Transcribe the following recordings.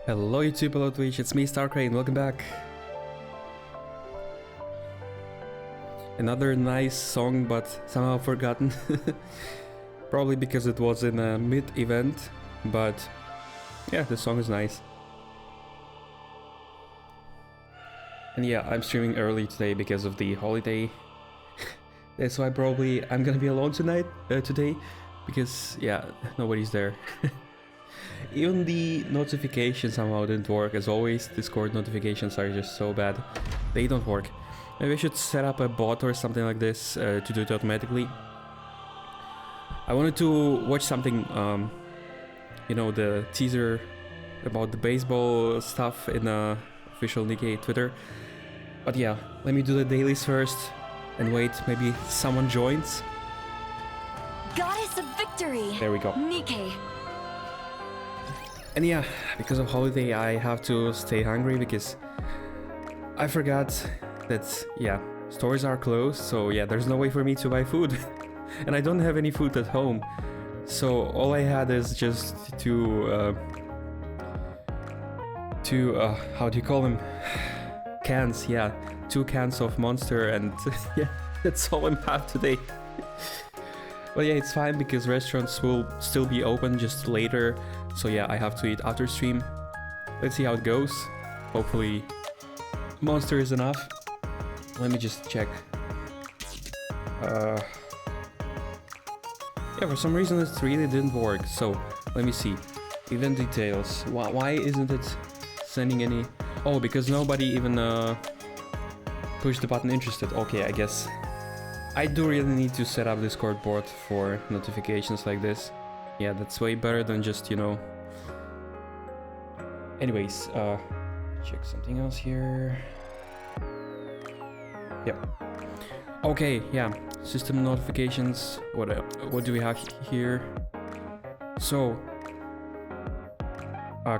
Hello YouTube, hello Twitch, it's me Starcrane, welcome back. Another nice song but somehow forgotten. Probably because it was in a mid-event, but yeah, the song is nice. And yeah, I'm streaming early today because of the holiday. That's why probably I'm gonna be alone today, because yeah, nobody's there. Even the notifications somehow didn't work. As always, Discord notifications are just so bad. They don't work. Maybe I should set up a bot or something like this to do it automatically. I wanted to watch something, you know, the teaser about the baseball stuff in official Nikkei Twitter. But yeah, let me do the dailies first and wait, maybe someone joins. Goddess of Victory! There we go. Nikkei. And yeah, because of holiday I have to stay hungry because I forgot that, yeah, stores are closed, so yeah, there's no way for me to buy food. And I don't have any food at home. So all I had is just two how do you call them? Cans, yeah. 2 cans of Monster, and yeah, that's all I have today. But yeah, it's fine because restaurants will still be open just later. So yeah, I have to eat after stream. Let's see how it goes. Hopefully Monster is enough. Let me just check. Yeah, for some reason it really didn't work. So let me see. Event details. Why isn't it sending any? Oh, because nobody even pushed the button interested. Okay, I guess I do really need to set up Discord bot for notifications like this. Yeah, that's way better than just, you know. Anyways, check something else here. Yep. Okay, yeah. System notifications. What do we have here? So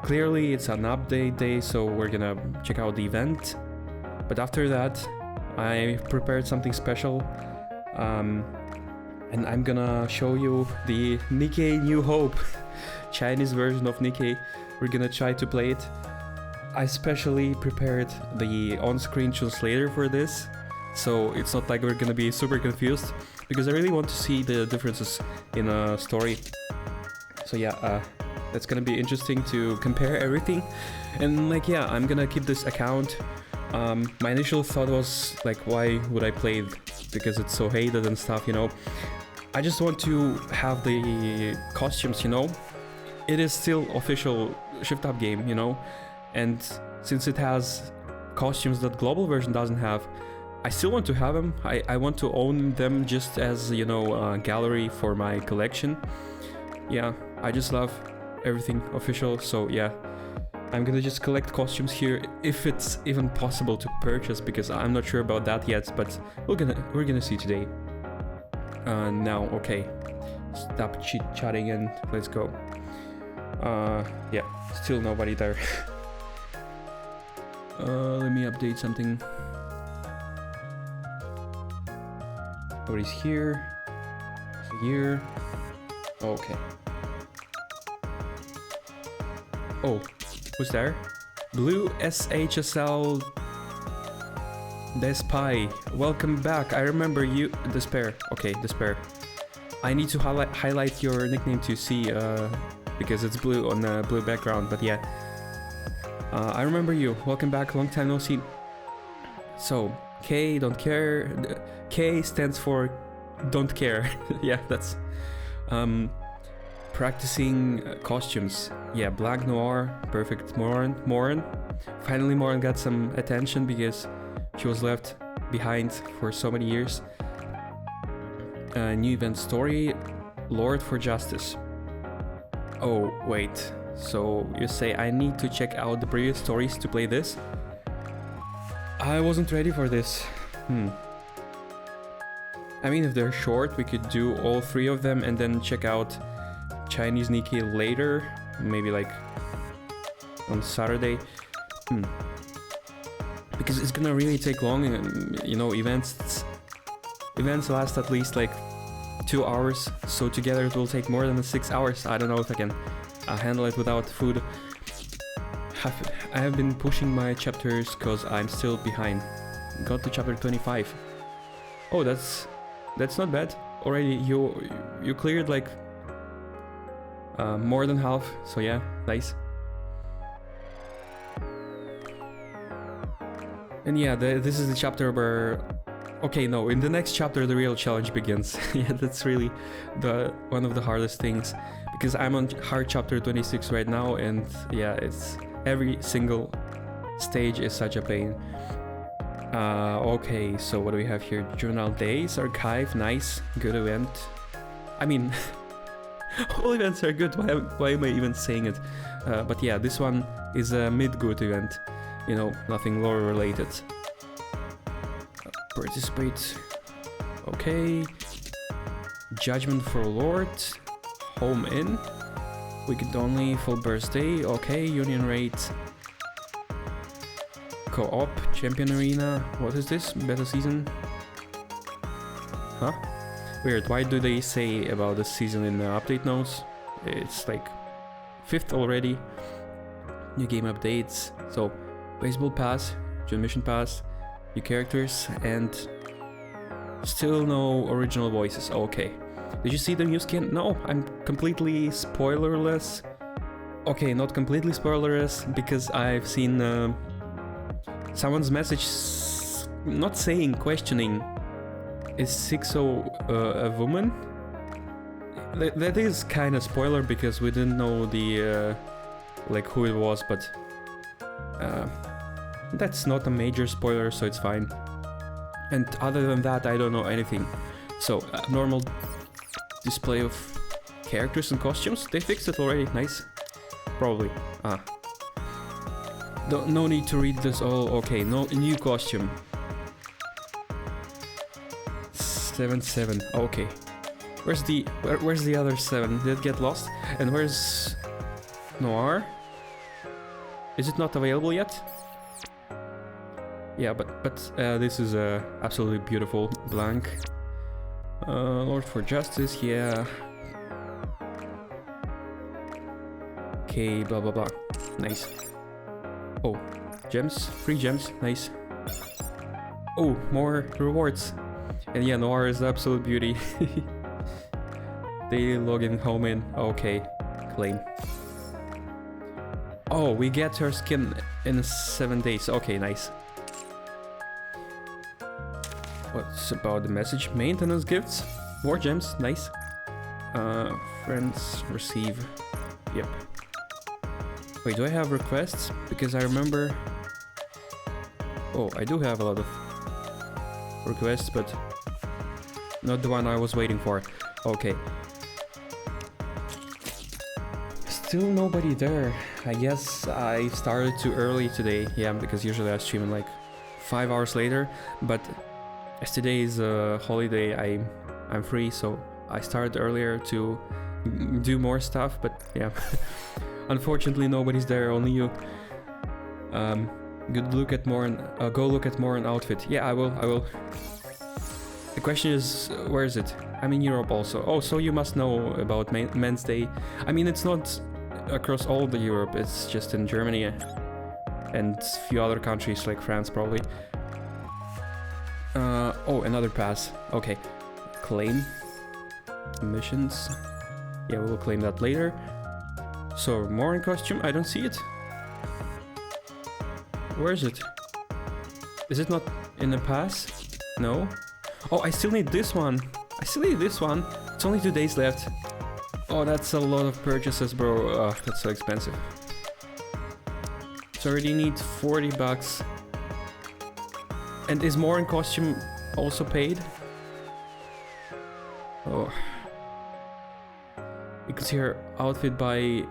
clearly it's an update day, so we're gonna check out the event. But after that, I prepared something special. And I'm gonna show you the Nikkei New Hope Chinese version of Nikkei. We're gonna try to play it. I specially prepared the on-screen translator for this, so it's not like we're gonna be super confused, because I really want to see the differences in a story. So yeah, that's gonna be interesting to compare everything. And like, yeah, I'm gonna keep this account. My initial thought was like, why would I play it? Because it's so hated and stuff, you know. I just want to have the costumes, you know. It is still official Shift Up game, you know. And since it has costumes that global version doesn't have, I still want to have them. I want to own them just as, you know, a gallery for my collection. Yeah, I just love everything official, so yeah. I'm gonna just collect costumes here, if it's even possible to purchase, because I'm not sure about that yet, but we're gonna see today. Now, okay, stop chit-chatting and let's go. Yeah, still nobody there. Let me update something. Nobody's here. Here. Okay. Oh. Who's there? Blue SHSL Despai. Welcome back. I remember you. Despair. Okay, Despair. I need to highlight your nickname to see, because it's blue on the blue background. But yeah, I remember you. Welcome back. Long time no see. So K don't care. K stands for don't care. Yeah, that's practicing costumes. Yeah, Black Noir, perfect. Moran. Finally Moran got some attention because she was left behind for so many years. New event story, Lord for Justice. Oh, wait. So you say I need to check out the previous stories to play this? I wasn't ready for this. I mean, if they're short, we could do all 3 of them and then check out Chinese Nikkei later, maybe like on Saturday. Because it's gonna really take long, and you know, events last at least like 2 hours, so together it will take more than 6 hours. I don't know if I can handle it without food. I have been pushing my chapters because I'm still behind. Got to chapter 25. Oh, that's not bad. Already you cleared like more than half. So yeah, nice. And yeah, this is the chapter where... Okay, no, in the next chapter the real challenge begins. Yeah, that's really one of the hardest things. Because I'm on hard chapter 26 right now, and yeah, it's... Every single stage is such a pain. Okay, so what do we have here? Journal Days, Archive, nice, good event. I mean, all events are good, why am I even saying it? But yeah, this one is a mid-good event. You know, nothing lore related. Participate. Okay. Judgment for Lord. Home Inn. Weekend only. Full birthday. Okay. Union rate. Co-op. Champion Arena. What is this? Beta season? Huh? Weird. Why do they say about the season in the update notes? It's like 5th already. New game updates. So, Baseball Pass. June Mission Pass. New characters, and still no original voices. Okay. Did you see the new skin? No, I'm completely spoilerless. Okay, not completely spoilerless, because I've seen someone's message not saying, questioning, is Sixo a woman? That is kind of spoiler, because we didn't know the like who it was, but that's not a major spoiler, so it's fine. And other than that, I don't know anything. So, normal display of characters and costumes. They fixed it already. Nice. Probably. No need to read this all. Okay, no new costume. 7-7. Okay. Where's the other 7? Did it get lost? And where's Noir? Is it not available yet? Yeah, but this is absolutely beautiful. Blank. Lord for Justice, yeah. Okay, blah blah blah. Nice. Oh, gems, free gems, nice. Oh, more rewards. And yeah, Noir is absolute beauty. Daily login, home in. Okay, claim. Oh, we get her skin in 7 days. Okay, nice. What's about the message? Maintenance gifts? More gems, nice. Friends receive. Yep. Wait, do I have requests? Because I remember... Oh, I do have a lot of requests, but not the one I was waiting for. Okay. Still nobody there. I guess I started too early today. Yeah, because usually I stream in like 5 hours later, but as today is a holiday, I'm free, so I started earlier to do more stuff, but yeah. Unfortunately nobody's there, only you. Good look at more and go look at more an outfit. Yeah, I will. The question is, where is it? I'm in Europe also. Oh, so you must know about Men's Day. I mean, it's not across all the Europe, it's just in Germany and a few other countries like France probably. Oh, another pass. Okay. Claim. Missions. Yeah, we will claim that later. So, more in costume? I don't see it. Where is it? Is it not in the pass? No. Oh, I still need this one. It's only 2 days left. Oh, that's a lot of purchases, bro. That's so expensive. So I already need 40 bucks. And is more in costume also paid? Oh. You can see her outfit by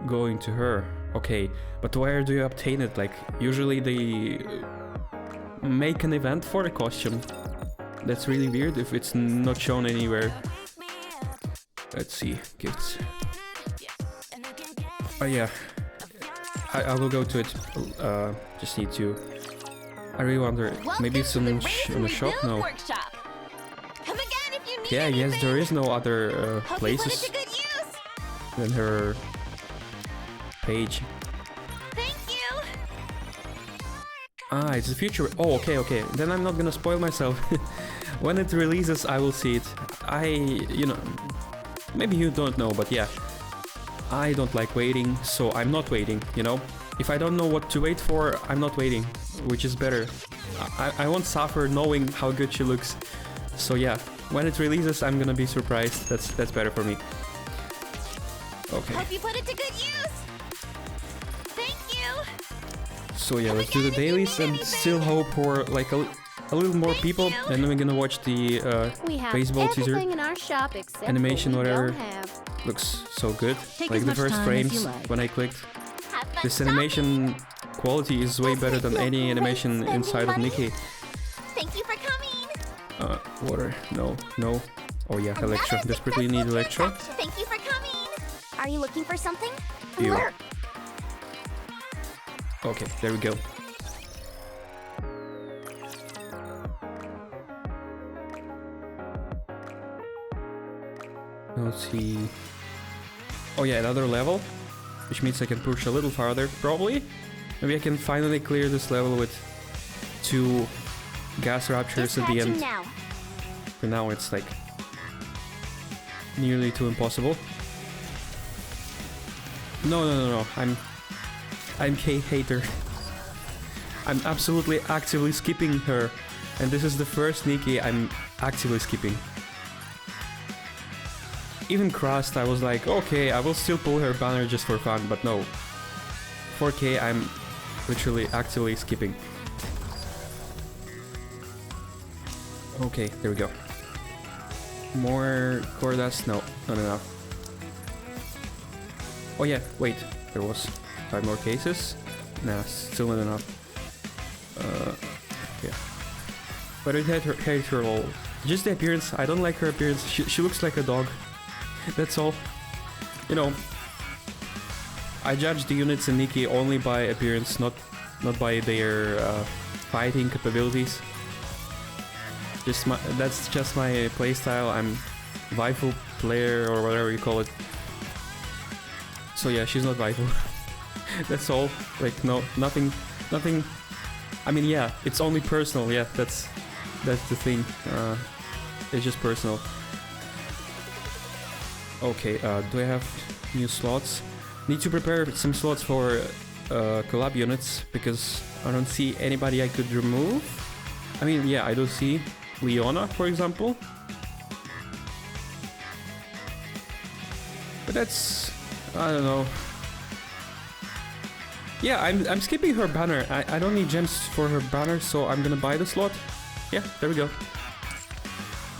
going to her. Okay, but where do you obtain it? Like, usually they make an event for the costume. That's really weird if it's not shown anywhere. Let's see, gifts. Oh yeah, I will go to it. Just need to. I really wonder. Maybe it's in the shop. No. Yeah, I guess there is no other places than her page. Ah, it's the future. Oh, okay, okay. Then I'm not gonna spoil myself. When it releases, I will see it. You know, maybe you don't know, but yeah. I don't like waiting, so I'm not waiting, you know? If I don't know what to wait for, I'm not waiting, which is better. I won't suffer knowing how good she looks. So yeah, when it releases, I'm gonna be surprised. That's better for me. Okay. Hope you put it to good use. Thank you. So yeah, let's do the dailies and still hope for like a little more people, and then we're gonna watch the We have baseball teaser. everything in our shop except Animation, what we whatever. don't have. Looks so good. Take Like as the much first time as frames you like. when I clicked. Have fun This shopping. animation quality is way better than any animation spending inside of money. Nikkei. Thank you for coming. Water. No, no. Oh yeah, Another Electro. Desperately need successful Electro. transaction. Thank you for coming. Are you looking for something? Ew. Look. Okay, there we go. Let's see. Oh yeah, another level, which means I can push a little farther, probably. Maybe I can finally clear this level with 2 gas raptures at the Dispatching end. now. For now, it's like nearly too impossible. No, no, no, no. I'm Kay hater. I'm absolutely actively skipping her, and this is the first Nikkei I'm actively skipping. Even Crust, I was like, okay, I will still pull her banner just for fun, but no. 4K, I'm literally actively skipping. Okay, there we go. More core dust? No, not enough. Oh yeah, wait, there was 5 more cases? Nah, still not enough. Yeah. But it had her all. Just the appearance, I don't like her appearance. She looks like a dog. That's all. You know, I judge the units in Nikkei only by appearance, not by their fighting capabilities. That's just my playstyle. I'm waifu player or whatever you call it. So yeah, she's not waifu. That's all. Like no, nothing. I mean, yeah, it's only personal. Yeah, that's the thing. It's just personal. Okay, do I have new slots? Need to prepare some slots for collab units because I don't see anybody I could remove. I mean, yeah, I do see Leona, for example. But that's... I don't know. Yeah, I'm skipping her banner. I don't need gems for her banner, so I'm gonna buy the slot. Yeah, there we go.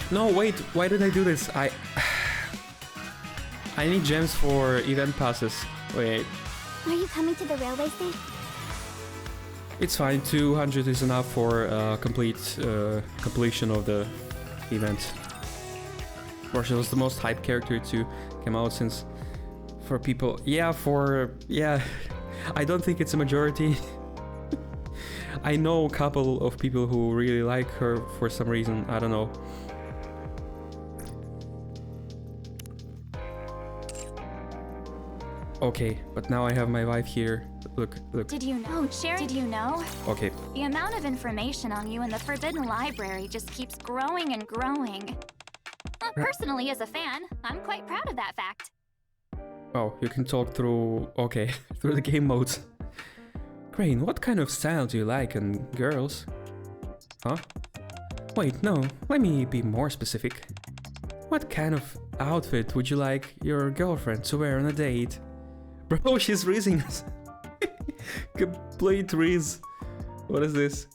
No, wait, why did I do this? I need gems for event passes. Wait. Are you coming to the railway station? It's fine, 200 is enough for completion of the event. Rochelle was the most hyped character to come out since for people. Yeah, I don't think it's a majority. I know a couple of people who really like her for some reason, I don't know. Okay, but now I have my wife here. Look. Did you know? Sherry, did you know? Okay. The amount of information on you in the Forbidden Library just keeps growing and growing. Personally, as a fan, I'm quite proud of that fact. Oh, you can talk through... Okay, through the game modes. Crane, what kind of style do you like in girls? Huh? Wait, no, let me be more specific. What kind of outfit would you like your girlfriend to wear on a date? Bro, she's raising us. Complete Riz. What is this?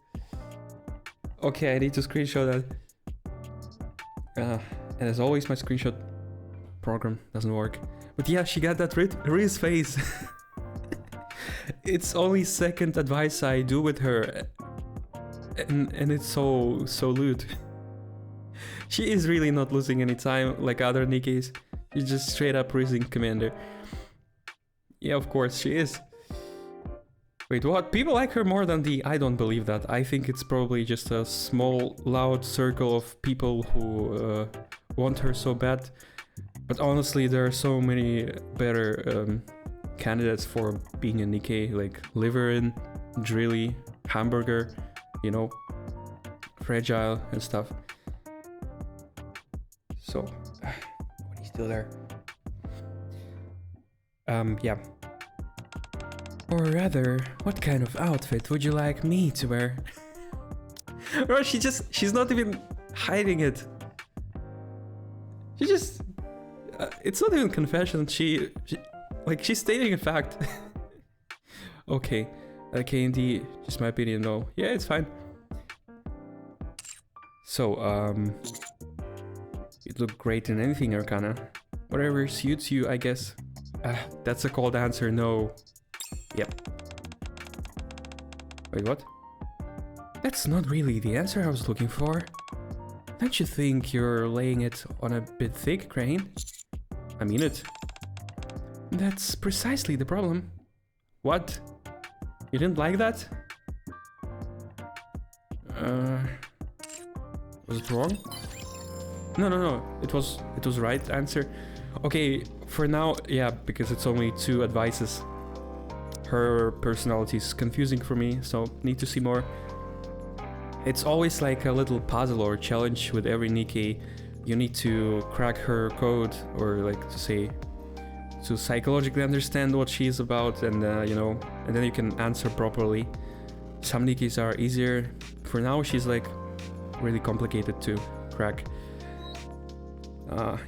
Okay, I need to screenshot that. And as always, my screenshot program doesn't work. But yeah, she got that Riz face. It's only second advice I do with her. And it's so lewd. She is really not losing any time like other Nikkeis. She's just straight up Rizzing Commander. Yeah, of course, she is. Wait, what? People like her more than the... I don't believe that. I think it's probably just a small, loud circle of people who want her so bad. But honestly, there are so many better candidates for being a Nikkei, like Liverin, Drilly, hamburger, you know, fragile and stuff. So, when he's still there. Yeah. Or rather, what kind of outfit would you like me to wear? Or she's not even hiding it. She just, it's not even confession. She's stating a fact. Okay, KND, just my opinion though. Yeah, it's fine. So, you'd look great in anything, Arcana. Whatever suits you, I guess. That's a cold answer, no. Yep. Wait, what? That's not really the answer I was looking for. Don't you think you're laying it on a bit thick, Crane? I mean it. That's precisely the problem. What? You didn't like that? Was it wrong? No. It was right answer. Okay, for now, yeah, because it's only 2 advices. Her personality is confusing for me, so need to see more. It's always like a little puzzle or challenge with every Nikkei. You need to crack her code, or like to psychologically understand what she's about, and you know, and then you can answer properly. Some Nikkeis are easier. For now, she's like really complicated to crack.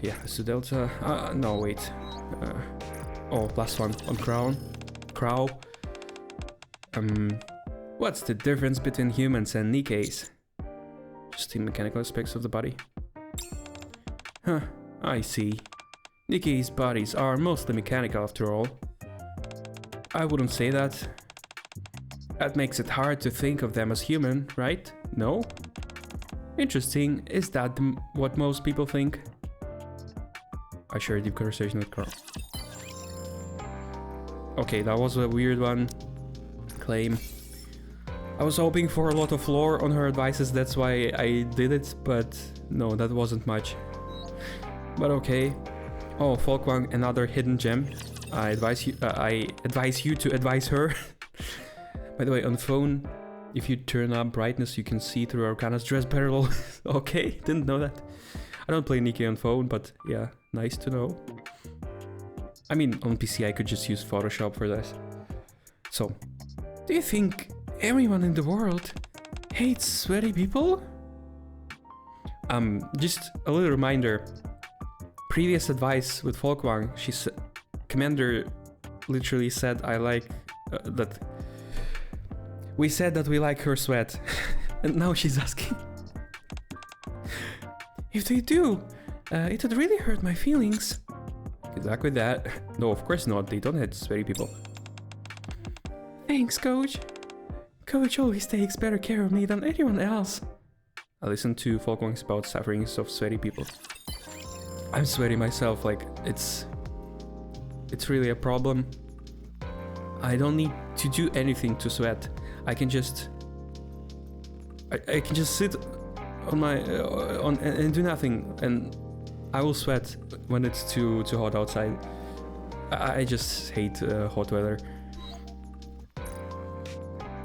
Yeah, so Delta. No, wait. Oh, last one on Crow. What's the difference between humans and Nikkeis? Just the mechanical aspects of the body. Huh, I see. Nikkeis' bodies are mostly mechanical after all. I wouldn't say that. That makes it hard to think of them as human, right? No? Interesting, is that what most people think? I share a deep conversation with Carl. Okay, that was a weird one. Claim. I was hoping for a lot of lore on her advices, that's why I did it, but no, that wasn't much. But okay. Oh, Folkwang, another hidden gem. I advise you to advise her. By the way, on the phone, if you turn up brightness, you can see through Arcana's dress barrel. Okay, didn't know that. I don't play Nikkei on phone, but yeah, nice to know. I mean, on PC I could just use Photoshop for this. So, do you think everyone in the world hates sweaty people? Just a little reminder. Previous advice with Folkwang, Commander literally said I like that. We said that we like her sweat, and now she's asking. If they do, it would really hurt my feelings. Good luck with that. No, of course not. They don't hate sweaty people. Thanks, Coach. Coach always takes better care of me than anyone else. I listened to Folkwang's about sufferings of sweaty people. I'm sweaty myself, like, it's really a problem. I don't need to do anything to sweat. I can just... I can just sit on my... and do nothing, and I will sweat when it's too hot outside. I just hate hot weather.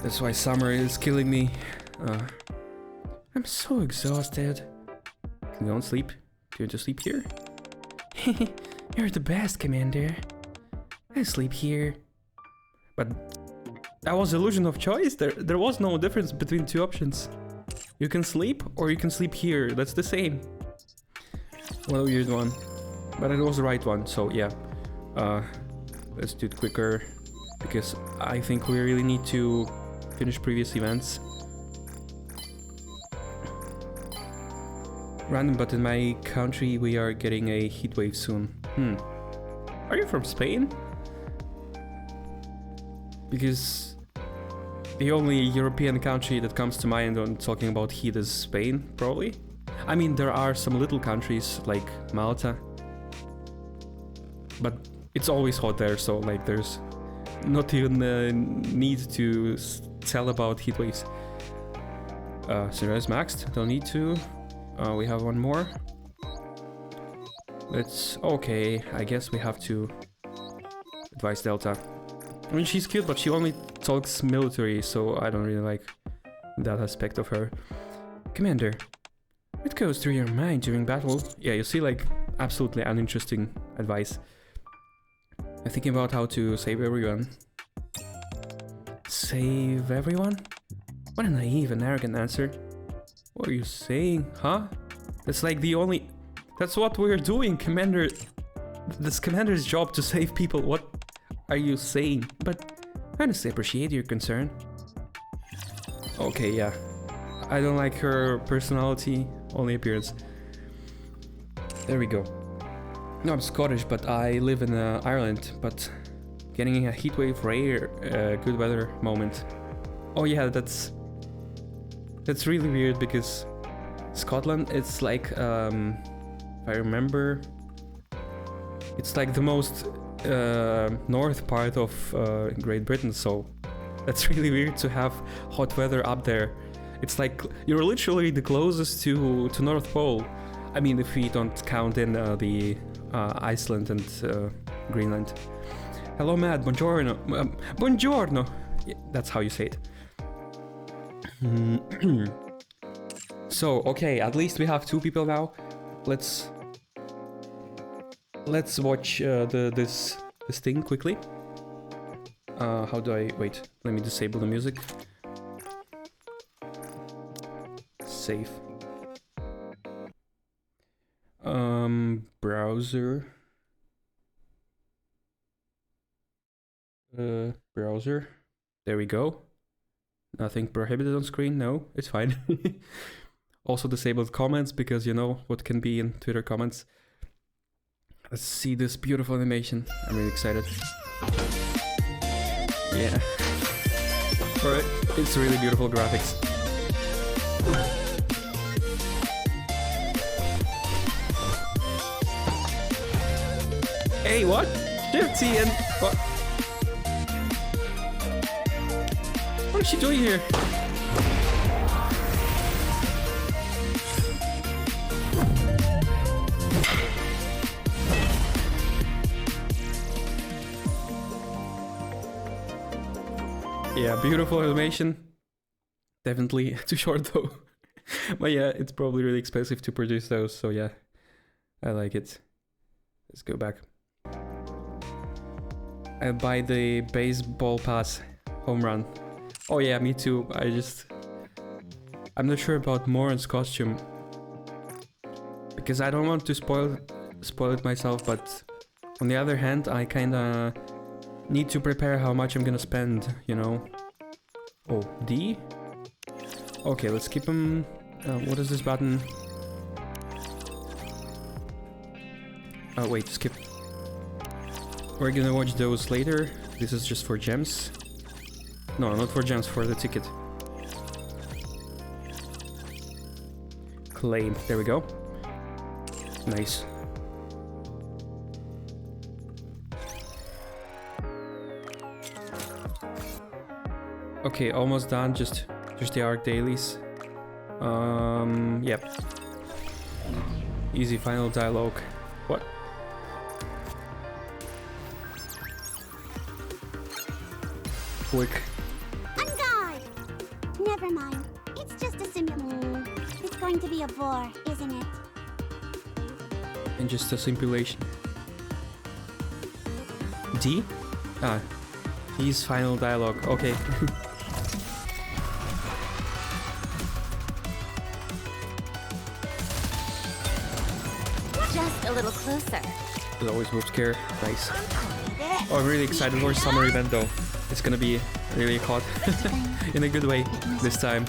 That's why summer is killing me. I'm so exhausted. Can you go and sleep? Do you want to sleep here? You're the best, Commander. I sleep here. But that was illusion of choice. There was no difference between 2 options. You can sleep or you can sleep here. That's the same. What a weird one. But it was the right one, so yeah. Let's do it quicker. Because I think we really need to finish previous events. Random, but in my country we are getting a heatwave soon. Are you from Spain? Because the only European country that comes to mind when talking about heat is Spain, probably. I mean, there are some little countries like Malta, but it's always hot there, so like there's not even a need to tell about heat waves. Sunrise maxed, don't need to. We have one more. Okay, I guess we have to advise Delta. I mean, she's cute, but she only talks military, so I don't really like that aspect of her. Commander, what goes through your mind during battle? Yeah, you see, like, absolutely uninteresting advice. I'm thinking about how to save everyone. Save everyone? What a naive and arrogant answer. What are you saying, huh? That's like the only... That's what we're doing, Commander. This Commander's job to save people. What are you saying? But I honestly appreciate your concern. Okay, yeah. I don't like her personality, only appearance. There we go. No, I'm Scottish, but I live in Ireland, but getting a heatwave rare, good weather moment. Oh yeah, that's really weird because Scotland, it's like, if I remember, it's like the most north part of Great Britain, so that's really weird to have hot weather up there. It's like you're literally the closest to North Pole. I mean, if we don't count in the Iceland and Greenland. Hello, Matt. Buongiorno. Buongiorno. Yeah, that's how you say it. So, okay, at least we have 2 people now. Let's watch this thing quickly. How do I... Wait, let me disable the music. Save. Browser. Browser. There we go. Nothing prohibited on screen. No, it's fine. Also disabled comments because you know what can be in Twitter comments. Let's see this beautiful animation. I'm really excited. Yeah. Alright, it's really beautiful graphics. Hey, what? Shift and what? What is she doing here? Yeah, beautiful animation. Definitely too short though. But yeah, it's probably really expensive to produce those, so yeah, I like it. Let's go back. I buy the baseball pass home run. Oh yeah, me too. I'm not sure about Moran's costume because I don't want to spoil it myself, but on the other hand, I kinda need to prepare how much I'm gonna spend, you know. Oh, D? Okay, let's keep him. What is this button? Oh wait, skip. We're gonna watch those later. This is just for gems. No, not for gems, for the ticket. Claim. There we go. Nice. Okay, almost done. Just the ARC dailies. Yep. Easy final dialogue. What? Quick. On guard! Never mind. It's just a simulation. It's going to be a bore, isn't it? And just a simulation. D? Ah. D's final dialogue. Okay. Just a little closer. It always moves care. Nice. Oh, I'm really excited for summer event though. It's gonna be really hot. In a good way this time.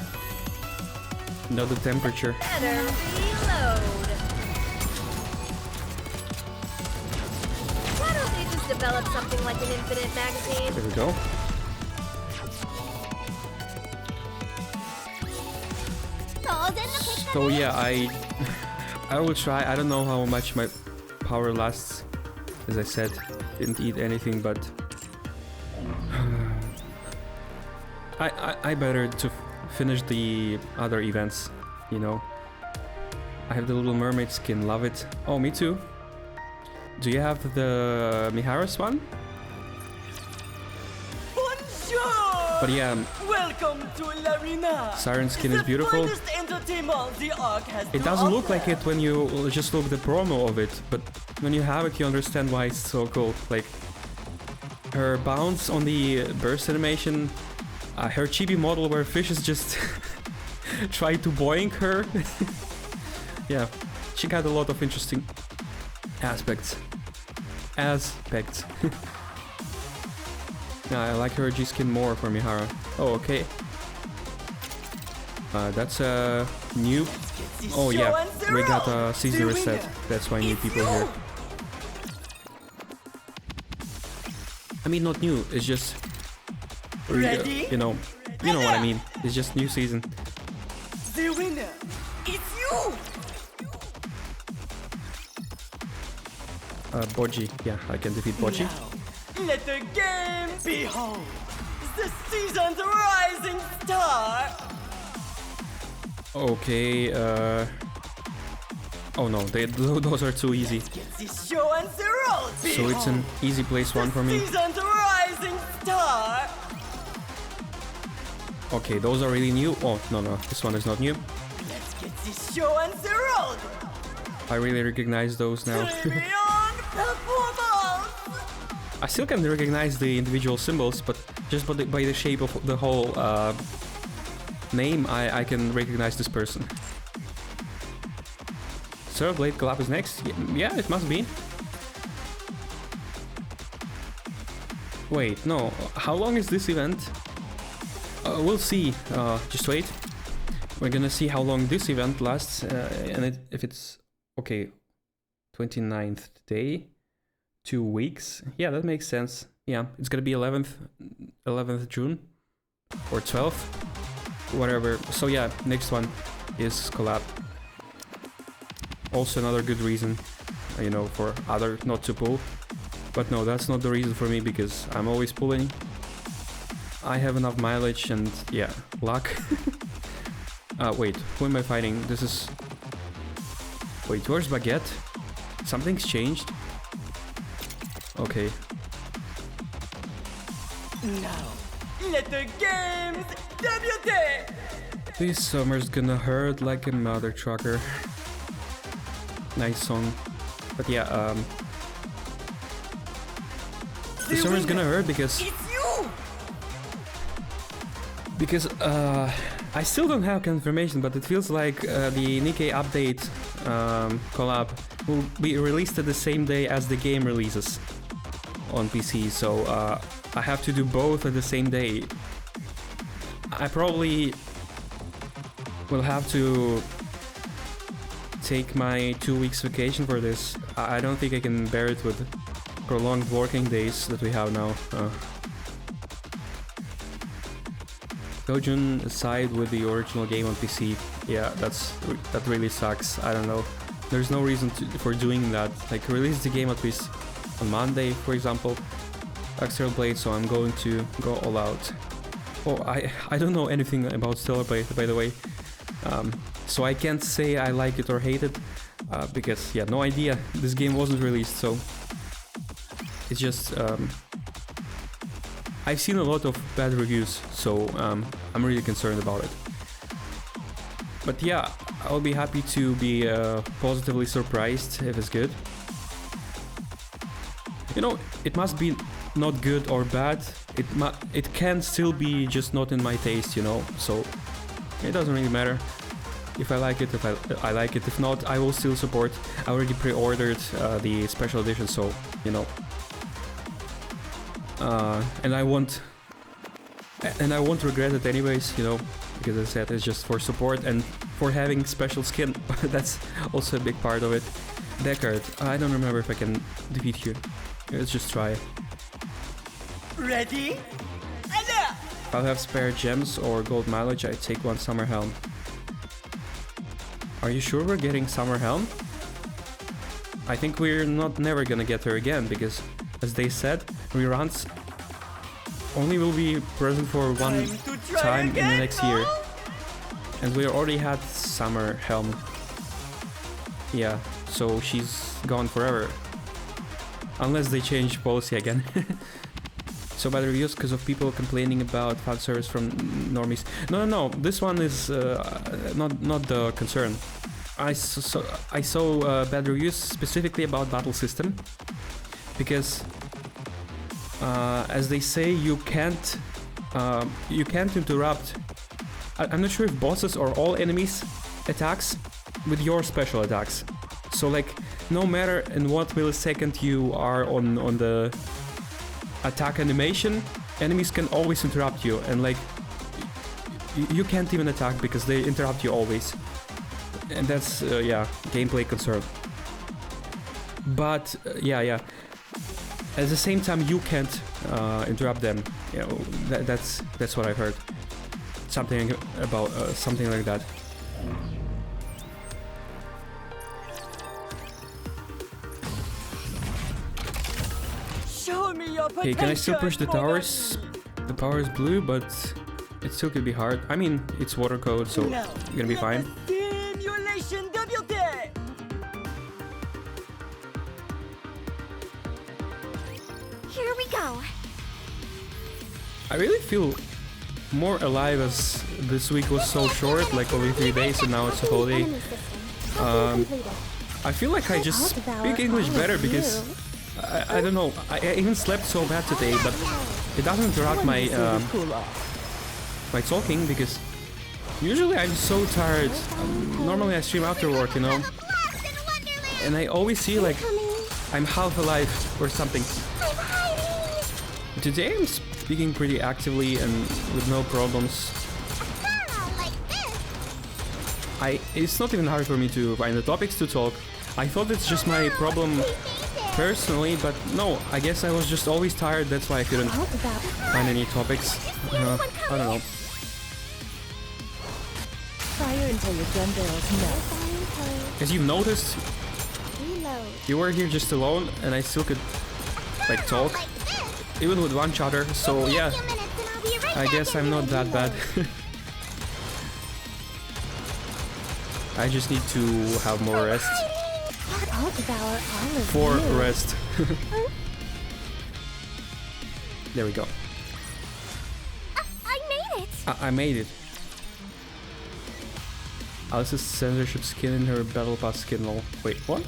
Not the temperature. Better reload. Why don't they just develop something like an infinite magazine? There we go. So yeah, I will try. I don't know how much my power lasts. As I said, didn't eat anything, but I better to finish the other events, you know. I have the Little Mermaid skin, love it. Oh, me too. Do you have the Miharis one? Bonjour! But yeah, Welcome to Larina. Siren skin is beautiful. It doesn't look like it when you just look the promo of it, but when you have it, you understand why it's so cool. Like her bounce on the burst animation, her chibi model where fishes just try to boink her. Yeah, she got a lot of interesting aspects. Yeah, I like her G-skin more for Mihara. Oh, okay. That's a new... Oh yeah, we got a season reset. That's why new people here. I mean, not new, it's just... you know what I mean. It's just new season. The winner, it's you! Boji. Yeah, I can defeat Boji. Now, let the game behold the season's rising star! Okay, oh no, those are too easy. Get this show on the road! So it's an easy place one for me. Season's rising star! Okay, those are really new. Oh, no, this one is not new. Let's get this show on the road! I really recognize those now. Beyond performance! I still can recognize the individual symbols, but just by the shape of the whole name, I can recognize this person. Stellar Blade collab is next? Yeah, it must be. Wait, no. How long is this event? We'll see. Just wait. We're gonna see how long this event lasts, and if it's... Okay, 29th day, 2 weeks. Yeah, that makes sense. Yeah, it's gonna be 11th June or 12th, whatever. So yeah, next one is collab. Also another good reason, you know, for other not to pull. But no, that's not the reason for me, because I'm always pulling. I have enough mileage and yeah, luck. Wait, who am I fighting? This is... Wait, where's Baguette? Something's changed? Okay. Now, let the games debut! This summer's gonna hurt like a mother trucker. Nice song. But yeah, the summer's gonna hurt because... I still don't have confirmation, but it feels like the Nikkei update collab will be released at the same day as the game releases on PC, so I have to do both at the same day. I probably will have to take my 2 weeks vacation for this. I don't think I can bear it with prolonged working days that we have now. Gojun aside with the original game on PC, yeah, that really sucks. I don't know. There's no reason for doing that. Like, release the game at least on Monday, for example. Stellar Blade, so I'm going to go all out. Oh, I don't know anything about Stellar Blade, by the way. So I can't say I like it or hate it, because, yeah, no idea. This game wasn't released, so it's just... I've seen a lot of bad reviews, so I'm really concerned about it. But yeah, I'll be happy to be positively surprised if it's good. You know, it must be not good or bad. It can still be just not in my taste, you know. So it doesn't really matter. If I like it, I like it. If not, I will still support. I already pre-ordered the special edition, so you know. And I won't regret it anyways, you know, because as I said, it's just for support and for having special skin. That's also a big part of it. Deckard, I don't remember if I can defeat you. Let's just try. Ready? If I'll have spare gems or gold mileage, I'd take one Summer Helm. Are you sure we're getting Summer Helm? I think we're never gonna get her again, because as they said, reruns only will be present for one time in the next year. And we already had Summer Helm. Yeah, so she's gone forever. Unless they change policy again. so bad reviews because of people complaining about fan service from normies. No. This one is not the concern. I saw bad reviews specifically about battle system because, as they say, you can't interrupt. I'm not sure if bosses or all enemies attacks with your special attacks. So like, no matter in what millisecond you are on the attack animation, enemies can always interrupt you, and like you can't even attack because they interrupt you always, and that's yeah, gameplay concern. But yeah, at the same time you can't interrupt them. You know, that's what I heard. Something about something like that. Show me your potential. Okay, can I still push the towers? The power is blue, but it still could be hard. I mean, it's water code, so Now, you're gonna be fine. Simulation debuté. Here we go. I really feel more alive as this week was so short, like only 3 days, and now it's a holiday. Enemy system. I feel like I just speak English better because I don't know. I even slept so bad today, but it doesn't interrupt my my talking because usually I'm so tired. Normally I stream after work, you know, and I always see like I'm half alive or something. Today I'm speaking pretty actively and with no problems. It's not even hard for me to find the topics to talk. I thought it's just my problem personally, but no, I guess I was just always tired, that's why I couldn't find any topics. I don't know. Fire until your gun barrels melt. As you've noticed, Reload. you were here just alone and I still could like talk, even with one chatter, so yeah, I guess I'm not that bad. I just need to have more rest. I'll devour all of For you. rest. There we go. I made it. I made it. Alice's censorship skin in her battle pass skin lol. Wait, what?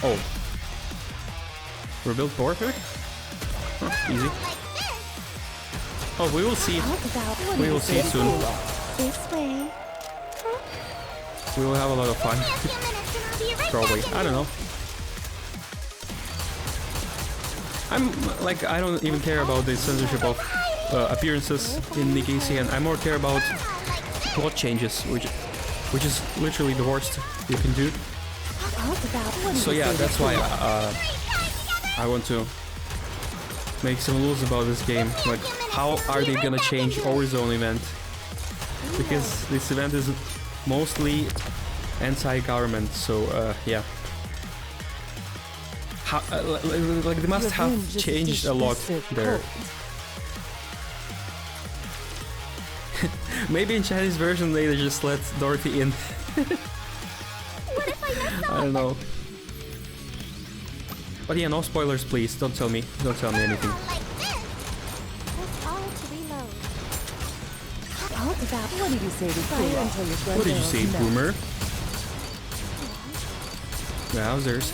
Oh. Rebuild warfare? Huh, easy. Oh, we will see. I'll devour We will see soon. this way. We will have a lot of fun. Probably. I don't know. I'm like, I don't even care about the censorship of appearances in Nikkei CN. I more care about plot changes, which is literally the worst you can do. I'll devour So yeah, that's why I want to make some rules about this game. Like, how are they gonna change Warzone event? Because this event is mostly anti-government, so yeah. How, like they must have changed a lot there. Maybe in Chinese version they just let Dorothy in. I don't know. But yeah, no spoilers, please. Don't tell me. Don't tell me anything. I'll devour. What did you say to fire until your gun What did you barrels say, melt? Boomer? Wowzers.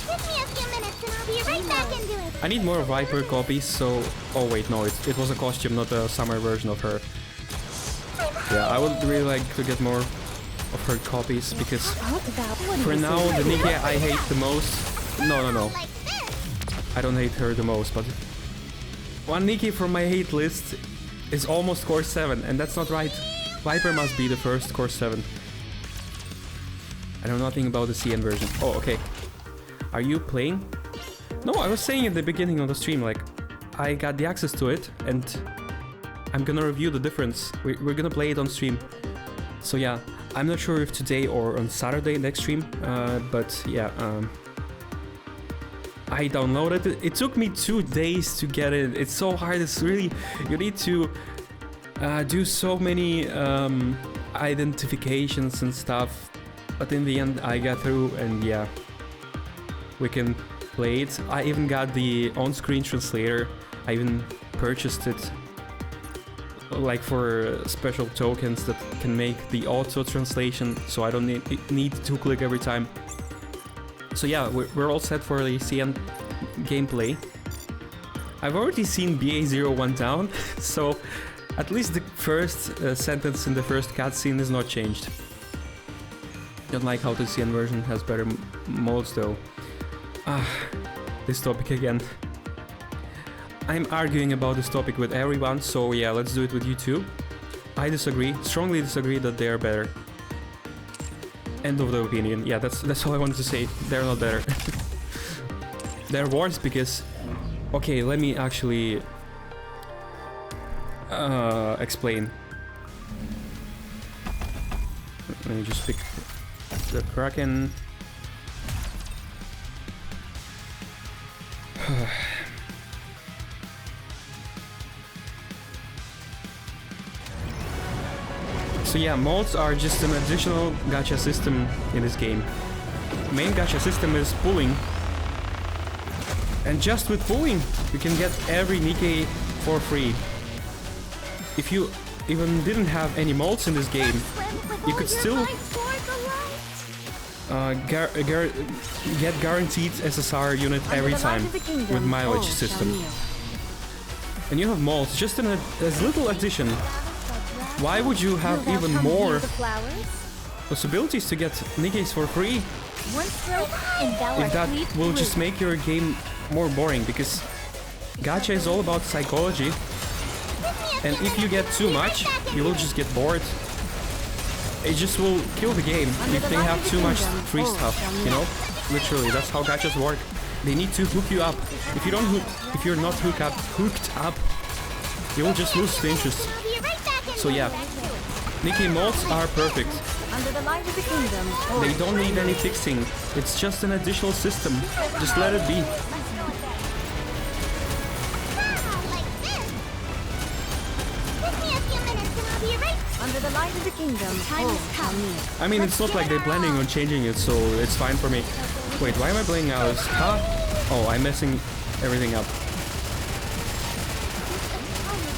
Give me a few minutes and I'll be right back into it. I need more Viper copies, so... Oh wait, no, it was a costume, not a summer version of her. Yeah, I would really like to get more of her copies, because I'll devour. What did for you now, say? the Nikkei I hate the most... No. Like this. I don't hate her the most, but... One Nikkei from my hate list is almost Core 7, and that's not right. Viper must be the first Core 7. I know nothing about the CN version. Oh, okay. Are you playing? No, I was saying at the beginning of the stream, like, I got the access to it, and I'm gonna review the difference. We're gonna play it on stream. So yeah, I'm not sure if today or on Saturday next stream, but yeah, I downloaded it. It took me 2 days to get it. It's so hard. It's really, you need to do so many identifications and stuff. But in the end, I got through, and yeah, we can play it. I even got the on-screen translator. I even purchased it like for special tokens that can make the auto translation, so I don't need to click every time. So yeah, we're all set for the CN gameplay. I've already seen BA01 down, so at least the first sentence in the first cutscene is not changed. Don't like how the CN version has better modes though. This topic again. I'm arguing about this topic with everyone, so yeah, let's do it with you too. I disagree, strongly disagree that they are better. End of the opinion. Yeah, that's all I wanted to say. They're not better. They're worse because... Okay, let me actually... explain. Let me just pick the Kraken. So yeah, mods are just an additional gacha system in this game. Main gacha system is pulling. And just with pulling, you can get every Nikkei for free. If you even didn't have any mods in this game, you could still get guaranteed SSR unit every time with mileage system. And you have mods, just as little addition. Why would you have even more possibilities to get Nikkeis for free if that will just make your game more boring? Because gacha is all about psychology, and if you get too much, you will just get bored. It just will kill the game if they have too much free stuff, you know? Literally, that's how gachas work. They need to hook you up. If you're not hooked up, you will just lose the interest. So yeah, Nikkei mods are perfect. They don't need any fixing. It's just an additional system. Just let it be. Under the light of the kingdom. I mean, it's not like they're planning on changing it, so it's fine for me. Wait, why am I playing Alice? Huh? Oh, I'm messing everything up.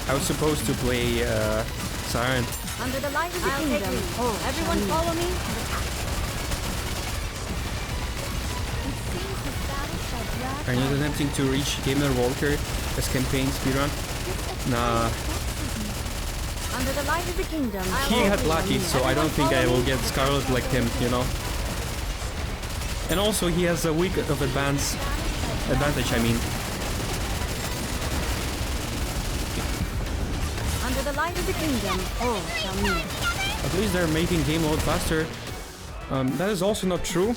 I was supposed to play Siren. Under the light of the kingdom. Everyone follow me. Are you attempting to reach Gamer Walker as campaign speedrun? Nah. Under the light of the kingdom. He got lucky, so I don't think I will get Scarlet like him, you know. And also he has a week of advantage, I mean. Under the light of the kingdom. At least they're making game load faster. That is also not true.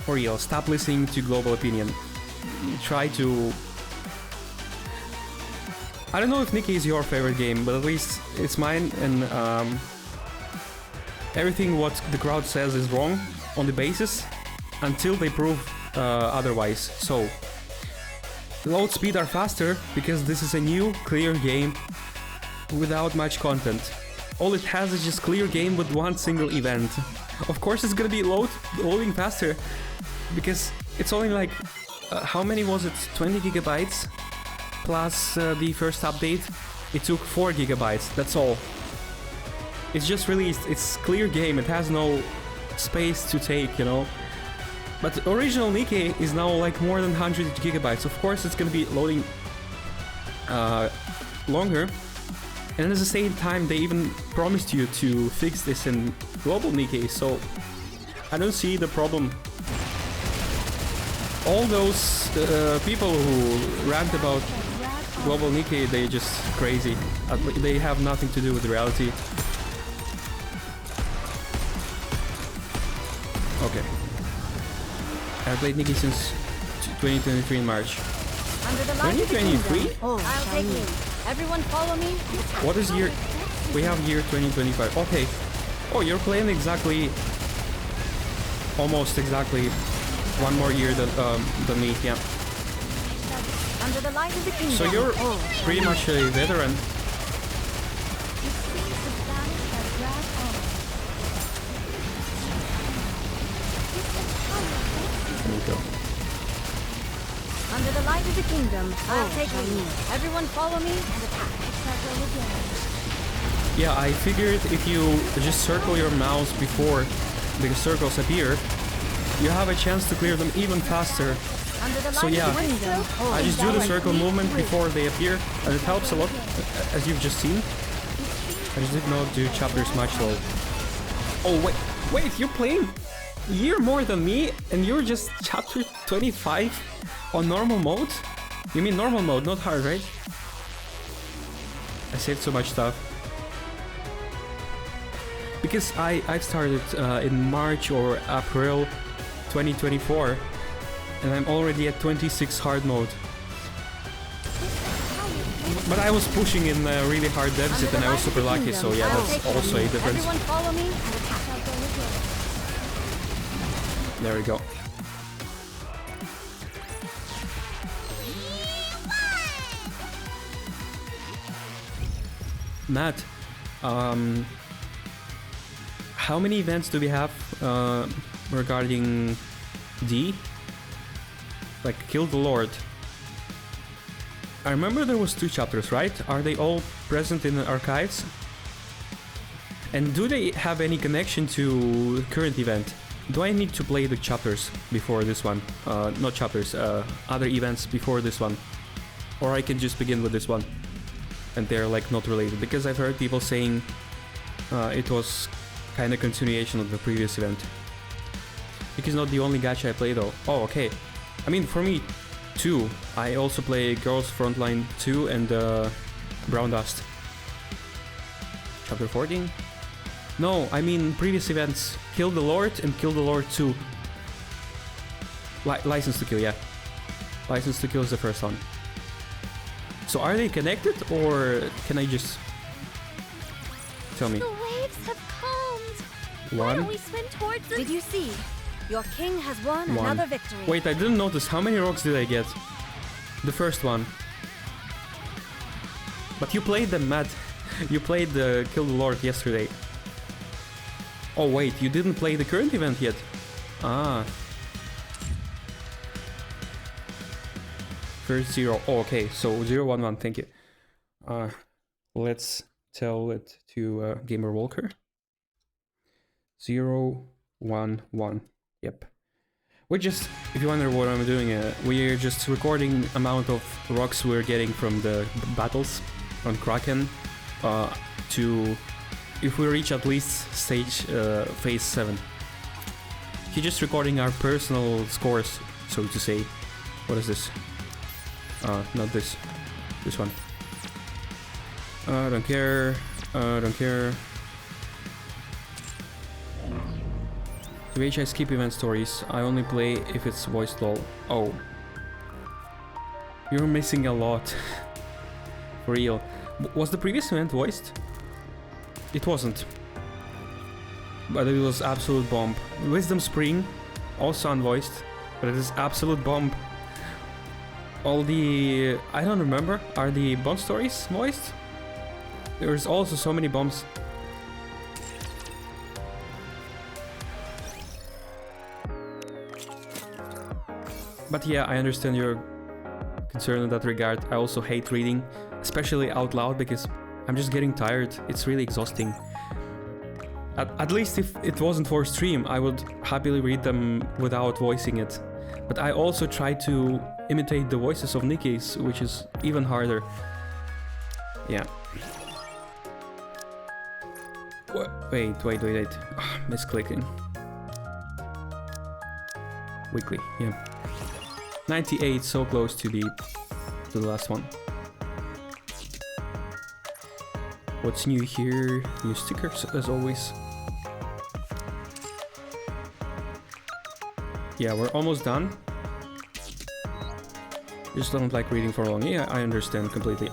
For real, stop listening to global opinion. Try to... I don't know if Nikkei is your favorite game, but at least it's mine, and everything what the crowd says is wrong on the basis until they prove otherwise. So, load speed are faster because this is a new, clear game without much content. All it has is just clear game with one single event. Of course it's gonna be loading faster because it's only like, how many was it? 20 gigabytes? Plus the first update, it took 4 gigabytes, that's all. It's just released, it's clear game, it has no space to take, you know. But original Nikkei is now like more than 100 gigabytes. Of course it's gonna be loading longer. And at the same time they even promised you to fix this in global Nikkei, so I don't see the problem. All those people who rant about global Nikkei, they're just crazy. They have nothing to do with reality. Okay. I played Nikkei since 2023 in March. 2023? I'll take you. Everyone follow me. What is year? We have year 2025. Okay. Oh, you're playing exactly... Almost exactly one more year than me, yeah. Under the light of the kingdom. So you're pretty much a veteran. There we go. is a kingdom. I'll take lead. Everyone follow me and attack. Yeah, I figured if you just circle your mouse before the circles appear, you have a chance to clear them even faster. Under the light So yeah, of the kingdom. I just do the circle movement before they appear, and it helps a lot, as you've just seen. I just did not do chapters much though. Oh wait, you're playing a year more than me, and you're just chapter 25 on normal mode? You mean normal mode, not hard, right? I saved so much stuff. Because I started in March or April 2024, and I'm already at 26 hard mode. But I was pushing in a really hard deficit and I was super lucky, so yeah, that's also a difference. Everyone follow me and attack. There we go. Matt, how many events do we have regarding D? Like Kill the Lord. I remember there was 2 chapters, right? Are they all present in the archives? And do they have any connection to the current event? Do I need to play the chapters before this one? Not chapters, other events before this one? Or I can just begin with this one and they're like not related? Because I've heard people saying it was kind of continuation of the previous event. Because not the only gacha I play though. Oh, okay. I mean, for me, 2. I also play Girls Frontline 2 and Brown Dust. Chapter 14? No, I mean previous events. Kill the Lord and Kill the Lord 2. License to Kill, yeah. License to Kill is the first one. So are they connected, or can I just... Tell me. The waves have calmed. Why One. don't we swim towards the... Did you see? Your king has won another victory. Wait, I didn't notice. How many rocks did I get? The first one. But you played them, Matt. You played the Kill the Lord yesterday. Oh wait, you didn't play the current event yet? Ah. First 0. Oh, okay, so 011, thank you. Let's tell it to Gamer Walker. 011. Yep. We're just, if you wonder what I'm doing, we're just recording amount of rocks we're getting from the battles on Kraken to if we reach at least stage phase 7. He's just recording our personal scores, so to say. What is this? Not this. This one. I don't care. I don't care. To which I skip event stories. I only play if it's voiced lol. Oh. You're missing a lot. For real. Was the previous event voiced? It wasn't. But it was absolute bomb. Wisdom Spring, also unvoiced, but it is absolute bomb. All the... I don't remember. Are the bomb stories voiced? There's also so many bombs. But yeah, I understand your concern in that regard. I also hate reading, especially out loud, because I'm just getting tired. It's really exhausting. At least if it wasn't for stream, I would happily read them without voicing it. But I also try to imitate the voices of Nikki's, which is even harder. Yeah. Wait. Misclicking. Weekly, yeah. 98, so close to the last one. What's new here? New stickers, as always. Yeah, we're almost done. Just don't like reading for long. Yeah, I understand completely.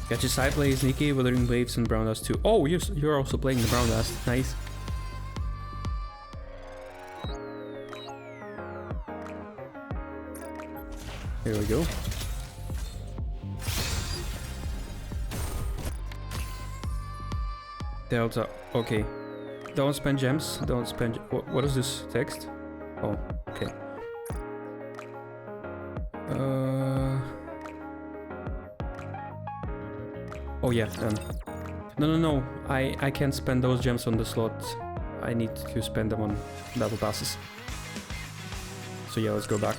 Gacha side plays Nikki, Wuthering Waves, and Brown Dust too. Oh, you're also playing the Brown Dust. Nice. Here we go. Delta. Okay. Don't spend gems. Don't spend. What is this text? Oh, okay. Oh yeah. No. I can't spend those gems on the slot. I need to spend them on battle passes. So yeah, let's go back.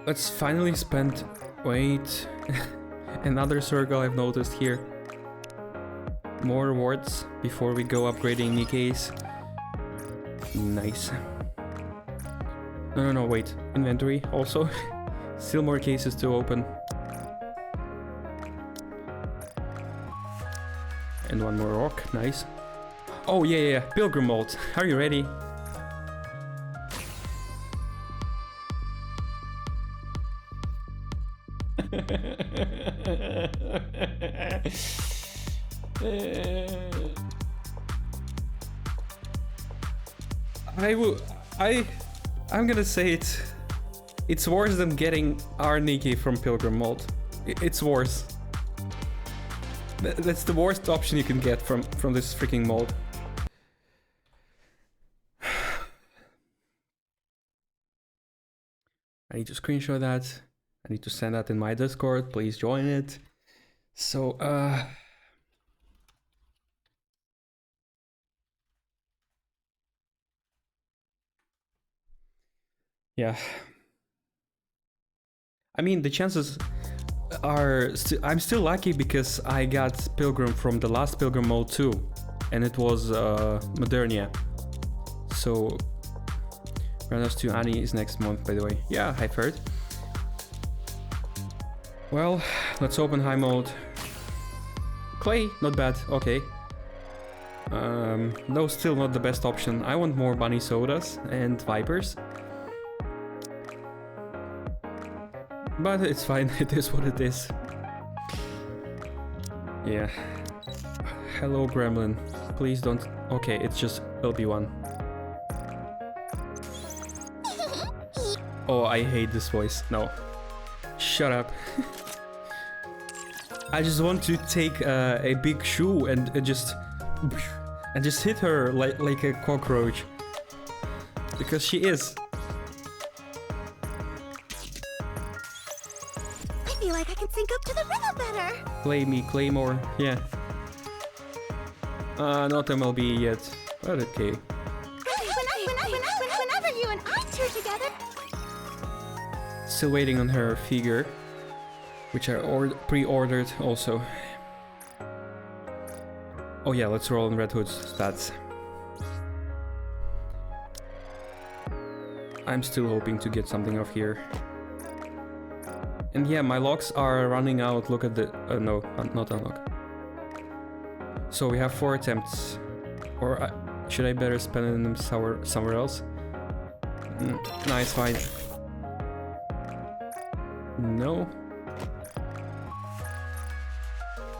Let's finally spend... Wait... Another circle I've noticed here. More rewards before we go upgrading Nikkei's. Nice. No, wait. Inventory also. Still more cases to open. And one more rock. Nice. Oh, yeah. Pilgrim mode. Are you ready? I'm gonna say it's worse than getting our Nikkei from Pilgrim mode. It's worse. That's the worst option you can get from this freaking mode. I need to screenshot that. I need to send that in my Discord. Please join it. So, yeah. I mean, the chances are... I'm still lucky because I got Pilgrim from the last Pilgrim mode too. And it was Modernia. So... Runners to Annie is next month, by the way. Yeah, I've heard. Well, let's open high mode. Clay, not bad, okay. No, still not the best option. I want more bunny sodas and vipers. But it's fine, it is what it is. Yeah. Hello, Gremlin. Please don't... Okay, it's just LB1. Oh, I hate this voice. No. Shut up. I just want to take a big shoe and just hit her like a cockroach. Because she is. I feel like I can sync up to the rhythm better. Play me, Claymore. Yeah. Not MLB yet. But okay. Whenever you and I tour together. Still waiting on her figure, which I pre-ordered also. Oh yeah, let's roll on Red Hood's stats. I'm still hoping to get something off here. And yeah, my locks are running out. Look at the... no, not unlock. So we have 4 attempts. Or should I better spend them somewhere else? Nice fight. No.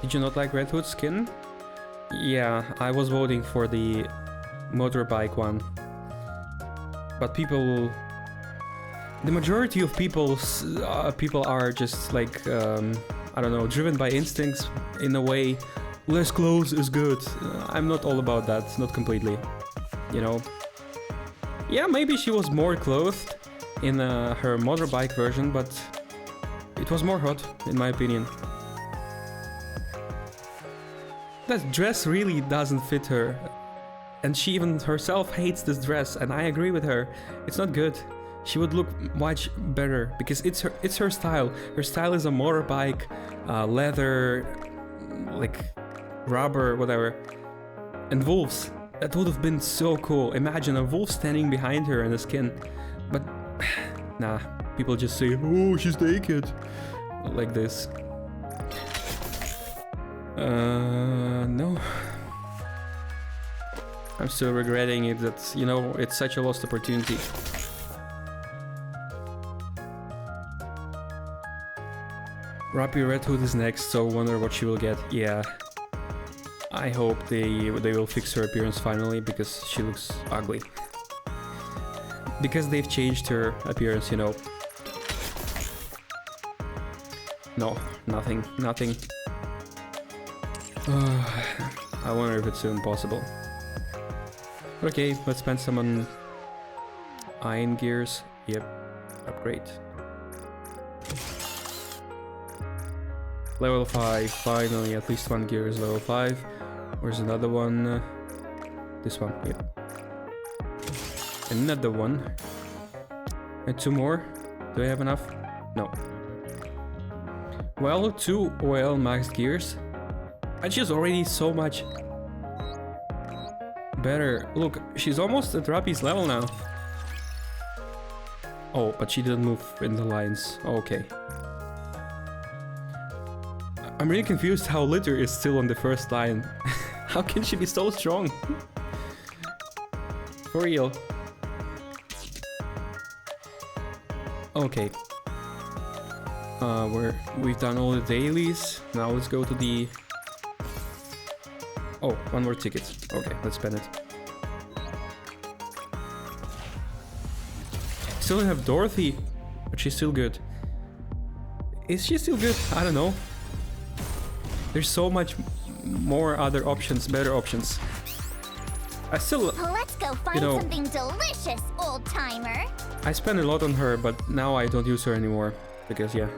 Did you not like Red Hood's skin? Yeah, I was voting for the motorbike one. But people... The majority of people are just like, I don't know, driven by instincts in a way. Less clothes is good. I'm not all about that, not completely. You know? Yeah, maybe she was more clothed in her motorbike version, but it was more hot, in my opinion. That dress really doesn't fit her. And she even herself hates this dress, and I agree with her. It's not good. She would look much better because it's her style. Her style is a motorbike, leather, like rubber, whatever. And wolves. That would have been so cool. Imagine a wolf standing behind her in the skin. But nah, people just say, "Oh, she's naked," like this. No. I'm still regretting it. That, you know, it's such a lost opportunity. Rappy Red Hood is next, so wonder what she will get. Yeah. I hope they will fix her appearance finally, because she looks ugly. Because they've changed her appearance, you know. No, nothing. I wonder if it's soon possible. Okay, let's spend some on iron gears. Yep, upgrade. Level 5, finally, at least one gear is level 5. Where's another one? This one, yep. Another one. And 2 more. Do I have enough? No. Well, 2 OL max gears. And she's already so much better. Look, she's almost at Rappy's level now. Oh, but she didn't move in the lines. Okay. I'm really confused how Litter is still on the first line. How can she be so strong? For real. Okay. We've done all the dailies. Now let's go to the... Oh, 1 more ticket. Okay, let's spend it. Still don't have Dorothy, but she's still good. Is she still good? I don't know. There's so much more other options, better options. I still... Let's go find something delicious, old timer. I spend a lot on her, but now I don't use her anymore. Because, yeah.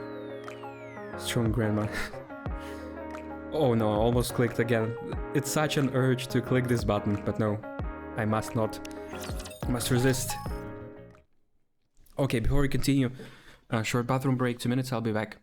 Strong grandma. Oh no, I almost clicked again. It's such an urge to click this button, but no. I must not. I must resist. Okay, before we continue, short bathroom break, 2 minutes, I'll be back.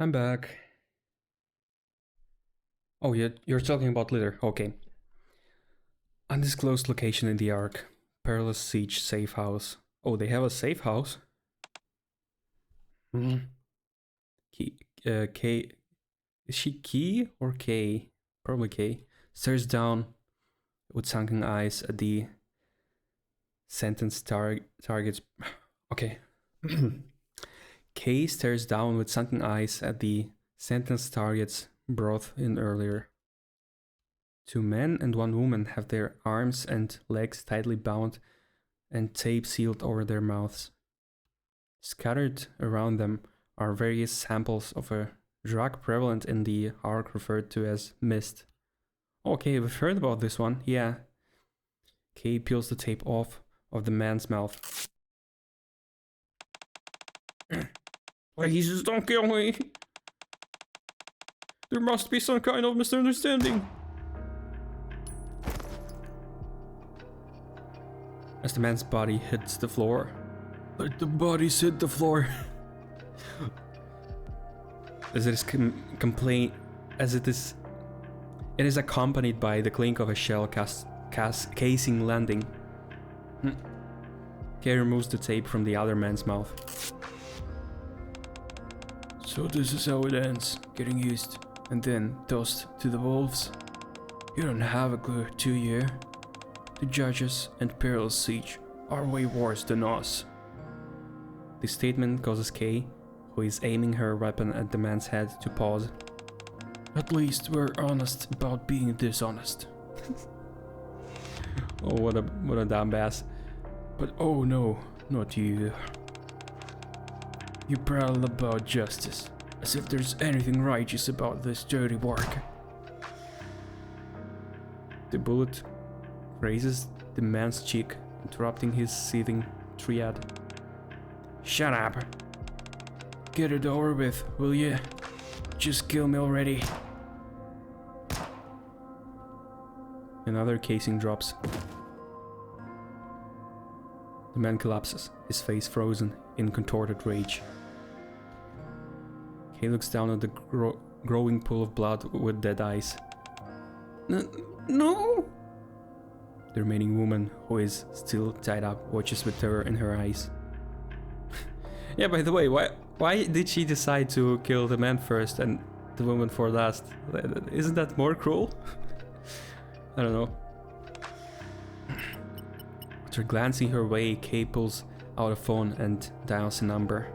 I'm back. Oh, you're talking about Litter. Okay. Undisclosed location in the Ark. Perilous Siege safe house. Oh, they have a safe house? K... Is she Key or K? Probably K. Stares down with sunken eyes at the sentenced targets. Okay. Kay stares down with sunken eyes at the sentenced targets brought in earlier. 2 men and 1 woman have their arms and legs tightly bound and tape sealed over their mouths. Scattered around them are various samples of a drug prevalent in the Ark referred to as mist. Okay, we've heard about this one, yeah. Kay peels the tape off of the man's mouth. Jesus, don't kill me! There must be some kind of misunderstanding. As the man's body hits the floor. Let the bodies hit the floor. As it is it is accompanied by the clink of a shell casing landing. Kay removes the tape from the other man's mouth. So this is how it ends, getting used and then tossed to the wolves. You don't have a clue, do you? The judges and Perilous Siege are way worse than us. This statement causes Kay, who is aiming her weapon at the man's head, to pause. At least we're honest about being dishonest. Oh, what a dumbass. But oh no, not you. You prattle about justice, as if there's anything righteous about this dirty work. The bullet grazes the man's cheek, interrupting his seething tirade. Shut up. Get it over with, will you? Just kill me already. Another casing drops. The man collapses, his face frozen in contorted rage. He looks down at the growing pool of blood with dead eyes. No! The remaining woman, who is still tied up, watches with terror in her eyes. Yeah, by the way, why did she decide to kill the man first and the woman for last? Isn't that more cruel? I don't know. After glancing her way, Kay pulls out a phone and dials a number.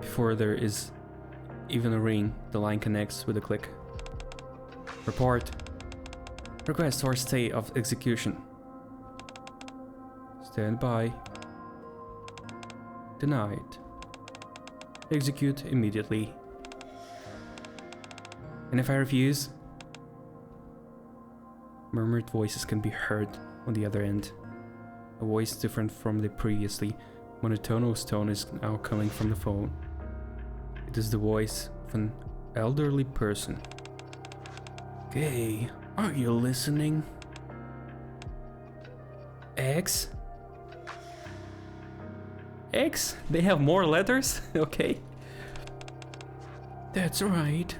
Before there is even a ring, the line connects with a click. Report. Request for stay of execution. Stand by. Denied. Execute immediately. And if I refuse? Murmured voices can be heard on the other end. A voice different from the previously monotonous tone is now coming from the phone. It is the voice of an elderly person. Gay, are you listening? X? X? They have more letters? Okay. That's right.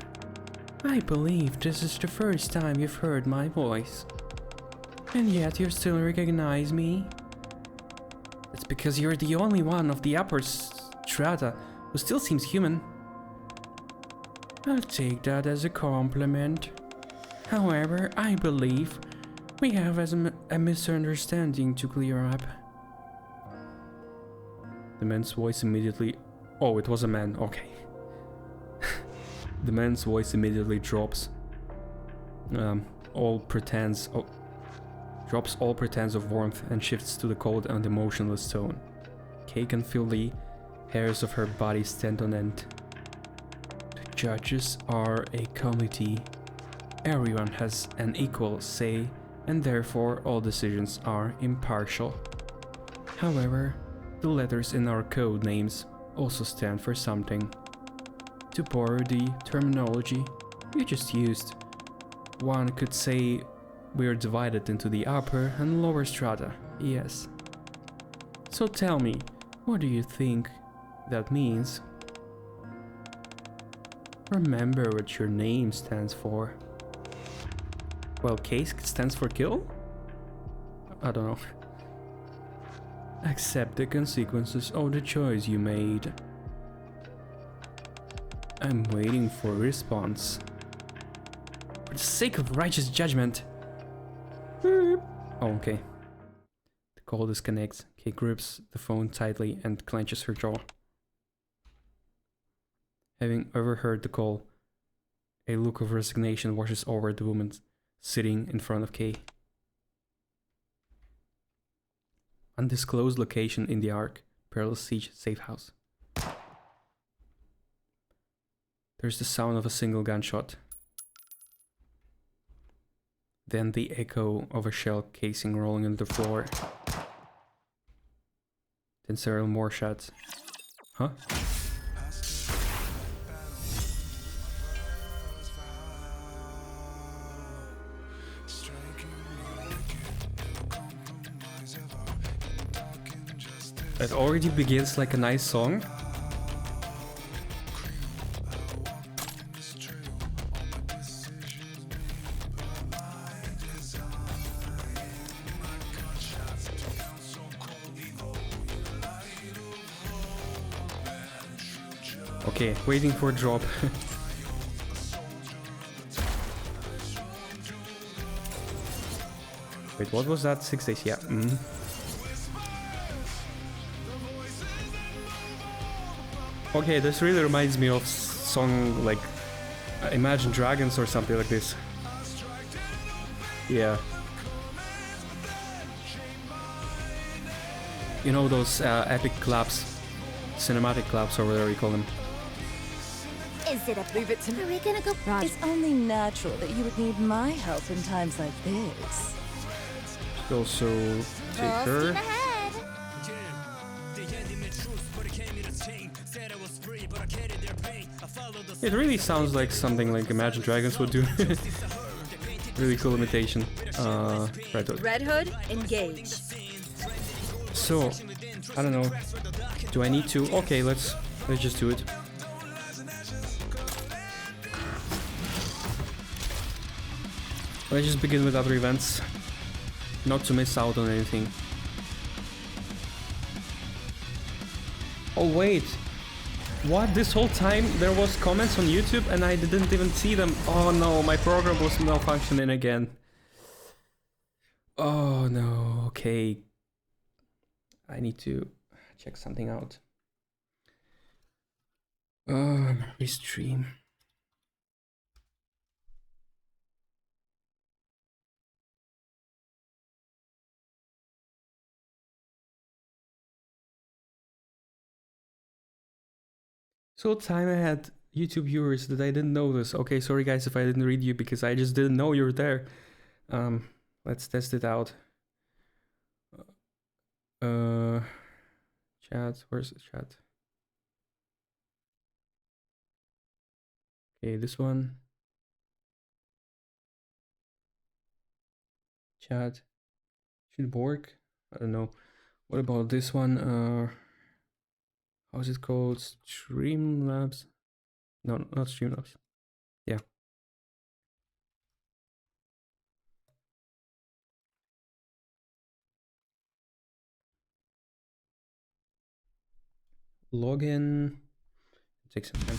I believe this is the first time you've heard my voice. And yet you still recognize me? It's because you're the only one of the upper strata who still seems human. I'll take that as a compliment. However, I believe we have a misunderstanding to clear up. The man's voice immediately... Oh, it was a man, okay. The man's voice immediately drops all pretense of warmth and shifts to the cold and emotionless tone. Kay can feel the hairs of her body stand on end. The judges are a committee. Everyone has an equal say, and therefore all decisions are impartial. However, the letters in our code names also stand for something. To borrow the terminology you just used, one could say we are divided into the upper and lower strata, yes. So tell me, what do you think that means? Remember what your name stands for. Well, K stands for kill? I don't know. Accept the consequences of the choice you made. I'm waiting for a response. For the sake of righteous judgment. Oh, okay. The call disconnects. Kay grips the phone tightly and clenches her jaw. Having overheard the call, a look of resignation washes over the woman sitting in front of Kay. Undisclosed location in the Ark, Perilous Siege safe house. There's the sound of a single gunshot. Then the echo of a shell casing rolling on the floor. Then several more shots. Huh? It already begins like a nice song. Okay, waiting for a drop. Wait, what was that? 6 days, yeah. Okay, this really reminds me of song like Imagine Dragons or something like this. Yeah. You know those epic claps, cinematic claps or whatever you call them. Is it a Leave it to me. Are we gonna go? It's only natural that you would need my help in times like this. Also take Full her. steam ahead. It really sounds like something like Imagine Dragons would do. Really cool imitation. Red Hood. Red Hood, engage. So, I don't know. Do I need to? Okay, let's just do it. Let's just begin with other events. Not to miss out on anything. Oh wait. What? This whole time there was comments on YouTube and I didn't even see them. Oh no, my program was malfunctioning again. Oh no, okay. I need to check something out. Restream. So time I had YouTube viewers that I didn't know this. Okay, sorry guys if I didn't read you because I just didn't know you were there. Let's test it out. Chat, where's the chat? Okay, this one. Chat should work. I don't know. What about this one? How's it called? Streamlabs? No, not Streamlabs. Yeah. Login. Take some time.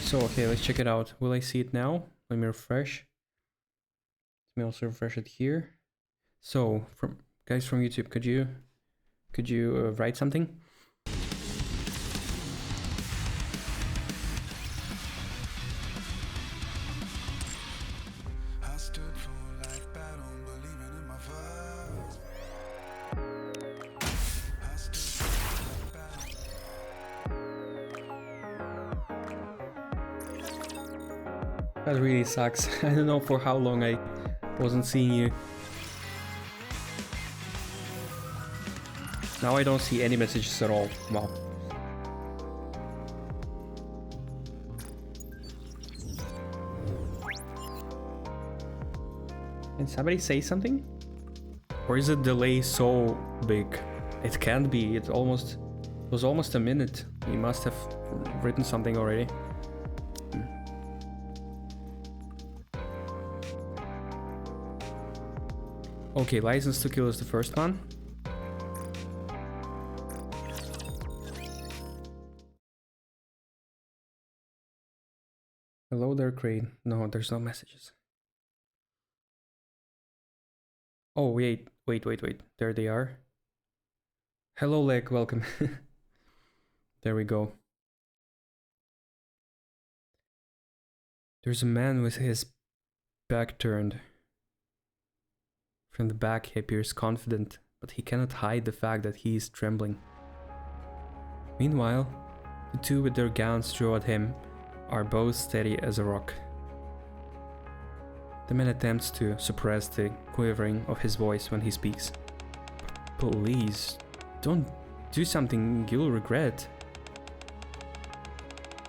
So, okay, let's check it out. Will I see it now? Let me refresh. Let me also refresh it here. So, from guys from YouTube, could you write something? That really sucks. I don't know for how long I wasn't seeing you. Now I don't see any messages at all. Wow. Can somebody say something? Or is the delay so big? It can't be. It was almost a minute. He must have written something already. Okay, License to Kill is the first one. Hello there, Crane. No, there's no messages. Oh, wait. There they are. Hello, Leg, welcome. There we go. There's a man with his back turned. From the back, he appears confident, but he cannot hide the fact that he is trembling. Meanwhile, the two with their guns drawn at him are both steady as a rock. The man attempts to suppress the quivering of his voice when he speaks. Please, don't do something you'll regret.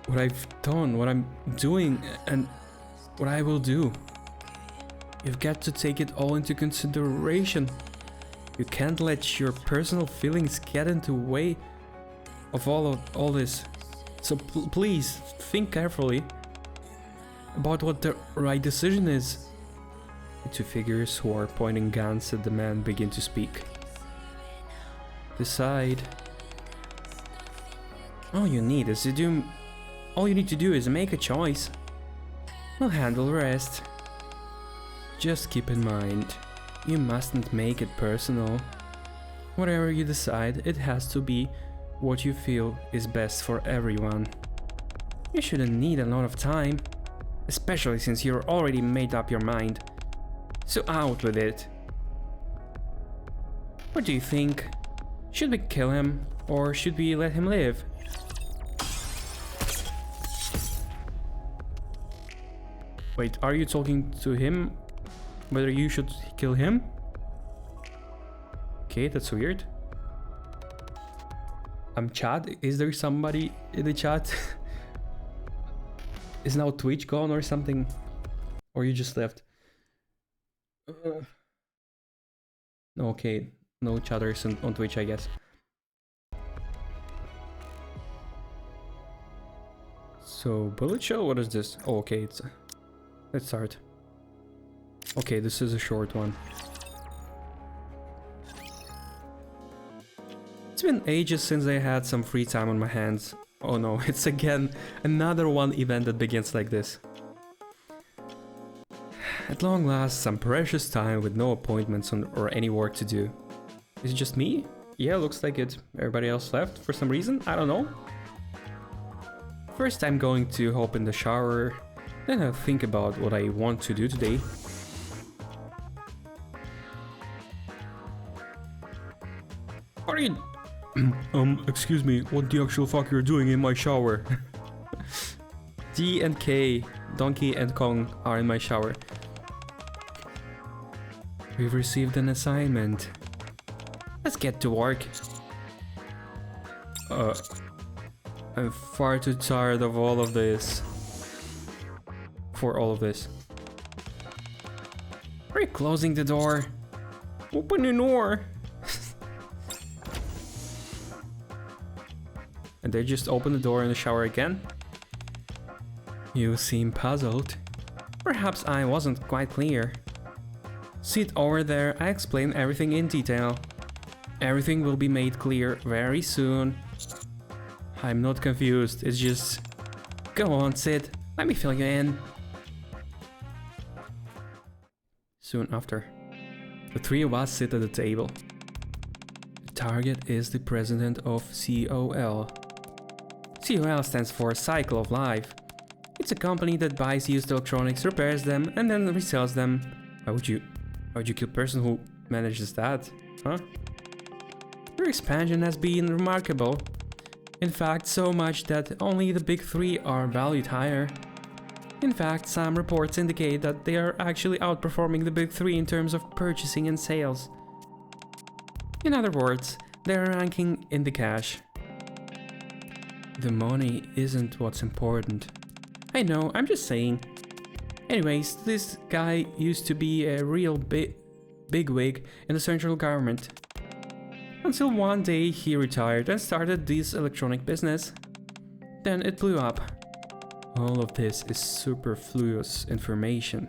What I've done, what I'm doing, and what I will do. You've got to take it all into consideration. You can't let your personal feelings get in the way of all this. So please, think carefully about what the right decision is. The two figures who are pointing guns at the man begin to speak. Decide. All you need to do is make a choice. We'll handle the rest. Just keep in mind, You mustn't make it personal. Whatever you decide, it has to be what you feel is best for everyone. You shouldn't need a lot of time, especially since you're already made up your mind. So out with it. What do you think? Should we kill him, or should we let him live? Wait, are you talking to him? Whether you should kill him? Okay, that's weird. Chat? Is there somebody in the chat? Is now Twitch gone or something? Or you just left? Okay, no chatters on Twitch, I guess. So, bullet show? What is this? Oh, okay, let's start. Okay, this is a short one. It's been ages since I had some free time on my hands. Oh no, it's again another one event that begins like this. At long last, some precious time with no appointments or any work to do. Is it just me? Yeah, looks like it. Everybody else left for some reason? I don't know. First I'm going to hop in the shower, then I'll think about what I want to do today. Are you... excuse me, what the actual fuck you're doing in my shower? D and K, Donkey and Kong are in my shower. We've received an assignment. Let's get to work. I'm far too tired of all of this. For all of this. Are you closing the door? Open the door! And they just open the door in the shower again? You seem puzzled. Perhaps I wasn't quite clear. Sit over there, I explain everything in detail. Everything will be made clear very soon. I'm not confused, it's just... Go on, sit, let me fill you in. Soon after, the three of us sit at the table. The target is the president of COL. COL stands for Cycle of Life. It's a company that buys used electronics, repairs them, and then resells them. Why would you kill a person who manages that? Huh? Their expansion has been remarkable. In fact, so much that only the big three are valued higher. In fact, some reports indicate that they are actually outperforming the big three in terms of purchasing and sales. In other words, they are ranking in the cash. The money isn't what's important. I know, I'm just saying. Anyways, this guy used to be a real bigwig in the central government. Until one day he retired and started this electronic business. Then it blew up. All of this is superfluous information.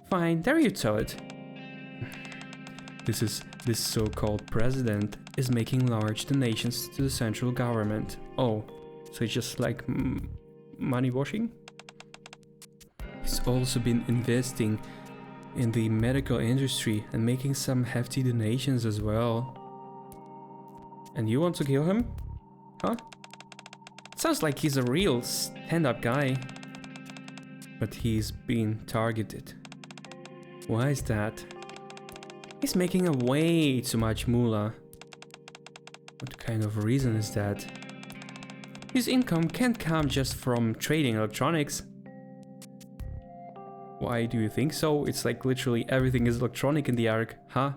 Fine, there you tell it. This so-called president is making large donations to the central government. Oh, so it's just like money washing? He's also been investing in the medical industry and making some hefty donations as well. And you want to kill him? Huh? Sounds like he's a real stand-up guy. But he's being targeted. Why is that? He's making a way too much moolah. What kind of reason is that? His income can't come just from trading electronics. Why do you think so? It's like literally everything is electronic in the Ark, huh?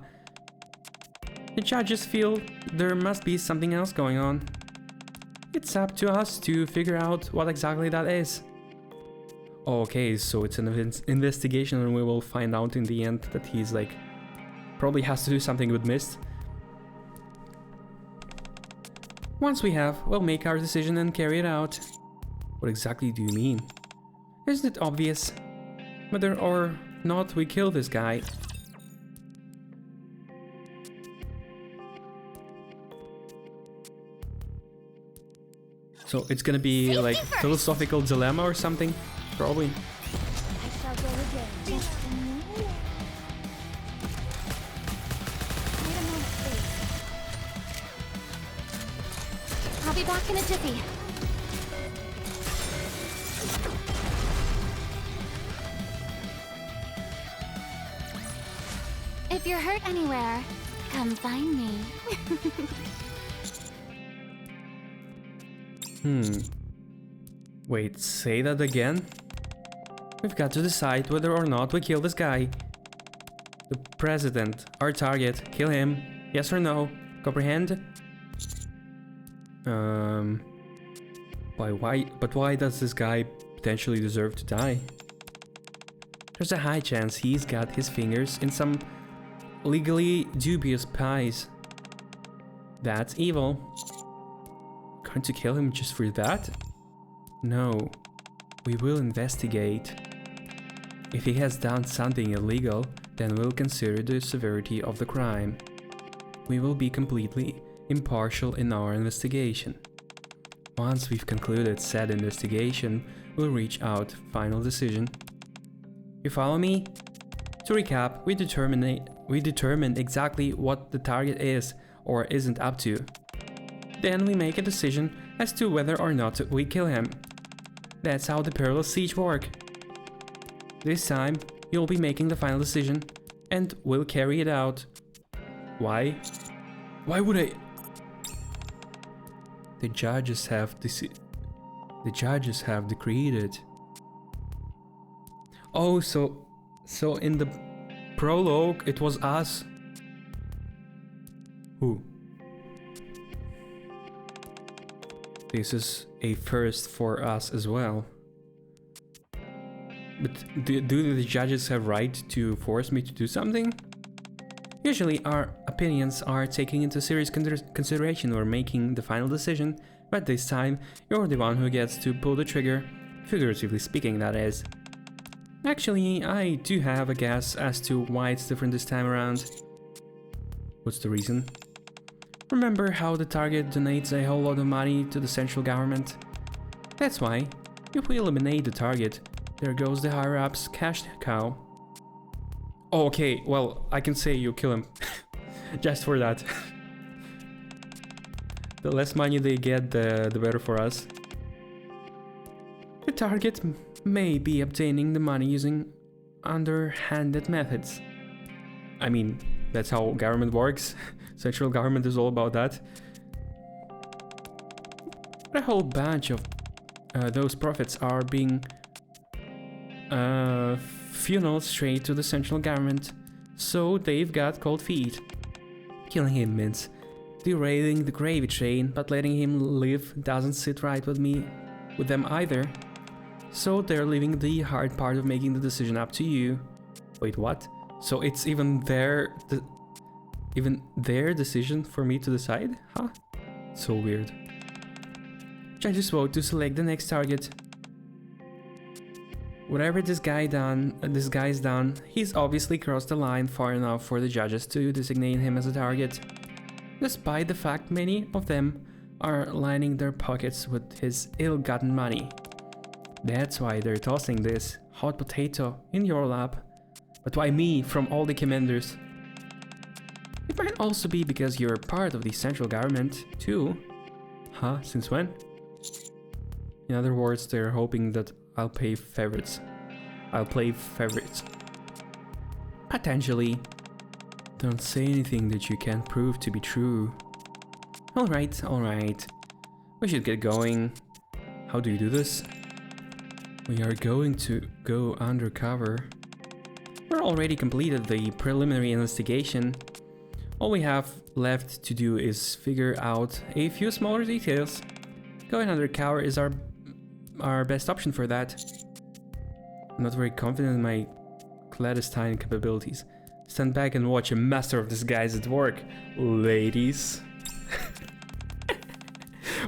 The judges feel there must be something else going on. It's up to us to figure out what exactly that is. Okay, so it's an investigation and we will find out in the end that he's like... probably has to do something with Myst. Once we have, we'll make our decision and carry it out. What exactly do you mean? Isn't it obvious? Whether or not we kill this guy. So it's gonna be Safety like first. philosophical dilemma or something? Probably. I shall go again. be back in a jiffy. If you're hurt anywhere, come find me. Wait, say that again? We've got to decide whether or not we kill this guy. The president, our target, kill him. Yes or no? Comprehend? Why does this guy potentially deserve to die? There's a high chance he's got his fingers in some legally dubious pies. That's evil. Going to kill him just for that? No. We will investigate. If he has done something illegal, then we'll consider the severity of the crime. We will be completely impartial in our investigation. Once we've concluded said investigation, we'll reach out final decision. You follow me? To recap, we determine exactly what the target is or isn't up to. Then we make a decision as to whether or not we kill him. That's how the Perilous Siege work. This time, you'll be making the final decision, and we'll carry it out. Why? Why would I? The judges have decreed it. Oh, so in the prologue it was us. Who? This is a first for us as well. But do the judges have right to force me to do something? Usually our opinions are taken into serious consideration or making the final decision, but this time you're the one who gets to pull the trigger, figuratively speaking, that is. Actually, I do have a guess as to why it's different this time around. What's the reason? Remember how the target donates a whole lot of money to the central government? That's why, if we eliminate the target, there goes the higher-ups' cash cow. Oh, okay, well, I can say you kill him. Just for that. The less money they get, the better for us. The target may be obtaining the money using underhanded methods. I mean, that's how government works. Central government is all about that. But a whole bunch of those profits are being funneled straight to the central government, so they've got cold feet. Killing him means derailing the gravy train, but letting him live doesn't sit right with them either. So they're leaving the hard part of making the decision up to you. Wait, what? So it's even their decision for me to decide? Huh? So weird. Judges vote to select the next target. Whatever this guy's done, he's obviously crossed the line far enough for the judges to designate him as a target. Despite the fact many of them are lining their pockets with his ill-gotten money. That's why they're tossing this hot potato in your lap. But why me from all the commanders? It might also be because you're part of the central government, too. Huh? Since when? In other words, they're hoping that I'll play favorites. Potentially. Don't say anything that you can't prove to be true. Alright. We should get going. How do you do this? We are going to go undercover. We're already completed the preliminary investigation. All we have left to do is figure out a few smaller details. Going undercover is our best option for that. I'm not very confident in my clandestine capabilities. Stand back and watch a master of disguise at work, ladies.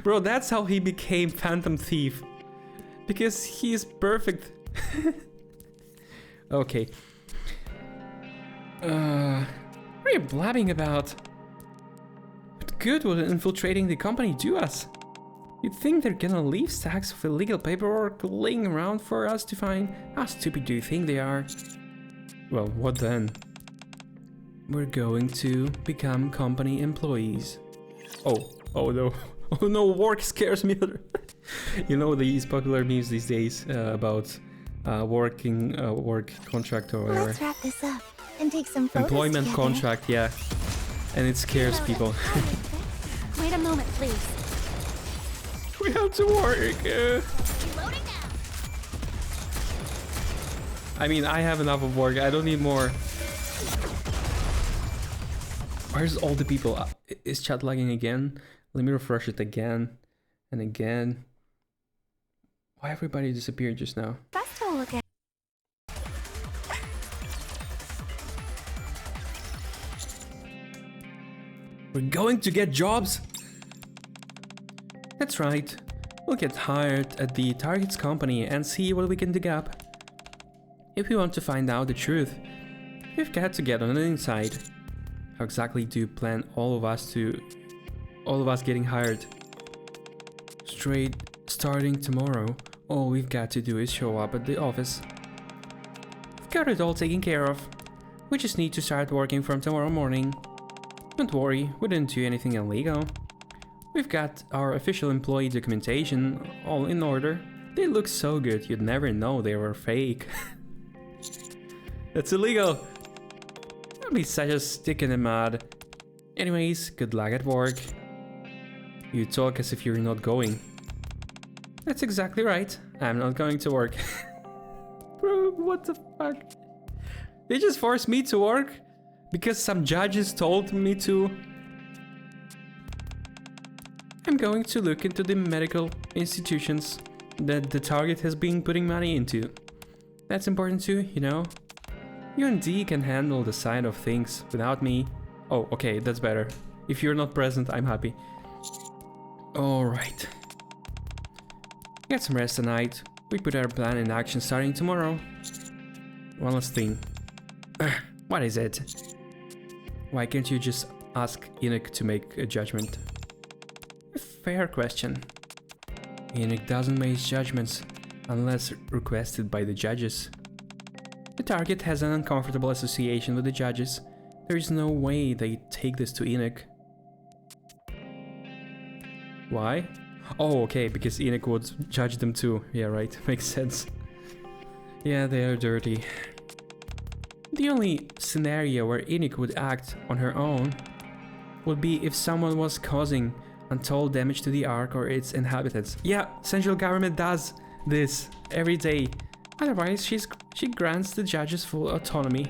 Bro, that's how he became Phantom Thief. Because he is perfect. Okay. What are you blabbing about? What good would infiltrating the company do us? You'd think they're gonna leave stacks of illegal paperwork laying around for us to find? How stupid do you think they are? Well, what then? We're going to become company employees. Oh no. Oh no, work scares me. You know these popular memes these days about work contract or whatever. Let's wrap this up and take some photos Employment together. contract, yeah. And it scares people. Wait a moment, please. We have to work. Loading now. I mean, I have enough of work. I don't need more. Where's all the people? Is chat lagging again? Let me refresh it again and again. Why everybody disappeared just now? Festival again. We're going to get jobs? That's right. We'll get hired at the target's company and see what we can dig up. If we want to find out the truth, we've got to get on the inside. How exactly do you plan all of us getting hired? Straight starting tomorrow, all we've got to do is show up at the office. We've got it all taken care of. We just need to start working from tomorrow morning. Don't worry, we didn't do anything illegal. We've got our official employee documentation all in order. They look so good, you'd never know they were fake. That's illegal! Don't be such a stick in the mud. Anyways, good luck at work. You talk as if you're not going. That's exactly right. I'm not going to work. Bro, what the fuck? They just forced me to work? Because some judges told me to? I'm going to look into the medical institutions that the target has been putting money into. That's important too, you know? You and Dee can handle the side of things without me. Oh, okay, that's better. If you're not present, I'm happy. Alright. Get some rest tonight. We put our plan in action starting tomorrow. One last thing. What is it? Why can't you just ask Enoch to make a judgment? A fair question. Enoch doesn't make judgments unless requested by the judges. The target has an uncomfortable association with the judges. There is no way they take this to Enoch. Why? Oh, okay, because Enoch would judge them too. Yeah, right, makes sense. Yeah, they are dirty. The only scenario where Enoch would act on her own would be if someone was causing untold damage to the Ark or its inhabitants. Yeah, central government does this every day. Otherwise, she grants the judges full autonomy.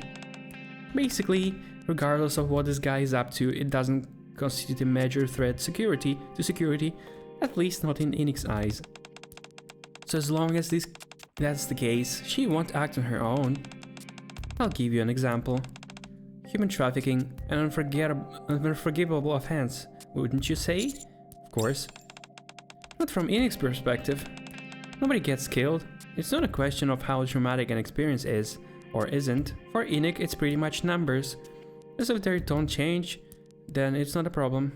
Basically, regardless of what this guy is up to, it doesn't constitute a major threat to security, at least not in Enoch's eyes. So as long as that's the case, she won't act on her own. I'll give you an example. Human trafficking, an unforgivable offense, wouldn't you say? Of course. But from Enoch's perspective, nobody gets killed. It's not a question of how traumatic an experience is, or isn't. For Enoch, it's pretty much numbers. As if they don't change, then it's not a problem.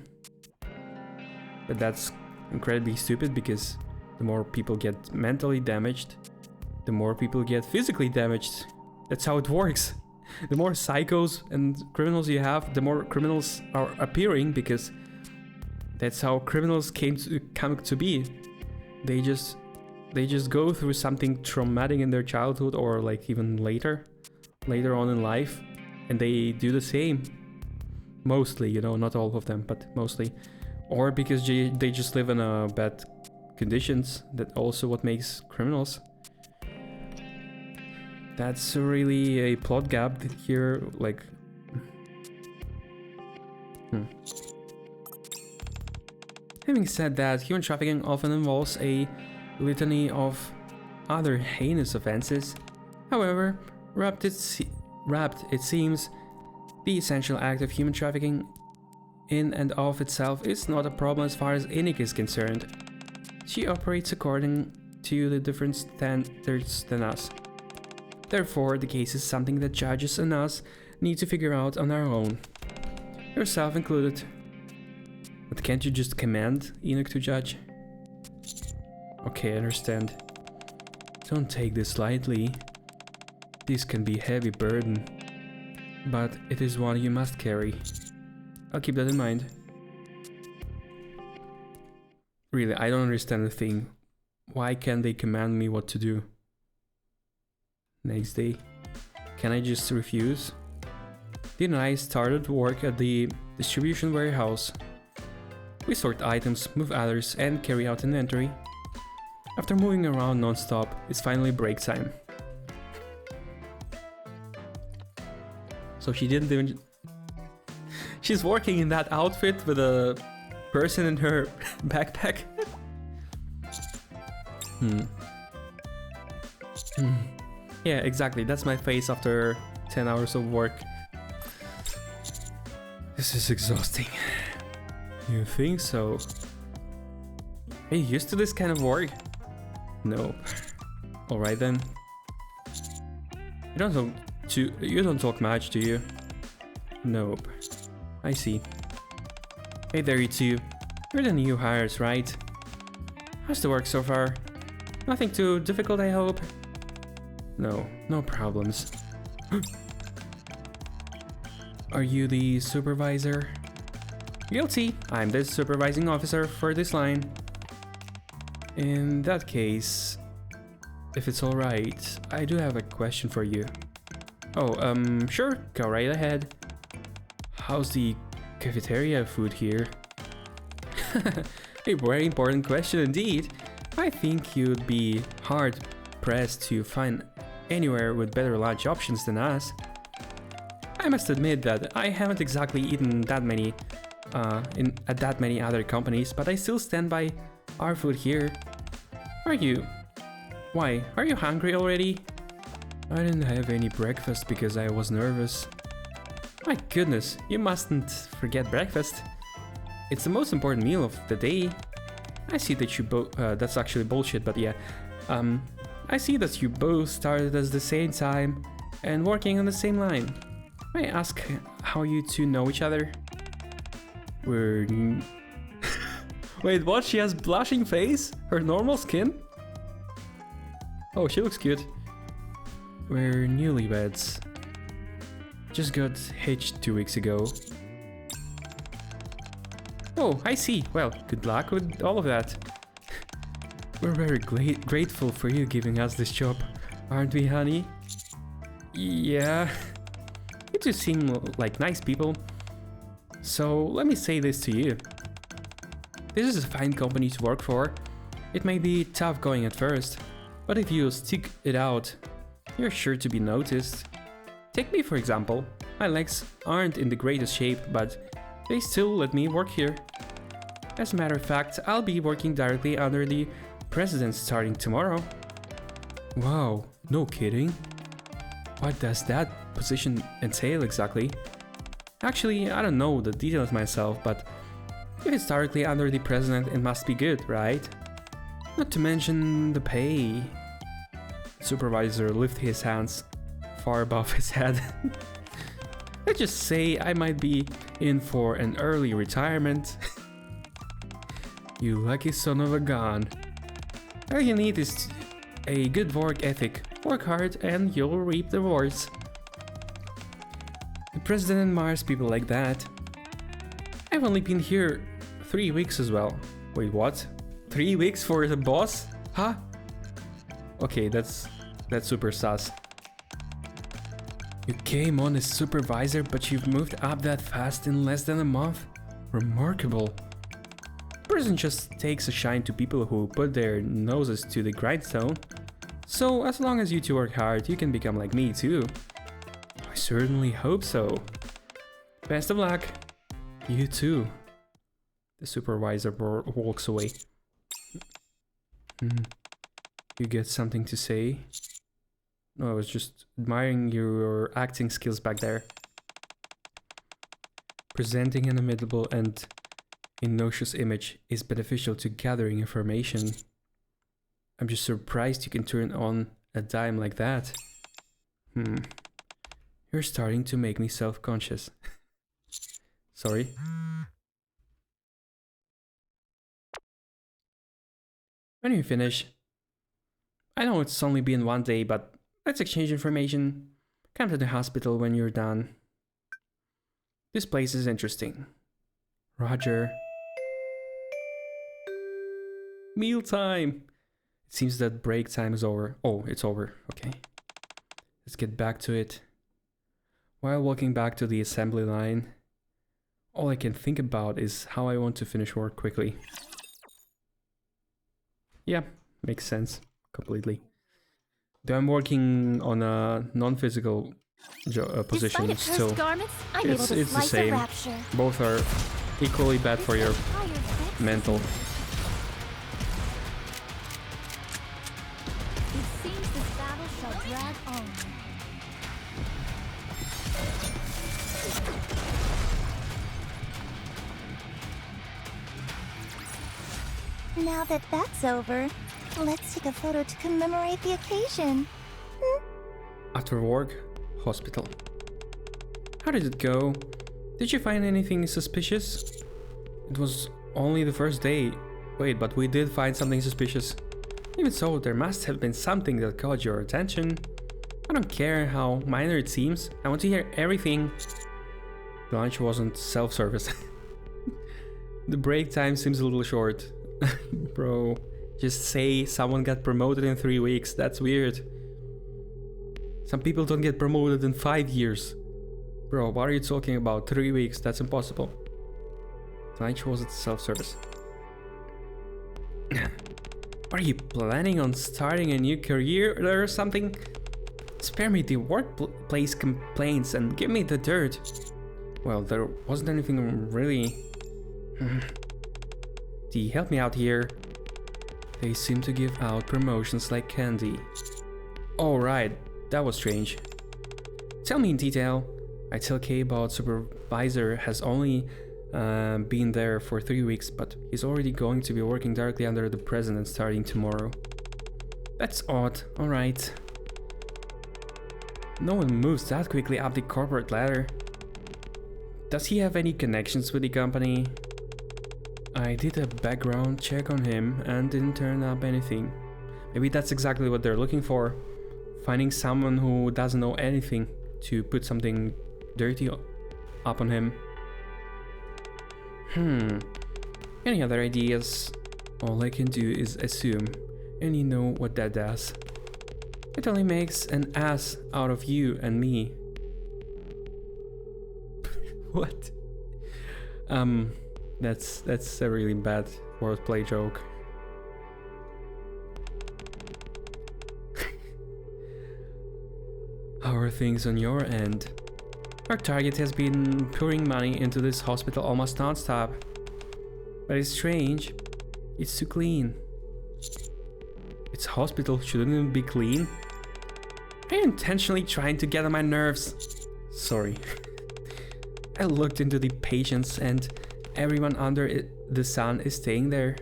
But that's incredibly stupid because the more people get mentally damaged, the more people get physically damaged. That's how it works. The more psychos and criminals you have, the more criminals are appearing, because that's how criminals come to be. They just go through something traumatic in their childhood, or like even later on in life, and they do the same. Mostly, you know, not all of them, but mostly. Or because they just live in bad conditions. That's also what makes criminals. That's really a plot gap here, like... Having said that, human trafficking often involves a litany of other heinous offenses. However, wrapped it seems, the essential act of human trafficking in and of itself is not a problem as far as Enoch is concerned. She operates according to the different standards than us. Therefore, the case is something that judges and us need to figure out on our own. Yourself included. But can't you just command Enoch to judge? Okay, I understand. Don't take this lightly. This can be a heavy burden. But it is one you must carry. I'll keep that in mind. Really, I don't understand a thing. Why can't they command me what to do? Next day. Can I just refuse? Then I started work at the distribution warehouse. We sort items, move others, and carry out inventory. After moving around non-stop, it's finally break time. So she didn't even... She's working in that outfit with a person in her backpack. Yeah, exactly. That's my face after 10 hours of work. This is exhausting. You think so? Are you used to this kind of work? Nope. Alright then. You don't talk much, do you? Nope. I see. Hey there, you two. You're the new hires, right? How's the work so far? Nothing too difficult, I hope? No, no problems. Are you the supervisor? Guilty. I'm the supervising officer for this line. In that case, if it's alright, I do have a question for you. Oh, sure, go right ahead. How's the cafeteria food here? A very important question indeed. I think you'd be hard pressed to find anywhere with better lunch options than us. I must admit that I haven't exactly eaten that many at that many other companies, but I still stand by our food here. Why, are you hungry already? I didn't have any breakfast because I was nervous. My goodness, you mustn't forget breakfast. It's the most important meal of the day. I see that you both, that's actually bullshit, but yeah. I see that you both started at the same time and working on the same line. May I ask how you two know each other? Wait, what? She has blushing face? Her normal skin? Oh, she looks cute. We're newlyweds. Just got hitched 2 weeks ago. Oh, I see. Well, good luck with all of that. We're very grateful for you giving us this job, aren't we, honey? Yeah. You two seem like nice people. So let me say this to you. This is a fine company to work for. It may be tough going at first, but if you stick it out, you're sure to be noticed. Take me for example. My legs aren't in the greatest shape, but they still let me work here. As a matter of fact, I'll be working directly under the president starting tomorrow. Wow, no kidding. What does that position entail exactly? Actually, I don't know the details myself, but if it's directly under the president, it must be good, right? Not to mention the pay. Supervisor lifted his hands far above his head. Let's just say I might be in for an early retirement. You lucky son of a gun. All you need is a good work ethic. Work hard and you'll reap the rewards. The president admires people like that. I've only been here 3 weeks as well. Wait, what? 3 weeks for the boss? Huh? Okay, that's super sus. You came on as supervisor, but you've moved up that fast in less than a month? Remarkable. Person just takes a shine to people who put their noses to the grindstone. So as long as you two work hard, you can become like me too. I certainly hope so. Best of luck. You too. The supervisor walks away. You get something to say? No, I was just admiring your acting skills back there. Presenting an imitable and innocuous image is beneficial to gathering information. I'm just surprised you can turn on a dime like that. You're starting to make me self-conscious. Sorry. When you finish, I know it's only been 1 day, but let's exchange information. Come to the hospital when you're done. This place is interesting. Roger. Meal time! It seems that break time is over. Oh, it's over. Okay. Let's get back to it. While walking back to the assembly line, all I can think about is how I want to finish work quickly. Yeah, makes sense. Completely. Though I'm working on a non-physical position, Despite still, accursed garments, I'm it's able to the slice a same. rapture. Both are equally bad for your Entire vexed. mental. It seems this battle shall drag on. Now that that's over, let's take a photo to commemorate the occasion. After work, hospital. How did it go? Did you find anything suspicious? It was only the first day. Wait, but we did find something suspicious. Even so, there must have been something that caught your attention. I don't care how minor it seems. I want to hear everything. The lunch wasn't self-service. The break time seems a little short. Bro, just say someone got promoted in 3 weeks. That's weird. Some people don't get promoted in 5 years. Bro, what are you talking about? 3 weeks, that's impossible. Lunch wasn't self-service. Are you planning on starting a new career or something? Spare me the workplace complaints and give me the dirt. Well, there wasn't anything really. Dee, help me out here. They seem to give out promotions like candy. Oh right, that was strange. Tell me in detail. I tell Kay about supervisor has only been there for 3 weeks, but he's already going to be working directly under the president starting tomorrow. That's odd, alright. No one moves that quickly up the corporate ladder. Does he have any connections with the company? I did a background check on him and didn't turn up anything. Maybe that's exactly what they're looking for. Finding someone who doesn't know anything to put something dirty up on him. Any other ideas? All I can do is assume, and you know what that does. It only makes an ass out of you and me. What? That's a really bad wordplay joke. How are things on your end? Our target has been pouring money into this hospital almost non-stop. But it's strange. It's too clean. It's a hospital, shouldn't it be clean? Are you intentionally trying to get on my nerves? Sorry. I looked into the patients and everyone under the sun is staying there.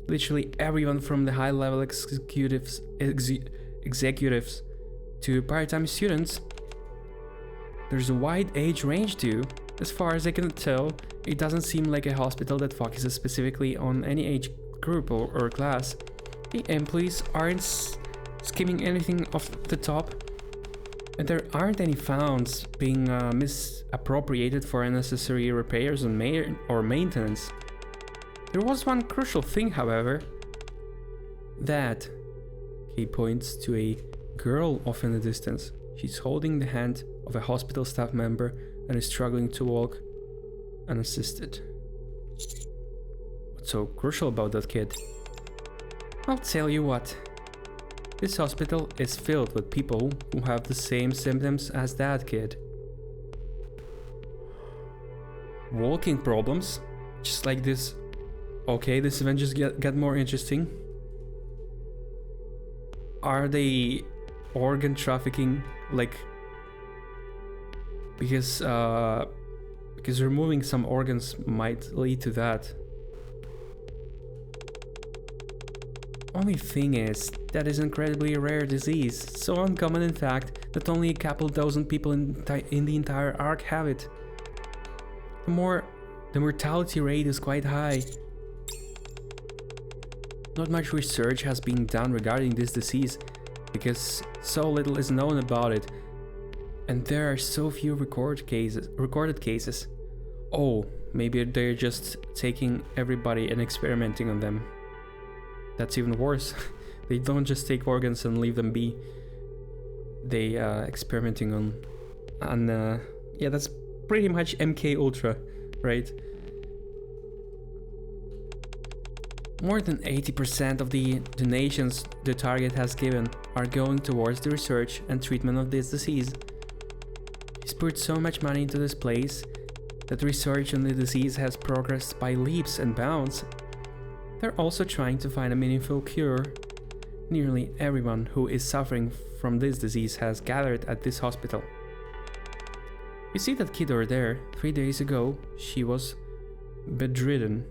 Literally everyone from the high-level executives to part-time students. There's a wide age range too. As far as I can tell, it doesn't seem like a hospital that focuses specifically on any age group or class. The employees aren't skimming anything off the top, and there aren't any funds being misappropriated for unnecessary repairs or maintenance. There was one crucial thing, however. That, he points to a girl off in the distance. She's holding the hand of a hospital staff member and is struggling to walk unassisted. What's so crucial about that kid? I'll tell you what. This hospital is filled with people who have the same symptoms as that kid. Walking problems? Just like this. Okay, this event just got more interesting. Are they organ trafficking? Like, because removing some organs might lead to that. Only thing is, that is incredibly rare disease, so uncommon in fact that only a couple dozen people in the entire arc have it. The mortality rate is quite high. Not much research has been done regarding this disease, because so little is known about it, and there are so few recorded cases. Oh, maybe they're just taking everybody and experimenting on them. That's even worse. They don't just take organs and leave them be. They experimenting on yeah, that's pretty much MK Ultra, right? More than 80% of the donations the target has given are going towards the research and treatment of this disease. He's put so much money into this place that research on the disease has progressed by leaps and bounds. They're also trying to find a meaningful cure. Nearly everyone who is suffering from this disease has gathered at this hospital. You see that kid over there? 3 days ago, she was bedridden.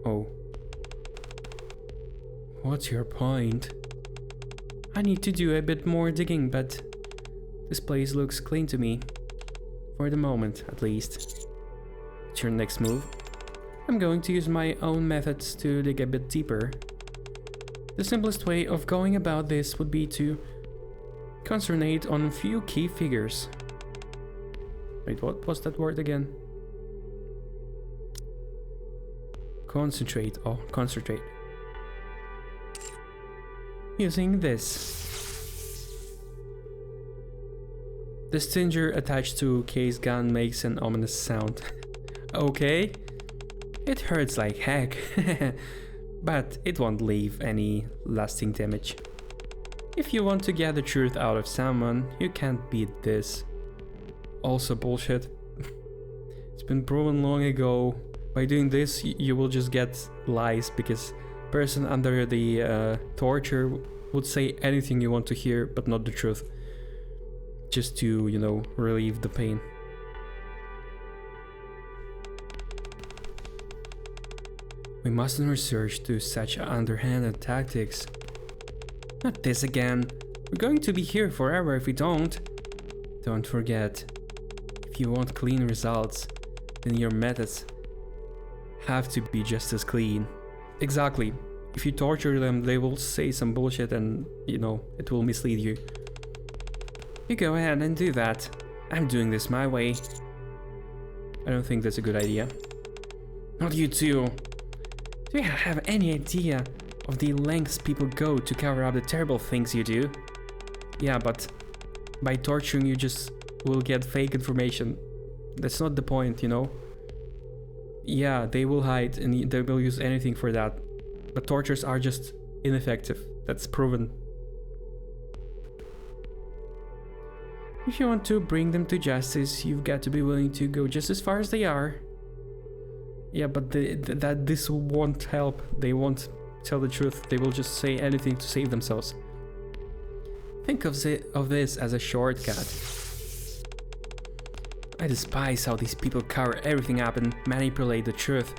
Oh. What's your point? I need to do a bit more digging, but this place looks clean to me. For the moment, at least. What's your next move? I'm going to use my own methods to dig a bit deeper. The simplest way of going about this would be to concentrate on a few key figures. Wait, what was that word again? Concentrate. Oh, concentrate. Using this. The stinger attached to Kay's gun makes an ominous sound. Okay. It hurts like heck. But it won't leave any lasting damage. If you want to get the truth out of someone, you can't beat this. Also bullshit. It's been proven long ago. By doing this, you will just get lies, because person under the torture would say anything you want to hear, but not the truth. Just to, you know, relieve the pain. We mustn't resort to such underhanded tactics. Not this again. We're going to be here forever if we don't. Don't forget, if you want clean results, then your methods have to be just as clean. Exactly. If you torture them, they will say some bullshit and, you know, it will mislead you. You go ahead and do that. I'm doing this my way. I don't think that's a good idea. Not you too. Do you have any idea of the lengths people go to cover up the terrible things you do? Yeah, but by torturing you just will get fake information. That's not the point, you know? Yeah, they will hide and they will use anything for that. But tortures are just ineffective. That's proven. If you want to bring them to justice, you've got to be willing to go just as far as they are. Yeah, but this won't help. They won't tell the truth. They will just say anything to save themselves. Think of this as a shortcut. I despise how these people cover everything up and manipulate the truth.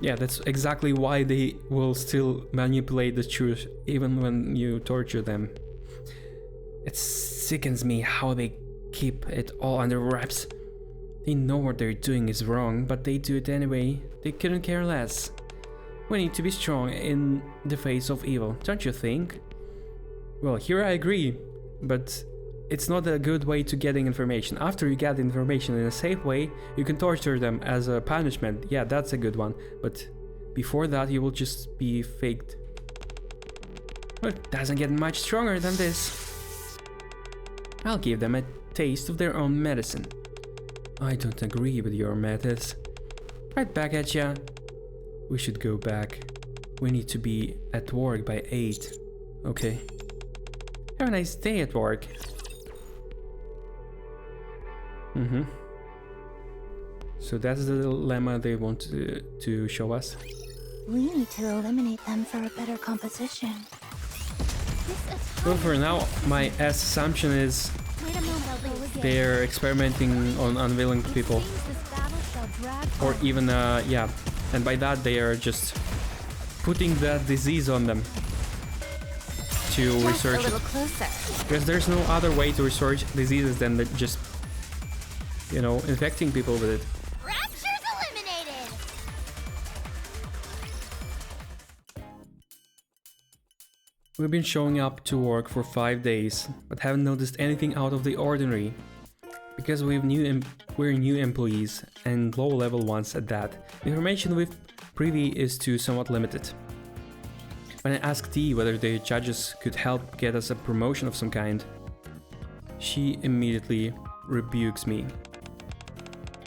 Yeah, that's exactly why they will still manipulate the truth even when you torture them. It sickens me how they keep it all under wraps. They know what they're doing is wrong, but they do it anyway. They couldn't care less. We need to be strong in the face of evil, don't you think? Well, here I agree, but it's not a good way to getting information. After you get information in a safe way, you can torture them as a punishment. Yeah, that's a good one. But before that, you will just be faked. Well, it doesn't get much stronger than this. I'll give them a taste of their own medicine. I don't agree with your methods. Right back at ya. We should go back. We need to be at work by 8. Okay. Have a nice day at work. So that's the dilemma they want to show us. We need to eliminate them for a better composition. Well, for now, my assumption is they're experimenting on unwilling people. Or even, yeah, and by that they are just putting that disease on them to research it. Because there's no other way to research diseases than just, you know, infecting people with it. Rapture's eliminated! We've been showing up to work for 5 days, but haven't noticed anything out of the ordinary. Because we're new employees, and low-level ones at that, the information we've privy is to somewhat limited. When I asked Dee whether the judges could help get us a promotion of some kind, she immediately rebukes me.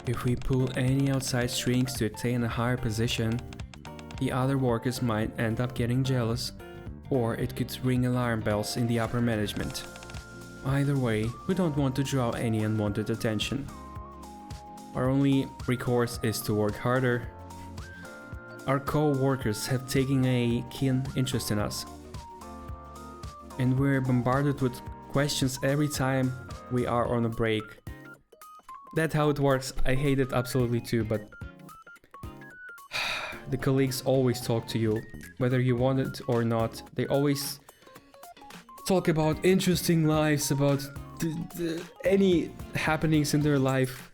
If we pull any outside strings to attain a higher position, the other workers might end up getting jealous, or it could ring alarm bells in the upper management. Either way, we don't want to draw any unwanted attention. Our only recourse is to work harder. Our co-workers have taken a keen interest in us, and we're bombarded with questions every time we are on a break. That's how it works. I hate it absolutely too, but the colleagues always talk to you, whether you want it or not. They always talk about interesting lives, about any happenings in their life.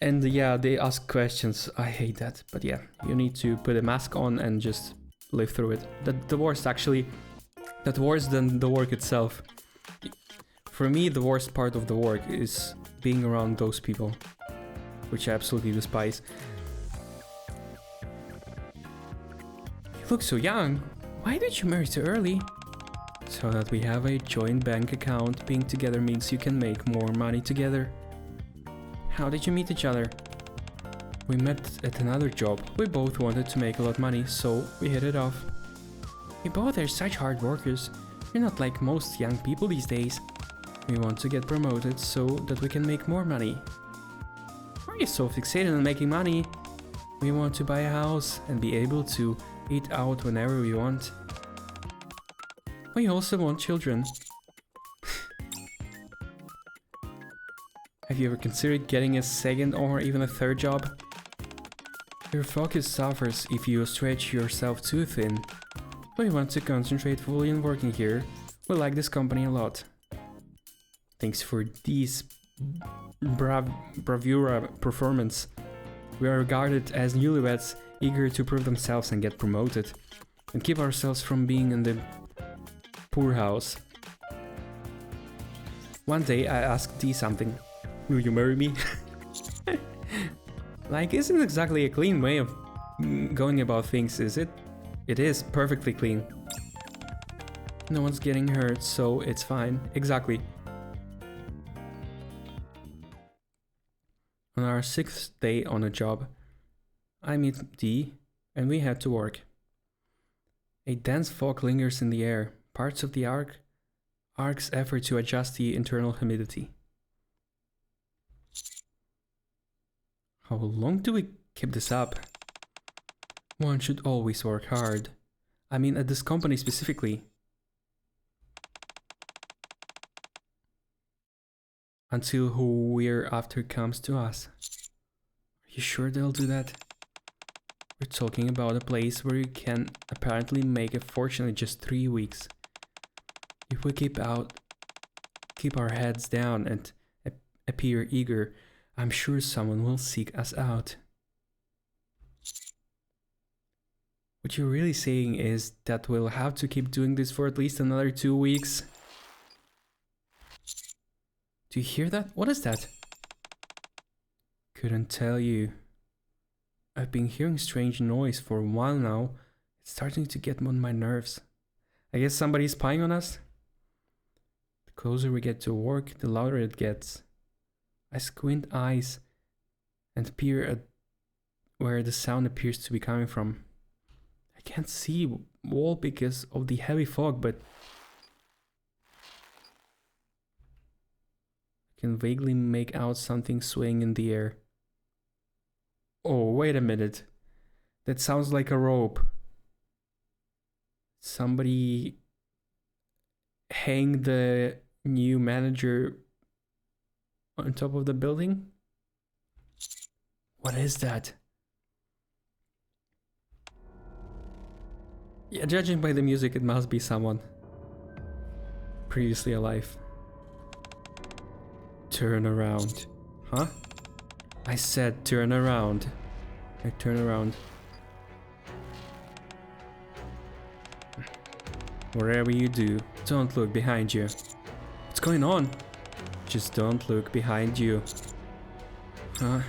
And yeah, they ask questions. I hate that. But yeah, you need to put a mask on and just live through it. The worst actually, that worse than the work itself. For me, the worst part of the work is being around those people, which I absolutely despise. You look so young. Why did you marry so early? So that we have a joint bank account. Being together means you can make more money together. How did you meet each other? We met at another job. We both wanted to make a lot of money, so we hit it off. We both are such hard workers. We're not like most young people these days. We want to get promoted so that we can make more money. Why are you so fixated on making money? We want to buy a house and be able to eat out whenever we want. We also want children. Have you ever considered getting a second or even a third job? Your focus suffers if you stretch yourself too thin. We want to concentrate fully on working here. We like this company a lot. Thanks for this bravura performance. We are regarded as newlyweds, eager to prove themselves and get promoted, and keep ourselves from being in the poorhouse. One day I asked Dee something. Will you marry me? Like, isn't exactly a clean way of going about things, is it? It is perfectly clean. No one's getting hurt, so it's fine. Exactly. On our 6th day on a job, I meet Dee, and we head to work. A dense fog lingers in the air, parts of the arc's effort to adjust the internal humidity. How long do we keep this up? One should always work hard. I mean, at this company specifically. Until who we're after comes to us. Are you sure they'll do that? We're talking about a place where you can apparently make a fortune in just 3 weeks. If we keep our heads down and appear eager, I'm sure someone will seek us out. What you're really saying is that we'll have to keep doing this for at least another 2 weeks. Do you hear that? What is that? Couldn't tell you. I've been hearing strange noise for a while now. It's starting to get on my nerves. I guess somebody's spying on us? The closer we get to work, the louder it gets. I squint eyes and peer at where the sound appears to be coming from. I can't see wall because of the heavy fog, but I can vaguely make out something swaying in the air. Oh, wait a minute. That sounds like a rope. Somebody hang the new manager on top of the building? What is that? Yeah, judging by the music, it must be someone previously alive. Turn around. Huh? I said turn around. I turn around. Wherever you do, don't look behind you. What's going on? Just don't look behind you. Huh?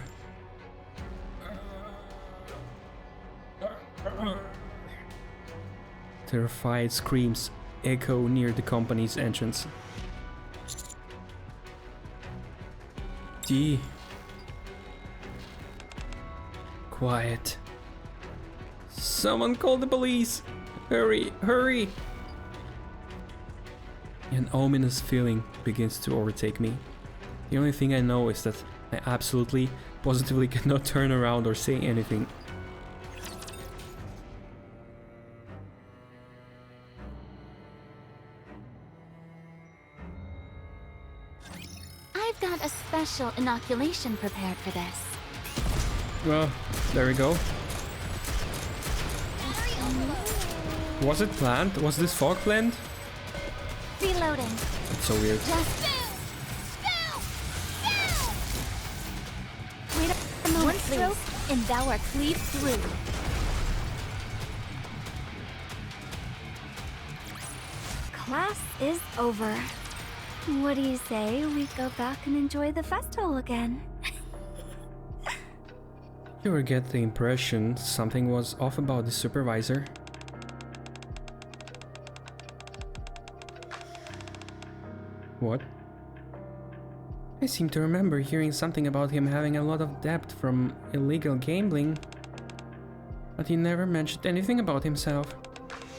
Terrified screams echo near the company's entrance. D. Quiet. Someone call the police! Hurry, hurry! An ominous feeling begins to overtake me. The only thing I know is that I absolutely, positively cannot turn around or say anything. I've got a special inoculation prepared for this. Well, there we go. Was it planned? Was this fog planned? Reloading. It's so weird. Just wait a moment, please, and thou art cleaved through. Class is over. What do you say we go back and enjoy the festival again? You ever get the impression something was off about the supervisor? What? I seem to remember hearing something about him having a lot of debt from illegal gambling. But he never mentioned anything about himself.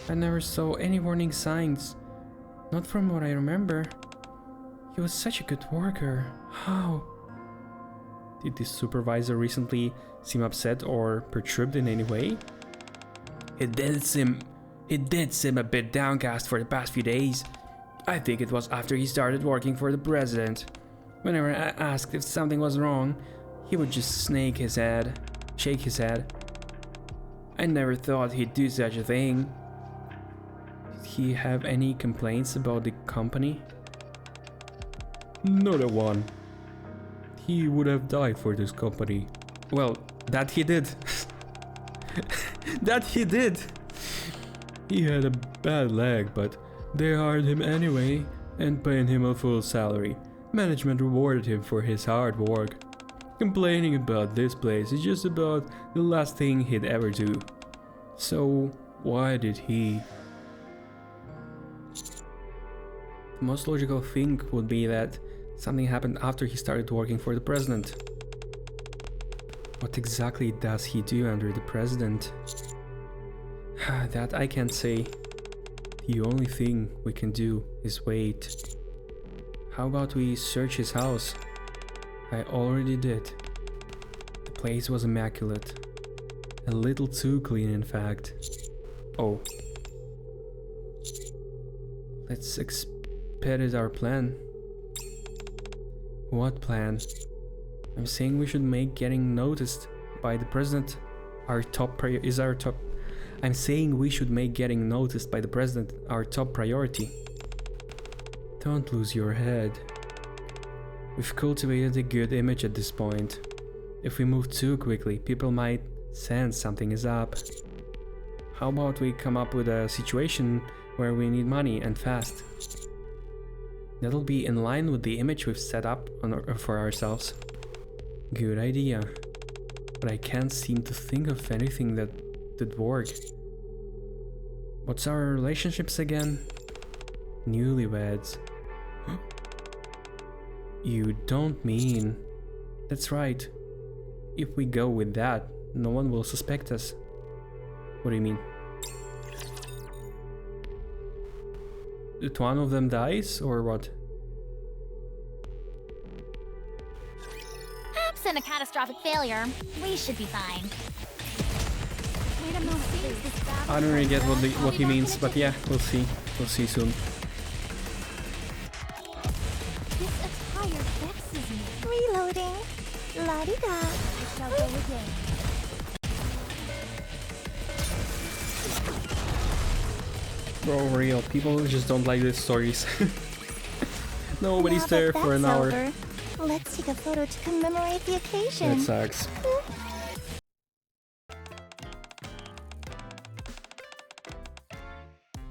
I never saw any warning signs. Not from what I remember. He was such a good worker. How? Did the supervisor recently seem upset or perturbed in any way? It did seem a bit downcast for the past few days. I think it was after he started working for the president. Whenever I asked if something was wrong, he would just shake his head. I never thought he'd do such a thing. Did he have any complaints about the company? Not a one. He would have died for this company. Well, that he did. That he did. He had a bad leg, but they hired him anyway and paid him a full salary. Management rewarded him for his hard work. Complaining about this place is just about the last thing he'd ever do. So, why did he? The most logical thing would be that something happened after he started working for the president. What exactly does he do under the president? That I can't say. The only thing we can do is wait. How about we search his house? I already did. The place was immaculate. A little too clean, in fact. Oh. Let's expedite our plan. What plan? I'm saying we should make getting noticed by the president I'm saying we should make getting noticed by the president our top priority. Don't lose your head. We've cultivated a good image at this point. If we move too quickly, people might sense something is up. How about we come up with a situation where we need money and fast? That'll be in line with the image we've set up for ourselves. Good idea. But I can't seem to think of anything that did work. What's our relationships again? Newlyweds. You don't mean... That's right. If we go with that, no one will suspect us. What do you mean? If one of them dies, or what? Absent a catastrophic failure, we should be fine. Wait a moment, please. I don't really get what he means, but yeah, we'll see. We'll see soon. This attire vexes me. Reloading. La-di-da. I shall go again. Bro, real. People just don't like these stories. Nobody's Now there that for an that's hour. over, let's take a photo to commemorate the occasion. That sucks.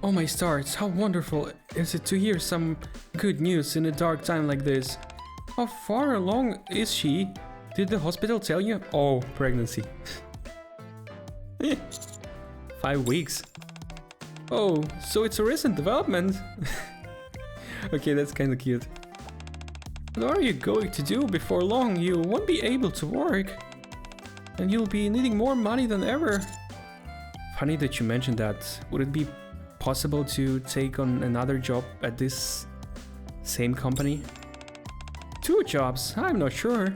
Oh my stars, how wonderful is it to hear some good news in a dark time like this. How far along is she? Did the hospital tell you? Oh, pregnancy. 5 weeks. Oh, so it's a recent development. Okay, that's kind of cute. What are you going to do? Before long, you won't be able to work. And you'll be needing more money than ever. Funny that you mentioned that. Would it be possible to take on another job at this same company? 2 jobs? I'm not sure.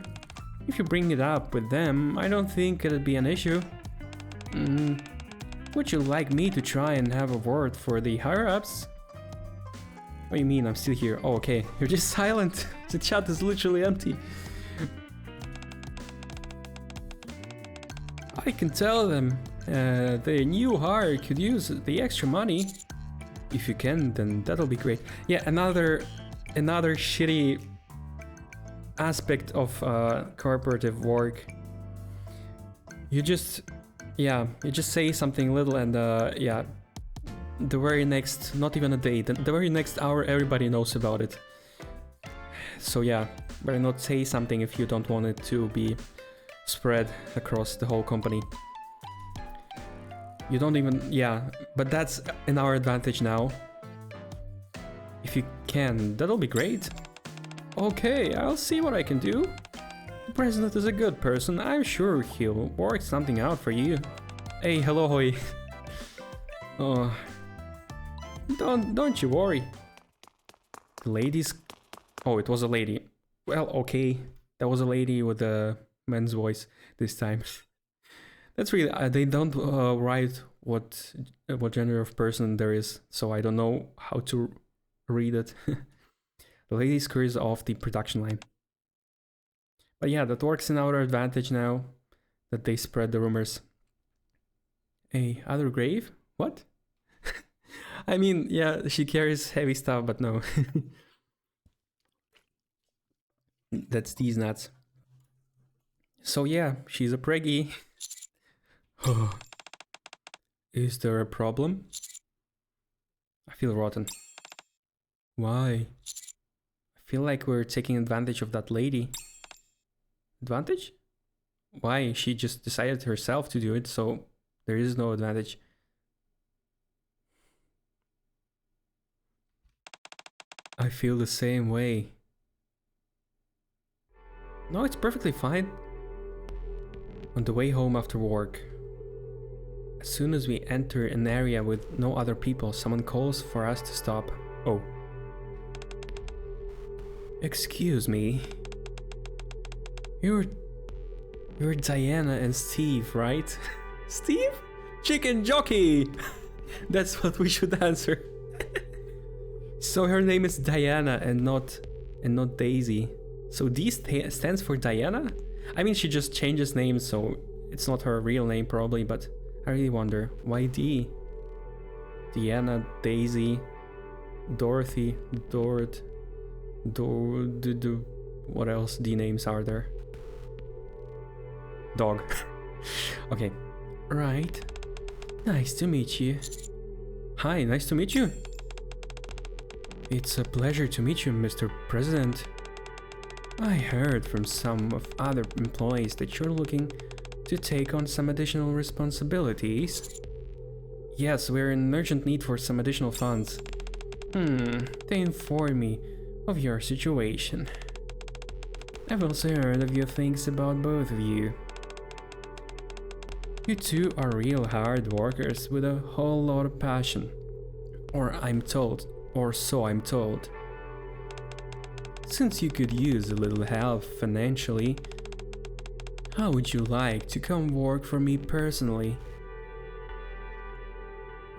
If you bring it up with them, I don't think it'd be an issue. Would you like me to try and have a word for the higher-ups? What do you mean? I'm still here. Oh, okay. You're just silent. The chat is literally empty. I can tell them the new hire could use the extra money. If you can, then that'll be great. Yeah, another shitty aspect of cooperative work. You just say something little and yeah, the very next, not even a day, the very next hour everybody knows about it. So yeah, better not say something if you don't want it to be spread across the whole company. You don't even, yeah, but that's in our advantage now. If you can, that'll be great. Okay, I'll see what I can do. The president is a good person. I'm sure he'll work something out for you. Hey, hello, Hoi. Oh, don't you worry. The ladies. Oh, it was a lady. Well, okay, that was a lady with a man's voice this time. That's really. They don't write what gender of person there is, so I don't know how to read it. The lady scurries off the production line. But yeah, that works in our advantage now that they spread the rumors. A other grave? What? I mean, yeah, she carries heavy stuff, but no. That's these nuts. So yeah, she's a preggy. Is there a problem? I feel rotten. Why? I feel like we're taking advantage of that lady. Advantage? Why? She just decided herself to do it, so there is no advantage. I feel the same way. No, it's perfectly fine. On the way home after work, as soon as we enter an area with no other people, someone calls for us to stop. Oh. Excuse me. You're Diana and Steve, right? Steve? Chicken jockey! That's what we should answer. So her name is Diana and not Daisy. So D stands for Diana? I mean, she just changes names, so it's not her real name probably, but I really wonder, why D? Diana, Daisy, Dorothy, Dort, what else D names are there? Dog. Okay. Right. Nice to meet you. Hi, nice to meet you. It's a pleasure to meet you, Mr. President. I heard from some of other employees that you're looking to take on some additional responsibilities. Yes, we're in urgent need for some additional funds. They informed me of your situation. I've also heard a few things about both of you. You two are real hard workers with a whole lot of passion. Or so I'm told. Since you could use a little help financially, how would you like to come work for me personally?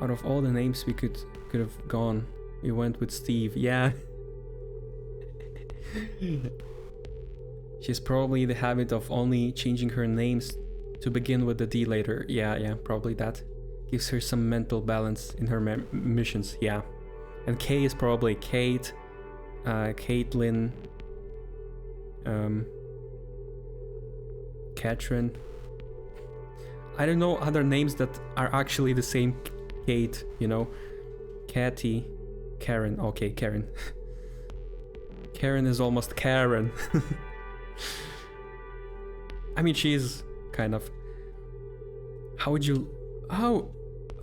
Out of all the names we could have gone, we went with Steve. Yeah. She's probably the habit of only changing her names to begin with the D later. Yeah, probably that. Gives her some mental balance in her missions, yeah. And K is probably Kate, Caitlin, Katrin. I don't know other names that are actually the same Kate, you know. Catty, Karen, okay, Karen. Karen is almost Karen. I mean, she's kind of... How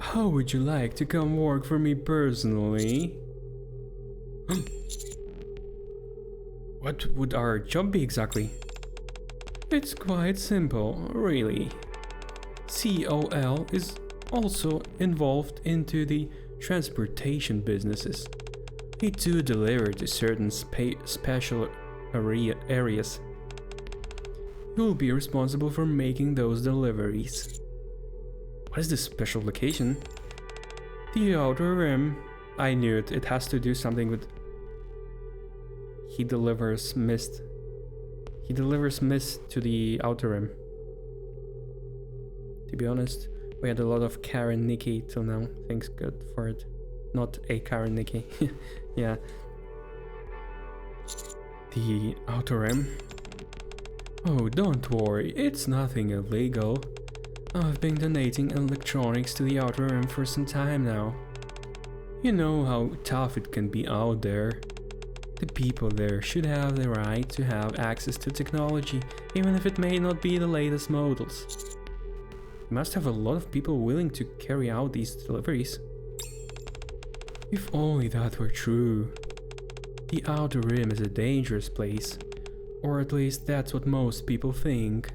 How would you like to come work for me personally? What would our job be exactly? It's quite simple, really. COL is also involved into the transportation businesses. We do deliver to certain special areas. You'll be responsible for making those deliveries. What is this special location? The Outer Rim. I knew it. It has to do something with... He delivers mist. He delivers mist to the Outer Rim. To be honest, we had a lot of Karen Nikki till now. Thanks God for it. Not a Karen Nikki. Yeah. The Outer Rim? Oh, don't worry. It's nothing illegal. I've been donating electronics to the Outer Rim for some time now. You know how tough it can be out there. The people there should have the right to have access to technology, even if it may not be the latest models. You must have a lot of people willing to carry out these deliveries. If only that were true. The Outer Rim is a dangerous place, or at least that's what most people think.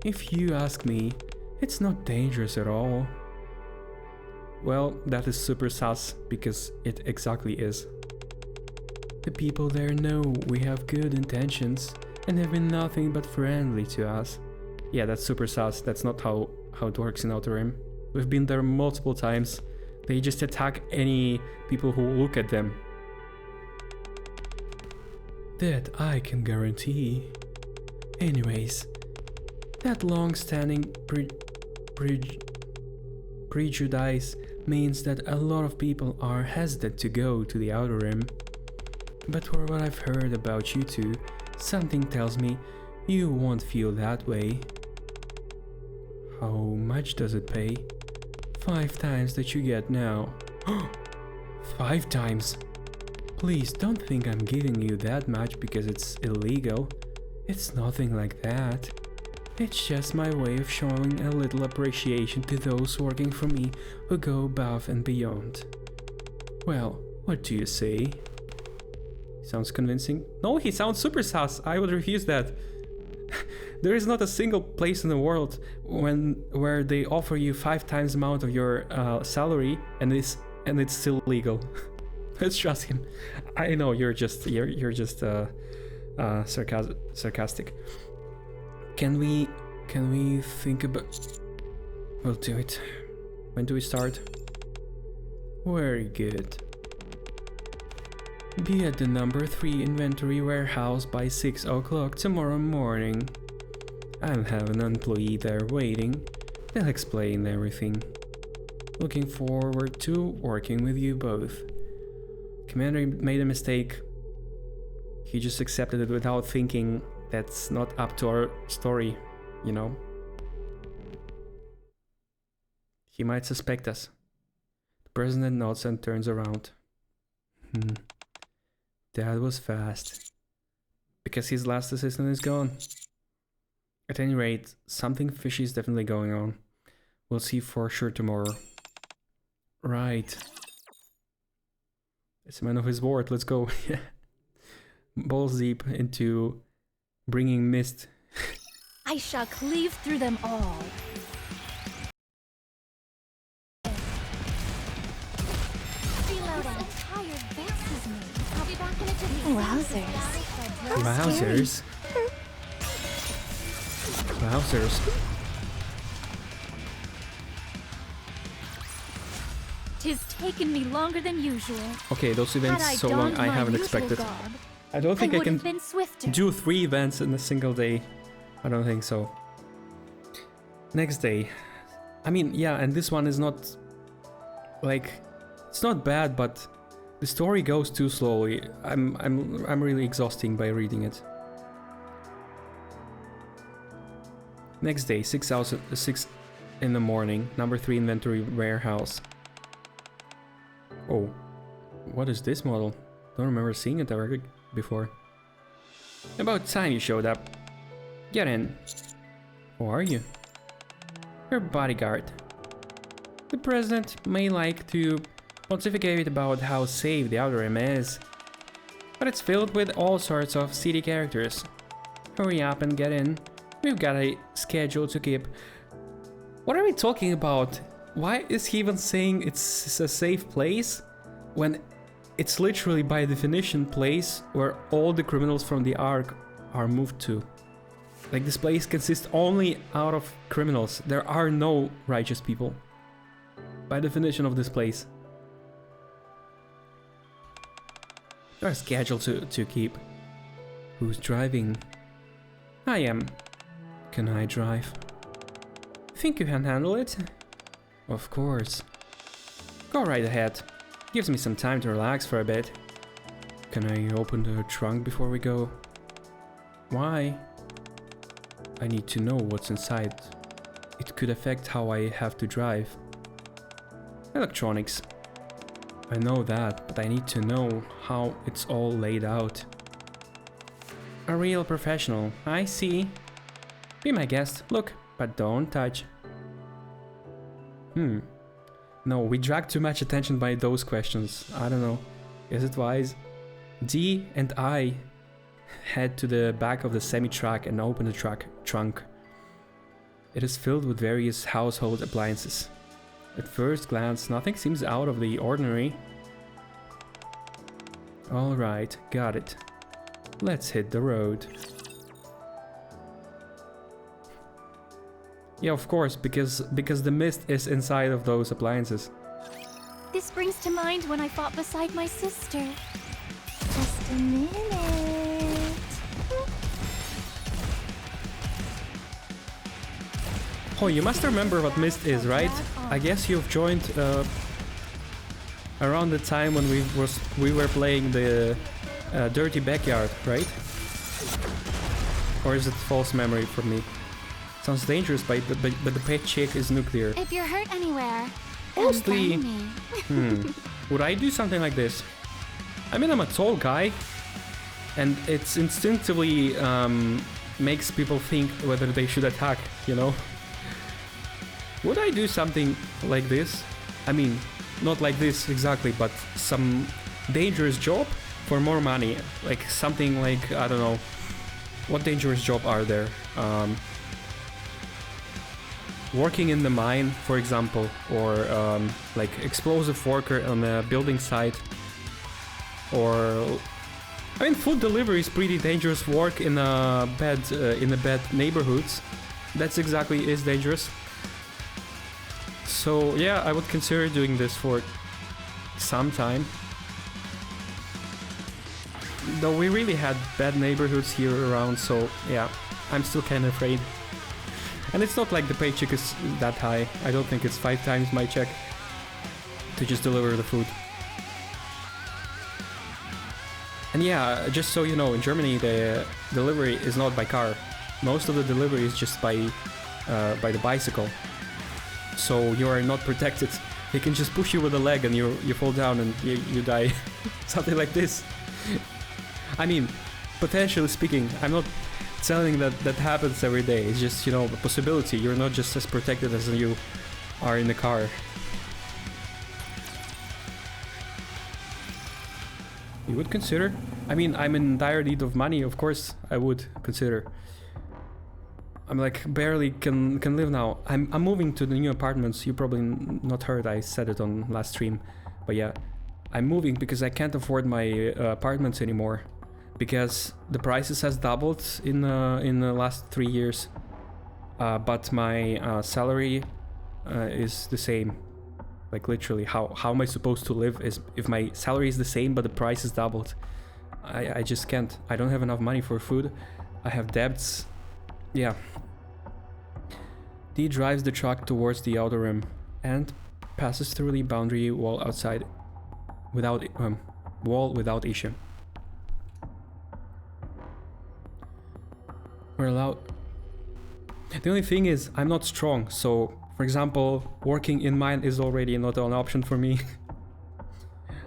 If you ask me, it's not dangerous at all. Well, that is super sus, because it exactly is. The people there know we have good intentions and have been nothing but friendly to us. Yeah, that's super sus. That's not how it works in Outer Rim. We've been there multiple times. They just attack any people who look at them. That I can guarantee. Anyways, that long-standing prejudice means that a lot of people are hesitant to go to the Outer Rim. But for what I've heard about you two, something tells me you won't feel that way. How much does it pay? 5 times that you get now. 5 times? Please don't think I'm giving you that much because it's illegal. It's nothing like that. It's just my way of showing a little appreciation to those working for me who go above and beyond. Well, what do you say? Sounds convincing? No, he sounds super sus. I would refuse that. There is not a single place in the world where they offer you 5 times the amount of your salary and it's still legal. Let's trust him. I know you're just sarcastic. Can we think about? We'll do it. When do we start? Very good. Be at the number 3 inventory warehouse by 6 o'clock tomorrow morning. I'll have an employee there waiting. They'll explain everything. Looking forward to working with you both. Commander made a mistake. He just accepted it without thinking. That's not up to our story, you know? He might suspect us. The president nods and turns around. That was fast. Because his last assistant is gone. At any rate, something fishy is definitely going on. We'll see for sure tomorrow. Right. It's a man of his word, let's go. Balls deep into bringing mist. I shall cleave through them all. Wowzers. Wowzers. Wowzers. Tis taken me longer than usual. Okay, those events so long I haven't expected. I don't think I can do 3 events in a single day. I don't think so. Next day. I mean, yeah, and this one is not like it's not bad, but the story goes too slowly. I'm really exhausting by reading it. Next day, 6 in the morning, number 3 inventory warehouse. Oh, what is this model? Don't remember seeing it ever before. About time you showed up. Get in. Who are you? Your bodyguard. The president may like to pontificate about how safe the Outer Rim is, but it's filled with all sorts of seedy characters. Hurry up and get in. We've got a schedule to keep. What are we talking about? Why is he even saying it's a safe place when it's literally by definition place where all the criminals from the Ark are moved to? Like, this place consists only out of criminals. There are no righteous people. By definition of this place. Our schedule to keep. Who's driving? I am. Can I drive? Think you can handle it? Of course. Go right ahead. Gives me some time to relax for a bit. Can I open the trunk before we go? Why? I need to know what's inside. It could affect how I have to drive. Electronics. I know that, but I need to know how it's all laid out. A real professional, I see. Be my guest, look, but don't touch. No, we drag too much attention by those questions. I don't know. Is it wise? D and I head to the back of the semi-truck and open the trunk. It is filled with various household appliances. At first glance, nothing seems out of the ordinary. Alright, got it. Let's hit the road. Yeah, of course, because the mist is inside of those appliances. This brings to mind when I fought beside my sister. Just a minute. Oh, you must remember what mist is, right? I guess you've joined around the time when we were playing the Dirty Backyard, right? Or is it false memory for me? Sounds dangerous, but the pet chick is nuclear. If you're hurt anywhere, Mostly. come find me. Would I do something like this? I mean, I'm a tall guy, and it's instinctively makes people think whether they should attack, you know? Would I do something like this? I mean, not like this exactly, but some dangerous job for more money. Like something like, I don't know, what dangerous job are there? Working in the mine, for example, or like explosive worker on a building site. Or, I mean, food delivery is pretty dangerous work in a bad neighborhoods. That's exactly is dangerous. So yeah, I would consider doing this for some time. Though we really had bad neighborhoods here around, so yeah, I'm still kind of afraid. And it's not like the paycheck is that high. I don't think it's 5 times my check to just deliver the food. And yeah, just so you know, in Germany the delivery is not by car. Most of the delivery is just by the bicycle. So you are not protected. He can just push you with a leg and you fall down and you die. Something like this. I mean, potentially speaking, I'm not telling that happens every day. It's just, you know, a possibility. You're not just as protected as you are in the car. You would consider? I mean, I'm in dire need of money, of course I would consider. I'm like barely can live now. I'm moving to the new apartments. You probably not heard, I said it on last stream. But yeah, I'm moving because I can't afford my apartments anymore. Because the prices has doubled in the last 3 years. But my salary is the same. Like literally, how am I supposed to live is if my salary is the same but the price is doubled? I just can't. I don't have enough money for food. I have debts. Yeah. D drives the truck towards the outer rim and passes through the boundary wall outside without issue. We're allowed. The only thing is, I'm not strong, so for example, working in mine is already not an option for me.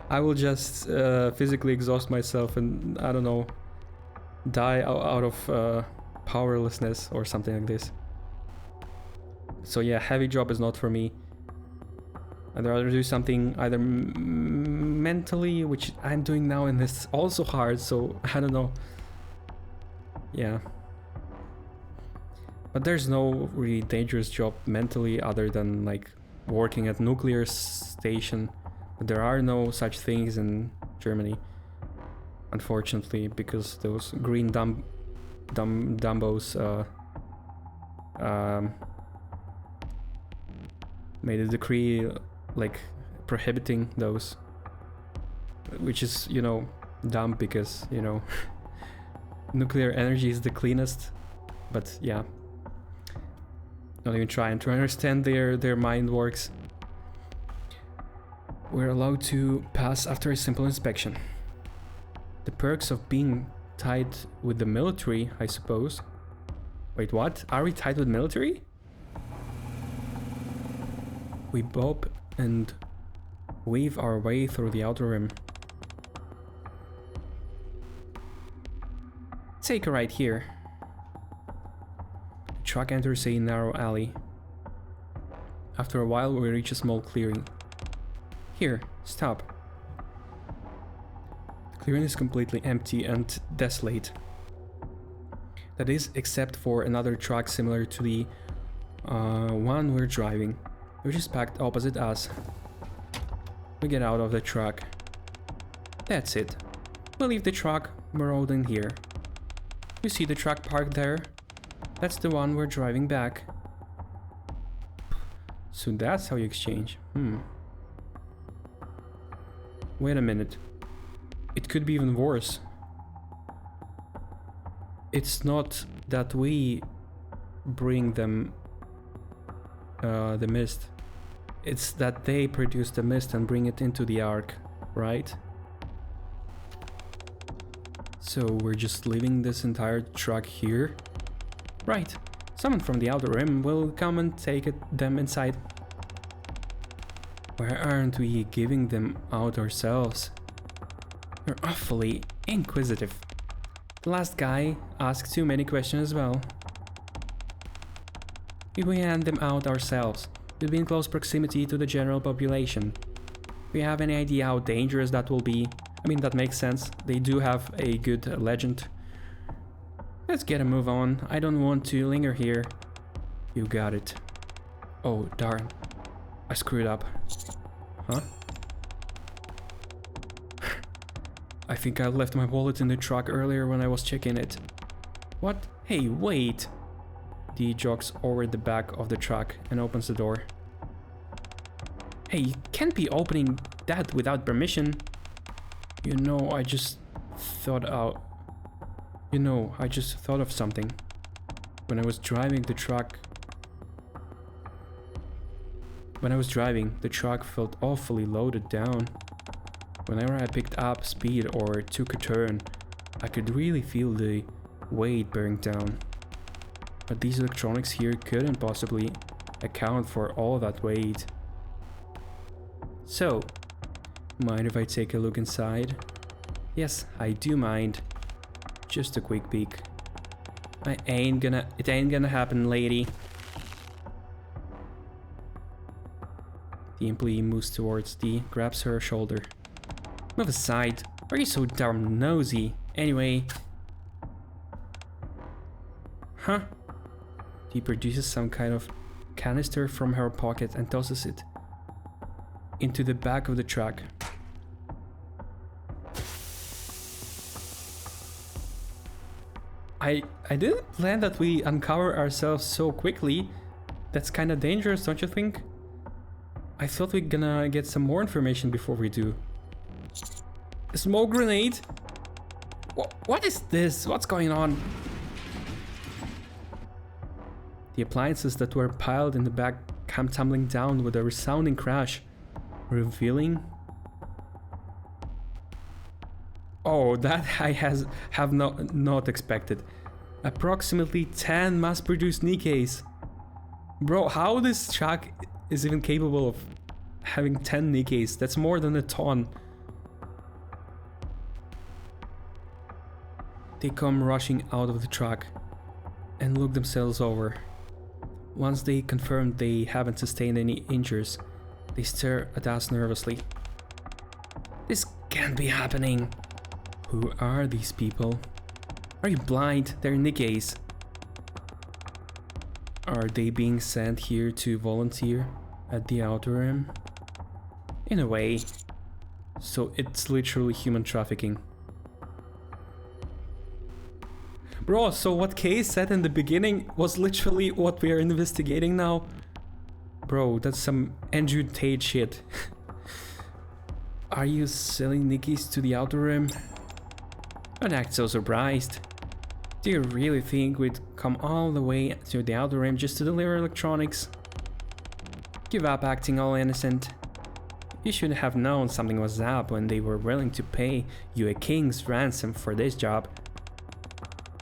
I will just physically exhaust myself and, I don't know, die out of powerlessness or something like this. So yeah, heavy job is not for me. I'd rather do something either mentally, which I'm doing now, and it's also hard, so I don't know. Yeah. But there's no really dangerous job mentally other than like working at nuclear station. But there are no such things in Germany, unfortunately, because those green Dumbos made a decree like prohibiting those, which is, you know, dumb because, you know, nuclear energy is the cleanest. But yeah, not even trying to understand their mind works. We're allowed to pass after a simple inspection. The perks of being tied with the military, I suppose. Wait, what? Are we tied with military? We bob and weave our way through the outer rim. Take a right here. The truck enters a narrow alley. After a while, we reach a small clearing. Here, stop. The clearing is completely empty and desolate. That is, except for another truck similar to the one we're driving, which is parked opposite us. We get out of the truck. That's it. We leave the truck, we're all in here. You see the truck parked there? That's the one we're driving back. So that's how you exchange. Wait a minute. It could be even worse. It's not that we bring them the mist. It's that they produce the mist and bring it into the Ark, right? So we're just leaving this entire truck here? Right. Someone from the Outer Rim will come and take them inside. Why aren't we giving them out ourselves? You're awfully inquisitive. The last guy asked too many questions as well. If we hand them out ourselves, we'll be in close proximity to the general population. Do you have any idea how dangerous that will be? I mean, that makes sense. They do have a good legend. Let's get a move on. I don't want to linger here. You got it. Oh, darn. I screwed up. Huh? I think I left my wallet in the truck earlier when I was checking it. What? Hey, wait! Dee jogs over the back of the truck and opens the door. Hey, you can't be opening that without permission. You know, I just thought of something. When I was driving, the truck felt awfully loaded down. Whenever I picked up speed or took a turn, I could really feel the weight bearing down. But these electronics here couldn't possibly account for all that weight. So, mind if I take a look inside? Yes, I do mind. Just a quick peek. It ain't gonna happen, lady. The employee moves towards Dee, grabs her shoulder. Move aside. Why are you so darn nosy? Anyway. Huh? Dee produces some kind of canister from her pocket and tosses it into the back of the truck. I didn't plan that we uncover ourselves so quickly. That's kind of dangerous, don't you think? I thought we're gonna get some more information before we do. A smoke grenade? What is this? What's going on? The appliances that were piled in the back come tumbling down with a resounding crash, revealing... Oh, that I have not expected. Approximately 10 mass-produced Nikkeis. Bro, how this truck is even capable of having 10 Nikkeis? That's more than a ton. They come rushing out of the truck and look themselves over. Once they confirm they haven't sustained any injuries, They stare at us nervously. This can't be happening. Who are these people? Are you blind? They're Nikkeis. Are they being sent here to volunteer at the Outer Rim? In a way. So it's literally human trafficking. Bro, so what Kay said in the beginning was literally what we are investigating now? Bro, that's some Andrew Tate shit. Are you selling Nikkeis to the Outer Rim? Don't act so surprised. Do you really think we'd come all the way to the Outer Rim just to deliver electronics? Give up acting all innocent. You should have known something was up when they were willing to pay you a king's ransom for this job.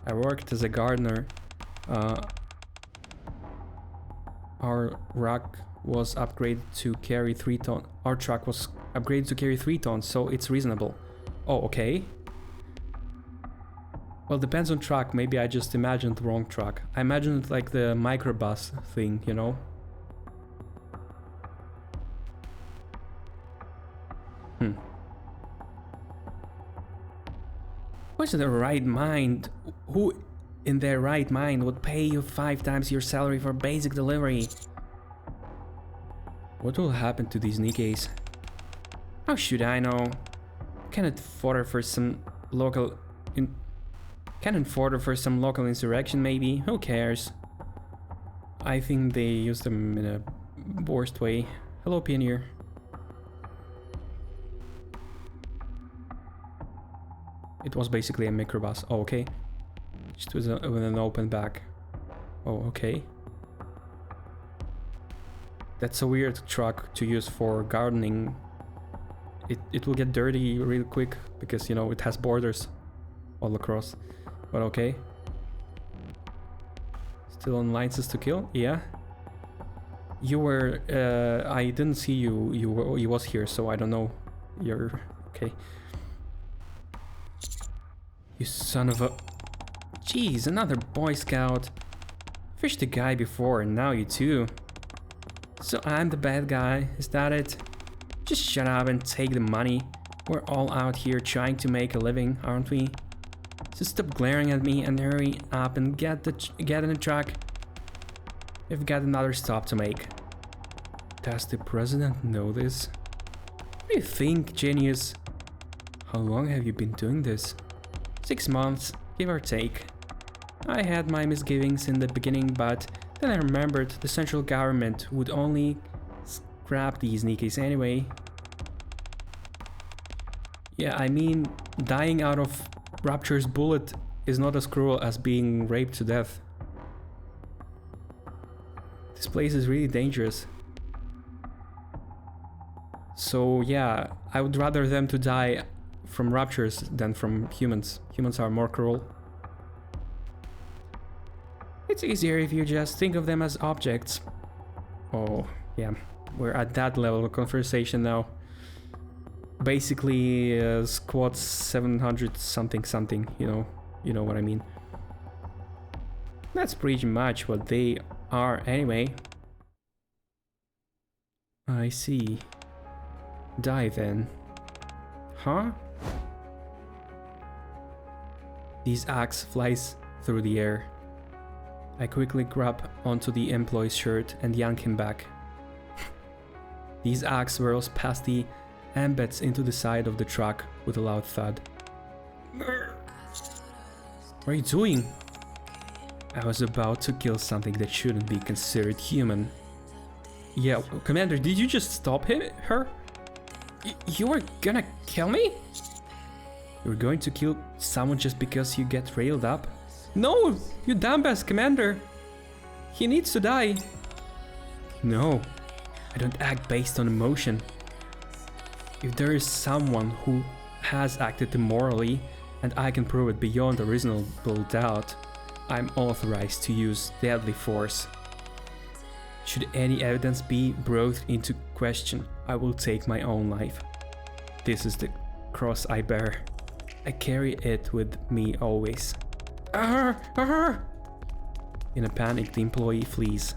I worked as a gardener. Our truck was upgraded to carry 3 tons. Our truck was upgraded to carry 3 tons, so it's reasonable. Oh, okay. Well, depends on truck. Maybe I just imagined the wrong truck. I imagined like the microbus thing, you know? Who's in their right mind? Who in their right mind would pay you 5 times your salary for basic delivery? What will happen to these Nikkeis? How should I know? Can't fodder for some local insurrection maybe? Who cares? I think they use them in a worst way. Hello, Pioneer. It was basically a microbus. Oh, okay. Just with an open back. Oh, okay. That's a weird truck to use for gardening. It will get dirty real quick because, you know, it has borders all across. But okay. Still on license to kill? Yeah. You were... I didn't see you. You was here, so I don't know. You're... okay. You son of a... Jeez, another Boy Scout. Fished the guy before, and now you too. So I'm the bad guy, is that it? Just shut up and take the money. We're all out here trying to make a living, aren't we? So stop glaring at me and hurry up and get in the truck. We've got another stop to make. Does the president know this? What do you think, genius? How long have you been doing this? 6 months, give or take. I had my misgivings in the beginning, but then I remembered the central government would only scrap these Nikkeis anyway. Yeah, I mean, dying out of Rapture's bullet is not as cruel as being raped to death. This place is really dangerous. So yeah, I would rather them to die from Raptures than from humans. Humans are more cruel. It's easier if you just think of them as objects. Oh, yeah. We're at that level of conversation now. Basically, squad 700 something, you know what I mean. That's pretty much what they are anyway. I see. Die then. Huh? This axe flies through the air. I quickly grab onto the employee's shirt and yank him back. These axe whirls past the embeds into the side of the truck with a loud thud. What are you doing? I was about to kill something that shouldn't be considered human. Yeah, Commander, did you just stop her? You were gonna kill me? You're going to kill someone just because you get railed up? No, you dumbass, Commander. He needs to die. No, I don't act based on emotion. If there is someone who has acted immorally, and I can prove it beyond a reasonable doubt, I'm authorized to use deadly force. Should any evidence be brought into question, I will take my own life. This is the cross I bear. I carry it with me always. In a panic, the employee flees.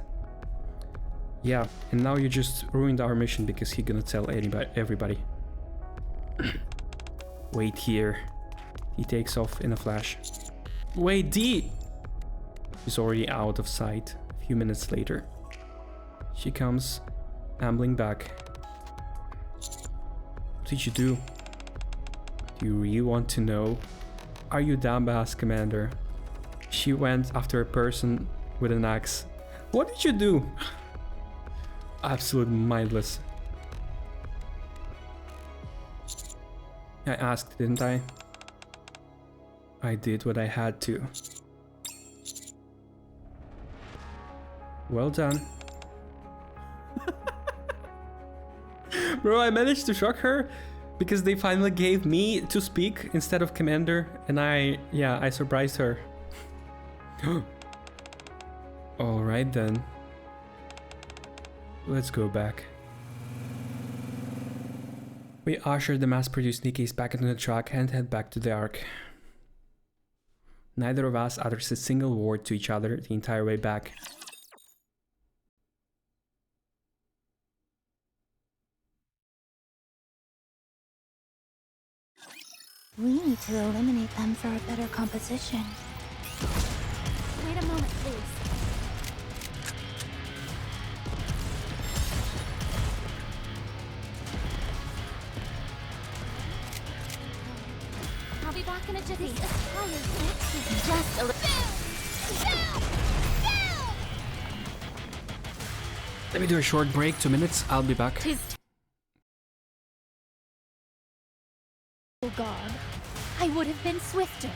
Yeah, and now you just ruined our mission because he's gonna tell everybody. Wait here. He takes off in a flash. Wait, D! She's already out of sight a few minutes later. She comes ambling back. What did you do? Do you really want to know? Are you Damba's commander? She went after a person with an axe. What did you do? Absolute mindless. I asked, didn't I? I did what I had to. Well done. Bro, I managed to shock her because they finally gave me to speak instead of commander, and I surprised her. Alright then. Let's go back. We usher the mass-produced Nikkeis back into the truck and head back to the Ark. Neither of us utters a single word to each other the entire way back. We need to eliminate them for a better composition. Wait a moment, please. I'll be back in a jiffy. This is just a little. Let me do a short break, 2 minutes, I'll be back. Oh God, I would have been swifter.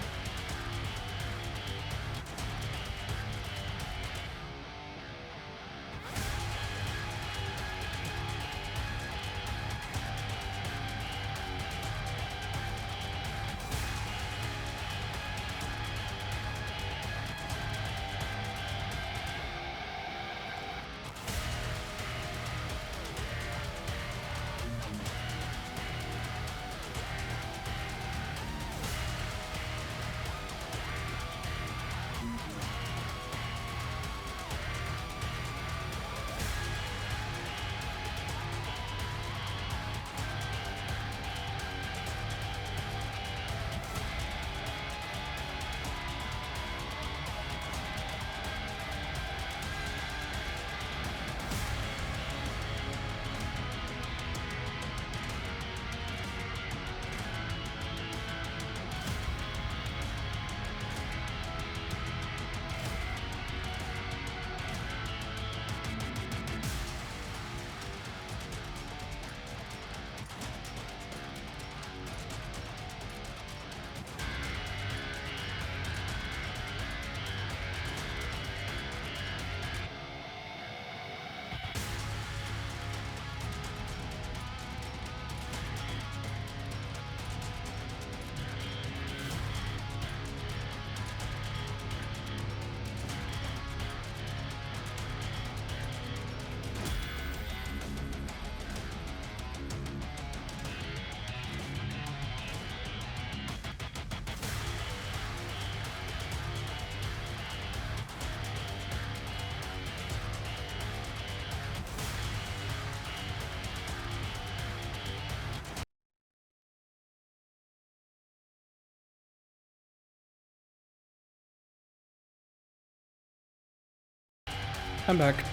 I'm back.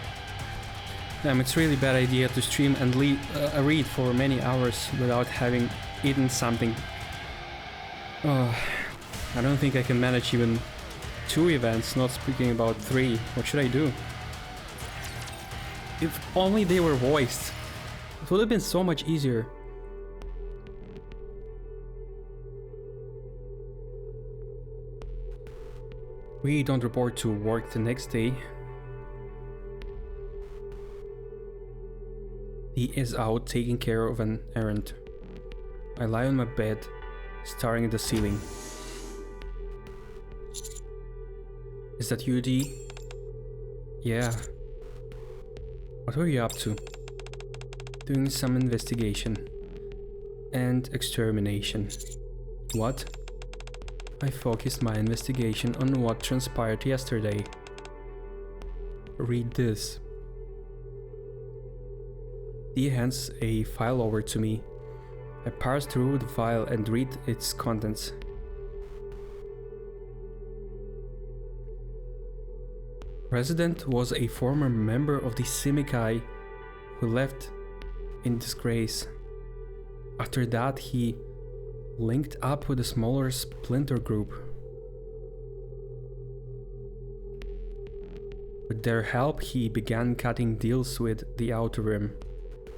It's really bad idea to stream and read for many hours without having eaten something. Oh, I don't think I can manage even 2 events, not speaking about 3. What should I do? If only they were voiced. It would have been so much easier. We don't report to work the next day. He is out taking care of an errand. I lie on my bed, staring at the ceiling. Is that you, D? Yeah. What were you up to? Doing some investigation. And extermination. What? I focused my investigation on what transpired yesterday. Read this. He hands a file over to me. I parse through the file and read its contents. President was a former member of the Simikai who left in disgrace. After that, he linked up with a smaller splinter group. With their help, he began cutting deals with the Outer Rim.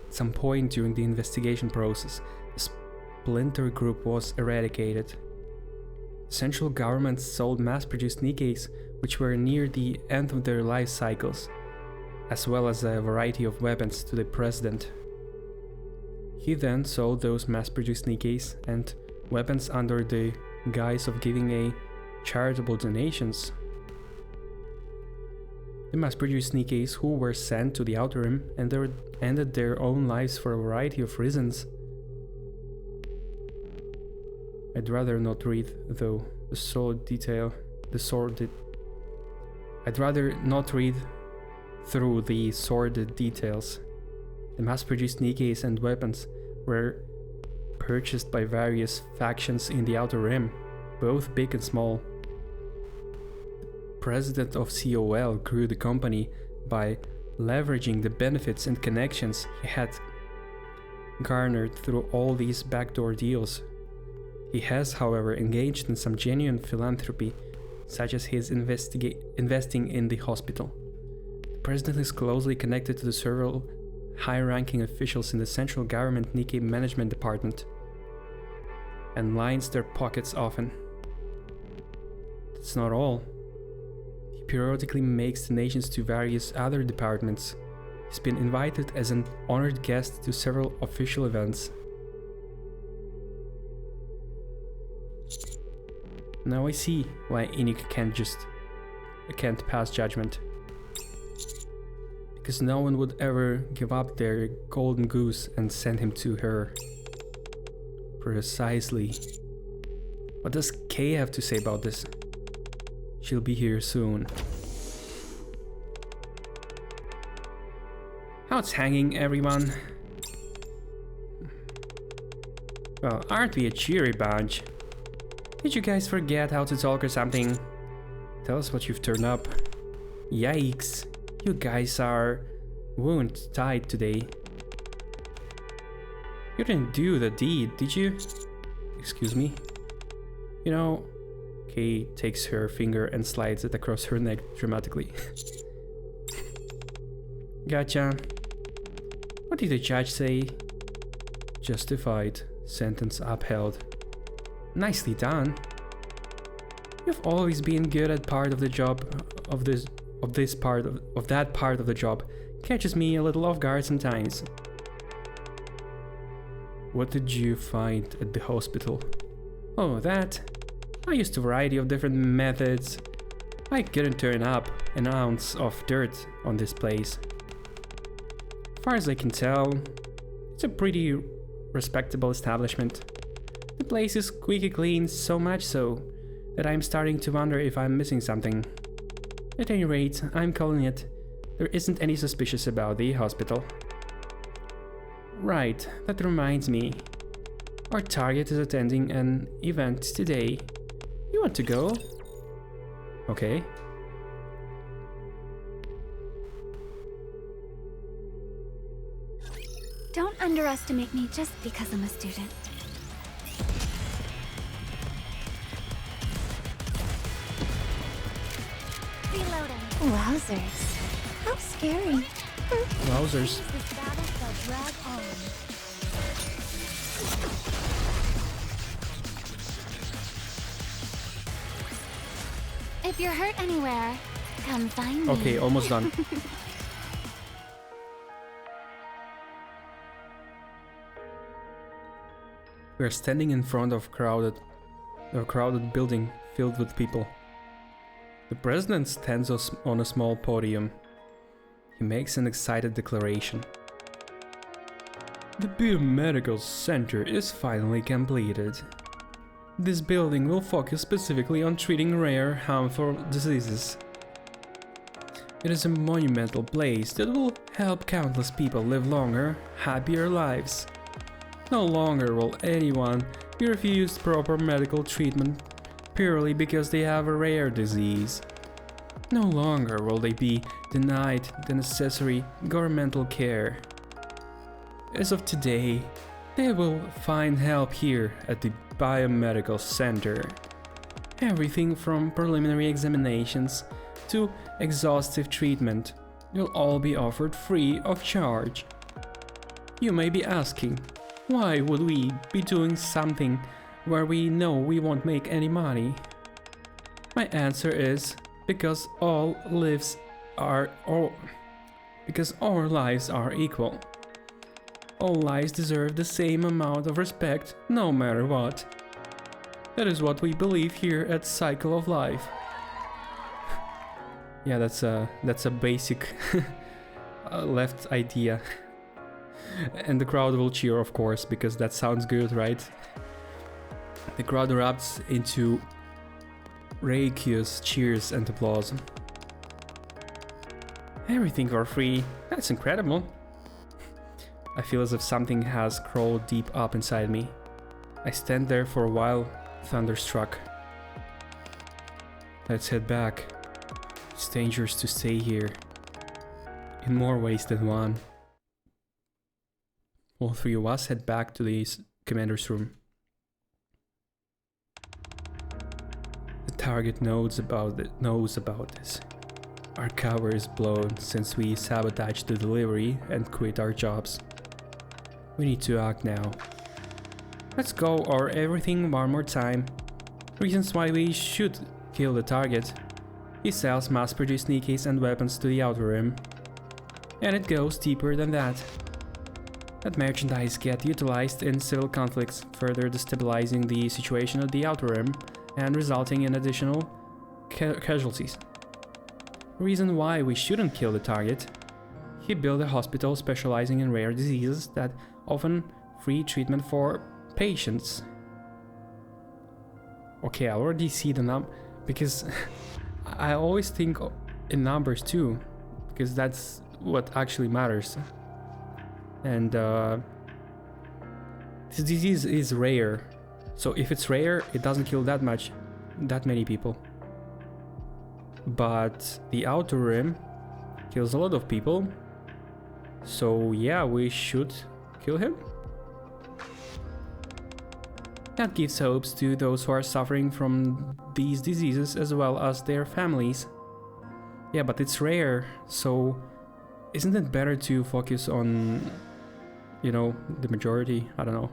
At some point during the investigation process, the splinter group was eradicated. The central government sold mass-produced Nikkeis, which were near the end of their life cycles, as well as a variety of weapons to the president. He then sold those mass-produced Nikkeis and weapons under the guise of giving a charitable donations. The mass-produced Nikkeis who were sent to the Outer Rim ended their own lives for a variety of reasons. I'd rather not read, though, I'd rather not read through the sordid details. The mass-produced Nikkeis and weapons were purchased by various factions in the Outer Rim, both big and small. The president of COL grew the company by leveraging the benefits and connections he had garnered through all these backdoor deals. He has, however, engaged in some genuine philanthropy, such as his investing in the hospital. The president is closely connected to the several high-ranking officials in the central government Nikkei management department, and lines their pockets often. That's not all. He periodically makes donations to various other departments. He's been invited as an honored guest to several official events. Now I see why Iniq can't pass judgment. Because no one would ever give up their golden goose and send him to her. Precisely. What does Kay have to say about this? She'll be here soon. How's hanging, everyone? Well, aren't we a cheery bunch? Did you guys forget how to talk or something? Tell us what you've turned up. Yikes, you guys are wound-tied today. You didn't do the deed, did you? Excuse me? You know, Kay takes her finger and slides it across her neck dramatically. Gotcha. What did the judge say? Justified. Sentence upheld. Nicely done. You've always been good at part of the job of that part of the job. Catches me a little off guard sometimes. What did you find at the hospital? Oh, that. I used a variety of different methods. I couldn't turn up an ounce of dirt on this place. As far as I can tell, it's a pretty respectable establishment. The place is squeaky clean, so much so that I'm starting to wonder if I'm missing something. At any rate, I'm calling it. There isn't any suspicious about the hospital. Right, that reminds me. Our target is attending an event today. You want to go? Okay. Don't underestimate me just because I'm a student. Reloading. Wowzers. How scary. Wowzers. This battle shall drag on. If you're hurt anywhere, come find me. Okay, almost done. We are standing in front of a crowded building filled with people. The president stands on a small podium. He makes an excited declaration. The biomedical center is finally completed. This building will focus specifically on treating rare, harmful diseases. It is a monumental place that will help countless people live longer, happier lives. No longer will anyone be refused proper medical treatment purely because they have a rare disease. No longer will they be denied the necessary governmental care. As of today, they will find help here at the Biomedical Center. Everything from preliminary examinations to exhaustive treatment will all be offered free of charge. You may be asking, why would we be doing something where we know we won't make any money? My answer is because all lives are because our lives are equal. All lives deserve the same amount of respect no matter what. That is what we believe here at Cycle of Life. Yeah, that's a basic left idea. And the crowd will cheer, of course, because that sounds good, right? The crowd erupts into raucous cheers and applause. Everything for free. That's incredible. I feel as if something has crawled deep up inside me. I stand there for a while, thunderstruck. Let's head back. It's dangerous to stay here. In more ways than one. All three of us head back to the commander's room. The target knows about this. Our cover is blown since we sabotaged the delivery and quit our jobs. We need to act now. Let's go over everything one more time. Reasons why we should kill the target. He sells mass-produced Nikkeis and weapons to the Outer Rim. And it goes deeper than that. That merchandise gets utilized in civil conflicts, further destabilizing the situation at the Outer Rim and resulting in additional casualties. Reason why we shouldn't kill the target. He built a hospital specializing in rare diseases that often free treatment for patients. Okay, I already see the because I always think in numbers too, because that's what actually matters. And this disease is rare, so if it's rare, it doesn't kill that many people. But the Outer Rim kills a lot of people, so yeah, we should kill him. That gives hopes to those who are suffering from these diseases as well as their families. Yeah, but it's rare, so isn't it better to focus on, you know, the majority? I don't know.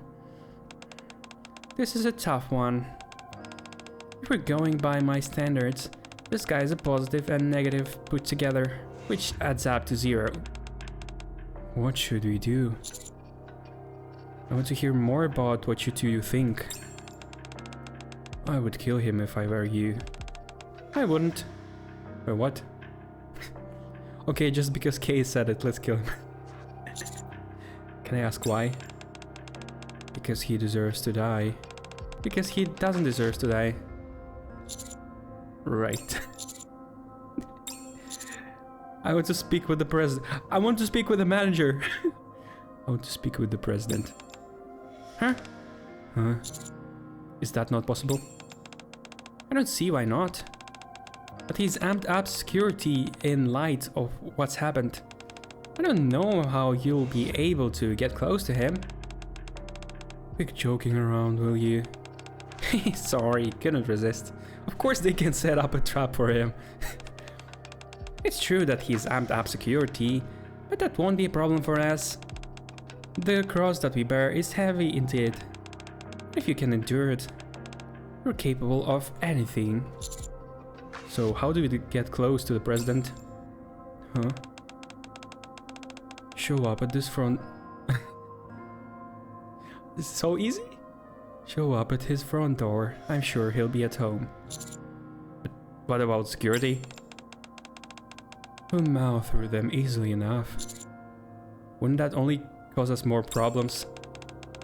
This is a tough one. If we're going by my standards, this guy is a positive and negative put together, which adds up to 0. What should we do? I want to hear more about what you two think. I would kill him if I were you. I wouldn't. Wait, what? Okay, just because Kay said it, let's kill him. Can I ask why? Because he deserves to die. Because he doesn't deserve to die. Right. I want to speak with the president. I want to speak with the manager. I want to speak with the president. Huh? Huh? Is that not possible? I don't see why not. But he's amped up security in light of what's happened. I don't know how you'll be able to get close to him. Quit joking around, will you? Sorry, couldn't resist. Of course they can set up a trap for him. It's true that he's amped up security, but that won't be a problem for us. The cross that we bear is heavy indeed. If you can endure it, you're capable of anything. So how do we get close to the president? Huh? Show up at this front... It's so easy? Show up at his front door. I'm sure he'll be at home. But what about security? We'll mow through them easily enough. Wouldn't that only cause us more problems?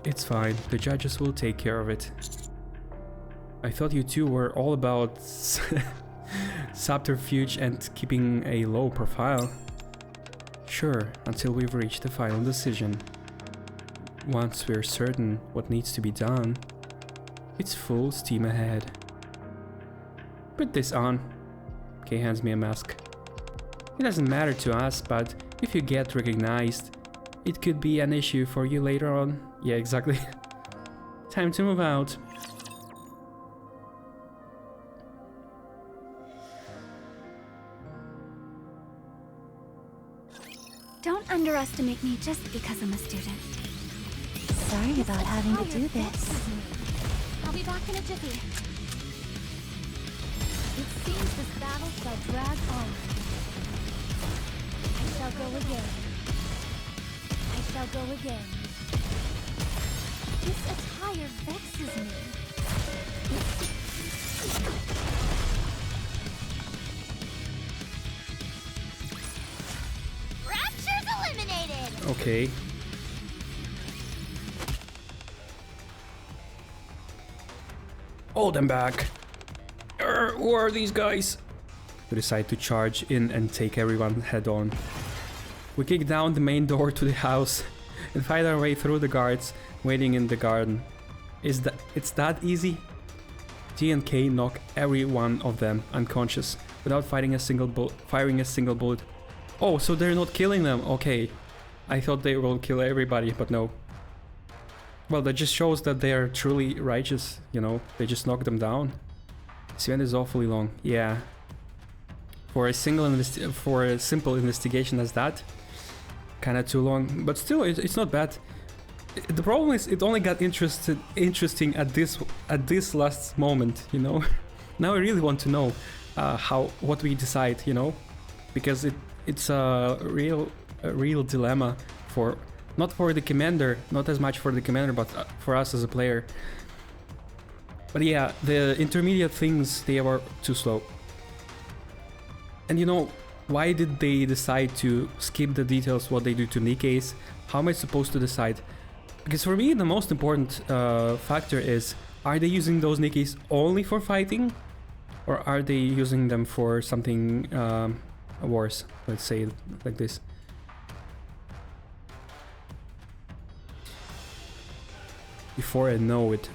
It's fine, the judges will take care of it. I thought you two were all about subterfuge and keeping a low profile. Sure, until we've reached the final decision. Once we're certain what needs to be done, it's full steam ahead. Put this on. Kay hands me a mask. It doesn't matter to us, but if you get recognized, it could be an issue for you later on. Yeah, exactly. Time to move out. Don't underestimate me just because I'm a student. Sorry about having to do this. I'll be back in a jiffy. It seems this battle shall drag on. I shall go again. I shall go again. This attire vexes me. Rapture's eliminated! Okay. Hold them back. Who are these guys? We decide to charge in and take everyone head on. We kick down the main door to the house and fight our way through the guards waiting in the garden. It's that easy? G and K knock every one of them unconscious without firing a single bullet. Oh, so they're not killing them. Okay. I thought they will kill everybody, but no. Well, that just shows that they are truly righteous, you know? They just knock them down. This event is awfully long. Yeah. For a simple investigation as that, kinda too long. But still, it's not bad. The problem is it only got interesting at this last moment, you know? Now I really want to know what we decide, you know? Because it's a real dilemma for not for the commander, not as much for the commander, but for us as a player. But yeah, the intermediate things, they were too slow. And you know, why did they decide to skip the details what they do to Nikkei's? How am I supposed to decide? Because for me, the most important factor is, are they using those Nikkei's only for fighting? Or are they using them for something worse? Let's say it like this. Before I know it,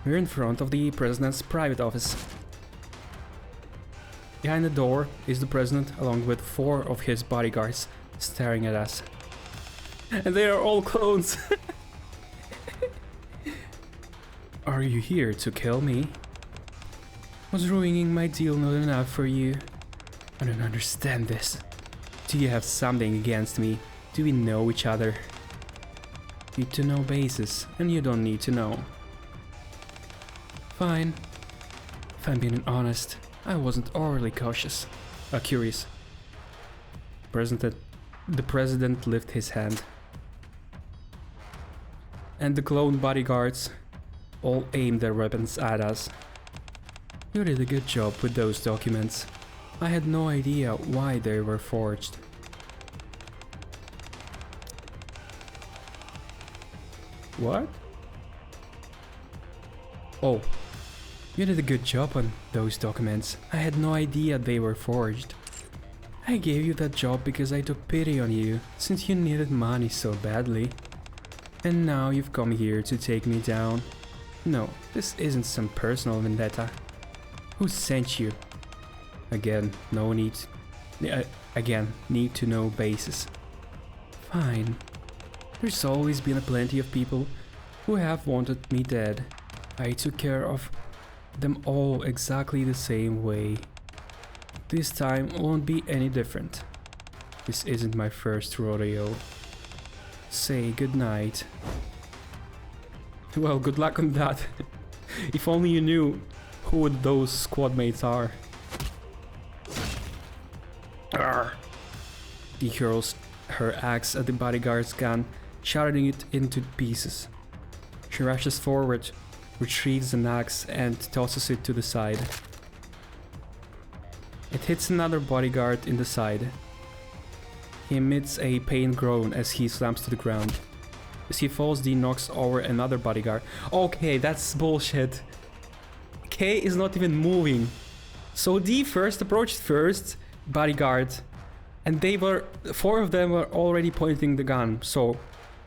we're in front of the president's private office. Behind the door is the president along with 4 of his bodyguards staring at us. And they are all clones. Are you here to kill me? Was ruining my deal not enough for you? I don't understand this. Do you have something against me? Do we know each other? Need to know basis, and you don't need to know. Fine. If I'm being honest, I wasn't overly curious. The president lifted his hand. And the clone bodyguards all aimed their weapons at us. You did a good job with those documents. I had no idea why they were forged. What? Oh, you did a good job on those documents. I had no idea they were forged. I gave you that job because I took pity on you, since you needed money so badly. And now you've come here to take me down. No, this isn't some personal vendetta. Who sent you? Again, need to know basis. Fine. There's always been plenty of people who have wanted me dead. I took care of them all exactly the same way. This time won't be any different. This isn't my first rodeo. Say goodnight. Well, good luck on that. If only you knew who those squad mates are. Arrgh. He hurls her axe at the bodyguard's gun, shattering it into pieces. She rushes forward, retrieves an axe and tosses it to the side. It hits another bodyguard in the side. He emits a pain groan as he slams to the ground. As he falls, D knocks over another bodyguard. Okay, that's bullshit. K is not even moving. So Dee first approached first, bodyguard, and 4 of them were already pointing the gun. So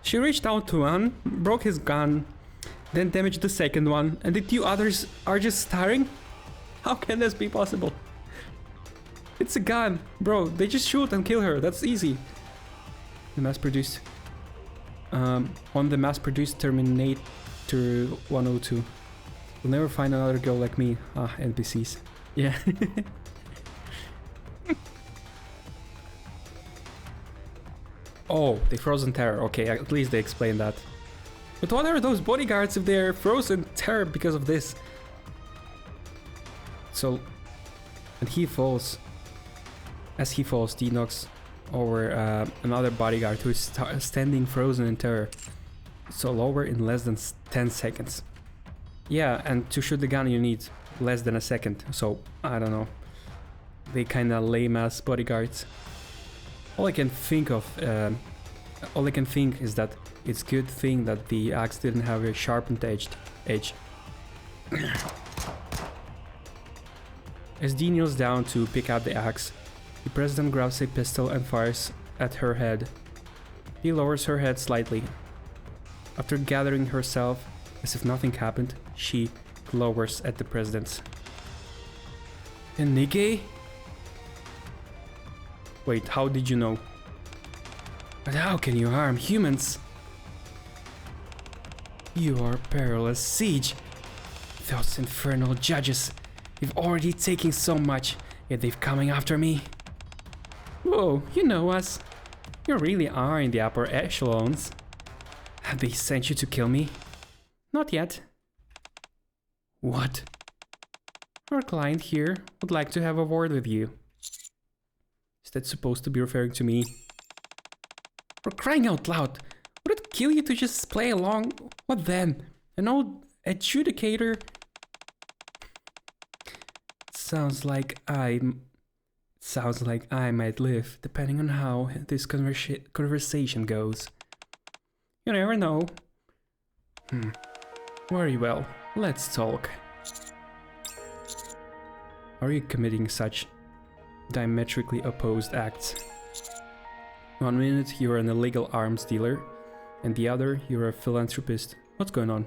she reached out to one, broke his gun, then damaged the second one, and the 2 others are just staring? How can this be possible? It's a gun, bro. They just shoot and kill her. That's easy. The mass-produced. On the mass-produced Terminator 102. You'll never find another girl like me. Ah, NPCs. Yeah. Oh, they frozen terror. Okay, at least they explained that. But what are those bodyguards if they're frozen terror because of this? So, and he falls. As he falls, Dee knocks over another bodyguard who is standing frozen in terror. So lower in less than 10 seconds. Yeah, and to shoot the gun you need less than a second. So, I don't know. They kinda lame ass bodyguards. All I can think is that it's good thing that the axe didn't have a sharpened edge. As Dee kneels down to pick up the axe, the president grabs a pistol and fires at her head. Dee lowers her head slightly. After gathering herself, as if nothing happened, she glowers at the president. And Nikkei? Wait, how did you know? But how can you harm humans? You are perilous siege. Those infernal judges. They've already taken so much, yet they've coming after me. Whoa, you know us. You really are in the upper echelons. Have they sent you to kill me? Not yet. What? Our client here would like to have a word with you. Is that supposed to be referring to me? For crying out loud, would it kill you to just play along? What then? An old adjudicator? Sounds like I might live, depending on how this conversation goes. You never know. Very well, let's talk. Are you committing such diametrically opposed acts? 1 minute you're an illegal arms dealer, and the other you're a philanthropist. What's going on?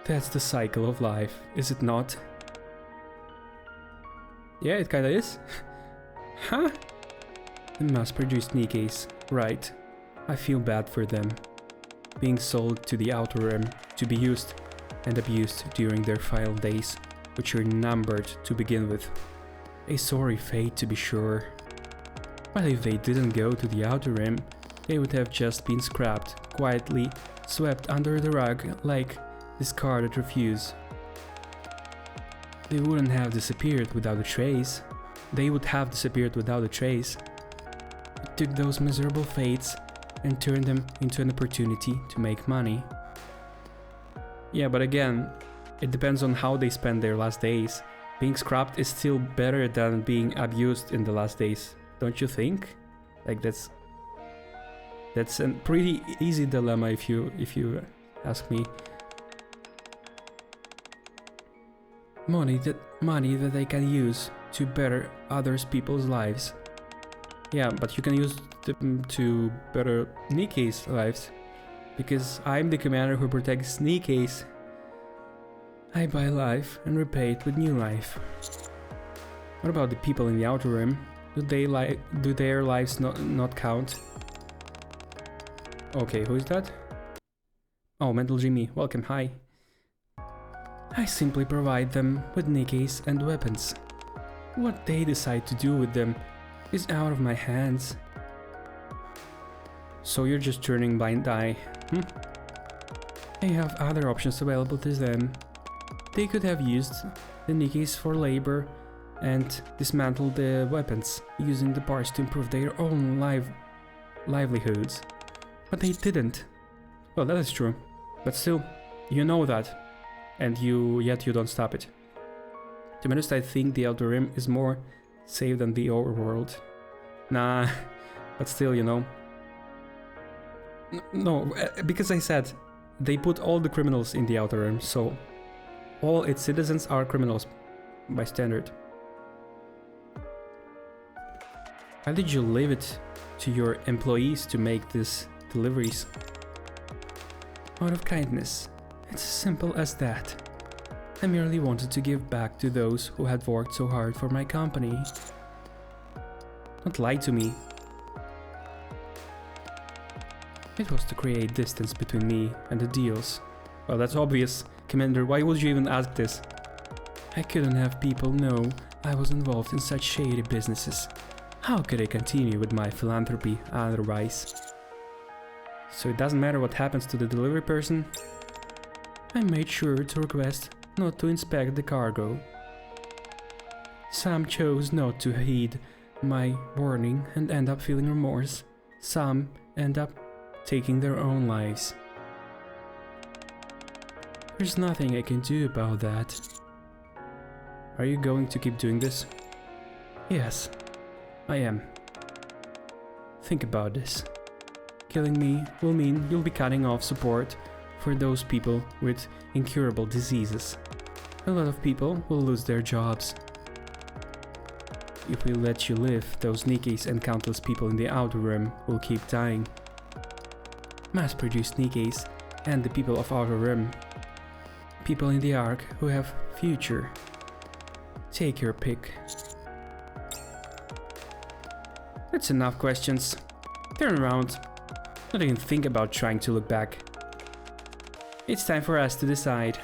That's the cycle of life, is it not? Yeah, it kinda is. Huh? The mass-produced Nikkeis, right. I feel bad for them. Being sold to the Outer Rim to be used and abused during their final days, which are numbered to begin with. A sorry fate, to be sure. But if they didn't go to the Outer Rim, they would have just been scrapped, quietly swept under the rug like discarded refuse. They wouldn't have disappeared without a trace. They would have disappeared without a trace. It took those miserable fates and turned them into an opportunity to make money. Yeah, but again, it depends on how they spend their last days. Being scrapped is still better than being abused in the last days, don't you think? Like that's a pretty easy dilemma if you ask me. Money that they can use to better others people's lives. Yeah, but you can use them to better Nikkei's lives, because I'm the commander who protects Nikkei's. I buy life and repay it with new life. What about the people in the Outer Rim? Do their lives not count? Okay, who is that? Oh, Mental Jimmy, welcome, hi. I simply provide them with Nikkeis and weapons. What they decide to do with them is out of my hands. So you're just turning blind eye, They have other options available to them. They could have used the Nikkeis for labor and dismantled the weapons, using the parts to improve their own livelihoods. But they didn't. Well, that is true. But still, you know that. And yet you don't stop it. To be honest, I think the Outer Rim is more safe than the overworld. Nah, but still, you know. No, because I said they put all the criminals in the Outer Rim, so all its citizens are criminals. by standard. Why did you leave it to your employees to make these deliveries? Out of kindness. It's as simple as that. I merely wanted to give back to those who had worked so hard for my company. Don't lie to me. It was to create distance between me and the deals. Well, that's obvious. Commander, why would you even ask this? I couldn't have people know I was involved in such shady businesses. How could I continue with my philanthropy otherwise? So it doesn't matter what happens to the delivery person? I made sure to request not to inspect the cargo. Some chose not to heed my warning and end up feeling remorse. Some end up taking their own lives. There's nothing I can do about that. Are you going to keep doing this? Yes, I am. Think about this. Killing me will mean you'll be cutting off support for those people with incurable diseases. A lot of people will lose their jobs. If we let you live, those Nikkeis and countless people in the Outer Rim will keep dying. Mass-produced Nikkeis and the people of Outer Rim. People in the Ark who have future. Take your pick. That's enough questions. Turn around. Don't even think about trying to look back. It's time for us to decide.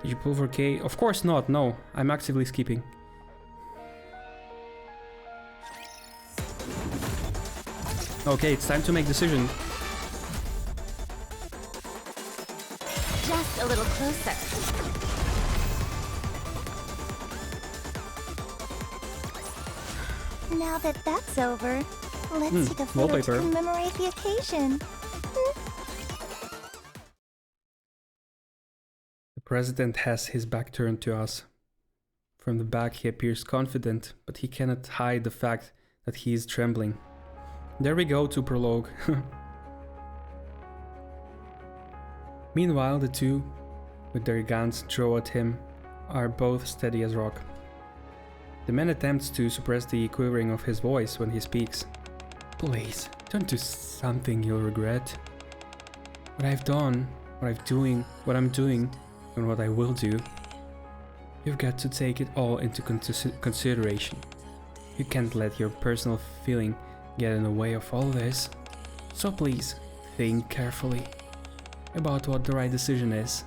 Did you pull for K? Of course not, no. I'm actively skipping. Okay, it's time to make a decision. Just a little closer. Now that that's over, let's take a photo wallpaper. to commemorate the occasion. The president has his back turned to us. From the back he appears confident, but he cannot hide the fact that he is trembling. There we go to prologue. Meanwhile, the two, with their guns drawn at him, are both steady as rock. The man attempts to suppress the quivering of his voice when he speaks. Please, don't do something you'll regret. What I've done, what I'm doing, and what I will do, you've got to take it all into consideration. You can't let your personal feeling get in the way of all this. So please, think carefully about what the right decision is.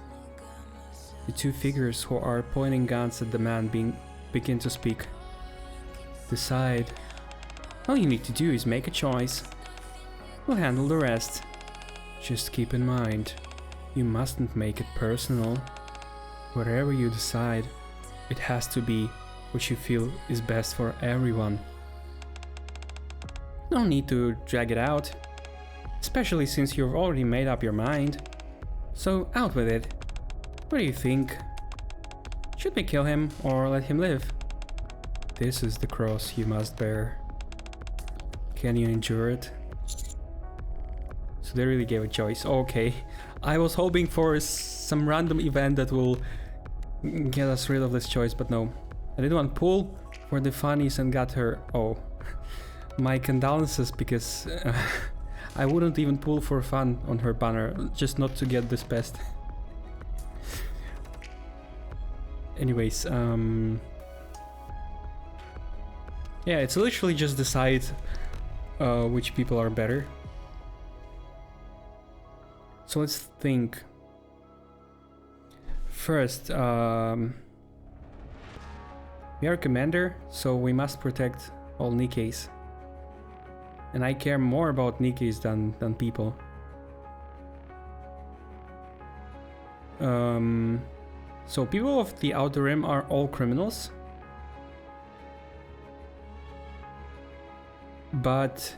The two figures who are pointing guns at the man begin to speak. Decide. All you need to do is make a choice. We'll handle the rest. Just keep in mind, you mustn't make it personal. Whatever you decide, it has to be what you feel is best for everyone. No need to drag it out, especially since you've already made up your mind. So out with it. What do you think? Should we kill him or let him live? This is the cross you must bear. Can you endure it? So they really gave a choice. Okay. I was hoping for some random event that will get us rid of this choice, but no. I did one pull for the funnies and got her. Oh. My condolences, because I wouldn't even pull for fun on her banner, just not to get this pest. Anyways, yeah, it's literally just decide which people are better. So let's think. First, we are commander, so we must protect all Nikkeis. And I care more about Nikkeis than people. So people of the Outer Rim are all criminals. But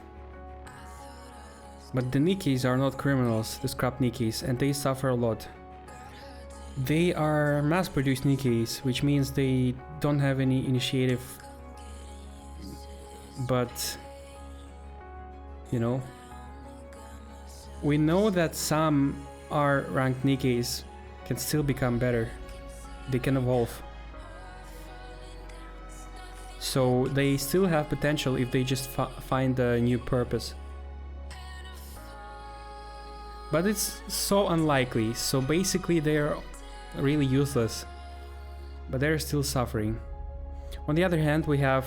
the Nikkeis are not criminals, the scrap Nikkeis, and they suffer a lot. They are mass-produced Nikkeis, which means they don't have any initiative. But, you know, we know that some R-ranked Nikkeis can still become better. they can evolve. So they still have potential if they just find a new purpose. But it's so unlikely, so basically they're really useless. But they're still suffering. On the other hand, we have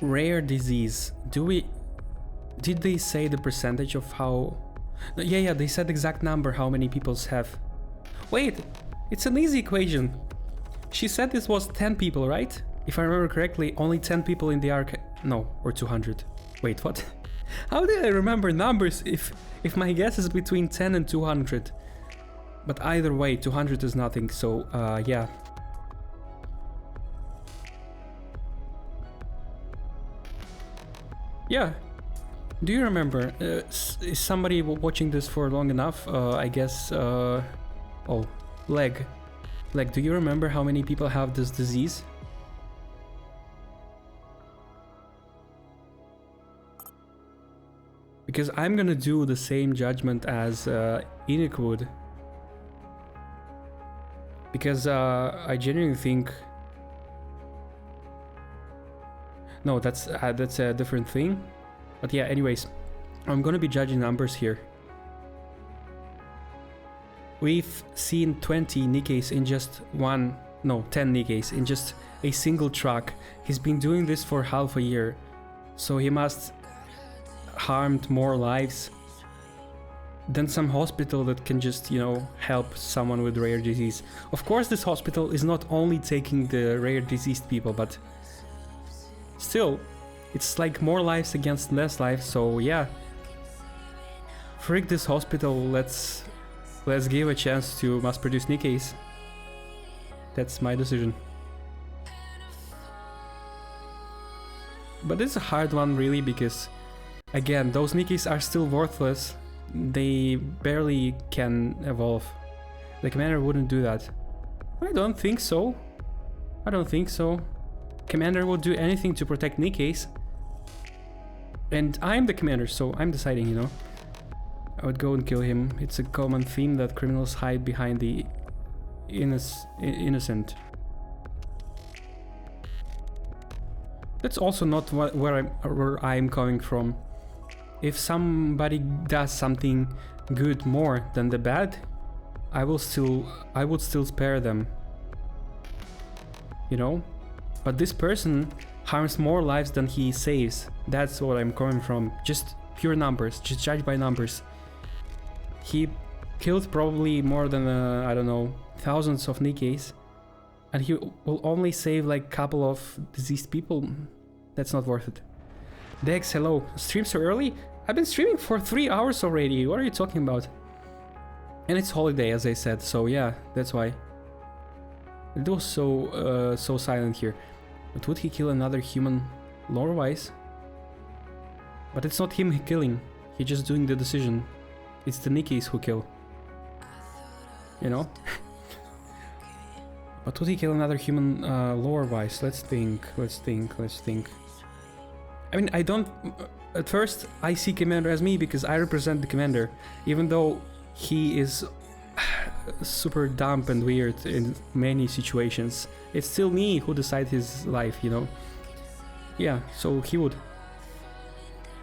rare disease. Did they say the percentage of how... Yeah, they said exact number how many people have. Wait, it's an easy equation. She said this was 10 people, right? If I remember correctly, only 10 people in the arc... No, or 200. Wait, what? How did I remember numbers if my guess is between 10 and 200? But either way, 200 is nothing, so yeah. Yeah. Do you remember? Is somebody watching this for long enough? I guess... oh, Leg. Leg, do you remember how many people have this disease? Because I'm gonna do the same judgment as Enoch would. Because I genuinely think... No, that's a different thing. But yeah, anyways, I'm gonna be judging numbers here. We've seen 20 Nikkeis in just 10 Nikkeis in just a single track. He's been doing this for half a year, so he must harmed more lives than some hospital that can just, you know, help someone with rare disease. Of course, this hospital is not only taking the rare diseased people, but still, it's like more lives against less lives, so yeah. Frick this hospital, let's give a chance to mass-produce Nikkeis. That's my decision. But it's a hard one really, because again, those Nikkeis are still worthless. They barely can evolve. The commander wouldn't do that. I don't think so. I don't think so. Commander would do anything to protect Nikkeis. And I'm the commander, so I'm deciding, you know. I would go and kill him. It's a common theme that criminals hide behind the innocent. That's also not where I'm coming from. If somebody does something good more than the bad, I would still spare them. You know? But this person harms more lives than he saves. That's what I'm coming from. Just pure numbers, just judge by numbers. He killed probably more than, I don't know, thousands of Nikkeis. And he will only save like a couple of diseased people. That's not worth it. Dex, hello. Stream so early? I've been streaming for 3 hours already. What are you talking about? And it's holiday, as I said, so yeah, that's why. It was so silent here. But would he kill another human lore-wise? But it's not him killing. He's just doing the decision. It's the Nikkeis who kill. You know? But would he kill another human lore-wise? Let's think. I mean, I don't... At first, I see Commander as me because I represent the Commander. Even though he is super dumb and weird in many situations. It's still me who decides his life, you know? Yeah, so he would.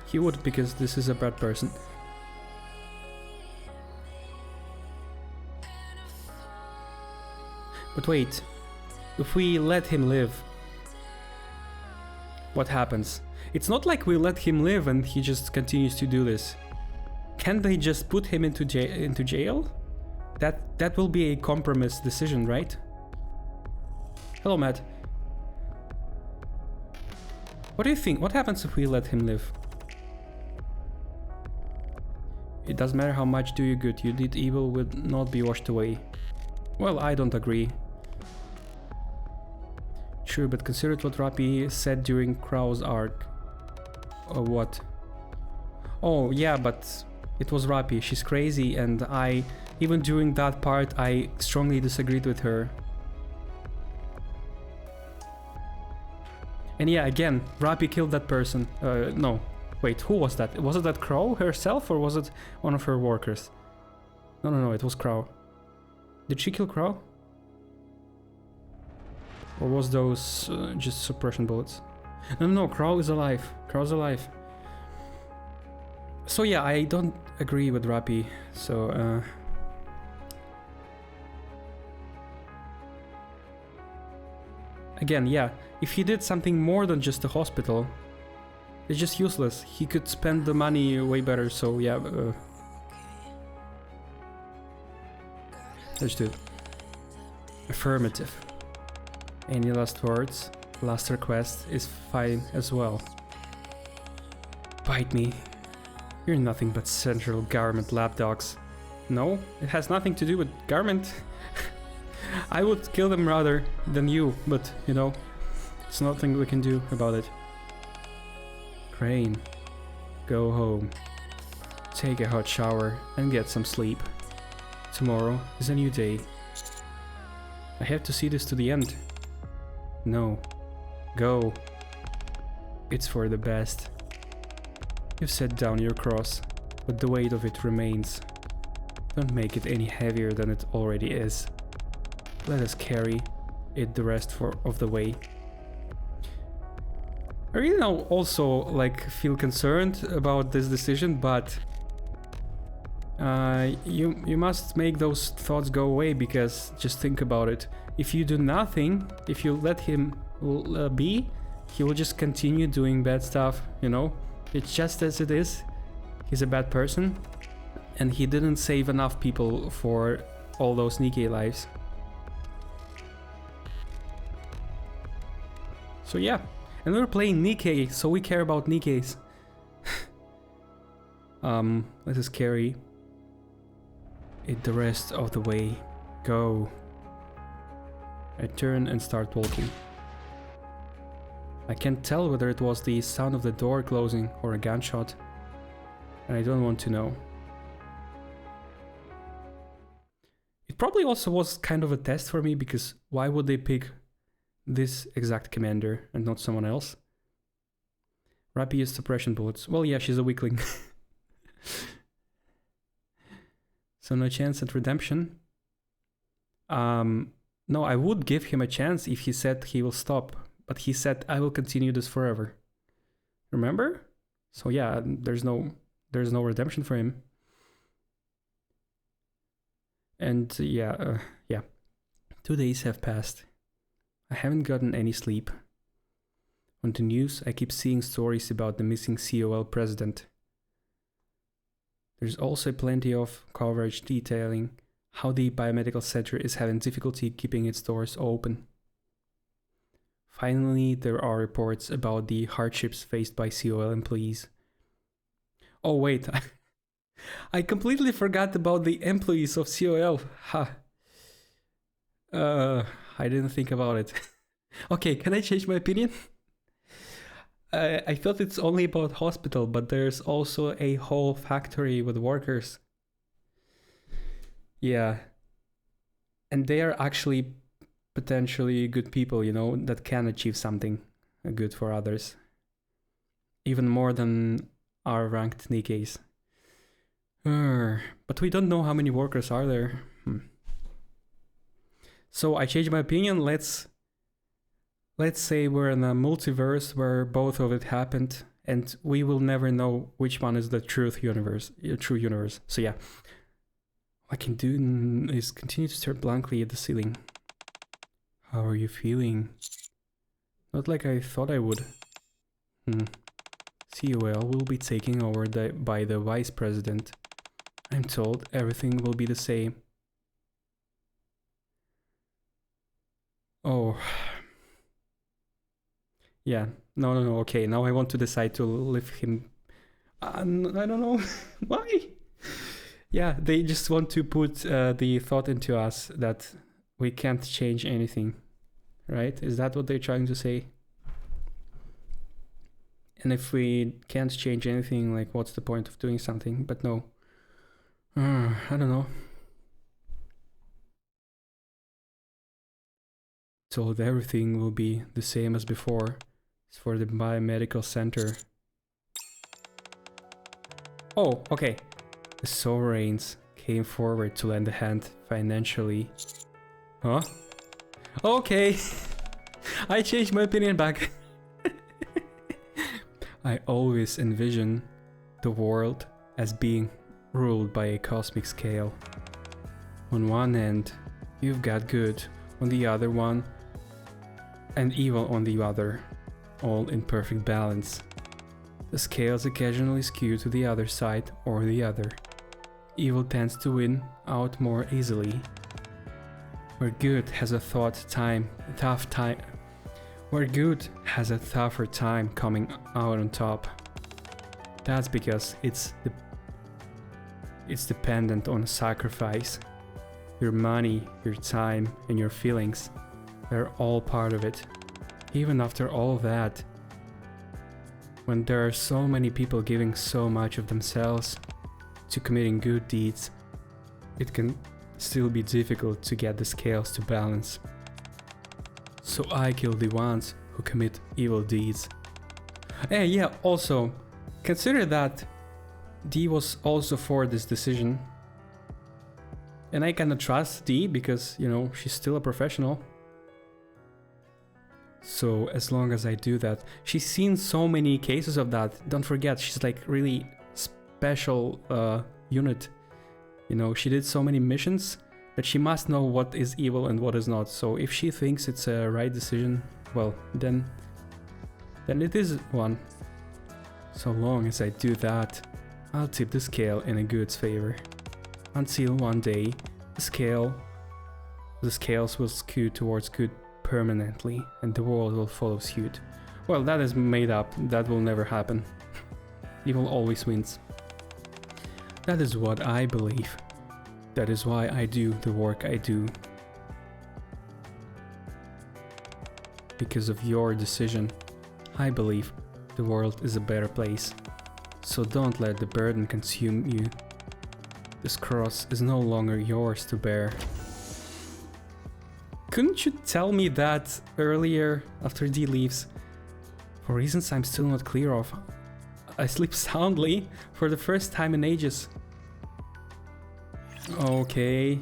He would, because this is a bad person. But wait, if we let him live, what happens? It's not like we let him live and he just continues to do this. Can't they just put him into jail? That will be a compromise decision, right? Hello, Matt. What do you think? What happens if we let him live? It doesn't matter how much do you good, you did evil will not be washed away. Well, I don't agree. Sure, but consider what Rappi said during Crow's arc. Or what? Oh, yeah, but it was Rappi. She's crazy, and even during that part, I strongly disagreed with her. And yeah, again, Rappi killed that person. No, wait, who was that? Was it that Crow herself, or was it one of her workers? No, it was Crow. Did she kill Crow? Or was those just suppression bullets? No, Crow is alive. Crow's alive. So yeah, I don't agree with Rappy. So again, yeah, if he did something more than just a hospital, it's just useless. He could spend the money way better. So yeah, let's do it. Affirmative. Any last words? Last request is fine as well. Bite me. You're nothing but central government lapdogs. No, it has nothing to do with government. I would kill them rather than you, but you know, it's nothing we can do about it. Crane, go home. Take a hot shower and get some sleep. Tomorrow is a new day. I have to see this to the end. No. Go. It's for the best. You've set down your cross, but the weight of it remains. Don't make it any heavier than it already is. Let us carry it the rest of the way. I really now also like feel concerned about this decision, but you must make those thoughts go away, because just think about it. If you do nothing, if you let him be, he will just continue doing bad stuff, you know? It's just as it is. He's a bad person, and he didn't save enough people for all those Nikke lives. So yeah, and we're playing Nikke, so we care about Nikkes. Let us carry it the rest of the way. Go. I turn and start walking. I can't tell whether it was the sound of the door closing or a gunshot, and I don't want to know. It probably also was kind of a test for me, because why would they pick this exact commander and not someone else? Rappy used suppression bullets. Well, yeah, she's a weakling. So no chance at redemption. No, I would give him a chance if he said he will stop, but he said I will continue this forever. Remember? So yeah, there's no redemption for him. And yeah, 2 days have passed. I haven't gotten any sleep. On the news, I keep seeing stories about the missing COL president. There's also plenty of coverage detailing how the biomedical center is having difficulty keeping its doors open. Finally, there are reports about the hardships faced by COL employees. Oh wait, I completely forgot about the employees of COL. Ha. I didn't think about it. Okay, can I change my opinion? I thought it's only about hospital, but there's also a whole factory with workers. Yeah. And they are actually potentially good people, you know, that can achieve something good for others. Even more than our ranked Nikkes. But we don't know how many workers are there. So I changed my opinion. Let's say we're in a multiverse where both of it happened, and we will never know which one is the true universe. So yeah, all I can do is continue to stare blankly at the ceiling. How are you feeling? Not like I thought I would. COL will be taking over by the vice president. I'm told everything will be the same. Oh. Yeah, no, okay, now I want to decide to leave him. I don't know, why? Yeah, they just want to put the thought into us that we can't change anything, right? Is that what they're trying to say? And if we can't change anything, like, what's the point of doing something? But no. I don't know. Told everything will be the same as before. It's for the biomedical center. Oh, okay. The sovereigns came forward to lend a hand financially. Huh? Okay. I changed my opinion back. I always envision the world as being ruled by a cosmic scale. On one end, you've got good, on the other one, and evil on the other, all in perfect balance. The scales occasionally skew to the other side or the other. Evil tends to win out more easily. Where good has a tougher time coming out on top. That's because it's dependent on sacrifice. Your money, your time, and your feelings, they're all part of it. Even after all that, when there are so many people giving so much of themselves to committing good deeds, it can still be difficult to get the scales to balance. So I kill the ones who commit evil deeds. And yeah, also, consider that Dee was also for this decision. And I kinda trust Dee because, you know, she's still a professional. So as long as I do that, she's seen so many cases of that. Don't forget, she's like really special unit. You know, she did so many missions that she must know what is evil and what is not. So if she thinks it's a right decision, well, then it is one. So long as I do that, I'll tip the scale in a good's favor. Until one day, the scales will skew towards good permanently, and the world will follow suit. Well, that is made up. That will never happen. Evil always wins. That is what I believe. That is why I do the work I do. Because of your decision, I believe the world is a better place. So don't let the burden consume you. This cross is no longer yours to bear. Couldn't you tell me that earlier after Dee leaves? For reasons I'm still not clear of. I sleep soundly for the first time in ages. Okay.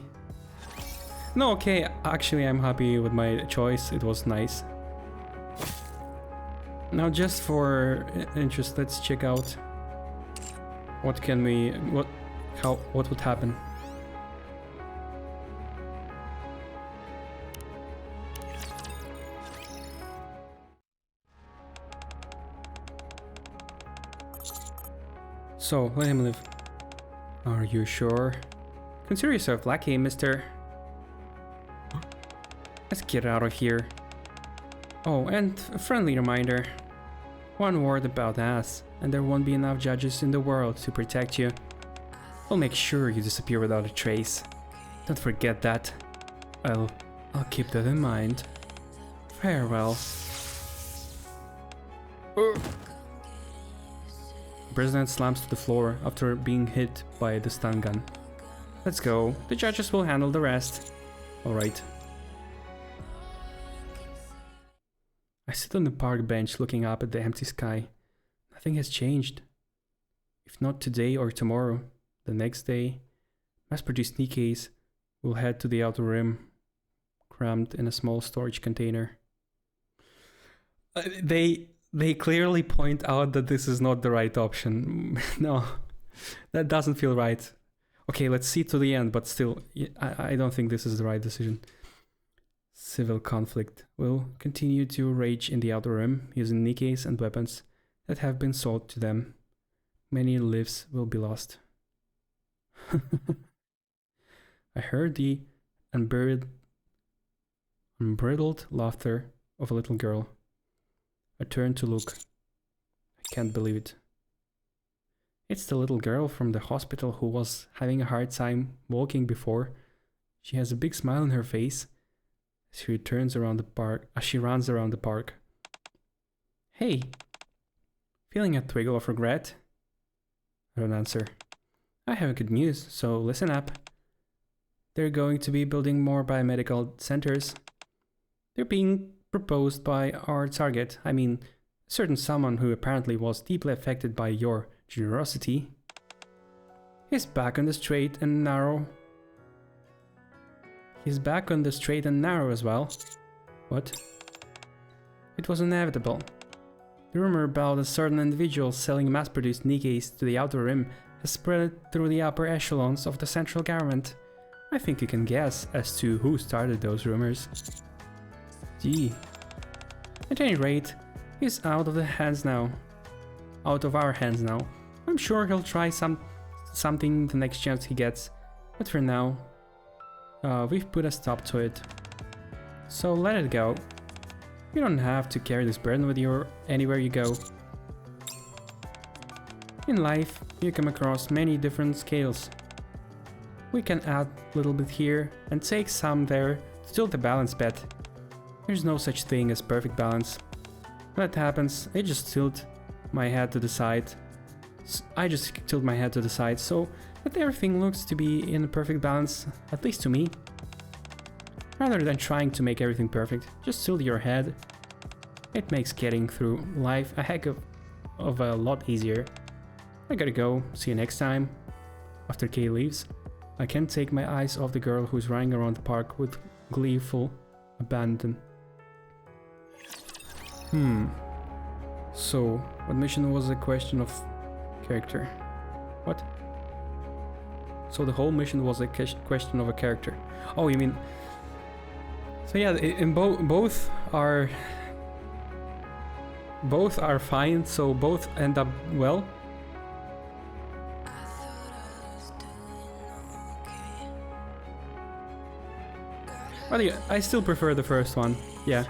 No, okay, actually I'm happy with my choice, it was nice. Now just for interest, let's check out what would happen. So, let him live. Are you sure? Consider yourself lucky, mister. Let's get out of here. Oh, and a friendly reminder. One word about us, and there won't be enough judges in the world to protect you. We'll make sure you disappear without a trace. Don't forget that. I'll keep that in mind. Farewell. The president slams to the floor after being hit by the stun gun. Let's go. The judges will handle the rest. Alright. I sit on the park bench looking up at the empty sky. Nothing has changed. If not today or tomorrow, the next day, mass-produced Nikkeis will head to the outer rim, crammed in a small storage container. They clearly point out that this is not the right option. No, that doesn't feel right. Okay, let's see to the end, but still, I don't think this is the right decision. Civil conflict will continue to rage in the outer rim using Nikkeis and weapons that have been sold to them. Many lives will be lost. I heard the unbridled laughter of a little girl. I turned to look. I can't believe it. It's the little girl from the hospital who was having a hard time walking before. She has a big smile on her face as she runs around the park. Hey, feeling a twinge of regret? I don't answer. I have good news, so listen up. They're going to be building more biomedical centers. They're being proposed by our target. I mean, a certain someone who apparently was deeply affected by your generosity. He's back on the straight and narrow. He's back on the straight and narrow as well. What? It was inevitable. The rumor about a certain individual selling mass-produced Nikkeis to the Outer Rim has spread through the upper echelons of the central government. I think you can guess as to who started those rumors. Gee. At any rate, he's out of the hands now. Out of our hands now. I'm sure he'll try something the next chance he gets, but for now, we've put a stop to it. So let it go. You don't have to carry this burden with you anywhere you go. In life, you come across many different scales. We can add a little bit here and take some there to tilt the balance bet. There's no such thing as perfect balance. When that happens, I just tilt my head to the side. So that everything looks to be in a perfect balance, at least to me. Rather than trying to make everything perfect, just tilt your head. It makes getting through life a heck of a lot easier. I gotta go, see you next time. After Kay leaves, I can't take my eyes off the girl who's running around the park with gleeful abandon. So, what mission was a question of character? What? So the whole mission was a question of a character. Oh, you mean... So yeah, both are fine, so both end up well. But yeah, I still prefer the first one, yeah.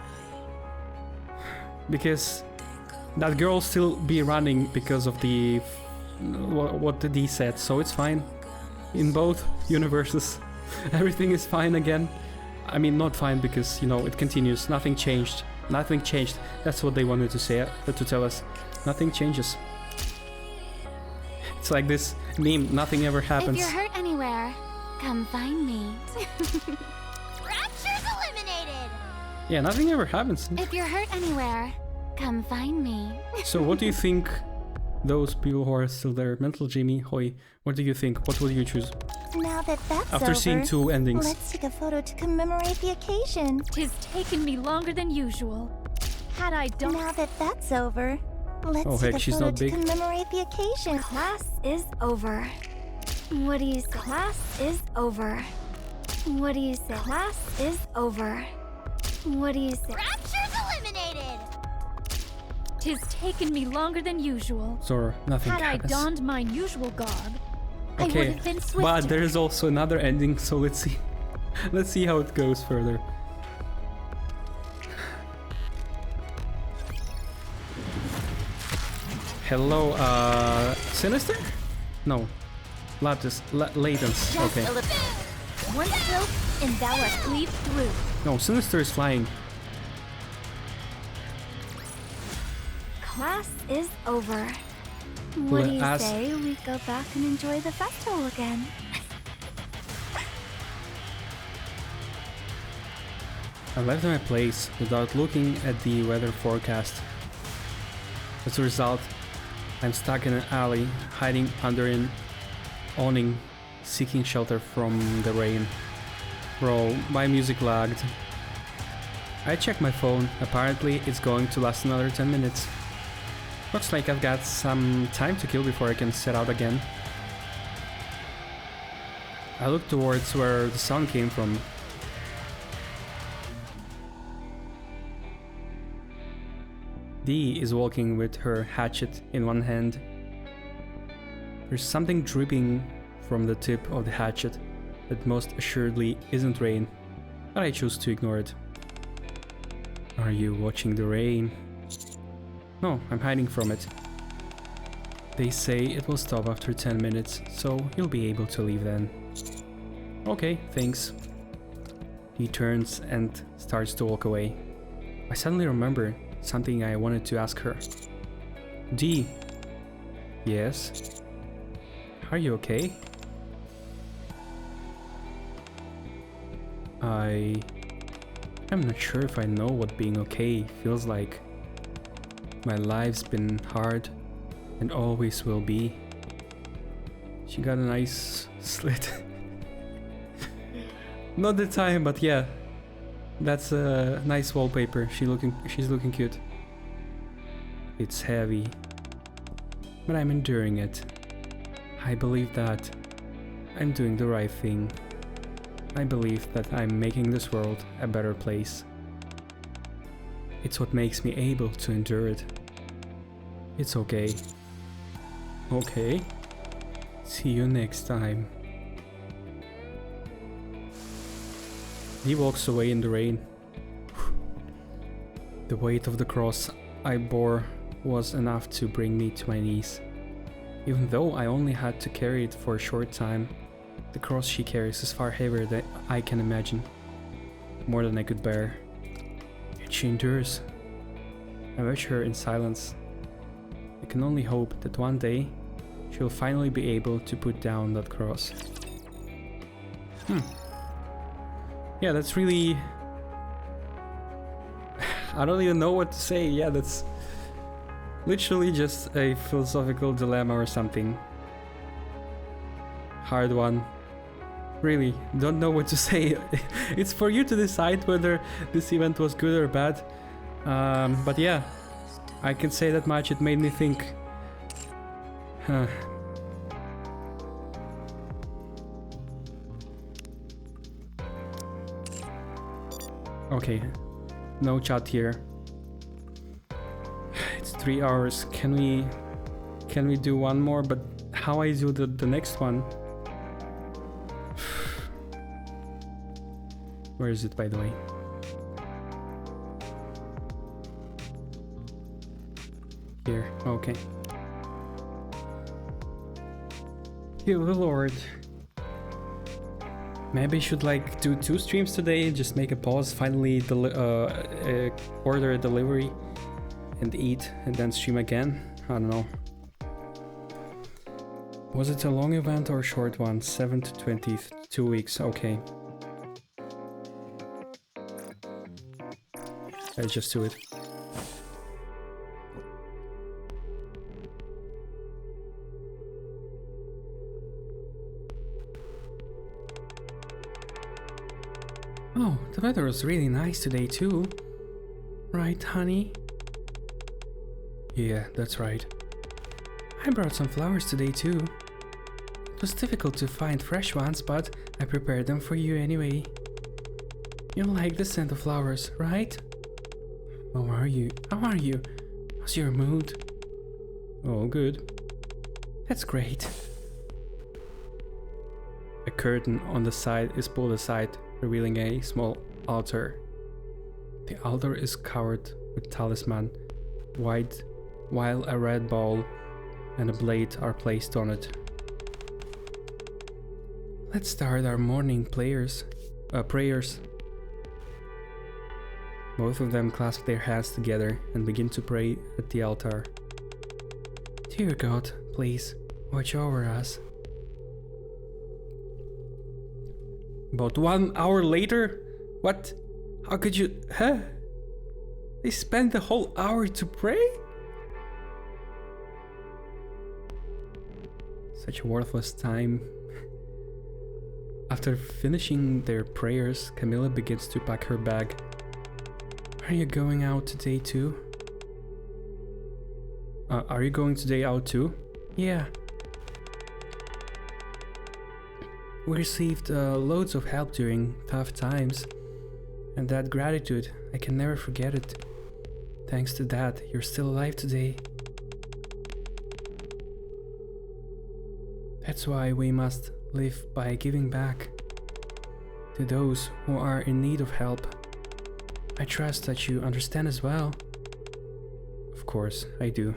Because that girl still be running because of the what the D said, so it's fine. In both universes, everything is fine again. I mean, not fine because, you know, it continues. Nothing changed. Nothing changed. That's what they wanted to say, to tell us. Nothing changes. It's like this meme, nothing ever happens. If you're hurt anywhere, come find me. Rapture's eliminated! Yeah, nothing ever happens. If you're hurt anywhere, come find me. So what do you think, those people who are still there, Mental Jimmy, Hoi, what do you think? What would you choose? Now that that's After over, seeing two endings. let's take a photo to commemorate the occasion. Tis taken me longer than usual. Had I done... Now that that's over, let's Oh, take heck, a she's photo not to big. commemorate the occasion. Class is over. What do you say? Class is over. What do you say? Class is over. What do you say? Rapture's eliminated! Tis taken me longer than usual. Zora, nothing Had I happens. donned my usual garb, I would Okay, have been swifter. but there's also another ending, so let's see. Let's see how it goes further. Hello, Sinister? No. Latents, okay. One stroke, and thou art cleaved through. No, Sinister is flying. Class is over. What do you As- say we go back and enjoy the festival again? I left my place without looking at the weather forecast. As a result, I'm stuck in an alley, hiding under an awning, seeking shelter from the rain. Bro, my music lagged. I checked my phone, apparently it's going to last another 10 minutes. Looks like I've got some time to kill before I can set out again. I looked towards where the sound came from. Dee is walking with her hatchet in one hand. There's something dripping from the tip of the hatchet that most assuredly isn't rain, but I choose to ignore it. Are you watching the rain? No, I'm hiding from it. They say it will stop after 10 minutes, so you'll be able to leave then. Okay, thanks. He turns and starts to walk away. I suddenly remember something I wanted to ask her. Dee. Yes? Are you okay? I'm not sure if I know what being okay feels like. My life's been hard and always will be. She got a nice slit. Not the time, but yeah. That's a nice wallpaper. She's looking cute. It's heavy, but I'm enduring it. I believe that I'm doing the right thing. I believe that I'm making this world a better place. It's what makes me able to endure it. It's okay. Okay. See you next time. He walks away in the rain. The weight of the cross I bore was enough to bring me to my knees. Even though I only had to carry it for a short time, the cross she carries is far heavier than I can imagine. More than I could bear. Yet she endures. I watch her in silence. I can only hope that one day she'll finally be able to put down that cross. Yeah, that's really... I don't even know what to say. Yeah, that's literally just a philosophical dilemma or something. Hard one. Really, don't know what to say. It's for you to decide whether this event was good or bad. But yeah, I can say that much. It made me think. Okay, no chat here. It's 3 hours. Can we do one more? But how I do the next one? Where is it, by the way? Here. Okay. Dear Lord. Maybe I should like do 2 streams today, just make a pause, finally order a delivery and eat and then stream again. I don't know. Was it a long event or a short one? 7 to 20, 2 weeks, okay. Let's just do it. Oh, the weather was really nice today too. Right, honey? Yeah, that's right. I brought some flowers today too. It was difficult to find fresh ones, but I prepared them for you anyway. You like the scent of flowers, right? How are you? How's your mood? Oh, good. That's great. A curtain on the side is pulled aside, revealing a small altar. The altar is covered with talisman, while a red ball and a blade are placed on it. Let's start our morning prayers. Both of them clasp their hands together and begin to pray at the altar. Dear God, please, watch over us. About 1 hour later? What? How could you... Huh? They spent the whole hour to pray? Such a worthless time. After finishing their prayers, Camilla begins to pack her bag. Are you going out today too? Are you going today out too? Yeah. We received loads of help during tough times, and that gratitude, I can never forget it. Thanks to that, you're still alive today. That's why we must live by giving back to those who are in need of help. I trust that you understand as well. Of course, I do.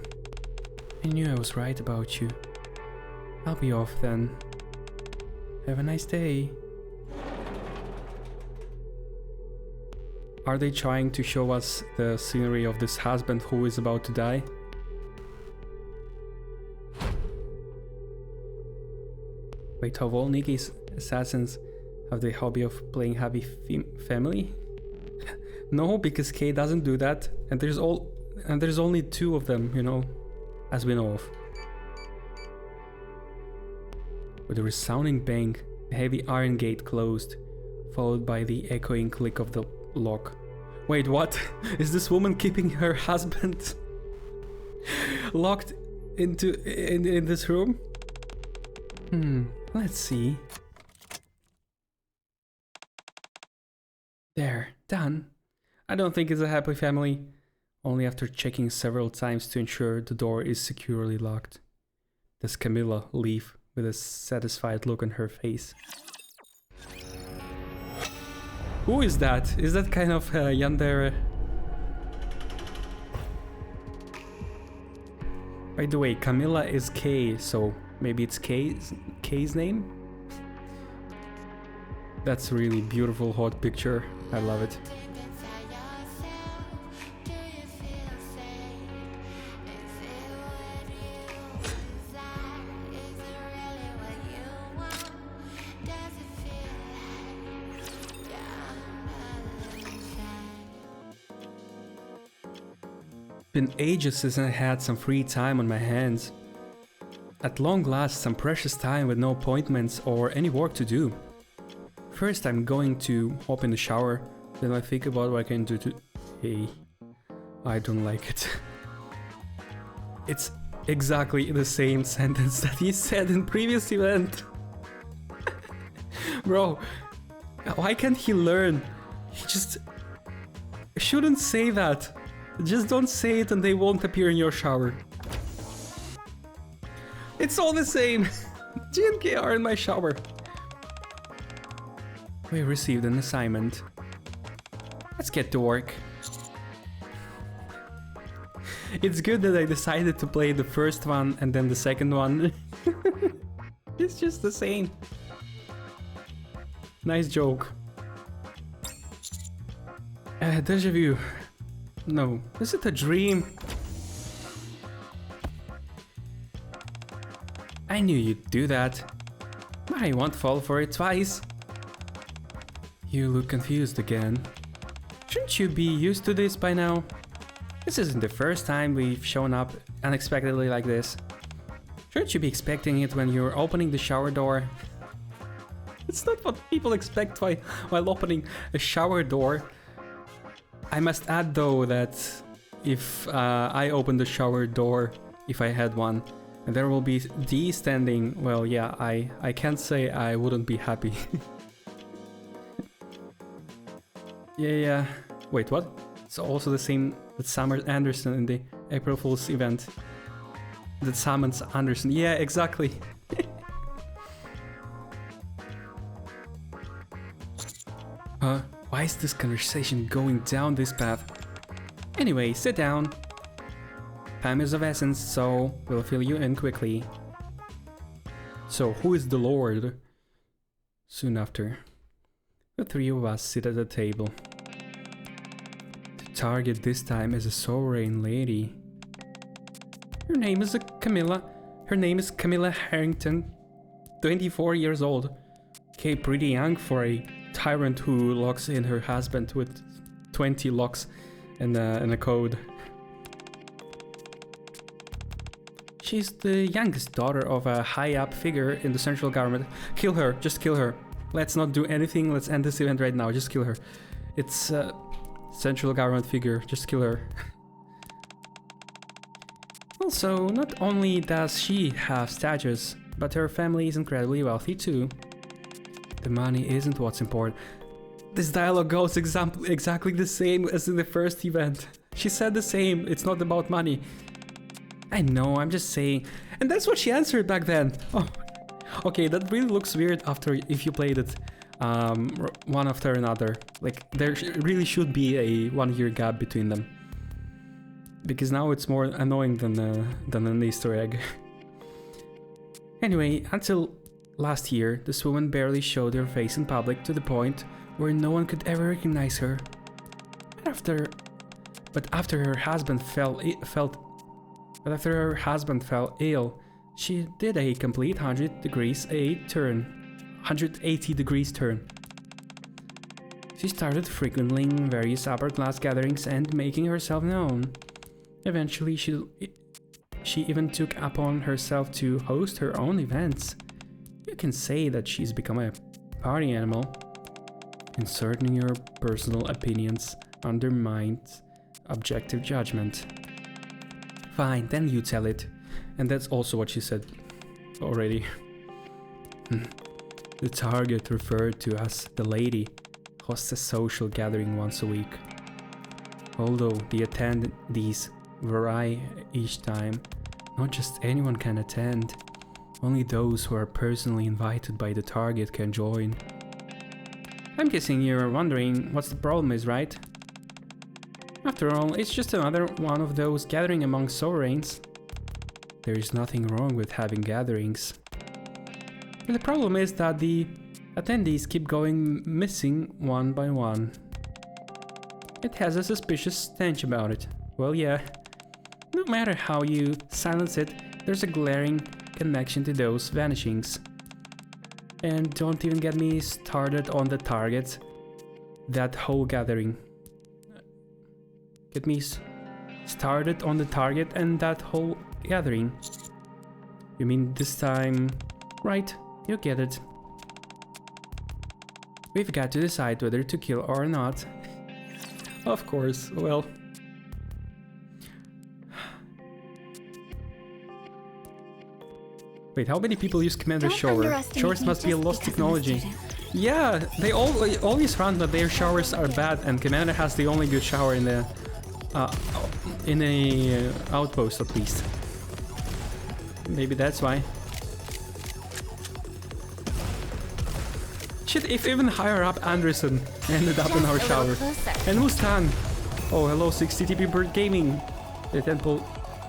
I knew I was right about you. I'll be off then. Have a nice day. Are they trying to show us the scenery of this husband who is about to die? Wait, have all Nikki's assassins have the hobby of playing happy family? No, because Kay doesn't do that, and there's only 2 of them, you know, as we know of. With a resounding bang, the heavy iron gate closed, followed by the echoing click of the lock. Wait, what? Is this woman keeping her husband locked in this room? Let's see. There, done. I don't think it's a happy family. Only after checking several times to ensure the door is securely locked does Camilla leave with a satisfied look on her face. Who is that? Is that kind of Yandere? By the way, Camilla is K, so maybe it's K's name? That's a really beautiful hot picture. I love it. Been ages since I had some free time on my hands. At long last, some precious time with no appointments or any work to do. First, I'm going to hop in the shower, then I think about what I can do to... Hey, I don't like it. It's exactly the same sentence that he said in previous event. Bro, why can't he learn? He just shouldn't say that. Just don't say it and they won't appear in your shower. It's all the same. G and K are in my shower. We received an assignment. Let's get to work. It's good that I decided to play the first one and then the second one. It's just the same. Nice joke. Deja vu. No, is it a dream? I knew you'd do that. I won't fall for it twice. You look confused again. Shouldn't you be used to this by now? This isn't the first time we've shown up unexpectedly like this. Shouldn't you be expecting it when you're opening the shower door? It's not what people expect while opening a shower door. I must add though that if I open the shower door, if I had one, and there will be D standing, well yeah, I can't say I wouldn't be happy. Yeah. Wait, what? It's also the same that Summer Anderson in the April Fool's event. That summons Anderson. Yeah, exactly. Huh? Why is this conversation going down this path? Anyway, sit down. Time is of essence, so we'll fill you in quickly. So, who is the Lord? Soon after, the three of us sit at the table. The target this time is a sovereign lady. Her name is Camilla Harrington, 24 years old. Okay, pretty young for a tyrant who locks in her husband with 20 locks and a code. She's the youngest daughter of a high-up figure in the central government. Kill her, just kill her. Let's not do anything, let's end this event right now, just kill her. It's a central government figure, just kill her. Also, not only does she have status, but her family is incredibly wealthy too. The money isn't what's important. This dialogue goes exactly the same as in the first event. She said the same, it's not about money. I know, I'm just saying. And that's what she answered back then. Oh, okay, that really looks weird if you played it one after another. Like, there really should be a 1 year gap between them. Because now it's more annoying than an Easter egg. Anyway, until last year, this woman barely showed her face in public to the point where no one could ever recognize her. But after her husband fell ill, she did a complete 180 degrees turn. She started frequenting various upper class gatherings and making herself known. Eventually, she even took upon herself to host her own events. can say that she's become a party animal. Inserting your personal opinions undermines objective judgment. Fine, then you tell it. And that's also what she said already. The target referred to as the lady hosts a social gathering once a week. Although the attendees vary each time, not just anyone can attend. Only those who are personally invited by the target can join. I'm guessing you're wondering what the problem is, right? After all, it's just another one of those gathering among sovereigns. There is nothing wrong with having gatherings. But the problem is that the attendees keep going missing one by one. It has a suspicious stench about it. Well, yeah. No matter how you silence it, there's a glaring connection to those vanishings. And don't even get me started on the targets. That whole gathering. Get me started on the target and that whole gathering. You mean this time? Right, you get it. We've got to decide whether to kill or not. Of course, well... Wait, how many people use Commander Shower? Showers must be a lost technology. Yeah, they always run that their showers are bad, and Commander has the only good shower in the outpost at least. Maybe that's why. Shit, if even higher up Anderson ended up in our shower. And Mustang! Oh, hello 60TP Bird Gaming! The temple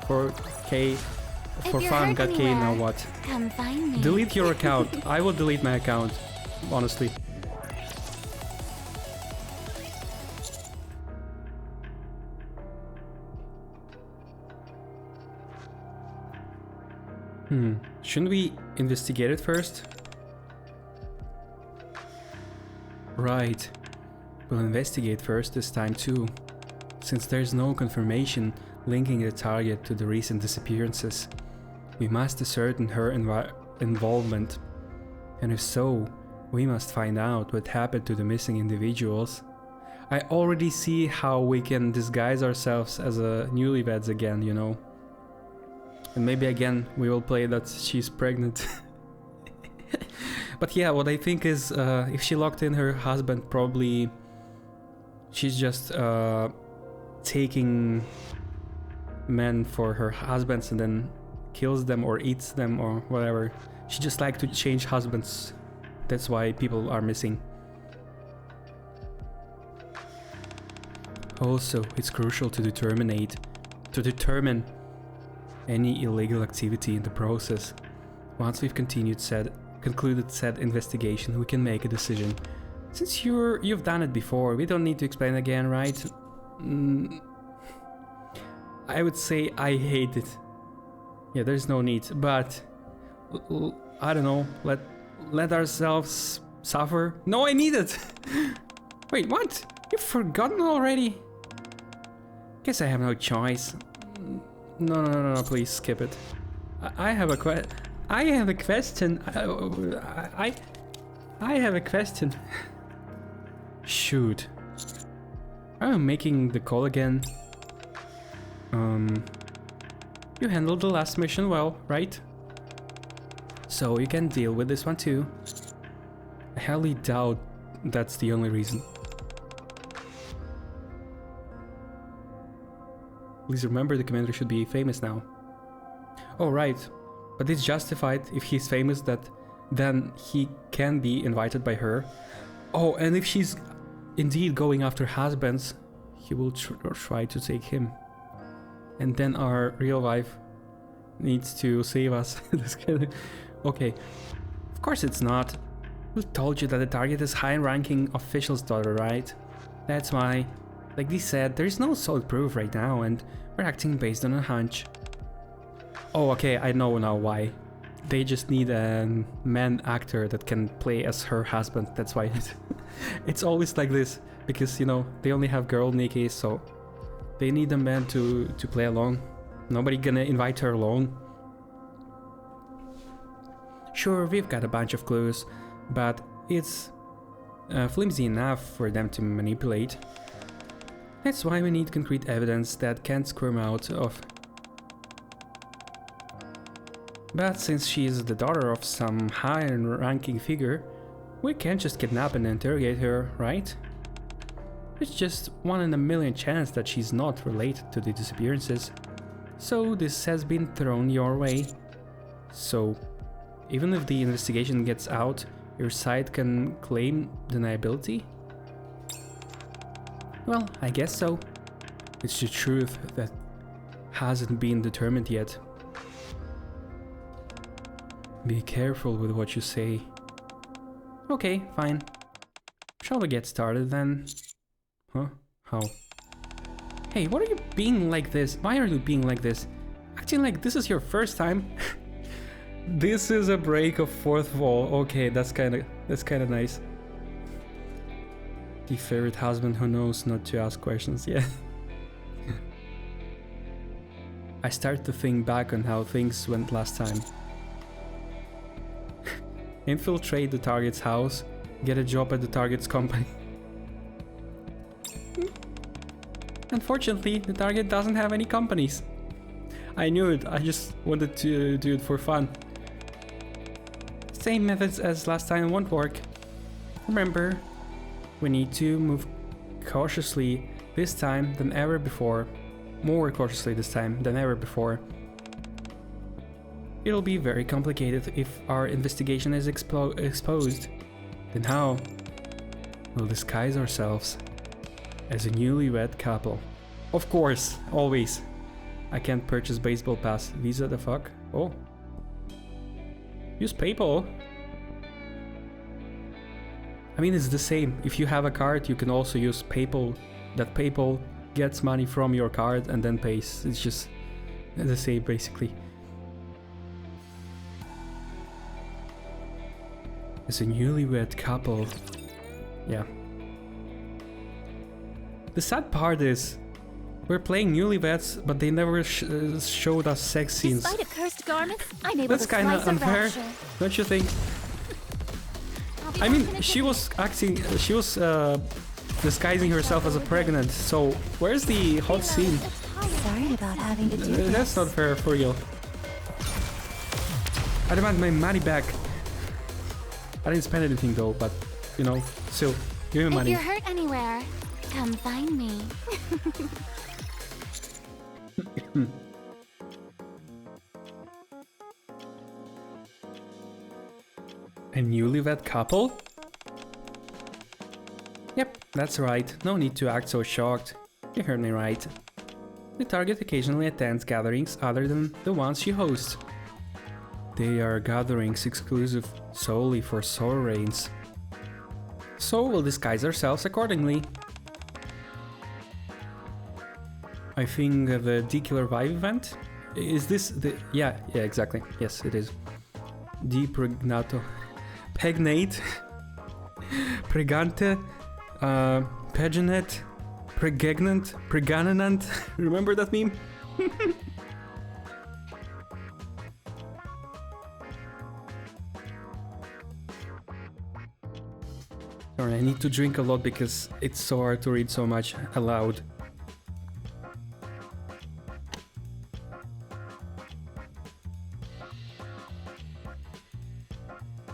for K for fun got K, now what? Come find me. Delete your account. I will delete my account, honestly. Shouldn't we investigate it first? Right. We'll investigate first this time too, since there's no confirmation linking the target to the recent disappearances. We must ascertain her involvement, and if so, we must find out what happened to the missing individuals. I already see how we can disguise ourselves as a newlyweds again, you know. And maybe again we will play that she's pregnant. But yeah, what I think is if she locked in her husband, probably she's just taking men for her husbands and then kills them or eats them or whatever. She just likes to change husbands. That's why people are missing. Also, it's crucial to determine any illegal activity in the process. Once we've concluded said investigation, we can make a decision. Since you've done it before, we don't need to explain again, right? I would say I hate it. Yeah, there's no need, but I don't know, let ourselves suffer. No, I need it! Wait, what? You've forgotten already? Guess I have no choice. No, please skip it. I have a question. I have a question. Shoot. I'm making the call again. You handled the last mission well, right? So you can deal with this one too. I highly doubt that's the only reason. Please remember the commander should be famous now. Oh right, but it's justified if he's famous that then he can be invited by her. Oh, and if she's indeed going after husbands, he will try to take him. And then our real wife needs to save us. Okay, of course it's not. Who told you that the target is high-ranking official's daughter, right? That's why, like they said, there is no solid proof right now, and we're acting based on a hunch. Oh, okay, I know now why. They just need a man actor that can play as her husband. That's why it's always like this, because you know they only have girl Nikki, so they need a man to play along. Nobody gonna invite her alone. Sure, we've got a bunch of clues, but it's flimsy enough for them to manipulate. That's why we need concrete evidence that can't squirm out of. But since she's the daughter of some high-ranking figure, we can't just kidnap and interrogate her, right? It's just 1 in a million chance that she's not related to the disappearances. So this has been thrown your way. So, even if the investigation gets out, your side can claim deniability? Well, I guess so. It's the truth that hasn't been determined yet. Be careful with what you say. Okay, fine. Shall we get started then? Huh? How? Hey, what are you being like this? Why are you being like this? Acting like this is your first time? This is a break of fourth wall. Okay, that's kind of nice. The favorite husband who knows not to ask questions. Yeah. I start to think back on how things went last time. Infiltrate the target's house, get a job at the target's company. Unfortunately, the target doesn't have any companies. I knew it, I just wanted to do it for fun. Same methods as last time won't work. Remember, we need to move cautiously this time than ever before. More cautiously this time than ever before. It'll be very complicated if our investigation is exposed. Then how? We'll disguise ourselves as a newlywed couple. Of course, always. I can't purchase baseball pass. Visa the fuck? Oh. Use PayPal. I mean, it's the same. If you have a card, you can also use PayPal. That PayPal gets money from your card and then pays. It's just the same, basically. As a newlywed couple. Yeah. The sad part is, we're playing newlyweds, but they never showed us sex scenes. Despite a cursed garment, I'm able That's to kind of slice a unfair, rapture. don't you think? I mean, she was disguising herself as a pregnant, so where's the hot scene? Sorry about having to do this. That's not fair for you. I demand my money back. I didn't spend anything though, but, you know, still, give me money. If you're hurt anywhere, come find me. A newlywed couple? Yep, that's right. No need to act so shocked. You heard me right. The target occasionally attends gatherings other than the ones she hosts. They are gatherings exclusive solely for Soul Reigns. So we'll disguise ourselves accordingly. I think the D-Killer Vive event? Is this the... Yeah, exactly. Yes, it is. Pregnato... Pegnate... Pregante... Paginate... Pregnant... Pregnant... Remember that meme? Sorry, I need to drink a lot because it's so hard to read so much aloud.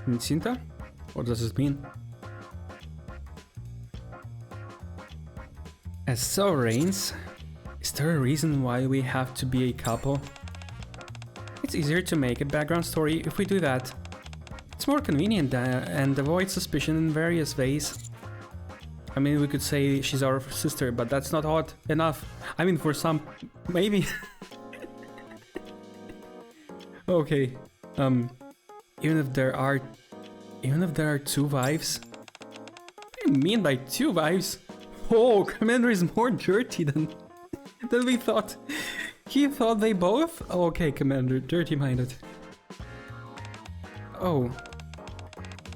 Cinta? What does it mean? As Soul Reigns, is there a reason why we have to be a couple? It's easier to make a background story if we do that. It's more convenient and avoids suspicion in various ways. I mean, we could say she's our sister, but that's not hot enough. I mean, for some, maybe. Okay. Even if there are two wives. What do you mean by two wives? Oh, Commander is more dirty than we thought. He thought they both? Oh, okay, Commander, dirty-minded. Oh.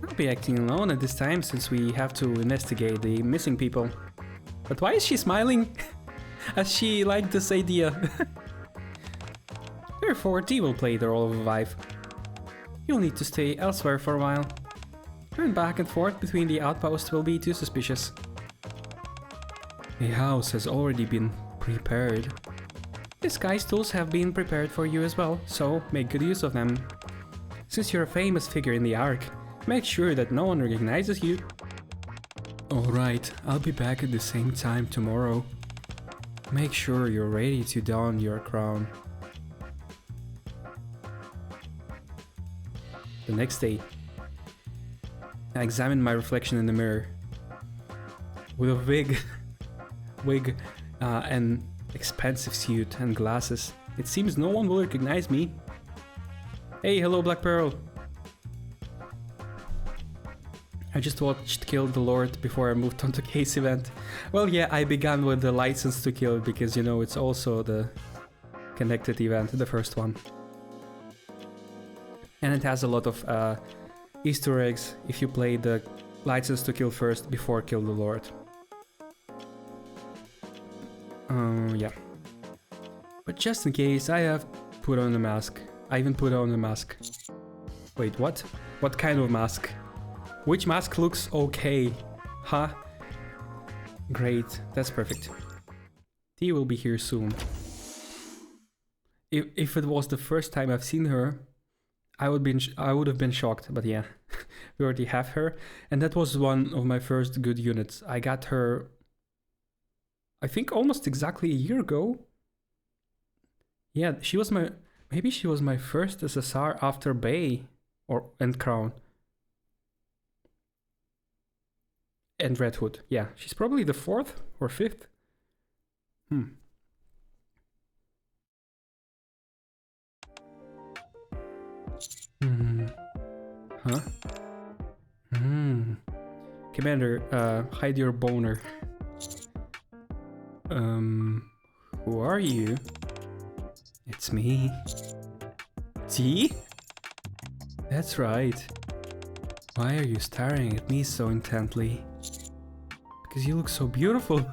I'll be acting alone at this time since we have to investigate the missing people. But why is she smiling? As she liked this idea. Therefore, T will play the role of a wife. You'll need to stay elsewhere for a while. Turn back and forth between the outposts will be too suspicious. A house has already been prepared. Disguise tools have been prepared for you as well, so make good use of them. Since you're a famous figure in the Ark, make sure that no one recognizes you. Alright, I'll be back at the same time tomorrow. Make sure you're ready to don your crown. The next day, I examined my reflection in the mirror. With a wig and expensive suit and glasses, it seems no one will recognize me. Hey, hello Black Pearl. I just watched Kill the Lord before I moved on to Case event. Well, yeah, I began with the License to Kill because, you know, it's also the connected event, the first one. And it has a lot of Easter eggs if you play the License to Kill first before Kill the Lord. Yeah. But just in case, I have put on a mask. I even put on a mask. Wait, what? What kind of mask? Which mask looks okay? Huh? Great, that's perfect. T will be here soon. If it was the first time I've seen her, I would have been shocked, but yeah. We already have her, and that was one of my first good units. I got her, I think, almost exactly a year ago. Yeah, maybe she was my first SSR after Bay and Crown. And Red Hood. Yeah, she's probably the 4th or 5th. Huh? Commander, hide your boner. Who are you? It's me. T? That's right. Why are you staring at me so intently? Because you look so beautiful.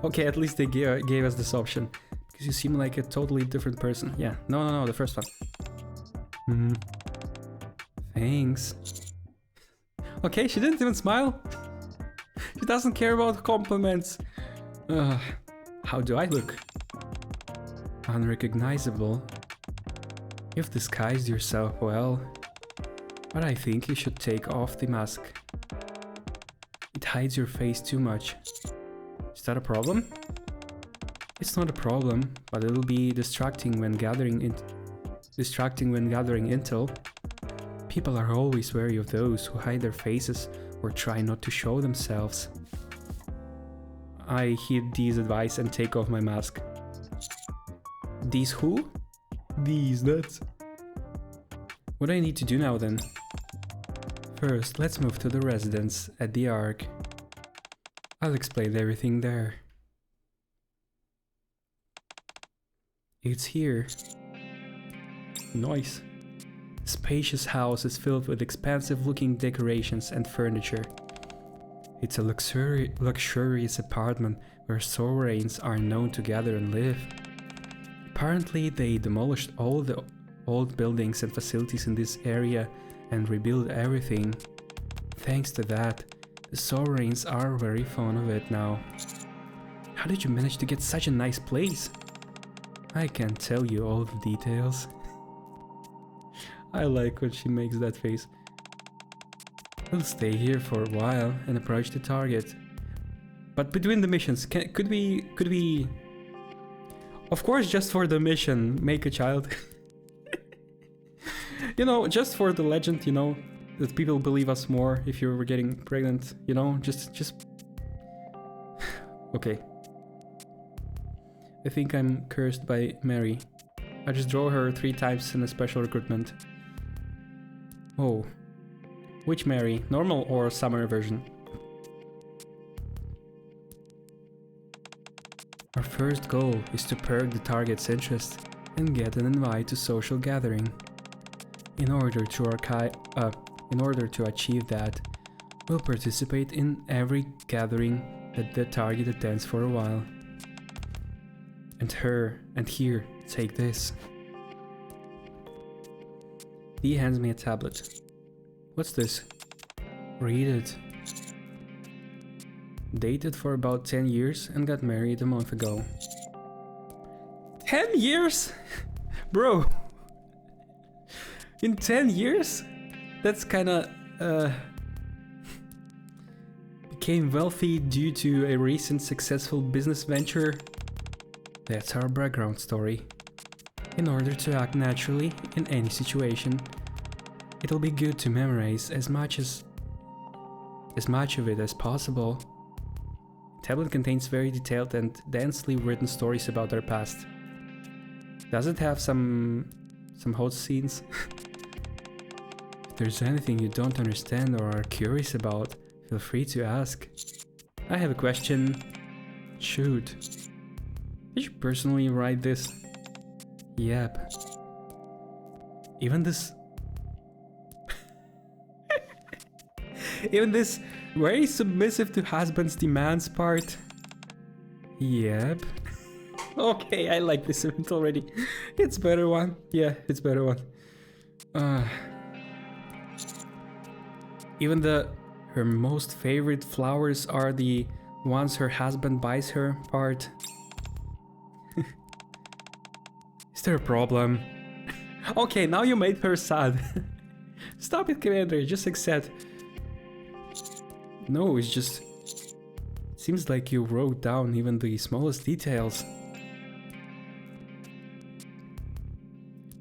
Okay, at least they gave us this option. Because you seem like a totally different person. Yeah, no, the first one. Thanks. Okay, she didn't even smile. She doesn't care about compliments. How do I look? Unrecognizable. You've disguised yourself well. But I think you should take off the mask. It hides your face too much. Is that a problem? It's not a problem, but it'll be distracting when gathering intel. People are always wary of those who hide their faces or try not to show themselves. I heed Dee's advice and take off my mask. These who? These nuts. What do I need to do now then? First, let's move to the residence at the Ark. I'll explain everything there. It's here. Nice. The spacious house is filled with expensive-looking decorations and furniture. It's a luxurious apartment where sovereigns are known to gather and live. Apparently, they demolished all the old buildings and facilities in this area and rebuilt everything. Thanks to that, the sovereigns are very fond of it now. How did you manage to get such a nice place? I can't tell you all the details. I like when she makes that face. We'll stay here for a while and approach the target. But between the missions, could we... Of course, just for the mission, make a child. You know, just for the legend, you know, that people believe us more if you were getting pregnant, you know, just... Okay. I think I'm cursed by Mary. I just draw her 3 times in a special recruitment. Oh. Which Mary? Normal or summer version? Our first goal is to perk the target's interest and get an invite to social gathering. In order to achieve that, we'll participate in every gathering that the target attends for a while. And here, take this. Dee hands me a tablet. What's this? Read it. Dated for about 10 years and got married a month ago. 10 years? Bro! In 10 years? That's kinda... became wealthy due to a recent successful business venture. That's our background story. In order to act naturally in any situation, it'll be good to memorize as much of it as possible. Tablet contains very detailed and densely written stories about our past. Does it have some hot scenes? If there's anything you don't understand or are curious about, feel free to ask. I have a question. Shoot. Did you personally write this? Yep. Even this... Even this very submissive to husband's demands part? Yep. Okay, I like this event already. It's better one. Yeah, it's better one. Even her most favorite flowers are the ones her husband buys her part. Is there a problem? Okay, now you made her sad. Stop it, Commander, just accept. No, it's just... It seems like you wrote down even the smallest details.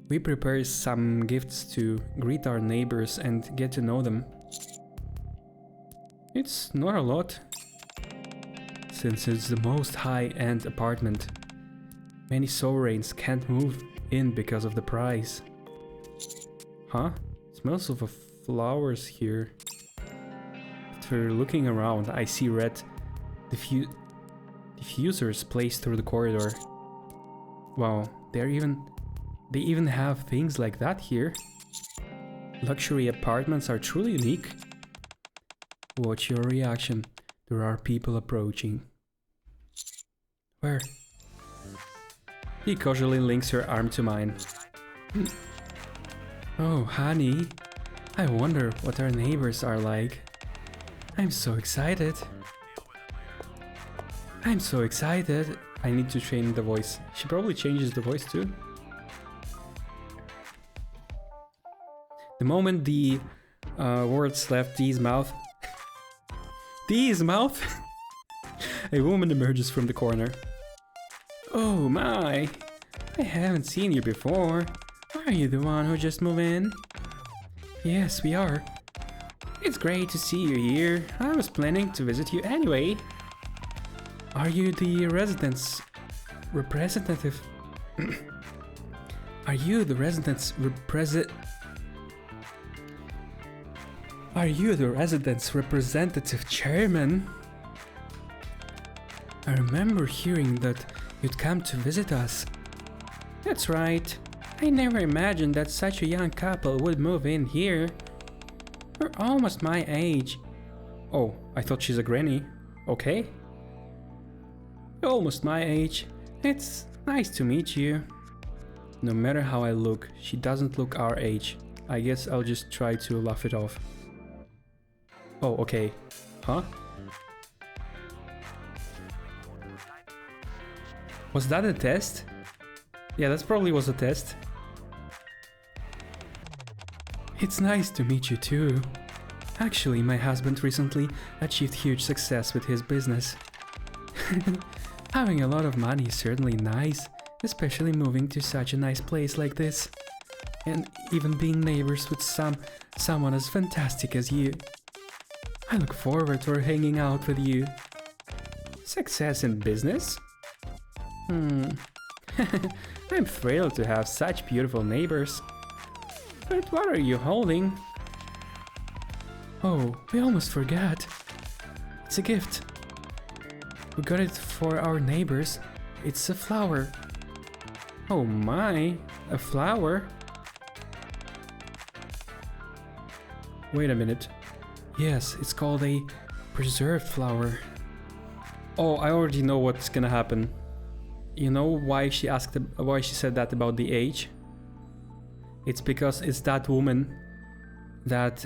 We prepare some gifts to greet our neighbors and get to know them. It's not a lot, since it's the most high-end apartment. Many sovereigns can't move in because of the price. Huh? Smells of flowers here. After looking around, I see red diffusers placed through the corridor. Wow, they even have things like that here. Luxury apartments are truly unique. Watch your reaction. There are people approaching. Where? He casually links her arm to mine. Oh, honey. I wonder what our neighbors are like. I'm so excited. I'm so excited. I need to change the voice. She probably changes the voice too. The moment the words left Dee's mouth... Dee's mouth? A woman emerges from the corner. Oh my! I haven't seen you before. Are you the one who just moved in? Yes, we are. It's great to see you here. I was planning to visit you anyway. Are you the residence representative? Are you the residence representative chairman? I remember hearing that you'd come to visit us. That's right. I never imagined that such a young couple would move in here. You're almost my age. Oh, I thought she's a granny. Okay. Almost my age. It's nice to meet you. No matter how I look, she doesn't look our age. I guess I'll just try to laugh it off. Oh, okay. Huh? Was that a test? Yeah, that probably was a test. It's nice to meet you too. Actually, my husband recently achieved huge success with his business. Having a lot of money is certainly nice, especially moving to such a nice place like this. And even being neighbors with someone as fantastic as you. I look forward to hanging out with you. Success in business? I'm thrilled to have such beautiful neighbors. But what are you holding? Oh, we almost forgot. It's a gift. We got it for our neighbors. It's a flower. Oh my, a flower? Wait a minute. Yes, it's called a preserved flower. Oh, I already know what's gonna happen. You know why she said that about the age? It's because it's that woman that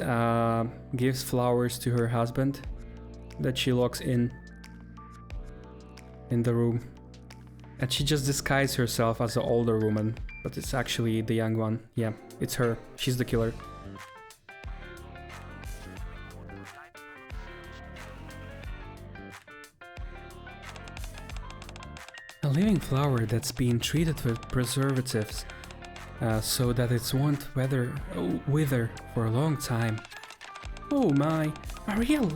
gives flowers to her husband that she locks in the room. And she just disguises herself as the older woman, but it's actually the young one. Yeah, it's her. She's the killer. A living flower that's been treated with preservatives so that it won't wither for a long time. Oh my, a real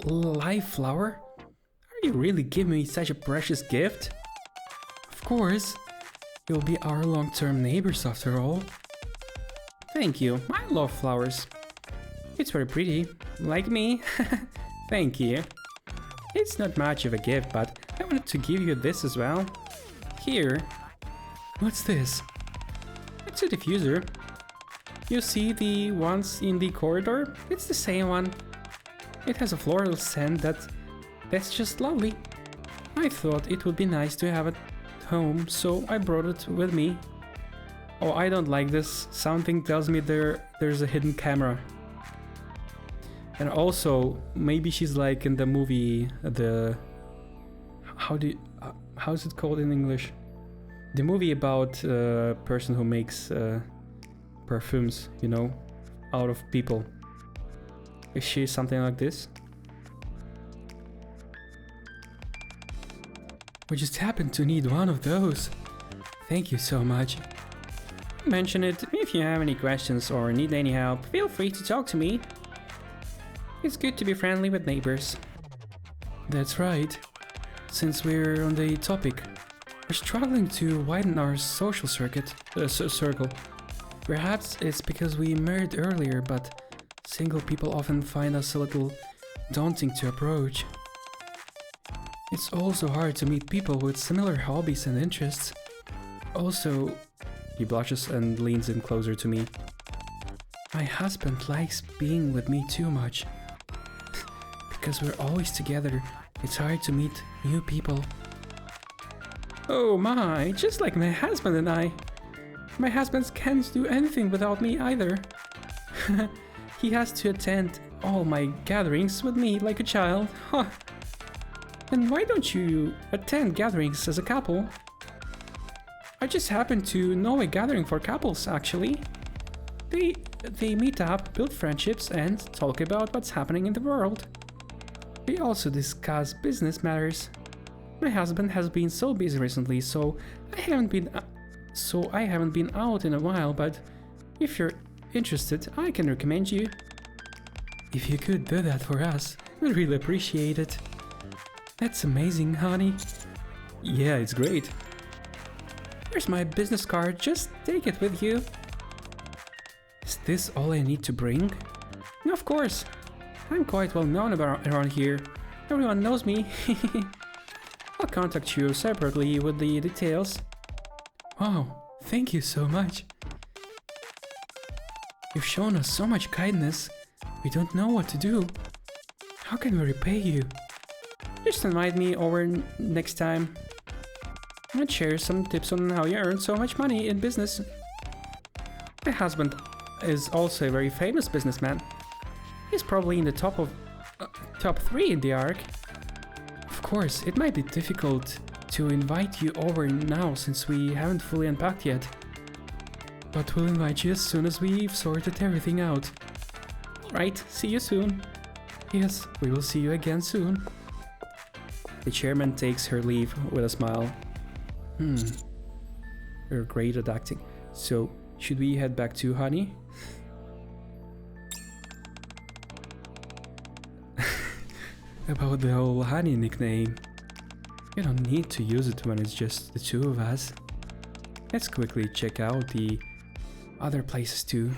live flower? Are you really giving me such a precious gift? Of course, you'll be our long-term neighbors after all. Thank you, I love flowers. It's very pretty, like me. Thank you. It's not much of a gift, but I wanted to give you this as well. Here. What's this? It's a diffuser. You see the ones in the corridor? It's the same one. It has a floral scent that's just lovely. I thought it would be nice to have it home, so I brought it with me. Oh, I don't like this. Something tells me there's a hidden camera. And also, maybe she's like in the movie, how's it called in English? The movie about a person who makes perfumes, you know, out of people. Is she something like this? We just happen to need one of those. Thank you so much. Mention it. If you have any questions or need any help, feel free to talk to me. It's good to be friendly with neighbors. That's right. Since we're on the topic, we're struggling to widen our social circle. Perhaps it's because we married earlier, but single people often find us a little daunting to approach. It's also hard to meet people with similar hobbies and interests. Also, he blushes and leans in closer to me. My husband likes being with me too much. Because we're always together, it's hard to meet new people. Oh my, just like my husband and I. My husband can't do anything without me either. He has to attend all my gatherings with me like a child. Huh. And why don't you attend gatherings as a couple? I just happen to know a gathering for couples, actually. They meet up, build friendships, and talk about what's happening in the world. We also discuss business matters. My husband has been so busy recently, so I haven't been out in a while, but if you're interested, I can recommend you. If you could do that for us, we'd really appreciate it. That's amazing, honey. Yeah, it's great. Here's my business card, just take it with you. Is this all I need to bring? Of course. I'm quite well known around here. Everyone knows me. I'll contact you separately with the details. Wow, thank you so much. You've shown us so much kindness. We don't know what to do. How can we repay you? Just invite me over next time. And share some tips on how you earn so much money in business. My husband is also a very famous businessman. He's probably in the top 3 in the ARK. Of course, it might be difficult to invite you over now since we haven't fully unpacked yet. But we'll invite you as soon as we've sorted everything out. Alright, see you soon. Yes, we will see you again soon. The chairman takes her leave with a smile. You're great at acting. So, should we head back to Honey? About the whole Honey nickname. You don't need to use it when it's just the two of us. Let's quickly check out the other places too.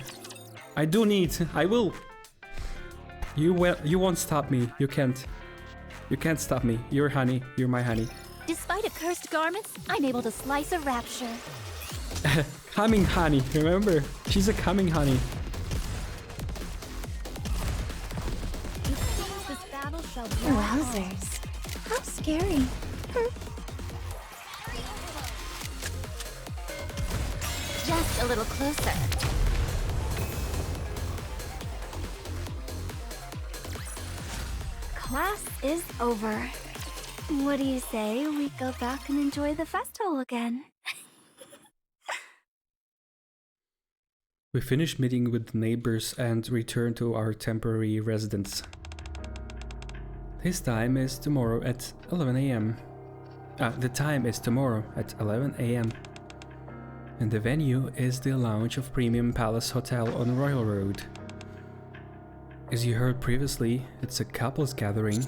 I will. You won't stop me. You can't. You can't stop me. You're Honey. You're my Honey. Despite accursed garments, I'm able to slice a rapture. Coming Honey, remember? She's a coming Honey. This battle shall be Wowzers. How scary. Just a little closer. Class is over. What do you say we go back and enjoy the festival again? We finish meeting with neighbors and return to our temporary residence. This time is tomorrow at 11 a.m. The time is tomorrow at 11 a.m. And the venue is the lounge of Premium Palace Hotel on Royal Road. As you heard previously, it's a couples gathering.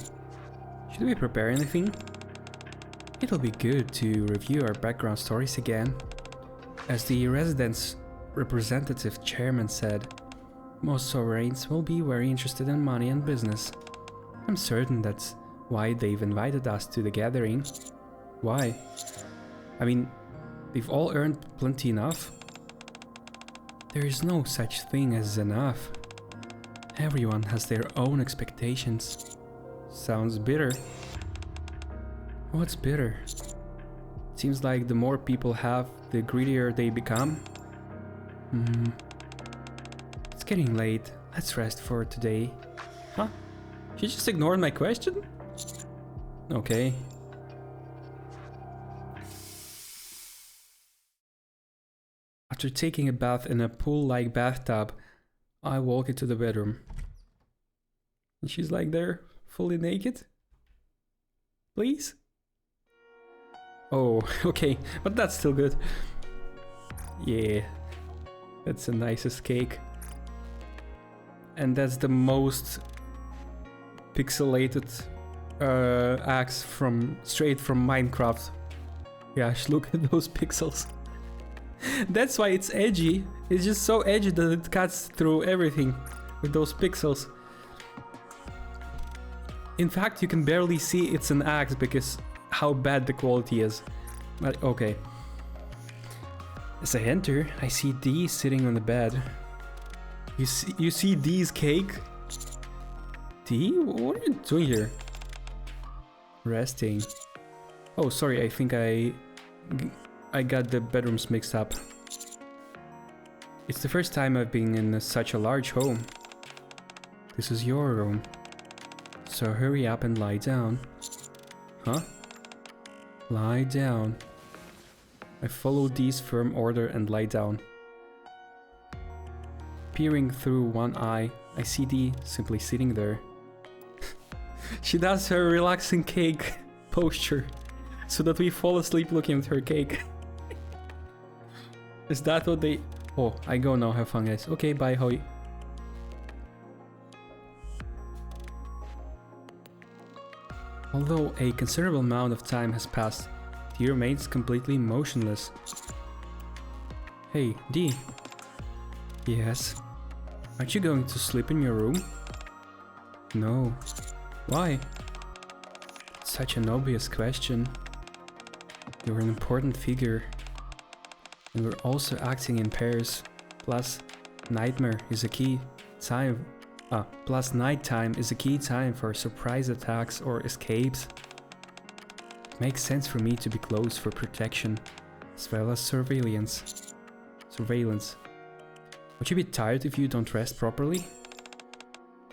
Should we prepare anything? It'll be good to review our background stories again. As the residence representative chairman said, most sovereigns will be very interested in money and business. I'm certain that's why they've invited us to the gathering. Why? I mean, they've all earned plenty enough. There is no such thing as enough. Everyone has their own expectations. Sounds bitter. What's bitter? Seems like the more people have, the greedier they become. It's getting late. Let's rest for today. Huh? She just ignored my question? Okay. After taking a bath in a pool-like bathtub, I walk into the bedroom. And she's like there, fully naked? Please? Oh, okay, but that's still good. Yeah. That's the nicest cake. And that's the most pixelated axe straight from Minecraft. Gosh, look at those pixels. That's why it's edgy. It's just so edgy that it cuts through everything with those pixels. In fact, you can barely see it's an axe because how bad the quality is. But okay. As I enter, I see Dee sitting on the bed. You see Dee's cake? Dee? What are you doing here? Resting. Oh, sorry, I think I got the bedrooms mixed up. It's the first time I've been in such a large home. This is your room. So hurry up and lie down. Huh? Lie down. I follow Dee's firm order and lie down. Peering through one eye, I see Dee simply sitting there. She does her relaxing cake posture so that we fall asleep looking at her cake. Is that what they... Oh, I go now, have fun guys. Okay, bye, Hoy. Although a considerable amount of time has passed, Dee remains completely motionless. Hey, Dee. Yes? Aren't you going to sleep in your room? No. Why? Such an obvious question. You're an important figure. And we're also acting in pairs. Plus, nighttime is a key time for surprise attacks or escapes. It makes sense for me to be close for protection, as well as surveillance. Would you be tired if you don't rest properly?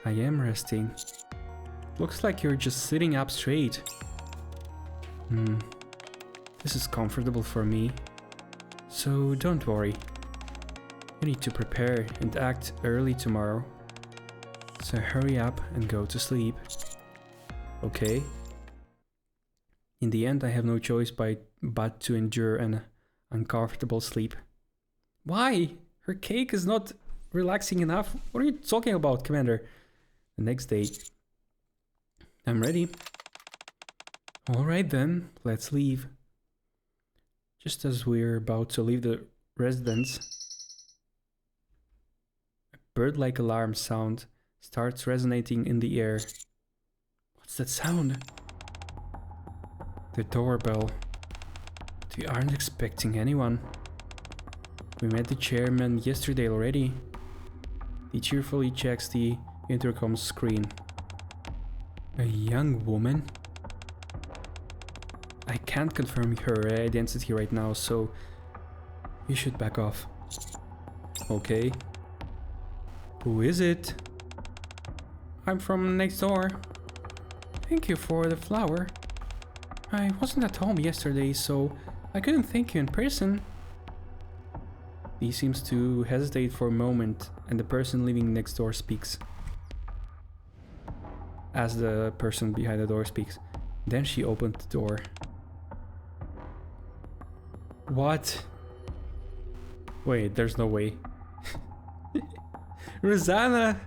I am resting. Looks like you're just sitting up straight. This is comfortable for me. So don't worry. You need to prepare and act early tomorrow. So hurry up and go to sleep. Okay. In the end, I have no choice but to endure an uncomfortable sleep. Why? Her cake is not relaxing enough? What are you talking about, Commander? The next day. I'm ready. Alright then, let's leave. Just as we're about to leave the residence, a bird-like alarm sound starts resonating in the air. What's that sound? The doorbell. They aren't expecting anyone. We met the chairman yesterday already. He cheerfully checks the intercom screen. A young woman? I can't confirm her identity right now, so you should back off. Okay. Who is it? I'm from next door. Thank you for the flower. I wasn't at home yesterday, so I couldn't thank you in person. He seems to hesitate for a moment, and the person living next door speaks. As the person behind the door speaks. Then she opened the door. What? Wait, there's no way. Rosanna!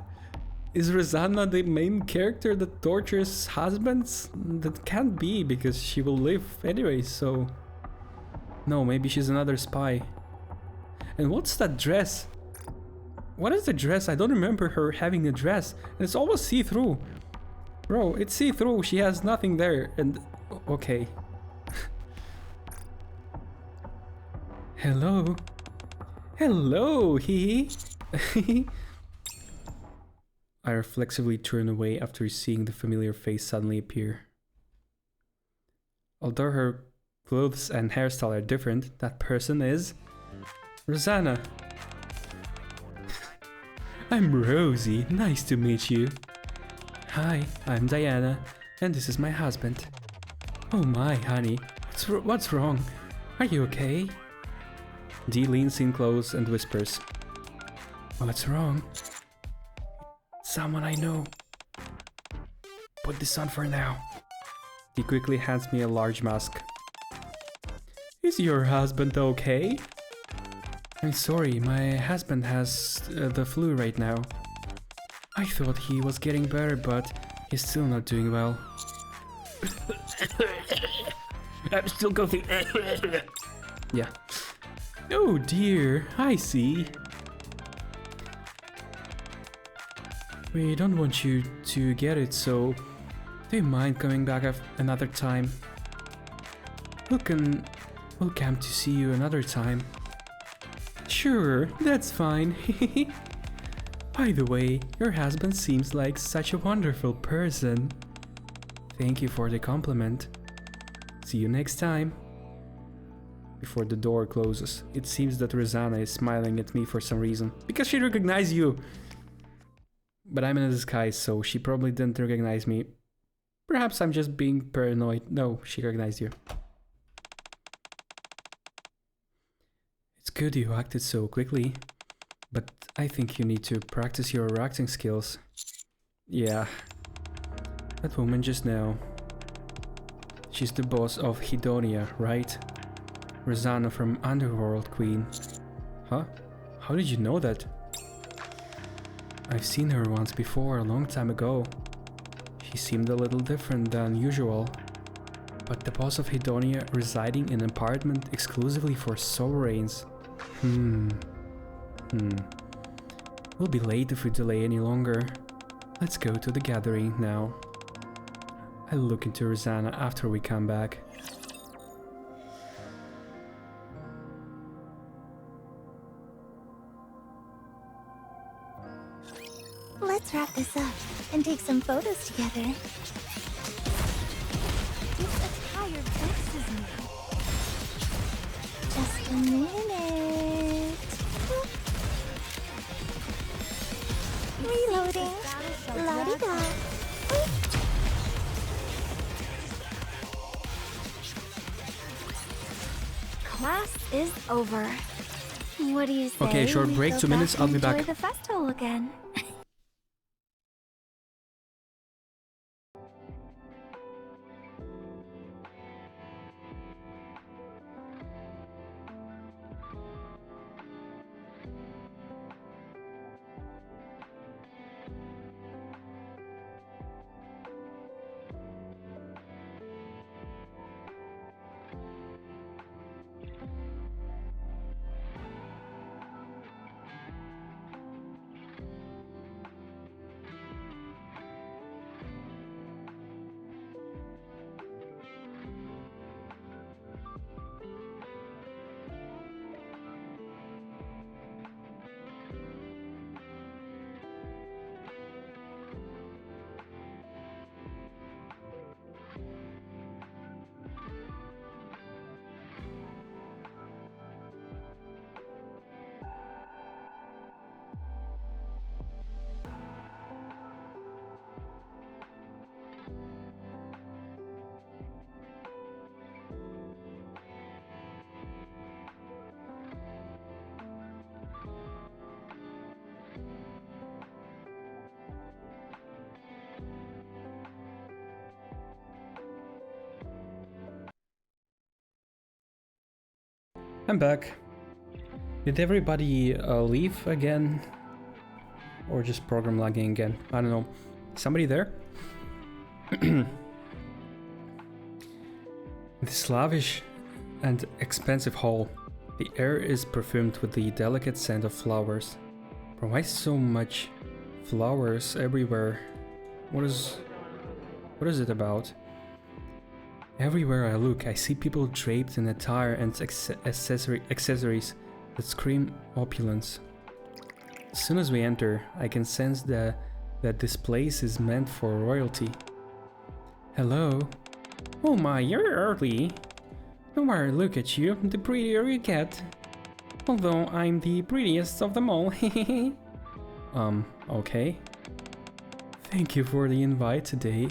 Is Rosanna the main character that tortures husbands? That can't be, because she will live anyway, so... No, maybe she's another spy. And what's that dress? What is the dress? I don't remember her having a dress. And it's almost see-through. Bro, it's see-through. She has nothing there. And... okay. Hello? Hello, hee hee. I reflexively turn away after seeing the familiar face suddenly appear. Although her clothes and hairstyle are different, that person is... Rosanna. I'm Rosie, nice to meet you. Hi, I'm Diana, and this is my husband. Oh my, honey, what's wrong? Are you okay? Dee leans in close and whispers. What's wrong? Someone I know. Put this on for now. He quickly hands me a large mask. Is your husband okay? I'm sorry, my husband has the flu right now. I thought he was getting better, but he's still not doing well. I'm still coughing. Yeah. Oh dear, I see. We don't want you to get it, so do you mind coming back another time? We'll come to see you another time. Sure, that's fine. By the way, your husband seems like such a wonderful person. Thank you for the compliment. See you next time. Before the door closes, it seems that Rosanna is smiling at me for some reason. Because she recognized you! But I'm in a disguise, so she probably didn't recognize me. Perhaps I'm just being paranoid. No, she recognized you. It's good you acted so quickly, but I think you need to practice your acting skills. Yeah. That woman just now. She's the boss of Hedonia, right? Rosanna from Underworld Queen. Huh? How did you know that? I've seen her once before, a long time ago. She seemed a little different than usual. But the boss of Hedonia residing in an apartment exclusively for sovereigns. We'll be late if we delay any longer. Let's go to the gathering now. I'll look into Rosanna after we come back. Let's wrap this up and take some photos together. This attire vexes me. Just a minute. Reloading. La-di-da. Class is over. What do you say? Okay, short we break, go 2 minutes, back I'll and be back. enjoy the festival again. I'm back. Did everybody leave again? Or just program lagging again? I don't know. Somebody there? This lavish and expensive hall. The air is perfumed with the delicate scent of flowers. But why so much flowers everywhere? What is it about? Everywhere I look, I see people draped in attire and accessories that scream opulence. As soon as we enter, I can sense that this place is meant for royalty. Hello? Oh my, you're early. No matter, look at you, the prettier you get. Although I'm the prettiest of them all. Okay. Thank you for the invite today.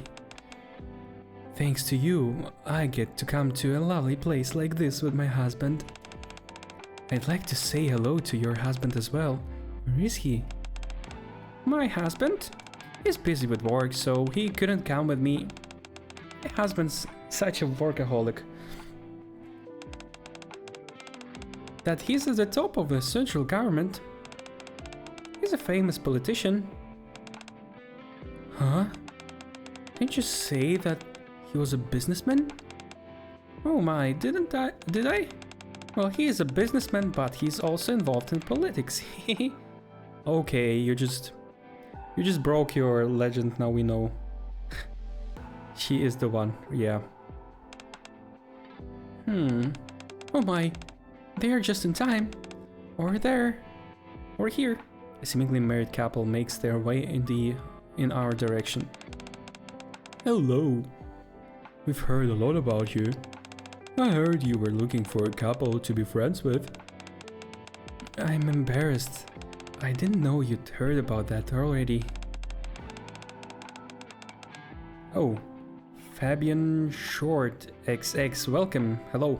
Thanks to you, I get to come to a lovely place like this with my husband. I'd like to say hello to your husband as well. Where is he? My husband? He's busy with work, so he couldn't come with me. My husband's such a workaholic that he's at the top of the central government. He's a famous politician. Huh? Didn't you say that he was a businessman? Oh my, did I? Well, he is a businessman, but he's also involved in politics. Okay, you just broke your legend, now we know. She is the one, yeah. Oh my, they are just in time. Or there. Or here. A seemingly married couple makes their way in our direction. Hello. We've heard a lot about you. I heard you were looking for a couple to be friends with. I'm embarrassed. I didn't know you'd heard about that already. Oh, Fabian Short XX, welcome, hello.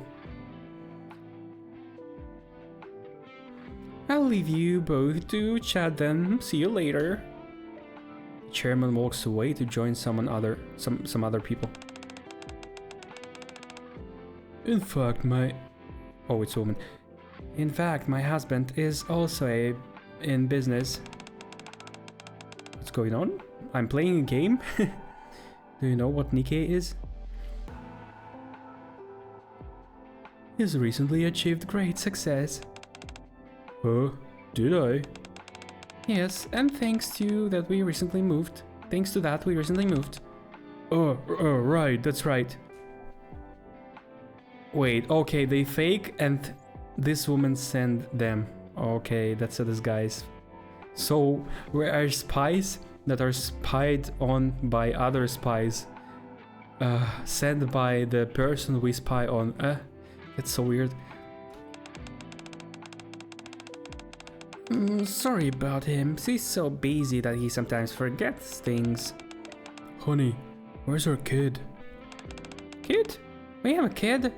I'll leave you both to chat then, see you later. The chairman walks away to join some other people. In fact, oh, it's a woman. In fact, my husband is also in business. What's going on? I'm playing a game? Do you know what Nikkei is? He's recently achieved great success. Did I? Yes, and thanks to that we recently moved. Oh, right, that's right. Wait, okay, they fake and this woman sent them. Okay, that's a disguise. So, we are spies that are spied on by other spies. Sent by the person we spy on. That's so weird. Sorry about him. He's so busy that he sometimes forgets things. Honey, where's our kid? Kid? We have a kid?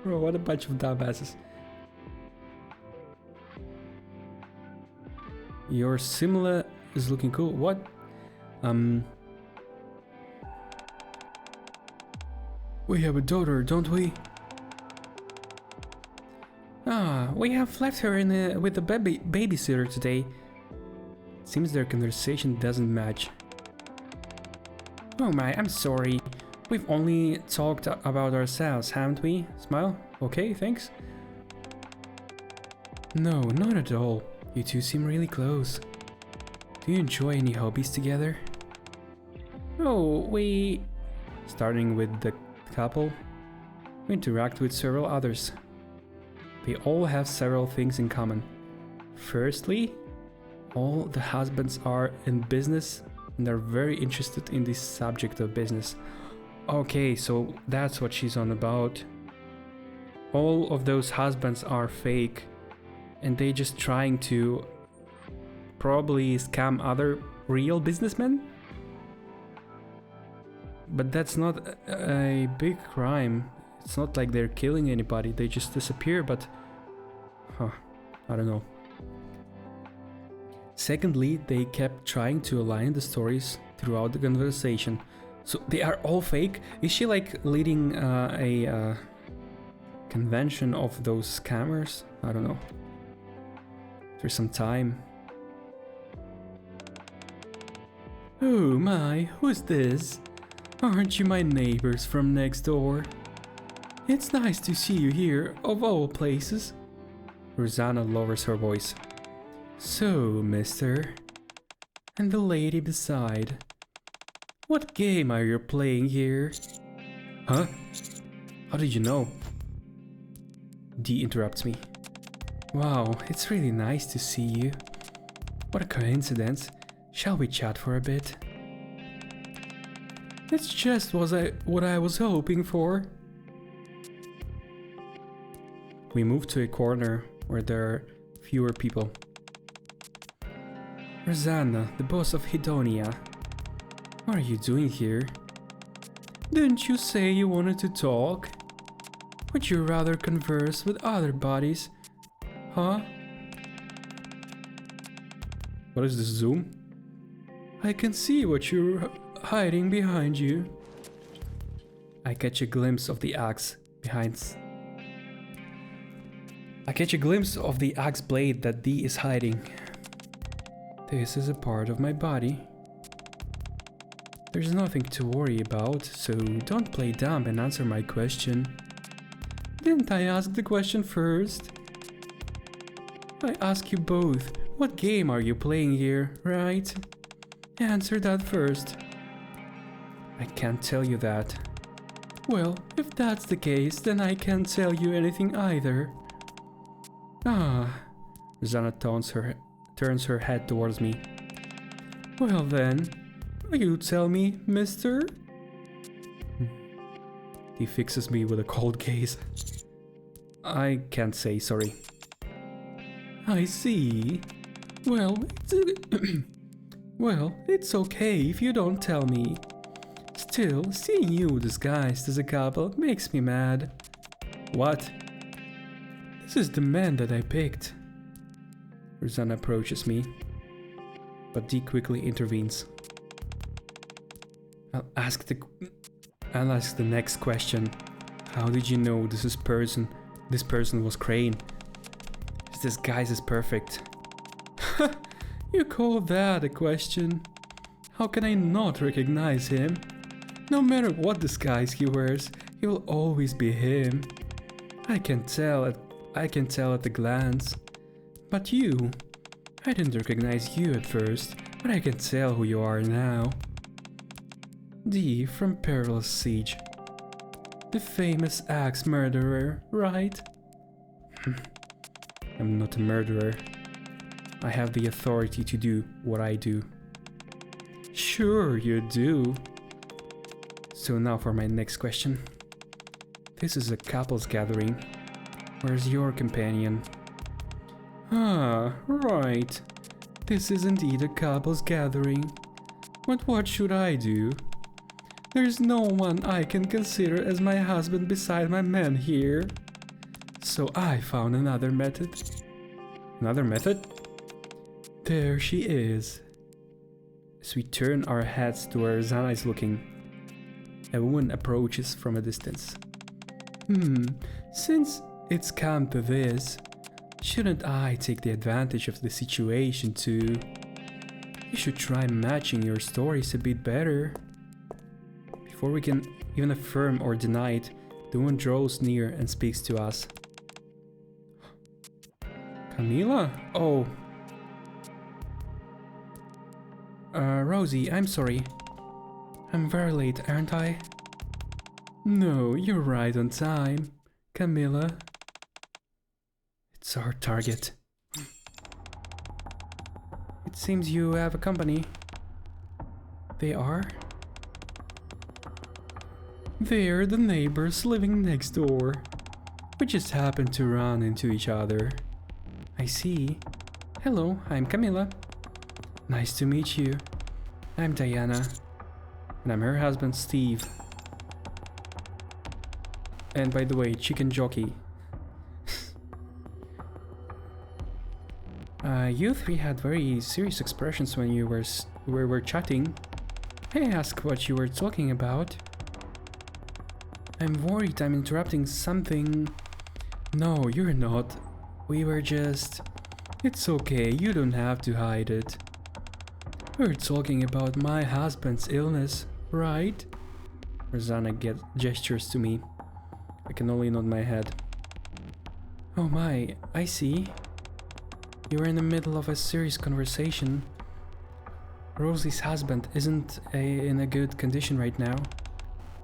Bro, what a bunch of dumbasses. Your Simula is looking cool. What? We have a daughter, don't we? We have left her with the babysitter today. Seems their conversation doesn't match. Oh my, I'm sorry. We've only talked about ourselves, haven't we? Smile? Okay, thanks. No, not at all. You two seem really close. Do you enjoy any hobbies together? Oh, starting with the couple, we interact with several others. They all have several things in common. Firstly, all the husbands are in business and are very interested in this subject of business. Okay, so that's what she's on about. All of those husbands are fake and they just trying to probably scam other real businessmen? But that's not a big crime. It's not like they're killing anybody, they just disappear, but... I don't know. Secondly, they kept trying to align the stories throughout the conversation. So they are all fake? Is she like leading convention of those scammers? I don't know. There's some time. Oh my, who's this? Aren't you my neighbors from next door? It's nice to see you here, of all places. Rosanna lowers her voice. So, mister, and the lady beside, what game are you playing here? Huh? How did you know? Dee interrupts me. Wow, it's really nice to see you. What a coincidence. Shall we chat for a bit? It's just what I was hoping for. We move to a corner where there are fewer people. Rosanna, the boss of Hedonia. What are you doing here? Didn't you say you wanted to talk? Would you rather converse with other bodies? Huh? What is this, Zoom? I can see what you're hiding behind you. I catch a glimpse of the axe blade that Dee is hiding. This is a part of my body. There's nothing to worry about, so don't play dumb and answer my question. Didn't I ask the question first? I ask you both, what game are you playing here, right? Answer that first. I can't tell you that. Well, if that's the case, then I can't tell you anything either. Ah, Rosanna turns her head towards me. Well then, will you tell me, mister? He fixes me with a cold gaze. I can't say, sorry. I see. Well, it's okay if you don't tell me. Still, seeing you disguised as a couple makes me mad. What? This is the man that I picked. Rosanna approaches me, but Dee quickly intervenes. I'll ask the next question. How did you know this person was Crane? His disguise is perfect. You call that a question? How can I not recognize him? No matter what disguise he wears, he will always be him. I can tell at a glance. But you, I didn't recognize you at first, but I can tell who you are now. Dee from Perilous Siege. The famous axe murderer, right? I'm not a murderer. I have the authority to do what I do. Sure you do. So now for my next question. This is a couples gathering. Where's your companion? Ah, right. This is indeed a couples gathering. But what should I do? There's no one I can consider as my husband beside my man here. So I found another method. Another method? There she is. As we turn our heads to where Rosanna is looking, a woman approaches from a distance. Since it's come to this, shouldn't I take the advantage of the situation too? You should try matching your stories a bit better. Before we can even affirm or deny it, the woman draws near and speaks to us. Camila? Oh. Rosie, I'm sorry. I'm very late, aren't I? No, you're right on time, Camilla. It's our target. It seems you have a company. They are? They're the neighbors living next door. We just happened to run into each other. I see. Hello, I'm Camilla. Nice to meet you. I'm Diana. And I'm her husband, Steve. And by the way, chicken jockey. You three had very serious expressions when you were chatting. May I ask what you were talking about? I'm worried I'm interrupting something No, you're not. We were just... It's okay, you don't have to hide it. We're talking about my husband's illness, right? Rosanna gestures to me. I can only nod my head. Oh my, I see. You were in the middle of a serious conversation. Rosie's husband isn't in a good condition right now.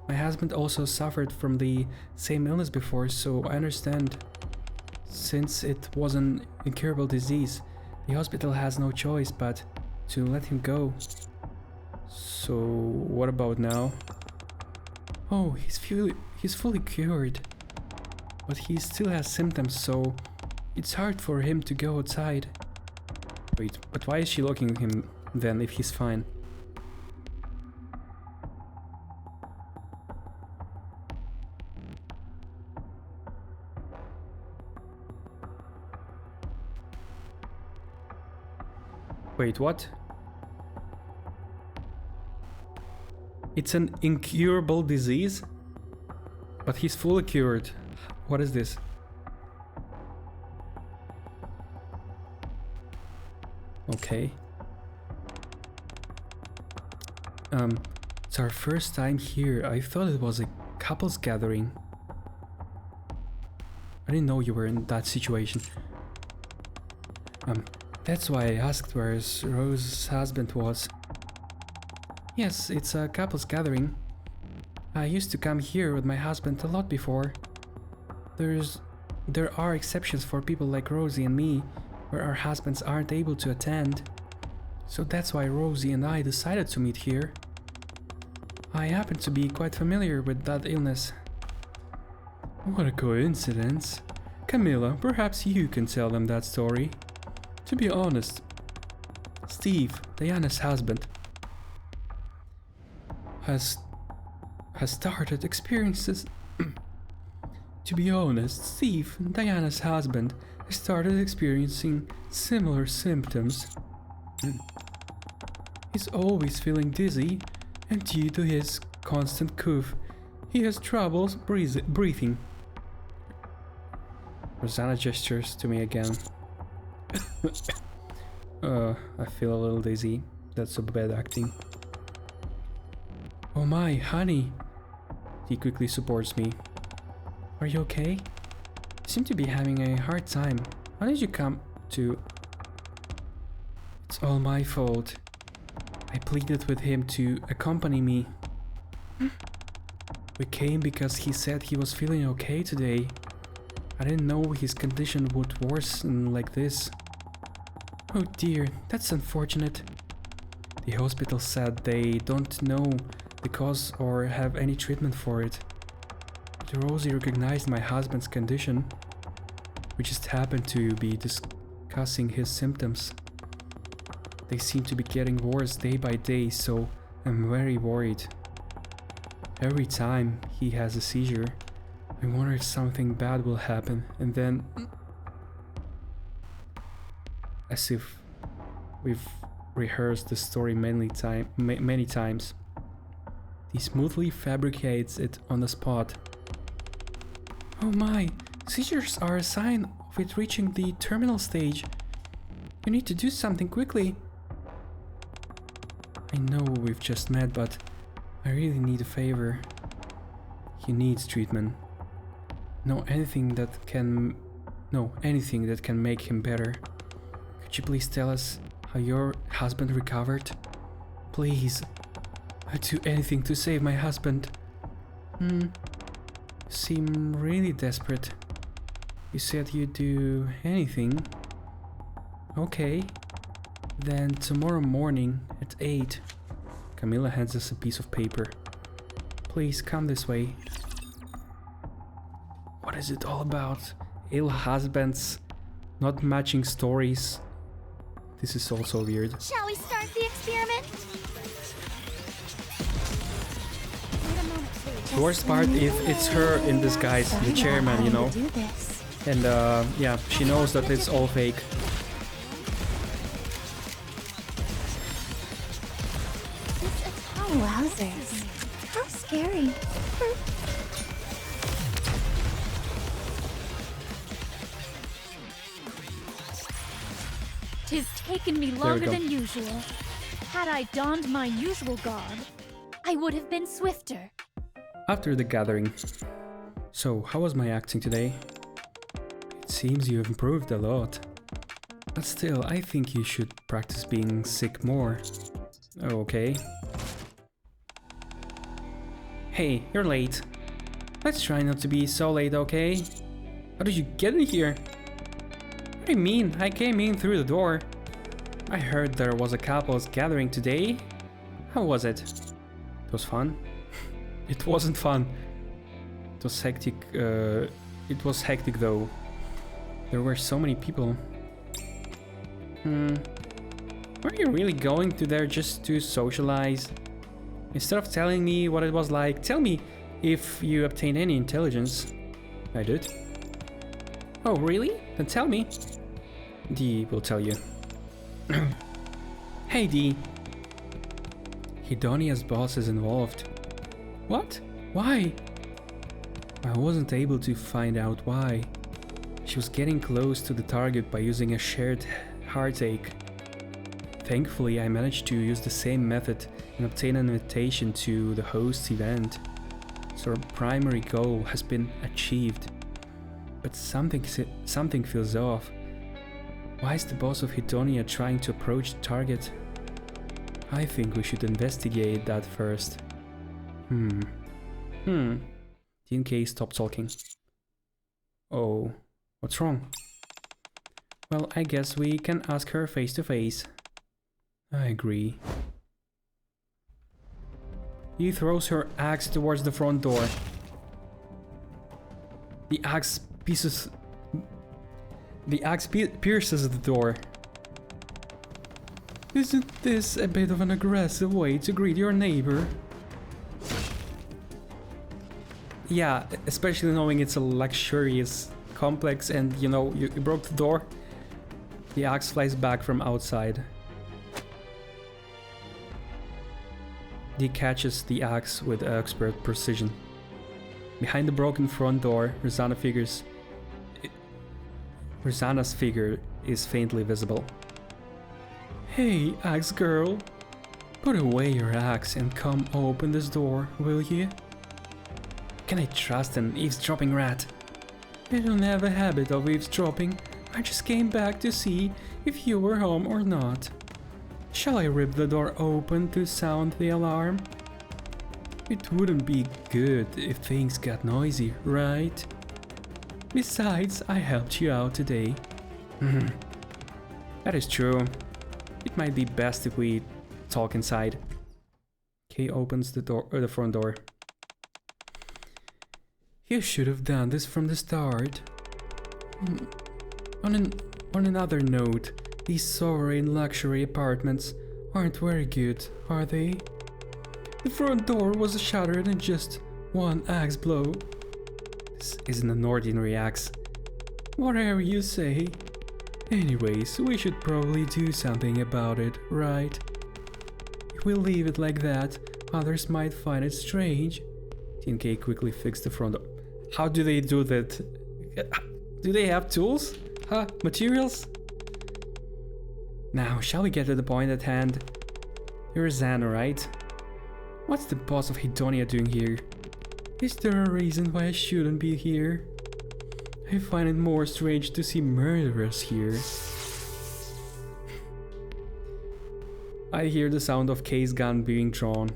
My husband also suffered from the same illness before, so I understand. Since it was an incurable disease, the hospital has no choice but to let him go. So what about now? Oh, he's fully cured. But he still has symptoms, so it's hard for him to go outside. Wait, but why is she locking him then if he's fine? Wait, what? It's an incurable disease? But he's fully cured. What is this? Okay. It's our first time here. I thought it was a couples gathering. I didn't know you were in that situation. That's why I asked where Rose's husband was. Yes, it's a couples gathering. I used to come here with my husband a lot before. There are exceptions for people like Rosie and me, where our husbands aren't able to attend. So that's why Rosie and I decided to meet here. I happen to be quite familiar with that illness. What a coincidence. Camilla, perhaps you can tell them that story. To be honest, Steve, Diana's husband, has started experiences. To be honest, Steve, Diana's husband, has started experiencing similar symptoms. He's always feeling dizzy, and due to his constant cough, he has troubles breathing. Rosanna gestures to me again. I feel a little dizzy. That's so bad acting. Oh my, honey! He quickly supports me. Are you okay? You seem to be having a hard time. How did you come to... It's all my fault. I pleaded with him to accompany me. We came because he said he was feeling okay today. I didn't know his condition would worsen like this. Oh dear, that's unfortunate. The hospital said they don't know the cause or have any treatment for it. But Rosie recognized my husband's condition. We just happened to be discussing his symptoms. They seem to be getting worse day by day, so I'm very worried. Every time he has a seizure, I wonder if something bad will happen, and then... As if we've rehearsed the story many times. He smoothly fabricates it on the spot. Oh my, seizures are a sign of it reaching the terminal stage. You need to do something quickly. I know we've just met, but I really need a favor. He needs treatment. Anything that can make him better. Could you please tell us how your husband recovered? Please. I'd do anything to save my husband. You seem really desperate. You said you'd do anything. Okay. Then tomorrow morning at 8. Camilla hands us a piece of paper. Please come this way. What is it all about? Ill husbands, not matching stories. This is also weird. Shall we start the experiment? The worst part is it's her in disguise, the chairman, you know. And yeah, she knows that it's all fake. Oh, wowzers. How scary. taken me we longer go. than usual. Had I donned my usual garb, I would have been swifter. After the gathering. So, how was my acting today? It seems you have improved a lot. But still, I think you should practice being sick more. Okay. Hey, you're late. Let's try not to be so late, okay? How did you get in here? What do you mean? I came in through the door. I heard there was a couples gathering today. How was it? It was fun. It wasn't fun. It was hectic. It was hectic though. There were so many people. Were you really going to there just to socialize? Instead of telling me what it was like, tell me if you obtained any intelligence. I did. Oh, really? Then tell me. Dee will tell you. Hey, Dee. Hedonia's boss is involved. What? Why? I wasn't able to find out why. She was getting close to the target by using a shared heartache. Thankfully, I managed to use the same method and obtain an invitation to the host's event. So our primary goal has been achieved. But something feels off. Why is the boss of Hedonia trying to approach the target? I think we should investigate that first. TNK stopped talking. Oh, what's wrong? Well, I guess we can ask her face to face. I agree. He throws her axe towards the front door. The axe pierces the door. Isn't this a bit of an aggressive way to greet your neighbor? Yeah, especially knowing it's a luxurious complex and you know, you broke the door. The axe flies back from outside. He catches the axe with expert precision. Behind the broken front door, Rosanna's figure is faintly visible. Hey, axe girl. Put away your axe and come open this door, will you? Can I trust an eavesdropping rat? I don't have a habit of eavesdropping. I just came back to see if you were home or not. Shall I rip the door open to sound the alarm? It wouldn't be good if things got noisy, right? Besides, I helped you out today. That is true. It might be best if we talk inside. Kay opens the door, the front door. You should have done this from the start. On another note, these sovereign luxury apartments aren't very good, are they? The front door was shattered in just one axe blow. This isn't an ordinary axe. Whatever you say. Anyways, we should probably do something about it, right? If we leave it like that, others might find it strange. TNK quickly fixed the front door. How do they do that? Do they have tools? Huh? Materials? Now, shall we get to the point at hand? You're Xana, right? What's the boss of Hedonia doing here? Is there a reason why I shouldn't be here? I find it more strange to see murderers here. I hear the sound of Kay's gun being drawn.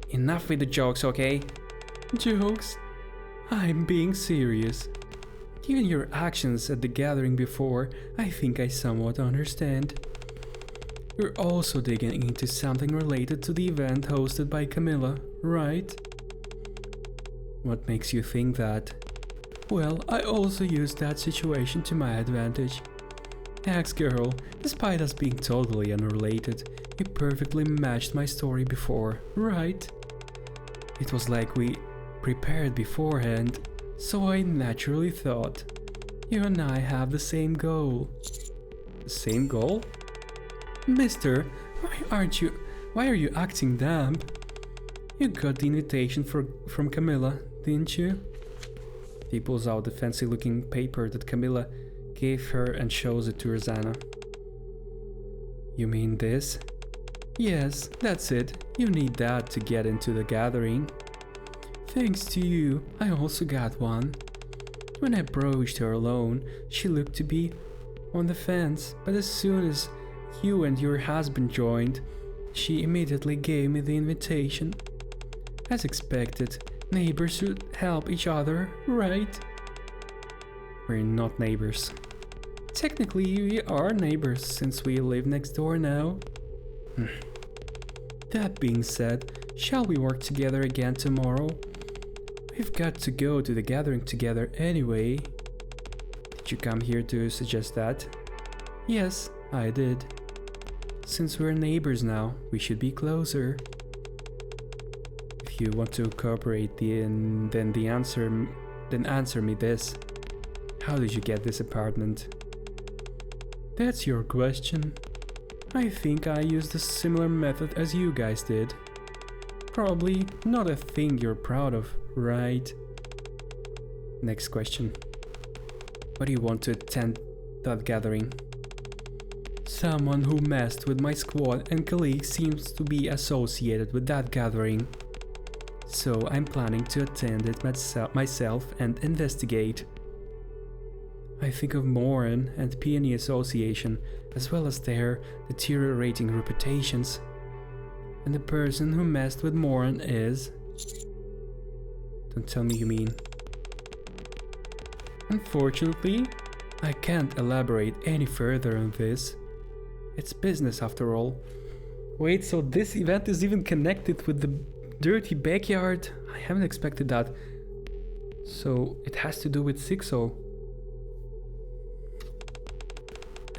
Enough with the jokes, okay? Jokes? I'm being serious. Given your actions at the gathering before, I think I somewhat understand. You're also digging into something related to the event hosted by Camilla, right? What makes you think that? Well, I also used that situation to my advantage. Axe girl, despite us being totally unrelated, you perfectly matched my story before, right? It was like we prepared beforehand, so I naturally thought, you and I have the same goal. The same goal? Mister, why are you acting dumb? You got the invitation from Camilla, didn't you? He pulls out the fancy looking paper that Camilla gave her and shows it to Rosanna. You mean this? Yes, that's it. You need that to get into the gathering. Thanks to you, I also got one. When I approached her alone, she looked to be on the fence, but as soon as you and your husband joined, she immediately gave me the invitation. As expected, neighbors should help each other, right? We're not neighbors. Technically, we are neighbors since we live next door now. That being said, shall we work together again tomorrow? We've got to go to the gathering together anyway. Did you come here to suggest that? Yes, I did. Since we're neighbors now, we should be closer. If you want to cooperate, then answer me this. How did you get this apartment? That's your question. I think I used a similar method as you guys did. Probably not a thing you're proud of, right? Next question. Why do you want to attend that gathering? Someone who messed with my squad and colleagues seems to be associated with that gathering. So I'm planning to attend it myself and investigate. I think of Moran and Peony Association, as well as their deteriorating reputations. And the person who messed with Moran is... Don't tell me you mean... Unfortunately, I can't elaborate any further on this. It's business after all. Wait, so this event is even connected with the dirty backyard? I haven't expected that. So it has to do with Sixo.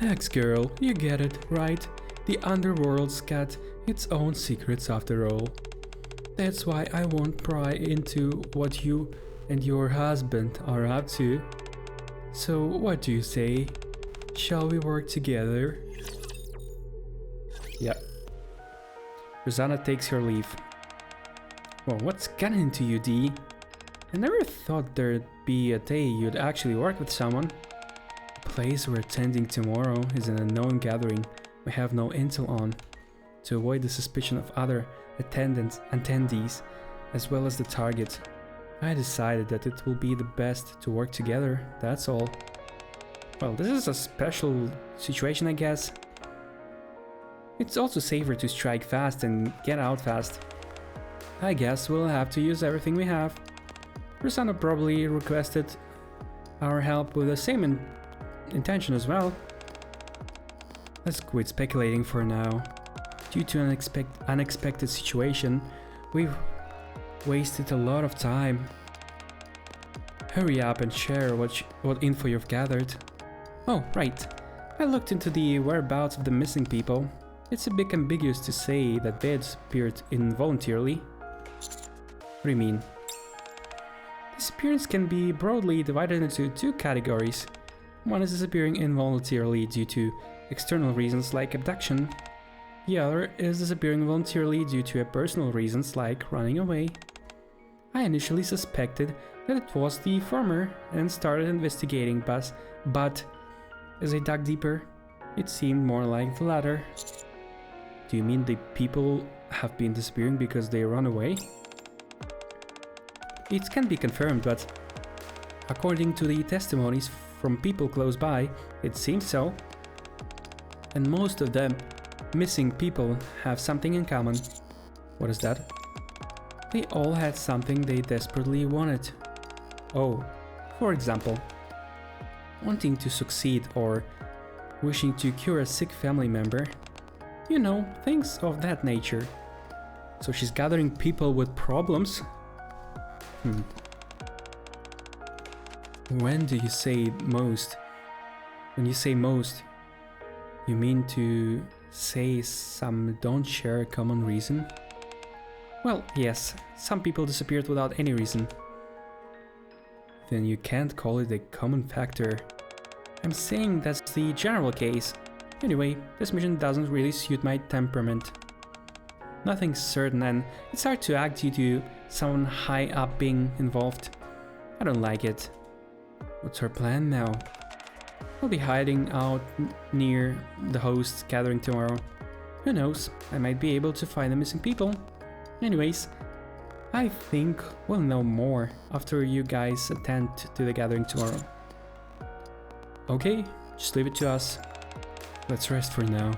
Ex-girl, you get it, right? The underworld's got its own secrets after all. That's why I won't pry into what you and your husband are up to. So what do you say? Shall we work together? Yeah. Rosanna takes her leave. Well, what's gotten into you, Dee? I never thought there'd be a day you'd actually work with someone. The place we're attending tomorrow is an unknown gathering we have no intel on. To avoid the suspicion of other attendees, as well as the target, I decided that it will be the best to work together, that's all. Well, this is a special situation, I guess. It's also safer to strike fast and get out fast. I guess we'll have to use everything we have. Rosanna probably requested our help with the same intention as well. Let's quit speculating for now. Due to an unexpected situation, we've wasted a lot of time. Hurry up and share what info you've gathered. Oh, right. I looked into the whereabouts of the missing people. It's a bit ambiguous to say that they disappeared involuntarily. What do you mean? Disappearance can be broadly divided into two categories. One is disappearing involuntarily due to external reasons like abduction. The other is disappearing voluntarily due to personal reasons like running away. I initially suspected that it was the former and started investigating, but as I dug deeper, it seemed more like the latter. Do you mean the people have been disappearing because they run away? It can be confirmed, but according to the testimonies from people close by, it seems so. And most of them missing people have something in common. What is that? They all had something they desperately wanted. Oh, for example, wanting to succeed or wishing to cure a sick family member. You know, things of that nature. So she's gathering people with problems? When do you say most? When you say most, you mean to say some don't share a common reason? Well, yes, some people disappeared without any reason. Then you can't call it a common factor. I'm saying that's the general case. Anyway, this mission doesn't really suit my temperament. Nothing's certain and it's hard to act due to someone high up being involved. I don't like it. What's our plan now? I'll be hiding out near the host gathering tomorrow. Who knows, I might be able to find the missing people. Anyways, I think we'll know more after you guys attend to the gathering tomorrow. Okay, just leave it to us. Let's rest for now.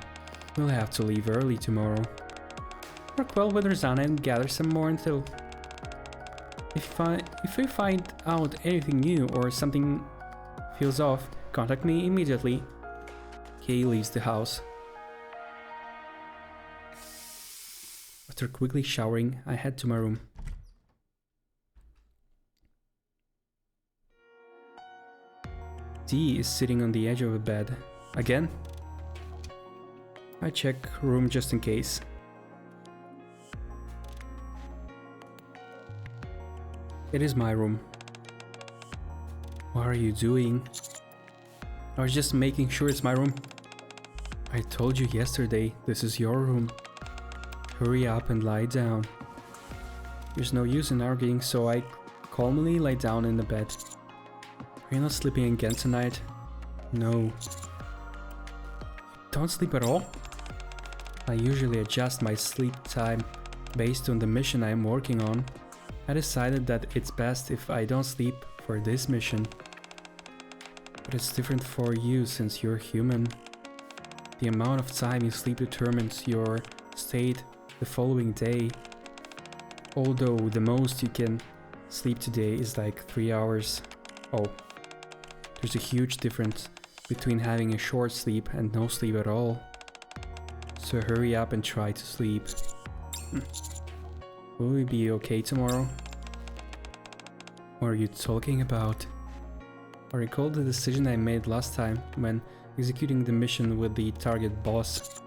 We'll have to leave early tomorrow. Work well with Rosanna and gather some more intel. If you find out anything new or something feels off, contact me immediately. Kay leaves the house. After quickly showering, I head to my room. Dee is sitting on the edge of a bed. Again? I check room just in case. It is my room. What are you doing? I was just making sure it's my room. I told you yesterday, this is your room. Hurry up and lie down. There's no use in arguing, so I calmly lie down in the bed. Are you not sleeping again tonight? No. Don't sleep at all? I usually adjust my sleep time based on the mission I'm working on. I decided that it's best if I don't sleep for this mission. But it's different for you since you're human. The amount of time you sleep determines your state the following day. Although the most you can sleep today is like 3 hours. Oh, there's a huge difference between having a short sleep and no sleep at all. So hurry up and try to sleep. Will we be okay tomorrow? What are you talking about? I recall the decision I made last time when executing the mission with the target boss.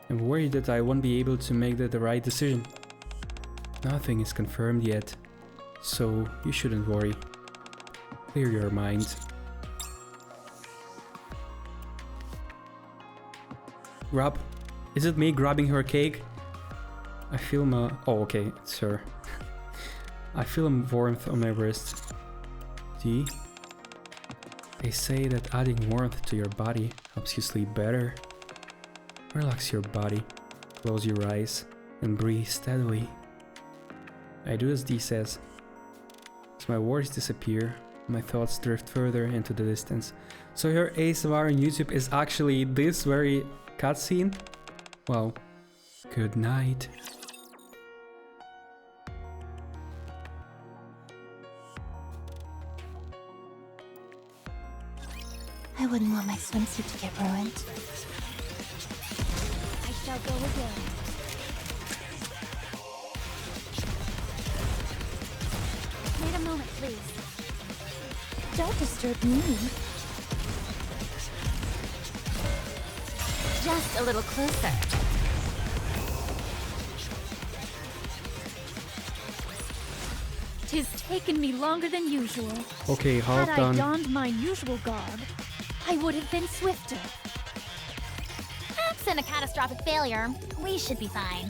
I'm worried that I won't be able to make the right decision. Nothing is confirmed yet, so you shouldn't worry. Clear your mind. Rob, is it me grabbing her cake? I feel my... Oh, okay, it's her. I feel a warmth on my wrist. Dee? They say that adding warmth to your body helps you sleep better. Relax your body, close your eyes, and breathe steadily. I do as Dee says. As my words disappear, my thoughts drift further into the distance. So her ASMR on YouTube is actually this very cutscene? Well, good night. I wouldn't want my swimsuit to get ruined. I shall go again. Wait a moment, please. Don't disturb me. Just a little closer. Tis taken me longer than usual. Okay, halt Had I on. donned my usual garb, I would have been swifter. Absent a catastrophic failure, we should be fine.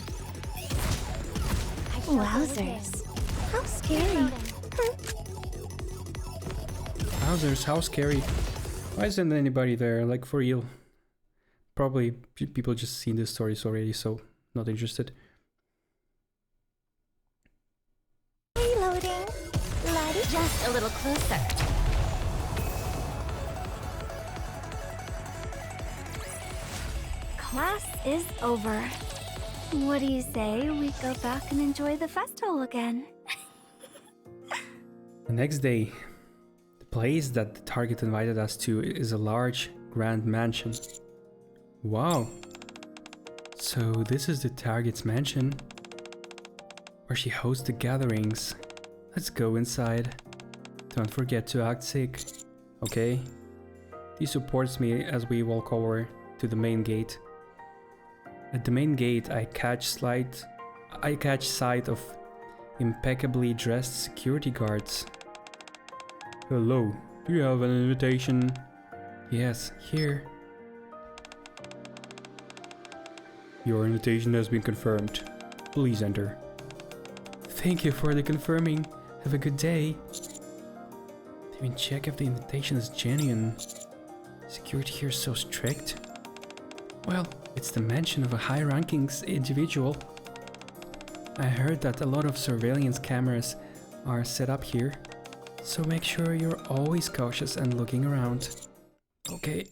Wowzers. How scary. Wowzers, how scary. Why isn't anybody there, like for real? Probably people just seen the stories already, so not interested. Reloading. Laddie. Just a little closer. Class is over. What do you say we go back and enjoy the festival again? The next day, the place that the target invited us to is a large, grand mansion. Wow. So this is the target's mansion, where she hosts the gatherings. Let's go inside. Don't forget to act sick, okay? He supports me as we walk over to the main gate. At the main gate, I catch sight of impeccably dressed security guards. Hello, do you have an invitation? Yes, here. Your invitation has been confirmed. Please enter. Thank you for the confirming. Have a good day. Even check if the invitation is genuine. Security here is so strict. Well, it's the mansion of a high-ranking individual. I heard that a lot of surveillance cameras are set up here, so make sure you're always cautious and looking around. Okay.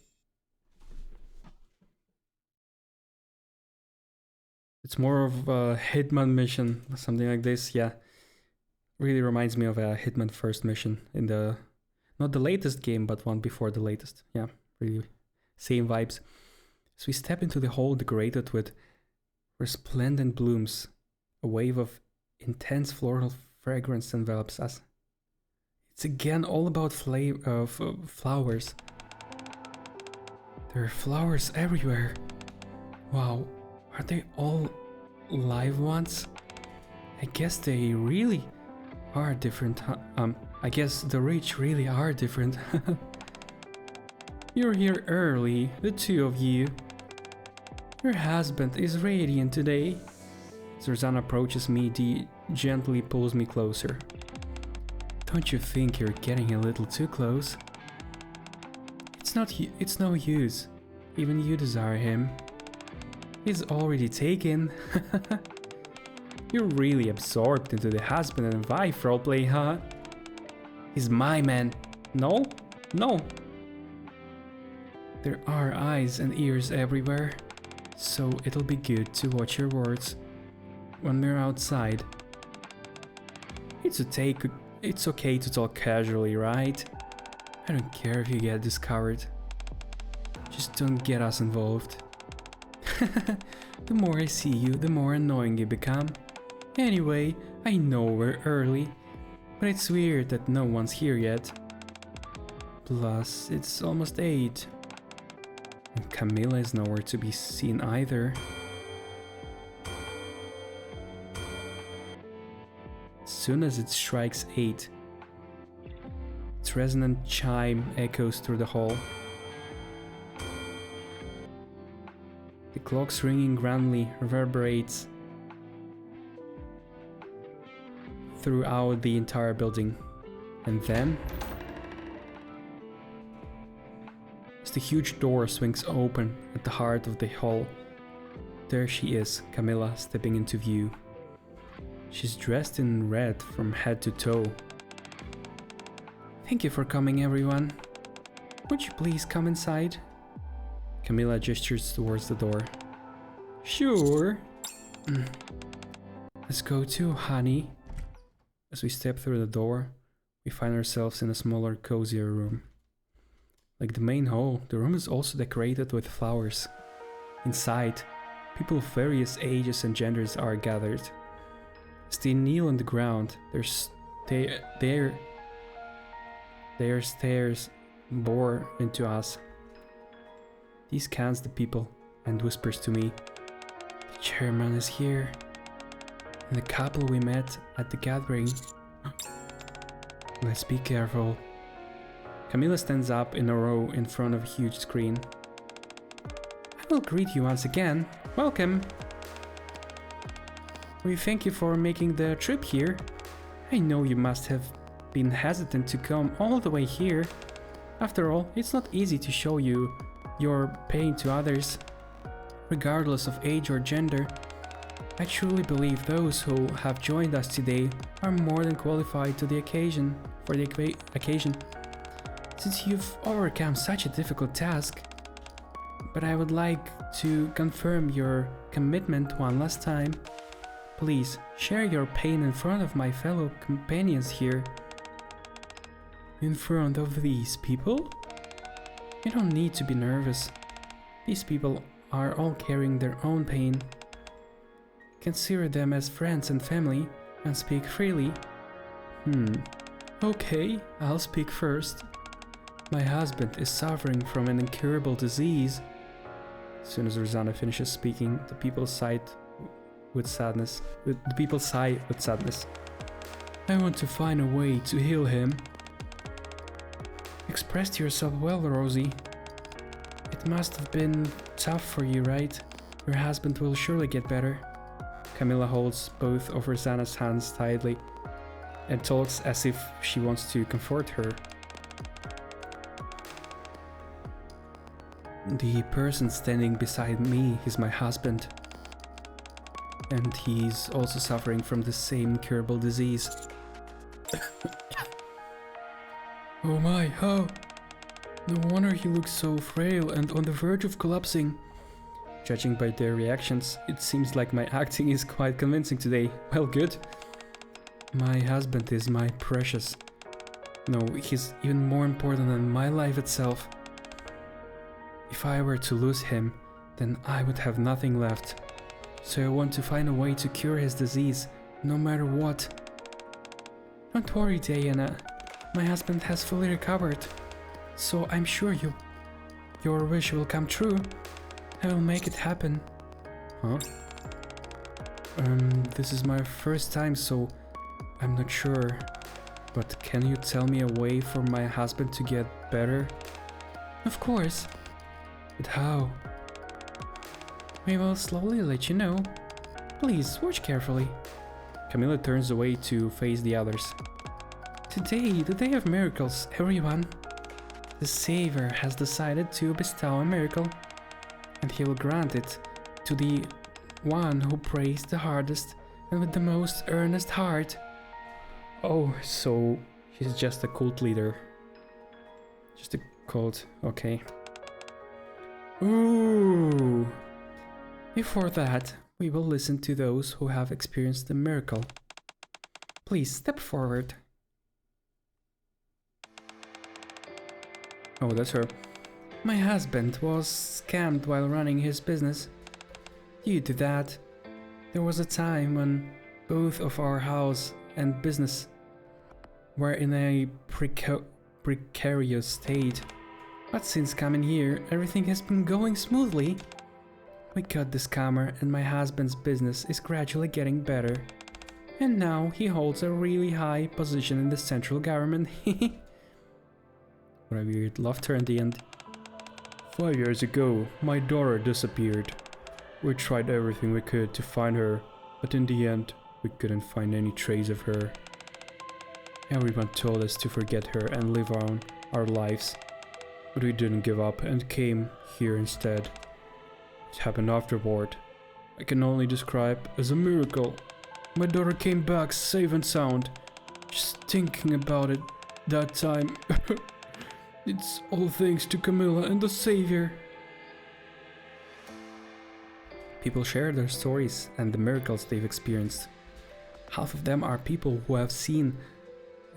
It's more of a Hitman mission, something like this, yeah. Really reminds me of a Hitman first mission in the... not the latest game, but one before the latest. Yeah, really same vibes. So we step into the hall decorated with resplendent blooms. A wave of intense floral fragrance envelops us. It's again all about flowers. There are flowers everywhere. Wow, are they all live ones? I guess they really are different. I guess the rich really are different. You're here early, the two of you. Your husband is radiant today. Susanna approaches me, gently pulls me closer. Don't you think you're getting a little too close? It's no use. Even you desire him. He's already taken. You're really absorbed into the husband and wife roleplay, huh? He's my man. No? No. There are eyes and ears everywhere, so it'll be good to watch your words when we're outside. It's okay to talk casually, right? I don't care if you get discovered. Just don't get us involved. The more I see you, the more annoying you become. Anyway, I know we're early, but it's weird that no one's here yet. Plus, it's almost 8. And Camilla is nowhere to be seen either. As soon as it strikes 8, its resonant chime echoes through the hall. The clock's ringing grandly reverberates throughout the entire building. And then, as the huge door swings open at the heart of the hall, there she is, Camilla, stepping into view. She's dressed in red from head to toe. Thank you for coming, everyone. Would you please come inside? Camilla gestures towards the door. Sure. Let's go too, honey. As we step through the door, we find ourselves in a smaller, cozier room. Like the main hall, the room is also decorated with flowers. Inside, people of various ages and genders are gathered. As they kneel on the ground, their stares bore into us. He scans the people and whispers to me, "The chairman is here. And the couple we met at the gathering. Let's be careful." Camilla stands up in a row in front of a huge screen. "I will greet you once again. Welcome. We thank you for making the trip here. I know you must have been hesitant to come all the way here. After all, it's not easy to show your pain to others, regardless of age or gender. I truly believe those who have joined us today are more than qualified for the occasion. Since you've overcome such a difficult task, but I would like to confirm your commitment one last time. Please share your pain in front of my fellow companions here." "In front of these people? You don't need to be nervous. These people are all carrying their own pain. Consider them as friends and family and speak freely." Okay, I'll speak first. My husband is suffering from an incurable disease." As soon as Rosanna finishes speaking, the people sigh with sadness. "I want to find a way to heal him." "Expressed yourself well, Rosie. It must have been tough for you, right? Your husband will surely get better." Camilla holds both of Rosanna's hands tightly and talks as if she wants to comfort her. The person standing beside me is my husband. And he's also suffering from the same incurable disease. Oh my, how? No wonder he looks so frail and on the verge of collapsing. Judging by their reactions, it seems like my acting is quite convincing today. Well, good. My husband is my precious. No, he's even more important than my life itself. If I were to lose him, then I would have nothing left. So I want to find a way to cure his disease, no matter what. Don't worry, Diana. My husband has fully recovered. So I'm sure your wish will come true. I will make it happen. Huh? This is my first time, so I'm not sure. But can you tell me a way for my husband to get better? Of course. But how? We will slowly let you know. Please, watch carefully. Camilla turns away to face the others. Today, the day of miracles, everyone. The Savior has decided to bestow a miracle, and he will grant it to the one who prays the hardest and with the most earnest heart. Oh, so she's just a cult leader. Just a cult, okay. Ooh! Before that, we will listen to those who have experienced the miracle. Please step forward. Oh, that's her. My husband was scammed while running his business. Due to that, there was a time when both of our house and business were in a precarious state. But since coming here, everything has been going smoothly. We got the scammer and my husband's business is gradually getting better. And now he holds a really high position in the central government. What a weird laughter in the end. 5 years ago, my daughter disappeared. We tried everything we could to find her, but in the end, we couldn't find any trace of her. Everyone told us to forget her and live on our lives, but we didn't give up and came here instead. It happened afterward. I can only describe as a miracle. My daughter came back safe and sound. Just thinking about it that time. It's all thanks to Camilla and the Savior. People share their stories and the miracles they've experienced. Half of them are people who have seen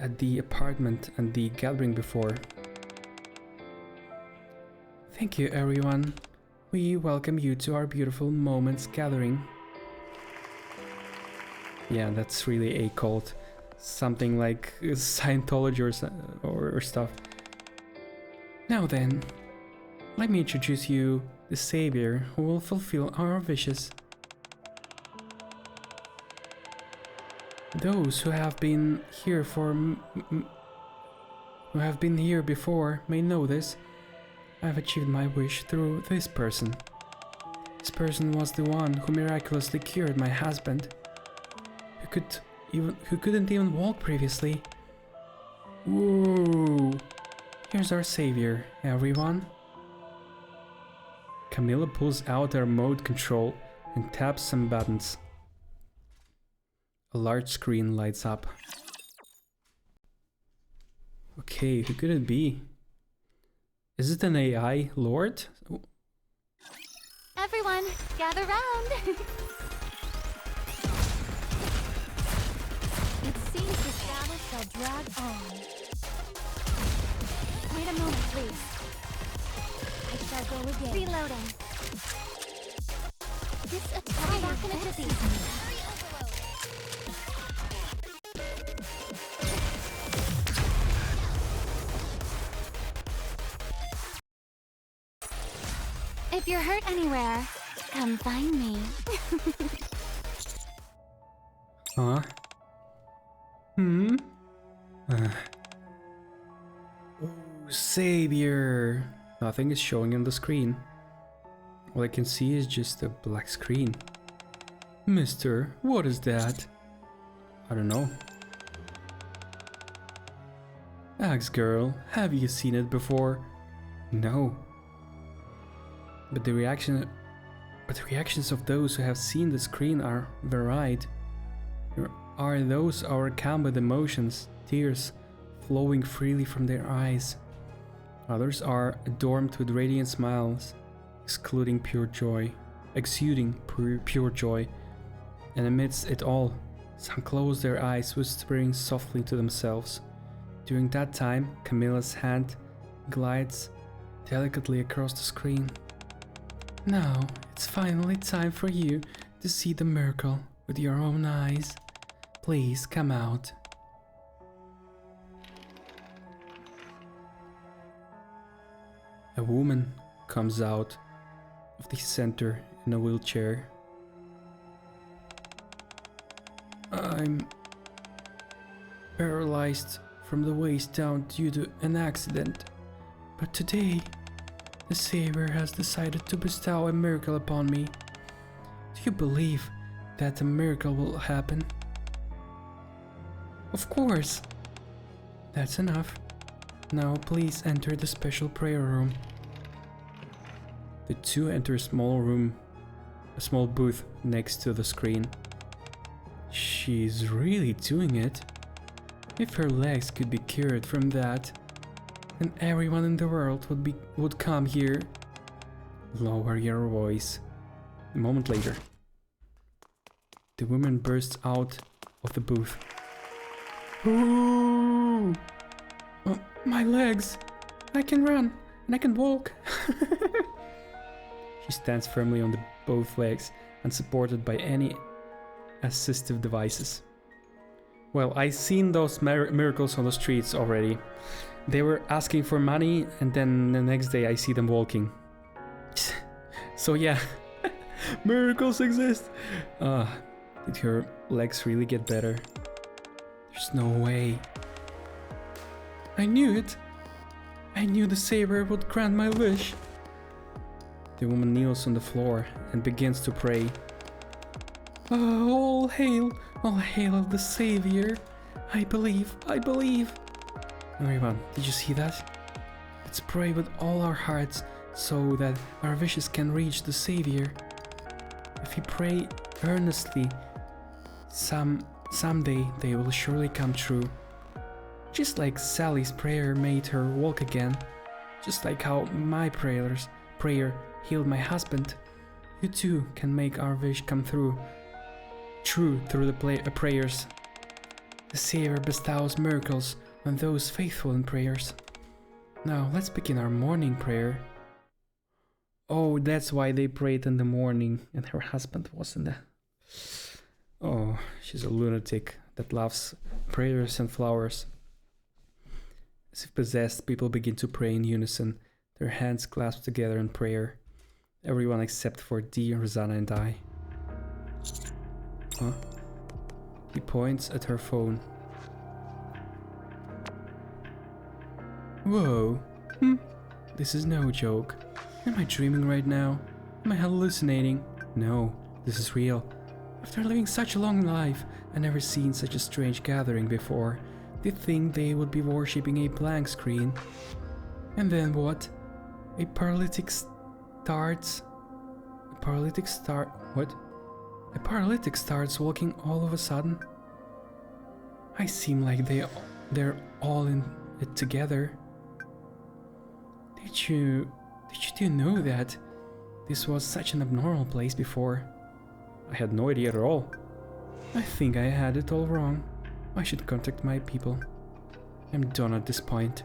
at the apartment and the gathering before. Thank you, everyone. We welcome you to our beautiful Moments gathering. Yeah, that's really a cult. Something like Scientology or stuff. Now then, let me introduce you the Savior who will fulfill our wishes. Those who have been here before may know this. I've achieved my wish through this person. This person was the one who miraculously cured my husband, who couldn't even walk previously. Whoa! Here's our Savior, everyone. Camilla pulls out her remote control and taps some buttons. A large screen lights up. Okay, who could it be? Is it an AI lord? Everyone, gather round! It seems this battle shall drag on. Wait a moment, please. I shall go again. Reloading. This attire fits me. If you're hurt anywhere, come find me. Huh? Oh, Savior! Nothing is showing on the screen. All I can see is just a black screen. Mister, what is that? I don't know. Axe girl, have you seen it before? No. But the reactions of those who have seen the screen are varied. There are those overcome with emotions, tears flowing freely from their eyes. Others are adorned with radiant smiles, exuding pure joy. And amidst it all, some close their eyes, whispering softly to themselves. During that time, Camilla's hand glides delicately across the screen. Now, it's finally time for you to see the miracle with your own eyes. Please come out. A woman comes out of the center in a wheelchair. I'm paralyzed from the waist down due to an accident, but today the Savior has decided to bestow a miracle upon me. Do you believe that a miracle will happen? Of course. That's enough. Now please enter the special prayer room. The two enter a small booth next to the screen. She's really doing it. If her legs could be cured from that, then everyone in the world would come here. Lower your voice. A moment later, the woman bursts out of the booth. Ooh! Oh, my legs! I can run and I can walk. She stands firmly on both legs, unsupported by any assistive devices. Well, I've seen those miracles on the streets already. They were asking for money, and then the next day I see them walking. So yeah, miracles exist. Did her legs really get better? There's no way. I knew it. I knew the Savior would grant my wish. The woman kneels on the floor and begins to pray. All hail the Savior. I believe. Everyone, did you see that? Let's pray with all our hearts so that our wishes can reach the Savior. If we pray earnestly, someday they will surely come true. Just like Sally's prayer made her walk again, just like how my prayer healed my husband, you too can make our wish come through through the prayers. The Savior bestows miracles on those faithful in prayers. Now let's begin our morning prayer. Oh, that's why they prayed in the morning and her husband wasn't there. Oh, she's a lunatic that loves prayers and flowers. As if possessed, people begin to pray in unison, their hands clasped together in prayer. Everyone except for Dee, Rosanna and I. Huh? He points at her phone. Whoa. This is no joke. Am I dreaming right now? Am I hallucinating? No, this is real. After living such a long life, I never seen such a strange gathering before. They'd think they would be worshipping a blank screen. And then what? A paralytic starts walking all of a sudden? I seem like they're all in it together. Did you know that this was such an abnormal place before? I had no idea at all. I think I had it all wrong. I should contact my people. I'm done at this point.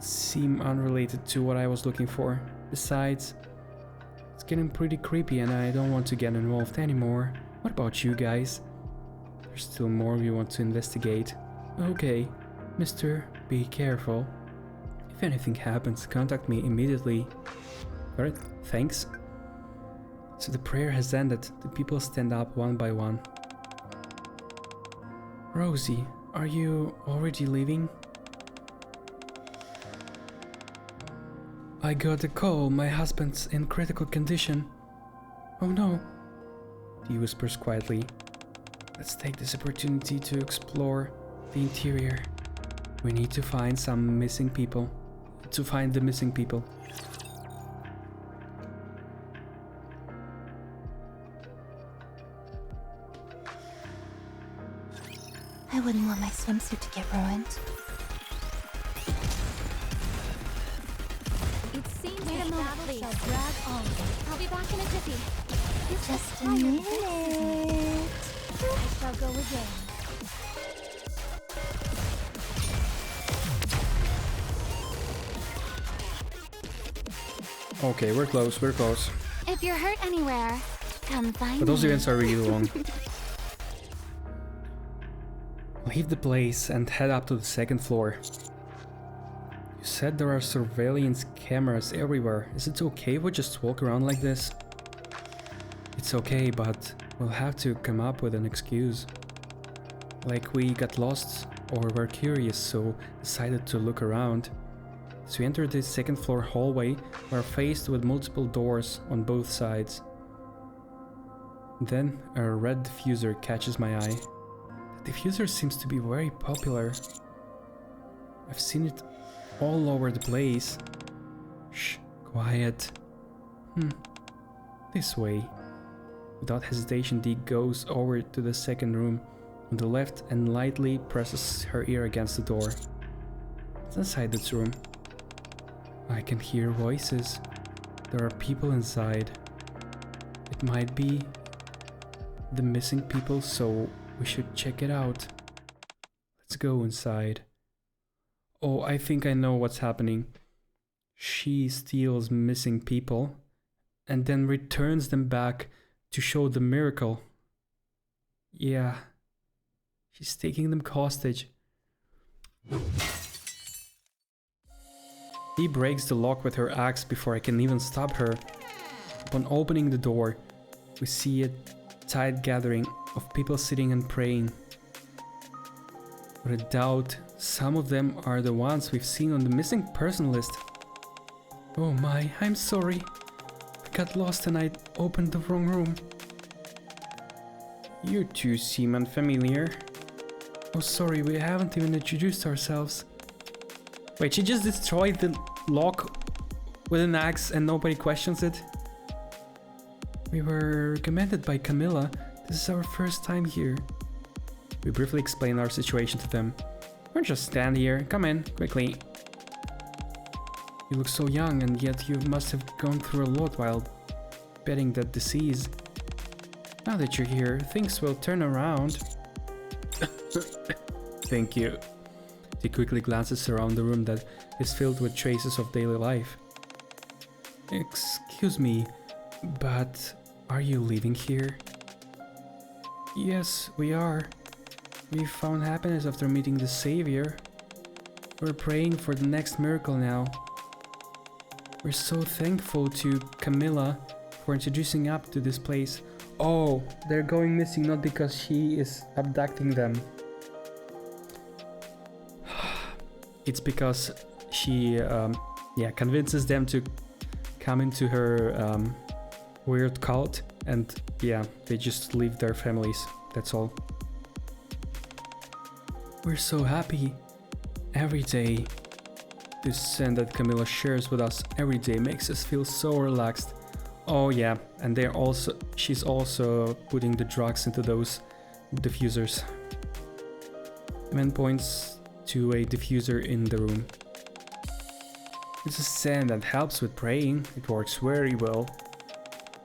Seem unrelated to what I was looking for. Besides, it's getting pretty creepy and I don't want to get involved anymore. What about you guys? There's still more we want to investigate. Okay, mister, be careful. If anything happens, contact me immediately. Alright, thanks. So the prayer has ended. The people stand up one by one. Rosie, are you already leaving? I got a call. My husband's in critical condition. Oh no. He whispers quietly. Let's take this opportunity to explore the interior. We need to find the missing people. wouldn't want my swimsuit to get ruined. It seems Wait a this moment, battle please. shall drag on. I'll be back in a jiffy. Just a minute. I shall go again. Okay, we're close, we're close. If you're hurt anywhere, come find But those me. events are really long. Leave the place and head up to the second floor. You said there are surveillance cameras everywhere. Is it okay if we just walk around like this? It's okay, but we'll have to come up with an excuse. Like we got lost or were curious, so decided to look around. As we enter the second floor hallway, we're faced with multiple doors on both sides. Then a red diffuser catches my eye. The diffuser seems to be very popular. I've seen it all over the place. Shh, quiet. This way. Without hesitation, Dee goes over to the second room on the left and lightly presses her ear against the door. It's inside this room. I can hear voices. There are people inside. It might be the missing people, so we should check it out. Let's go inside. Oh, I think I know what's happening. She steals missing people and then returns them back to show the miracle. Yeah, she's taking them hostage. He breaks the lock with her axe before I can even stop her. Upon opening the door, we see a tight gathering of people sitting and praying. Without a doubt, some of them are the ones we've seen on the missing person list. Oh my, I'm sorry. I got lost and I opened the wrong room. You two seem unfamiliar. Oh sorry, we haven't even introduced ourselves. Wait, she just destroyed the lock with an axe and nobody questions it? We were recommended by Camilla. This is our first time here. We briefly explain our situation to them. Don't just stand here. Come in, quickly. You look so young, and yet you must have gone through a lot while betting that disease. Now that you're here, things will turn around. Thank you. She quickly glances around the room that is filled with traces of daily life. Excuse me, but are you living here? Yes, we are. We found happiness after meeting the Savior. We're praying for the next miracle now. We're so thankful to Camilla for introducing us to this place. Oh, they're going missing not because she is abducting them. It's because she convinces them to come into her weird cult, and yeah, they just leave their families. That's all. We're so happy every day. This scent that Camilla shares with us every day makes us feel so relaxed. Oh yeah, and she's also putting the drugs into those diffusers. Man points to a diffuser in the room. It's a scent that helps with praying. It works very well.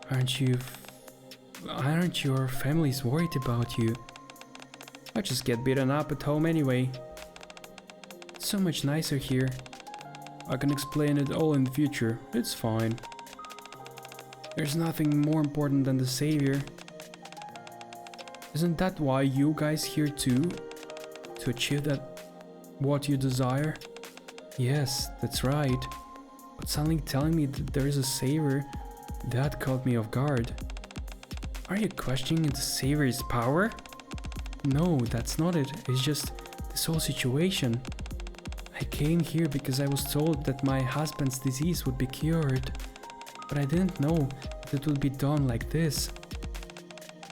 Aren't your families worried about you? I just get beaten up at home anyway. It's so much nicer here. I can explain it all in the future. It's fine. There's nothing more important than the Savior. Isn't that why you guys here too? To achieve that what you desire? Yes, that's right. But suddenly telling me that there is a Savior, that caught me off guard. Are you questioning the Savior's power? No, that's not it. It's just this whole situation. I came here because I was told that my husband's disease would be cured. But I didn't know that it would be done like this.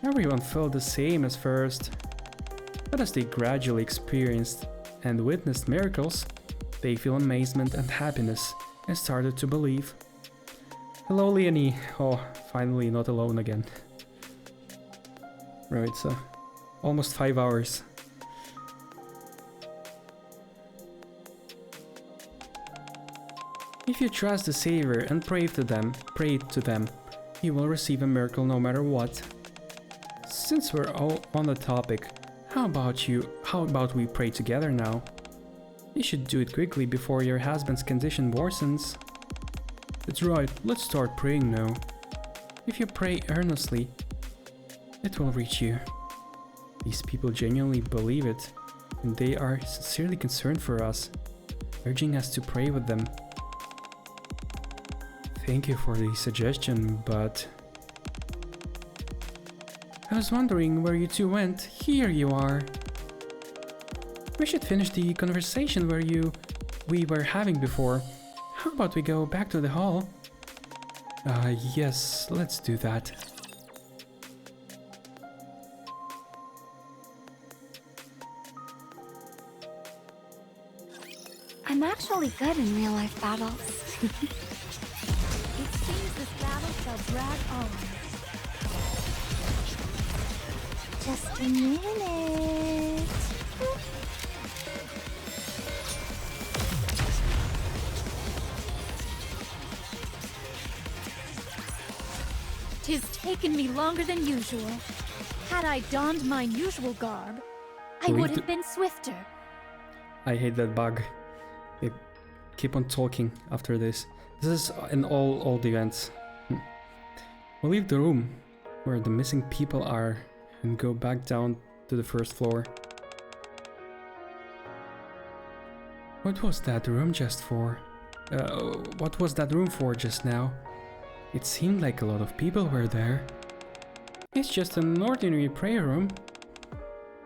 Everyone felt the same at first. But as they gradually experienced and witnessed miracles, they feel amazement and happiness and started to believe. Hello, Leonie. Oh, finally not alone again. Right, so almost 5 hours. If you trust the Savior and pray to them, you will receive a miracle no matter what. Since we're all on the topic, how about we pray together now? You should do it quickly before your husband's condition worsens. That's right, let's start praying now. If you pray earnestly, it will reach you. These people genuinely believe it, and they are sincerely concerned for us, urging us to pray with them. Thank you for the suggestion, but... I was wondering where you two went. Here you are. We should finish the conversation we were having before. How about we go back to the hall? Yes, let's do that. I'm actually good in real-life battles. It seems this battle shall drag on. Just a minute. 'Tis taken me longer than usual. Had I donned mine usual garb, I would have been swifter. I hate that bug. They keep on talking after this. This is in all the events. We'll leave the room where the missing people are and go back down to the first floor. What was that room just for? What was that room for just now? It seemed like a lot of people were there. It's just an ordinary prayer room.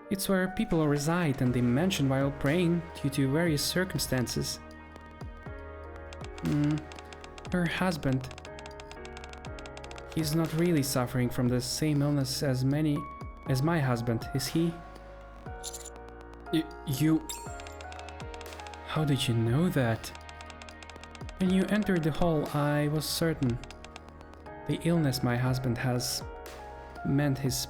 It's where people reside and they mention while praying due to various circumstances. Her husband. He's not really suffering from the same illness as my husband, is he? You... How did you know that? When you entered the hall, I was certain. The illness my husband has meant his...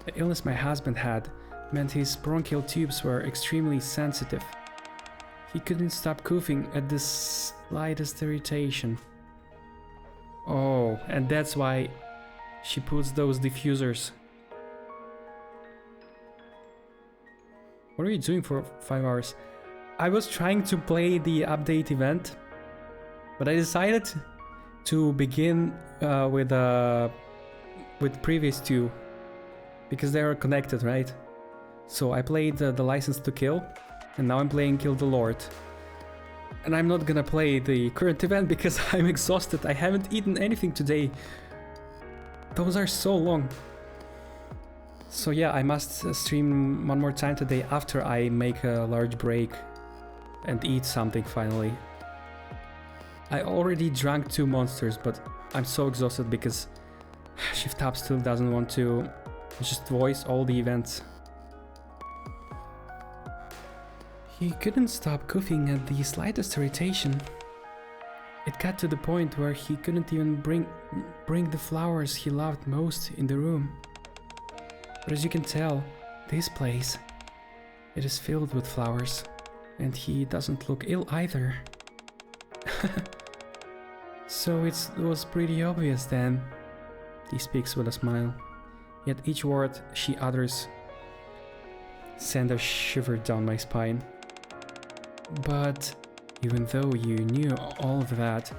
The illness my husband had meant his bronchial tubes were extremely sensitive. He couldn't stop coughing at the slightest irritation. Oh, and that's why she puts those diffusers. What are you doing for 5 hours? I was trying to play the update event, but I decided to begin with previous two because they are connected, right? So I played the License to Kill, and now I'm playing Kill the Lord. And I'm not gonna play the current event because I'm exhausted. I haven't eaten anything today. Those are so long. So yeah, I must stream one more time today after I make a large break and eat something finally. I already drank 2 monsters, but I'm so exhausted because Shift Tab still doesn't want to just voice all the events. He couldn't stop coughing at the slightest irritation. It got to the point where he couldn't even bring the flowers he loved most in the room. But as you can tell, this place, it is filled with flowers, and he doesn't look ill either. So it was pretty obvious then. He speaks with a smile, yet each word she utters sent a shiver down my spine. But even though you knew all of that,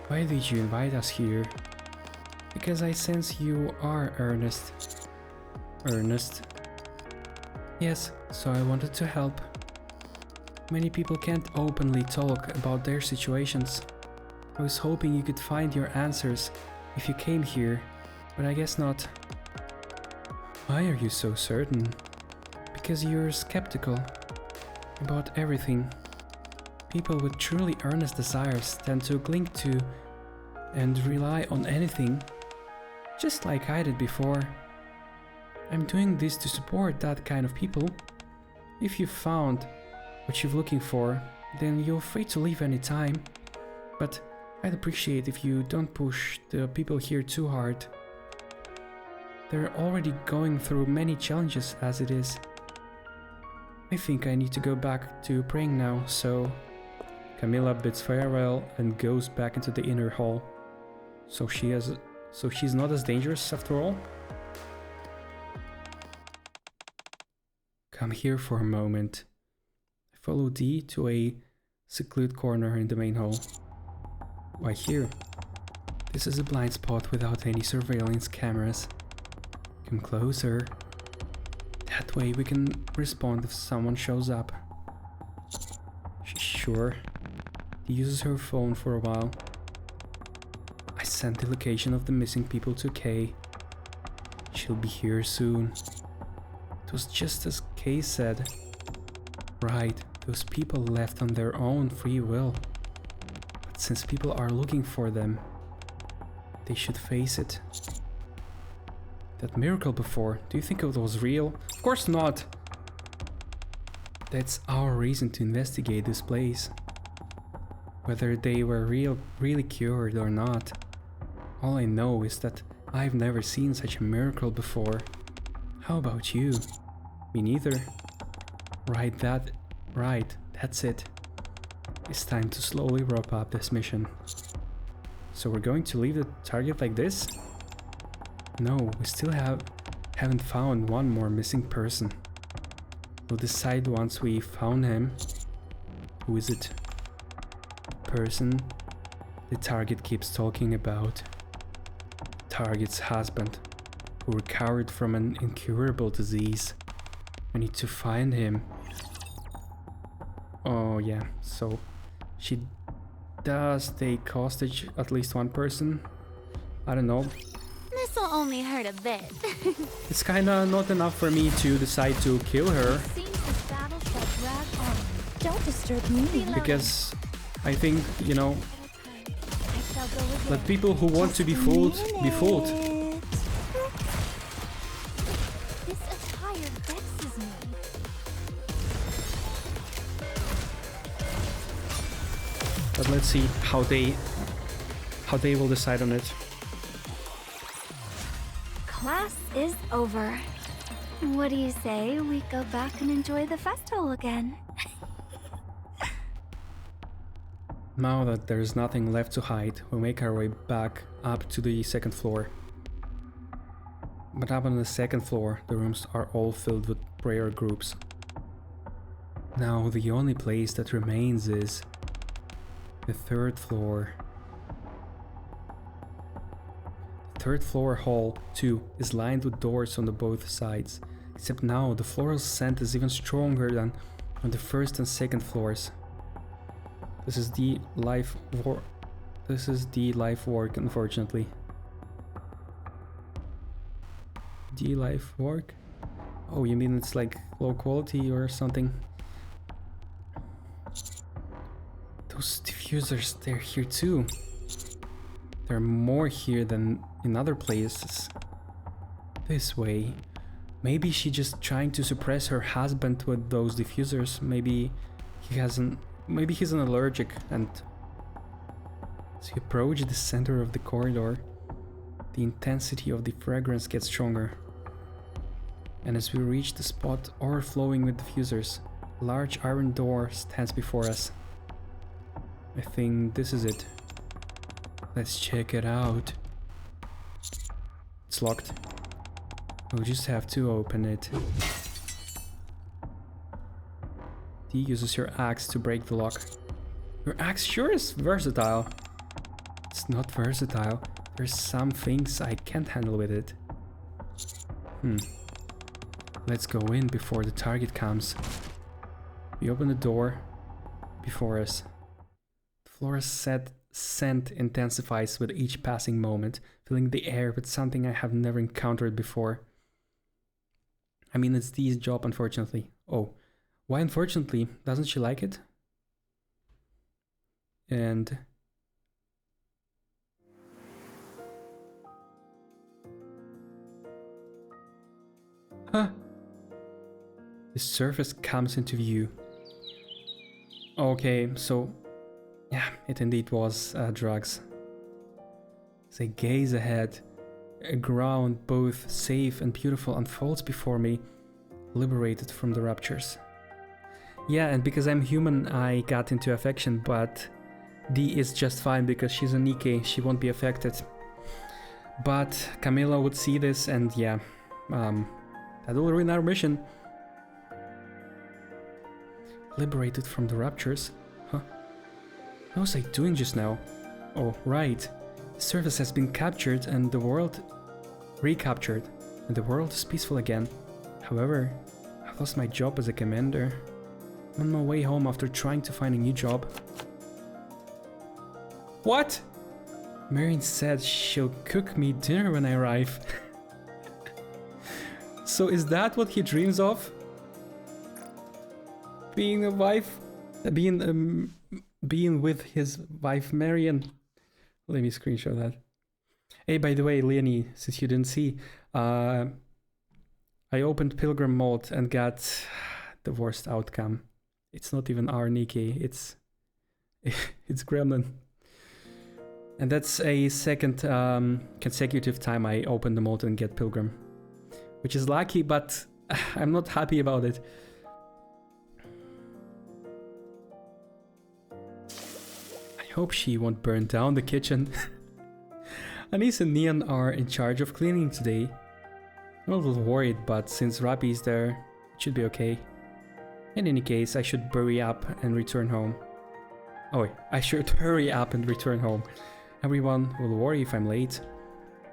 why did you invite us here? Because I sense you are earnest. Earnest? Yes, so I wanted to help. Many people can't openly talk about their situations. I was hoping you could find your answers if you came here, but I guess not. Why are you so certain? Because you're skeptical about everything. People with truly earnest desires tend to cling to and rely on anything, just like I did before. I'm doing this to support that kind of people. If you've found what you're looking for, then you're free to leave anytime. But I'd appreciate if you don't push the people here too hard. They're already going through many challenges as it is. I think I need to go back to praying now, so... Camilla bids farewell and goes back into the inner hall. So she's not as dangerous after all? Come here for a moment. I follow Dee to a secluded corner in the main hall. Why here? This is a blind spot without any surveillance cameras. Come closer. That way we can respond if someone shows up. Sure. Dee uses her phone for a while. I sent the location of the missing people to Kay. She'll be here soon. It was just as Kay said. Right, those people left on their own free will. But since people are looking for them, they should face it. That miracle before, do you think it was real? Of course not! That's our reason to investigate this place. Whether they were really cured or not. All I know is that I've never seen such a miracle before. How about you? Me neither. Right, that's it. It's time to slowly wrap up this mission. So we're going to leave the target like this? No, we still haven't found one more missing person. We'll decide once we found him. Who is it? The person the target keeps talking about. Target's husband, who recovered from an incurable disease. We need to find him. Oh yeah, so she does take hostage at least one person. I don't know. This'll only hurt a bit. It's kinda not enough for me to decide to kill her. Seems this battle shall drag on. Don't disturb me. Because I think, you know, I shall go again. let people who want to be fooled be fooled. This attire vexes me. But let's see how they will decide on it. Class is over. What do you say we go back and enjoy the festival again? Now that there's nothing left to hide, we make our way back up to the second floor. But up on the second floor, the rooms are all filled with prayer groups. Now the only place that remains is the third floor. The third floor hall, too, is lined with doors on the both sides, except now the floral scent is even stronger than on the first and second floors. This is the life work, unfortunately. The life work? Oh, you mean it's like low quality or something? Those diffusers, they're here too. There are more here than in other places. This way. Maybe she's just trying to suppress her husband with those diffusers. Maybe he's an allergic, and as you approach the center of the corridor, the intensity of the fragrance gets stronger. And as we reach the spot overflowing with diffusers, a large iron door stands before us. I think this is it. Let's check it out. It's locked. We'll just have to open it. Dee uses your axe to break the lock. Your axe sure is versatile. It's not versatile. There's some things I can't handle with it. Let's go in before the target comes. We open the door before us. The floral scent intensifies with each passing moment, filling the air with something I have never encountered before. I mean, it's Dee's job, unfortunately. Oh. Why unfortunately? Doesn't she like it? And... Huh? The surface comes into view. Okay, so... yeah, it indeed was drugs. As I gaze ahead, a ground both safe and beautiful unfolds before me, liberated from the raptures. Yeah, and because I'm human, I got into affection, but Dee is just fine because she's a Nikkei, she won't be affected. But Camila would see this and yeah, that will ruin our mission. Liberated from the raptures? Huh? What was I doing just now? Oh, right. The surface has been captured and the world recaptured, and the world is peaceful again. However, I've lost my job as a commander. I'm on my way home after trying to find a new job. What? Marion said she'll cook me dinner when I arrive. So is that what he dreams of? Being a wife? Being with his wife Marion? Let me screenshot that. Hey, by the way, Leonie, since you didn't see, I opened Pilgrim mode and got the worst outcome. It's not even our Nikkei, it's Gremlin. And that's a second consecutive time I open the mode and get Pilgrim. Which is lucky, but I'm not happy about it. I hope she won't burn down the kitchen. Anis and Neon are in charge of cleaning today. I'm a little worried, but since Rappy is there, it should be okay. In any case, I should hurry up and return home. Oh wait, I should hurry up and return home. Everyone will worry if I'm late.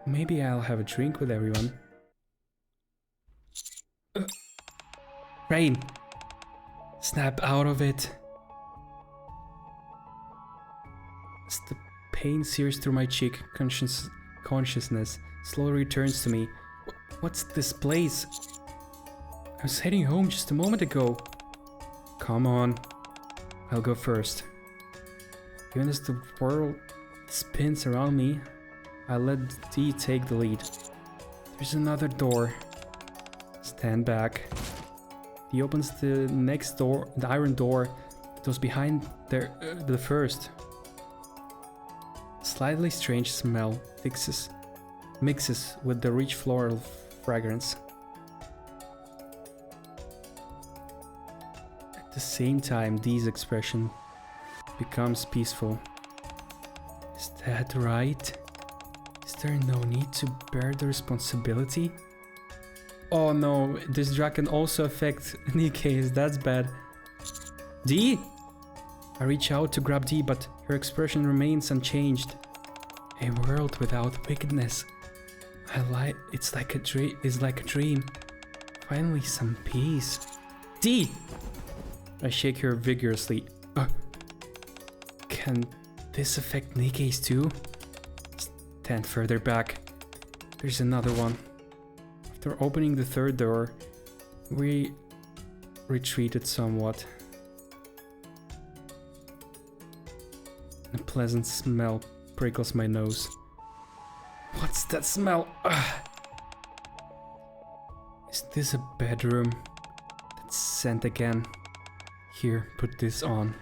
Maybe I'll have a drink with everyone. Rain! Snap out of it! As the pain sears through my cheek, consciousness slowly returns to me. What's this place? I was heading home just a moment ago. Come on, I'll go first. Even as the world spins around me, I let Dee take the lead. There's another door. Stand back. Dee opens the next door, the iron door that was behind the first. Slightly strange smell mixes with the rich floral fragrance. At the same time, Dee's expression becomes peaceful. Is that right? Is there no need to bear the responsibility? Oh no, this drug can also affect Nikkeis, that's bad. Dee? I reach out to grab Dee, but her expression remains unchanged. A world without wickedness. It's like a dream. Finally some peace. Dee! I shake her vigorously. Can this affect Nikkeis too? Stand further back. There's another one. After opening the third door, we retreated somewhat. A pleasant smell prickles my nose. What's that smell? Ugh. Is this a bedroom? That's scent again. Here, put this on.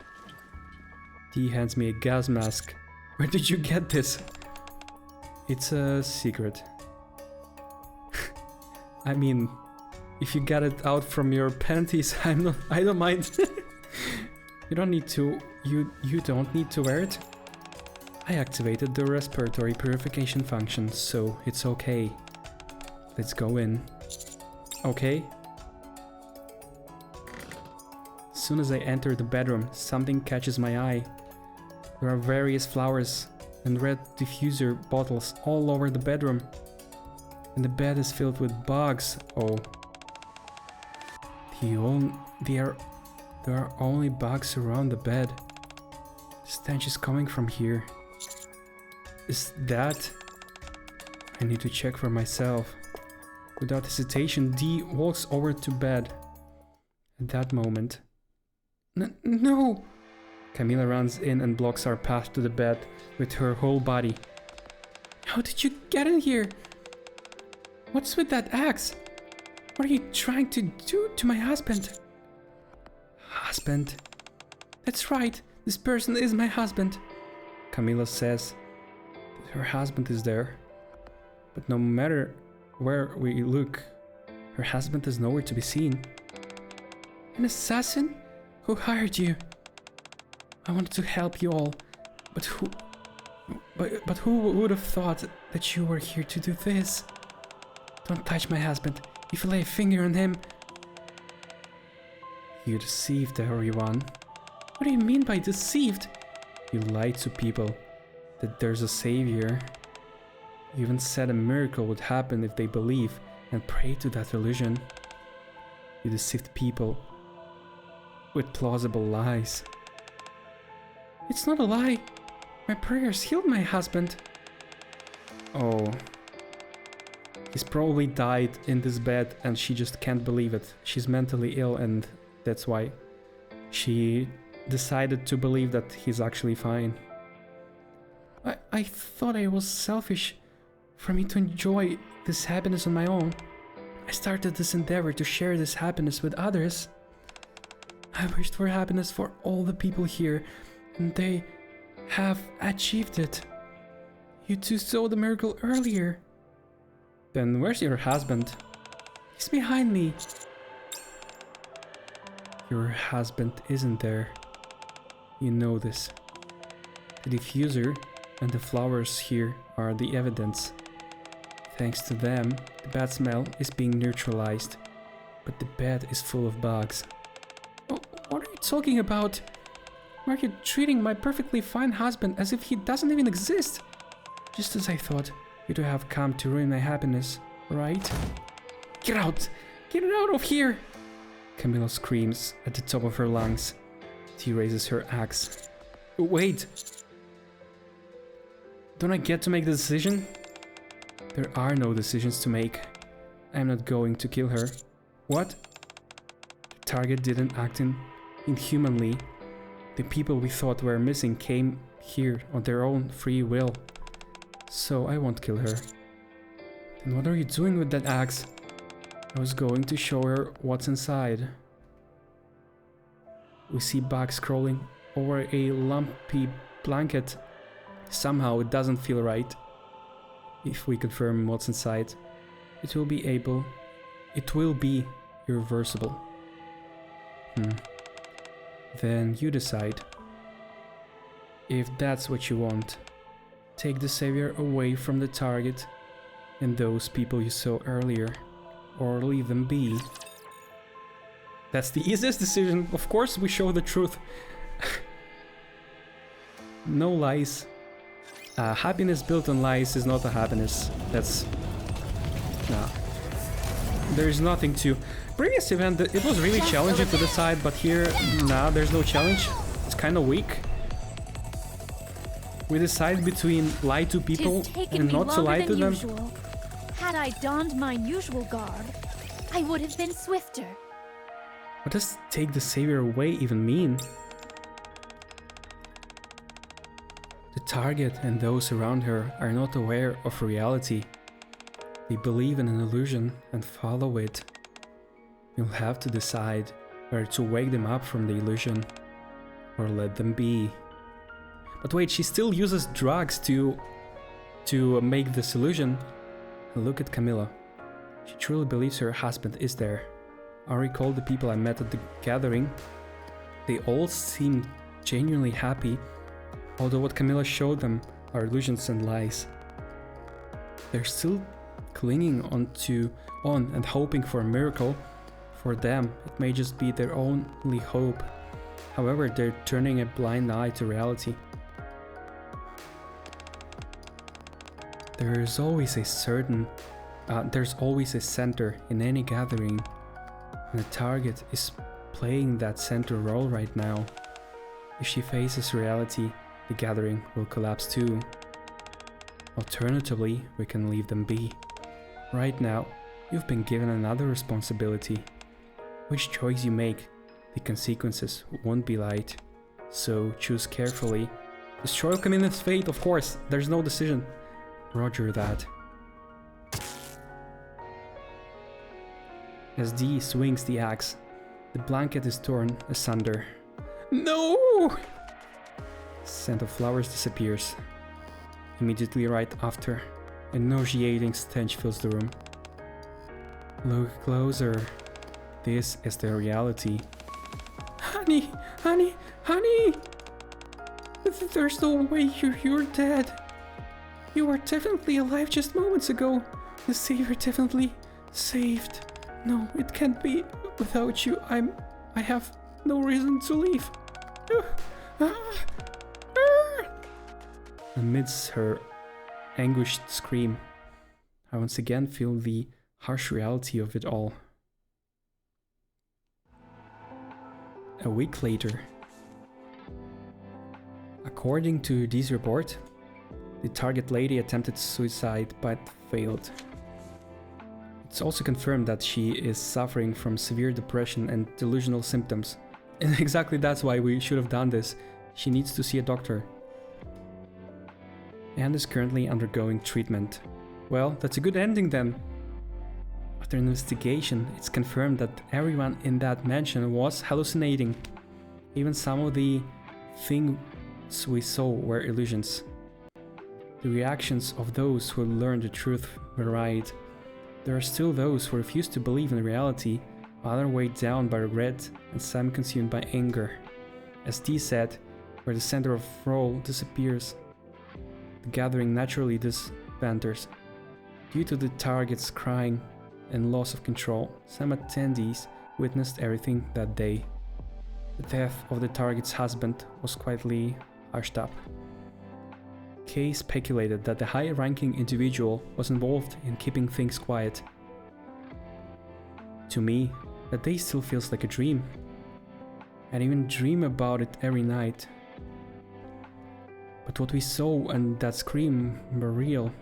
Dee hands me a gas mask. Where did you get this? It's a secret. I mean, if you got it out from your panties, I don't mind. You don't need to wear it. I activated the respiratory purification function, so it's okay. Let's go in. Okay. As soon as I enter the bedroom, something catches my eye. There are various flowers and red diffuser bottles all over the bedroom. And the bed is filled with bugs. Oh. There are only bugs around the bed. The stench is coming from here. Is that? I need to check for myself. Without hesitation, Dee walks over to bed. At that moment... No! Camila runs in and blocks our path to the bed with her whole body. How did you get in here? What's with that axe? What are you trying to do to my husband? Husband? That's right, this person is my husband. Camila says that her husband is there. But no matter where we look, her husband is nowhere to be seen. An assassin? Who hired you? I wanted to help you all, but who would have thought that you were here to do this? Don't touch my husband. If you lay a finger on him... You deceived everyone. What do you mean by deceived? You lied to people that there's a savior. You even said a miracle would happen if they believe and pray to that illusion. You deceived people with plausible lies. It's not a lie. My prayers healed my husband. Oh. He's probably died in this bed and she just can't believe it. She's mentally ill and that's why she decided to believe that he's actually fine. I thought I was selfish for me to enjoy this happiness on my own. I started this endeavor to share this happiness with others. I wished for happiness for all the people here, and they have achieved it. You two saw the miracle earlier. Then where's your husband? He's behind me. Your husband isn't there. You know this. The diffuser and the flowers here are the evidence. Thanks to them, the bad smell is being neutralized, but the bed is full of bugs. Oh, what are you talking about? Why are you treating my perfectly fine husband as if he doesn't even exist? Just as I thought, you two have come to ruin my happiness, right? Get out! Get out of here! Camilla screams at the top of her lungs. She raises her axe. Wait! Don't I get to make the decision? There are no decisions to make. I'm not going to kill her. What? The target didn't act inhumanly. The people we thought were missing came here on their own free will. So I won't kill her. Then what are you doing with that axe? I was going to show her what's inside. We see bugs crawling over a lumpy blanket. Somehow it doesn't feel right. If we confirm what's inside, it will be irreversible. Then you decide. If that's what you want, take the savior away from the target and those people you saw earlier, or leave them be. That's the easiest decision. Of course we show the truth. No lies. Happiness built on lies is not a happiness. That's... no. There is nothing to... Previous event, it was really challenging to decide, but here, nah, there's no challenge. It's kind of weak. We decide between lie to people and not to lie to them. Had I donned my usual garb, I would have been swifter. What does take the savior away even mean? The target and those around her are not aware of reality. They believe in an illusion and follow it. You'll have to decide whether to wake them up from the illusion or let them be. But wait, she still uses drugs to make this illusion. Look at Camilla. She truly believes her husband is there. I recall the people I met at the gathering. They all seemed genuinely happy, although what Camilla showed them are illusions and lies. They're still clinging on and hoping for a miracle. For them, it may just be their only hope. However, they're turning a blind eye to reality. There's always a center in any gathering, and the target is playing that center role right now. If she faces reality, the gathering will collapse too. Alternatively, we can leave them be. Right now, you've been given another responsibility. Which choice you make, the consequences won't be light. So choose carefully. Destroy Camilla's fate, of course, there's no decision. Roger that. As Dee swings the axe, the blanket is torn asunder. No! Scent of flowers disappears. Immediately right after, a nauseating stench fills the room. Look closer. This is the reality. Honey! Honey! Honey! There's no way you're dead. You were definitely alive just moments ago. The savior definitely saved. No, it can't be. Without you, I have no reason to leave. Amidst her anguished scream, I once again feel the harsh reality of it all. A week later. According to this report, the target lady attempted suicide but failed. It's also confirmed that she is suffering from severe depression and delusional symptoms. And exactly that's why we should have done this. She needs to see a doctor. And is currently undergoing treatment. Well, that's a good ending then. After an investigation, it's confirmed that everyone in that mansion was hallucinating. Even some of the things we saw were illusions. The reactions of those who learned the truth were right. There are still those who refuse to believe in reality, others weighed down by regret and some consumed by anger. As Dee said, where the center of role disappears, the gathering naturally disbands. Due to the target's crying and loss of control, some attendees witnessed everything that day. The death of the target's husband was quietly hushed up. Kay speculated that the high-ranking individual was involved in keeping things quiet. To me, that day still feels like a dream. I even dream about it every night. But what we saw and that scream were real.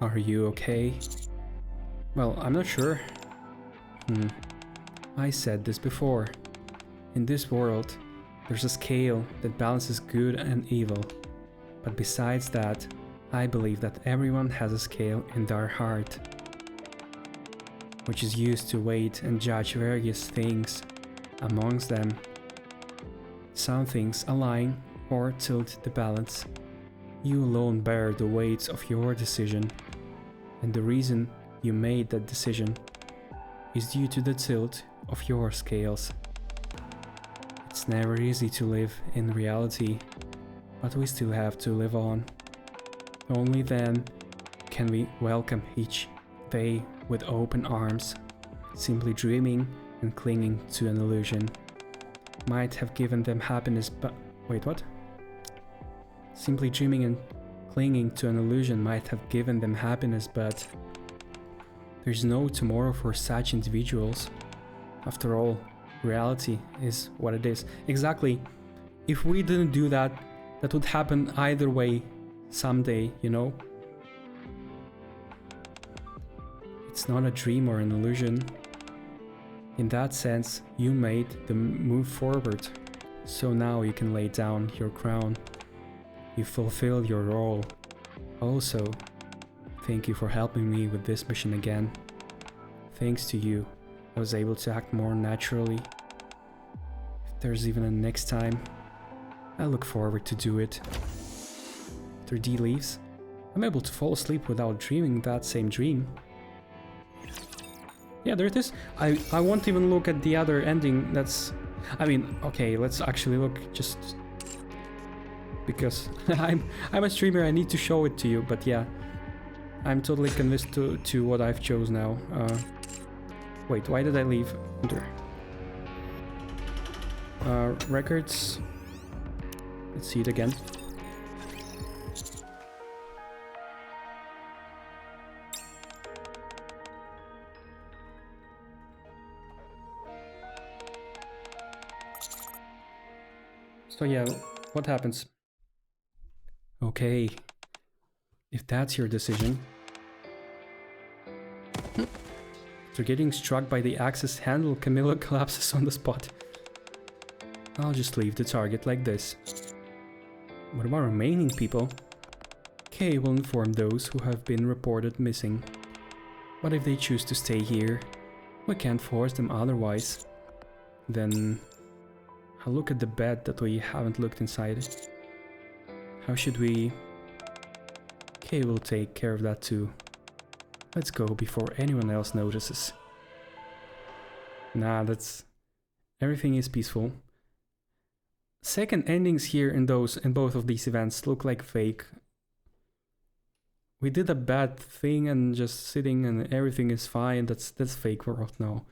Are you okay? Well, I'm not sure. I said this before. In this world, there's a scale that balances good and evil. But besides that, I believe that everyone has a scale in their heart, which is used to weigh and judge various things. Amongst them, some things align or tilt the balance. You alone bear the weight of your decision, and the reason you made that decision is due to the tilt of your scales. It's never easy to live in reality, but we still have to live on. Only then can we welcome each day with open arms. Simply dreaming and clinging to an illusion might have given them happiness, but wait, what? Simply dreaming and clinging to an illusion might have given them happiness, but there's no tomorrow for such individuals. After all, reality is what it is. Exactly. If we didn't do that, that would happen either way someday, you know? It's not a dream or an illusion. In that sense, you made the move forward. So now you can lay down your crown. You fulfilled your role. Also, thank you for helping me with this mission again. Thanks to you, I was able to act more naturally. If there's even a next time, I look forward to do it. After Dee leaves, I'm able to fall asleep without dreaming that same dream. Yeah, there it is. I won't even look at the other ending. That's... I mean, okay, let's actually look just... because I'm a streamer, I need to show it to you, but yeah. I'm totally convinced to what I've chose now. Wait, why did I leave under? Records. Let's see it again. So yeah, what happens? Okay, if that's your decision. After getting struck by the axe's handle, Camilla collapses on the spot. I'll just leave the target like this. What about remaining people? Kay will inform those who have been reported missing. But if they choose to stay here, we can't force them otherwise. Then I'll look at the bed that we haven't looked inside. How should we... Kay will take care of that too. Let's go before anyone else notices. Nah, that's... Everything is peaceful. Second endings here in both of these events look like fake. We did a bad thing and just sitting and everything is fine. That's fake world now.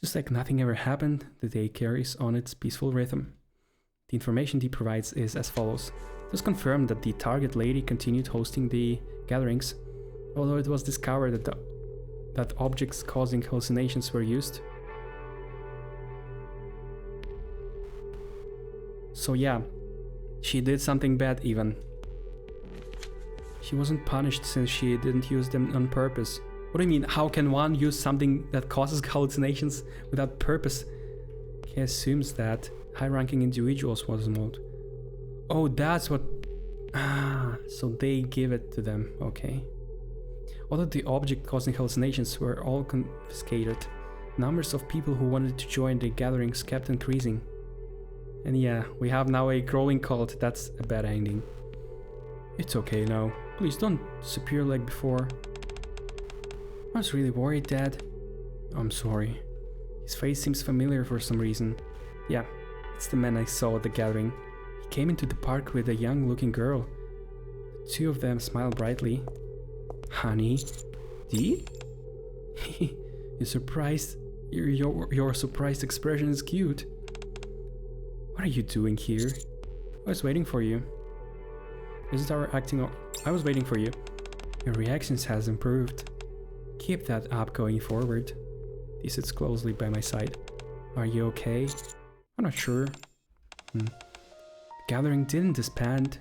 Just like nothing ever happened, the day carries on its peaceful rhythm. The information he provides is as follows. It was confirmed that the target lady continued hosting the gatherings, although it was discovered that objects causing hallucinations were used. So yeah, she did something bad even. She wasn't punished since she didn't use them on purpose. What do you mean, how can one use something that causes hallucinations without purpose? He assumes that high-ranking individuals was involved. Oh, that's what... Ah, so they give it to them, okay. Although the object causing hallucinations were all confiscated, numbers of people who wanted to join the gatherings kept increasing. And yeah, we have now a growing cult. That's a bad ending. It's okay now. Please don't disappear like before. I was really worried, Dad. I'm sorry. His face seems familiar for some reason. Yeah, it's the man I saw at the gathering. He came into the park with a young-looking girl. The two of them smiled brightly. Honey? Dee? You're surprised? Your surprised expression is cute. What are you doing here? I was waiting for you. Isn't our acting... I was waiting for you. Your reactions has improved. Keep that up going forward. He sits closely by my side. Are you okay? I'm not sure. The gathering didn't disband,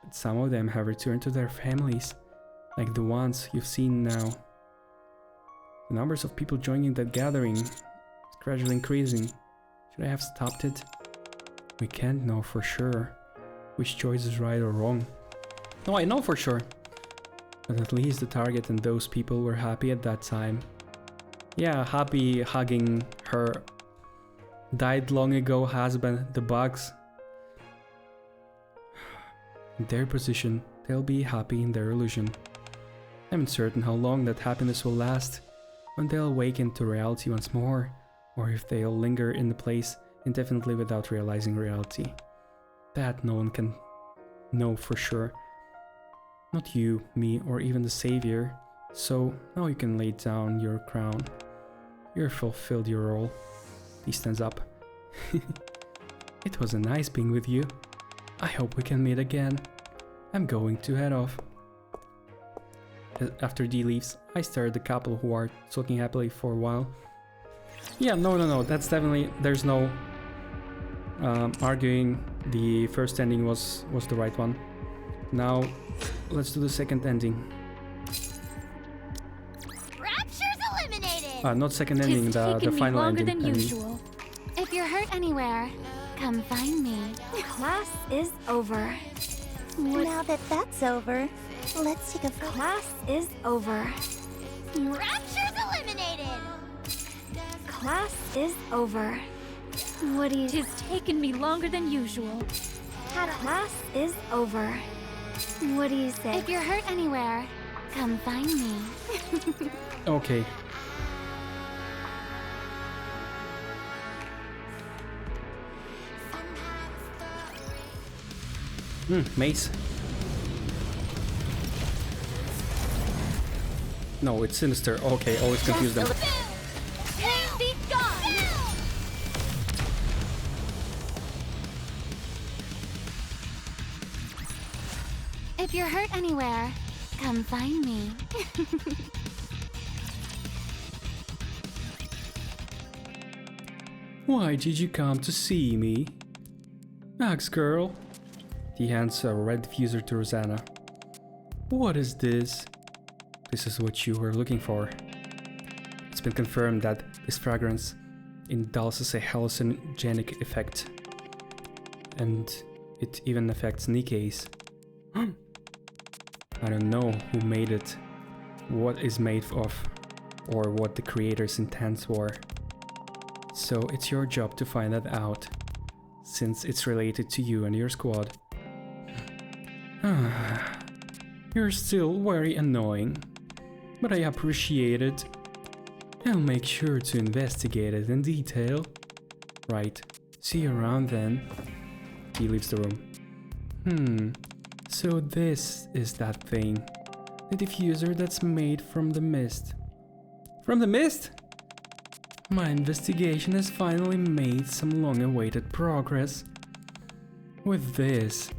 but some of them have returned to their families, like the ones you've seen now. The numbers of people joining that gathering is gradually increasing. Should I have stopped it? We can't know for sure which choice is right or wrong. No, I know for sure. But at least the target and those people were happy at that time. Yeah, happy hugging her died long ago husband, the bugs. In their position, they'll be happy in their illusion. I'm uncertain how long that happiness will last, when they'll awaken to reality once more, or if they'll linger in the place indefinitely without realizing reality. That no one can know for sure. Not you, me, or even the Savior. So now you can lay down your crown. You've fulfilled your role. He stands up. It was nice being with you. I hope we can meet again. I'm going to head off. After Dee leaves, I stare at the couple who are talking happily for a while. Yeah, no, that's definitely... There's no arguing. The first ending was the right one. Now, let's do the second ending. Rapture's eliminated! Not second ending, the final ending. Than usual. If you're hurt anywhere, come find me. Class is over. Now that that's over, let's take a Class is over. Rapture's eliminated! Class is over. What do you... Tis taken me longer than usual. Class is over. What do you say? If you're hurt anywhere, come find me. Okay. Mace. No, it's Sinister. Okay, always confuse them. Pain be gone! If you're hurt anywhere, come find me. Why did you come to see me? Max girl. He hands a red diffuser to Rosanna. What is this? This is what you were looking for. It's been confirmed that this fragrance indulges a hallucinogenic effect. And it even affects Nikkei's. I don't know who made it, what is made of, or what the creator's intents were. So it's your job to find that out, since it's related to you and your squad. You're still very annoying, but I appreciate it. I'll make sure to investigate it in detail. Right. See you around then. He leaves the room. So this is that thing. The diffuser that's made from the mist. From the mist? My investigation has finally made some long-awaited progress. With this,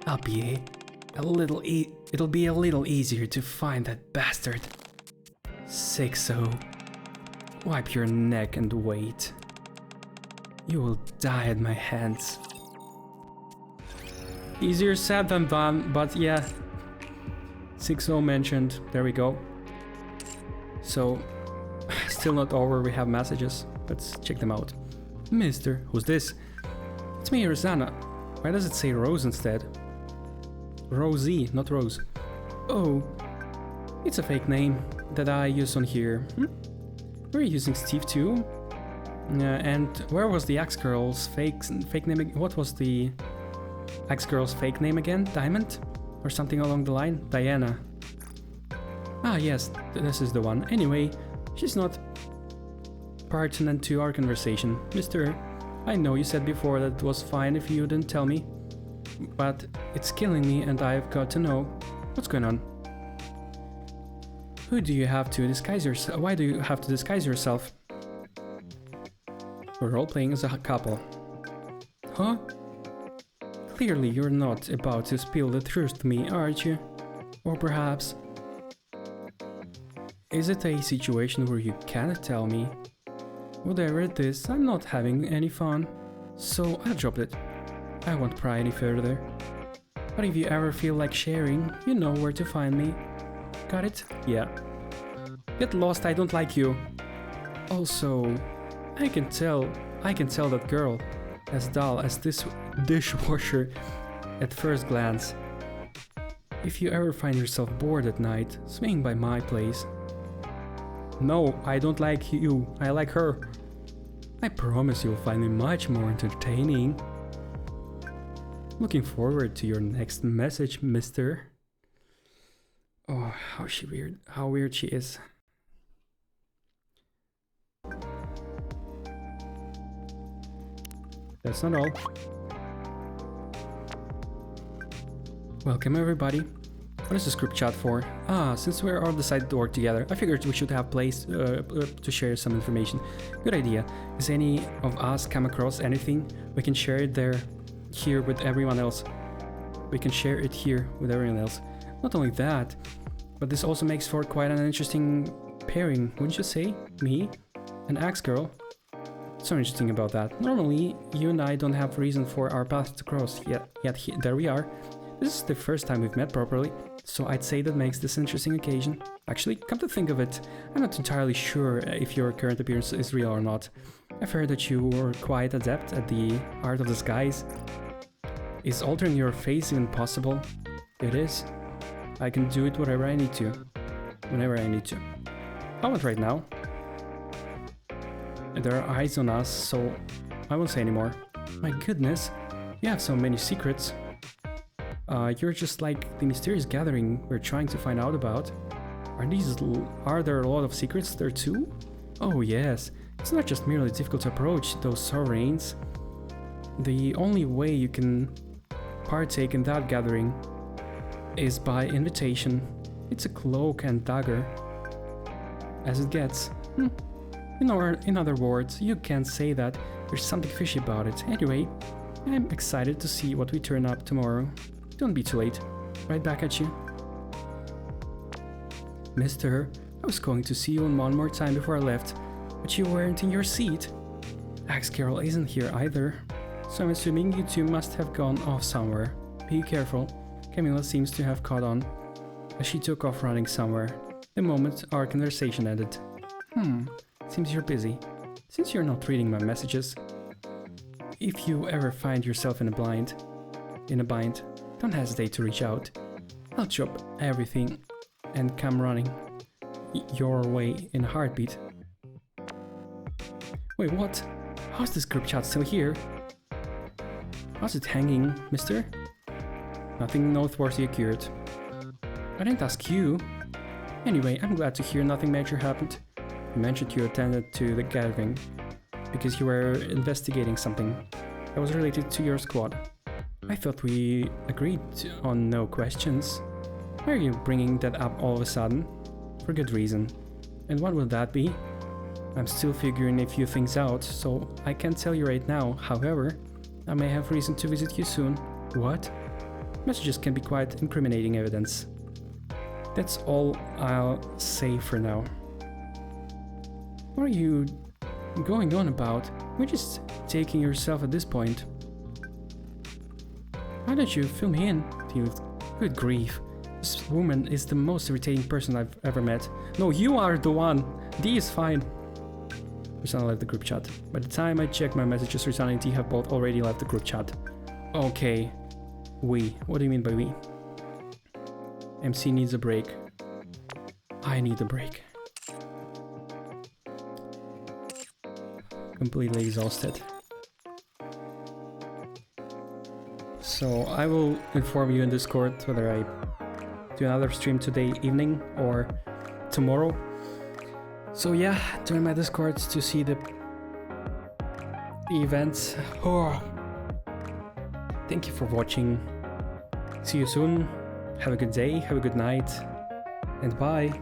it'll be a little easier to find that bastard. Sixo, wipe your neck and wait. You will die at my hands. Easier said than done, but yeah. Sixo mentioned, there we go. So, still not over, we have messages. Let's check them out. Mister, who's this? It's me, Rosanna. Why does it say Rose instead? Rosie, not Rose. Oh, it's a fake name that I use on here. We're using Steve too. And where was the ex-girl's fake name? What was the ex-girl's fake name again? Diamond? Or something along the line? Diana. Ah yes, this is the one. Anyway, she's not pertinent to our conversation. Mister, I know you said before that it was fine if you didn't tell me. But it's killing me and I've got to know. What's going on? Who do you have to disguise yourself? Why do you have to disguise yourself? We're role-playing as a couple. Huh? Clearly you're not about to spill the truth to me, aren't you? Or perhaps... Is it a situation where you can't tell me? Whatever it is, I'm not having any fun. So I dropped it. I won't pry any further. But if you ever feel like sharing, you know where to find me. Got it? Yeah. Get lost, I don't like you. Also, I can tell that girl as dull as this dishwasher at first glance. If you ever find yourself bored at night, swing by my place. No, I don't like you, I like her. I promise you'll find me much more entertaining. Looking forward to your next message, mister. Oh, how weird she is. That's not all. Welcome everybody. What is this group chat for? Ah, since we're all decided to work together, I figured we should have place to share some information. Good idea. Has any of us come across anything? We can share it here with everyone else. We can share it here with everyone else. Not only that, but this also makes for quite an interesting pairing, wouldn't you say? Me, an ex-girl. So interesting about that. Normally, you and I don't have reason for our paths to cross, yet there we are. This is the first time we've met properly, so I'd say that makes this an interesting occasion. Actually, come to think of it, I'm not entirely sure if your current appearance is real or not. I've heard that you were quite adept at the art of disguise. Is altering your face even possible? It is. I can do it whenever I need to. I won't right now. There are eyes on us, so I won't say anymore. My goodness, you have so many secrets. You're just like the mysterious gathering we're trying to find out about. Are there a lot of secrets there too? Oh yes, it's not just merely difficult to approach those sovereigns. The only way you can partake in that gathering is by invitation. It's a cloak and dagger as it gets. In other words, you can't say that there's something fishy about it. Anyway, I'm excited to see what we turn up tomorrow. Don't be too late. Right back at you. Mister, I was going to see you one more time before I left, but you weren't in your seat. Ex-girl isn't here either, so I'm assuming you two must have gone off somewhere. Be careful. Camilla seems to have caught on, as she took off running somewhere, the moment our conversation ended. Seems you're busy. Since you're not reading my messages, if you ever find yourself in a bind, don't hesitate to reach out. I'll drop everything and come running your way in a heartbeat. Wait, what? How's this group chat still here? How's it hanging, mister? Nothing noteworthy occurred. I didn't ask you. Anyway, I'm glad to hear nothing major happened. You mentioned you attended to the gathering because you were investigating something that was related to your squad. I thought we agreed on no questions. Why are you bringing that up all of a sudden? For good reason. And what will that be? I'm still figuring a few things out, so I can't tell you right now. However, I may have reason to visit you soon. What? Messages can be quite incriminating evidence. That's all I'll say for now. What are you going on about? We're just taking yourself at this point. Why don't you fill me in, dude? Good grief. This woman is the most irritating person I've ever met. No, you are the one. D is fine. Rusana left the group chat. By the time I check my messages, Rusana and D have both already left the group chat. Okay. We. What do you mean by we? MC needs a break. I need a break. Completely exhausted. So I will inform you in Discord whether I do another stream today evening or tomorrow. So yeah, join my Discord to see the events. Oh. Thank you for watching. See you soon. Have a good day, have a good night, and bye.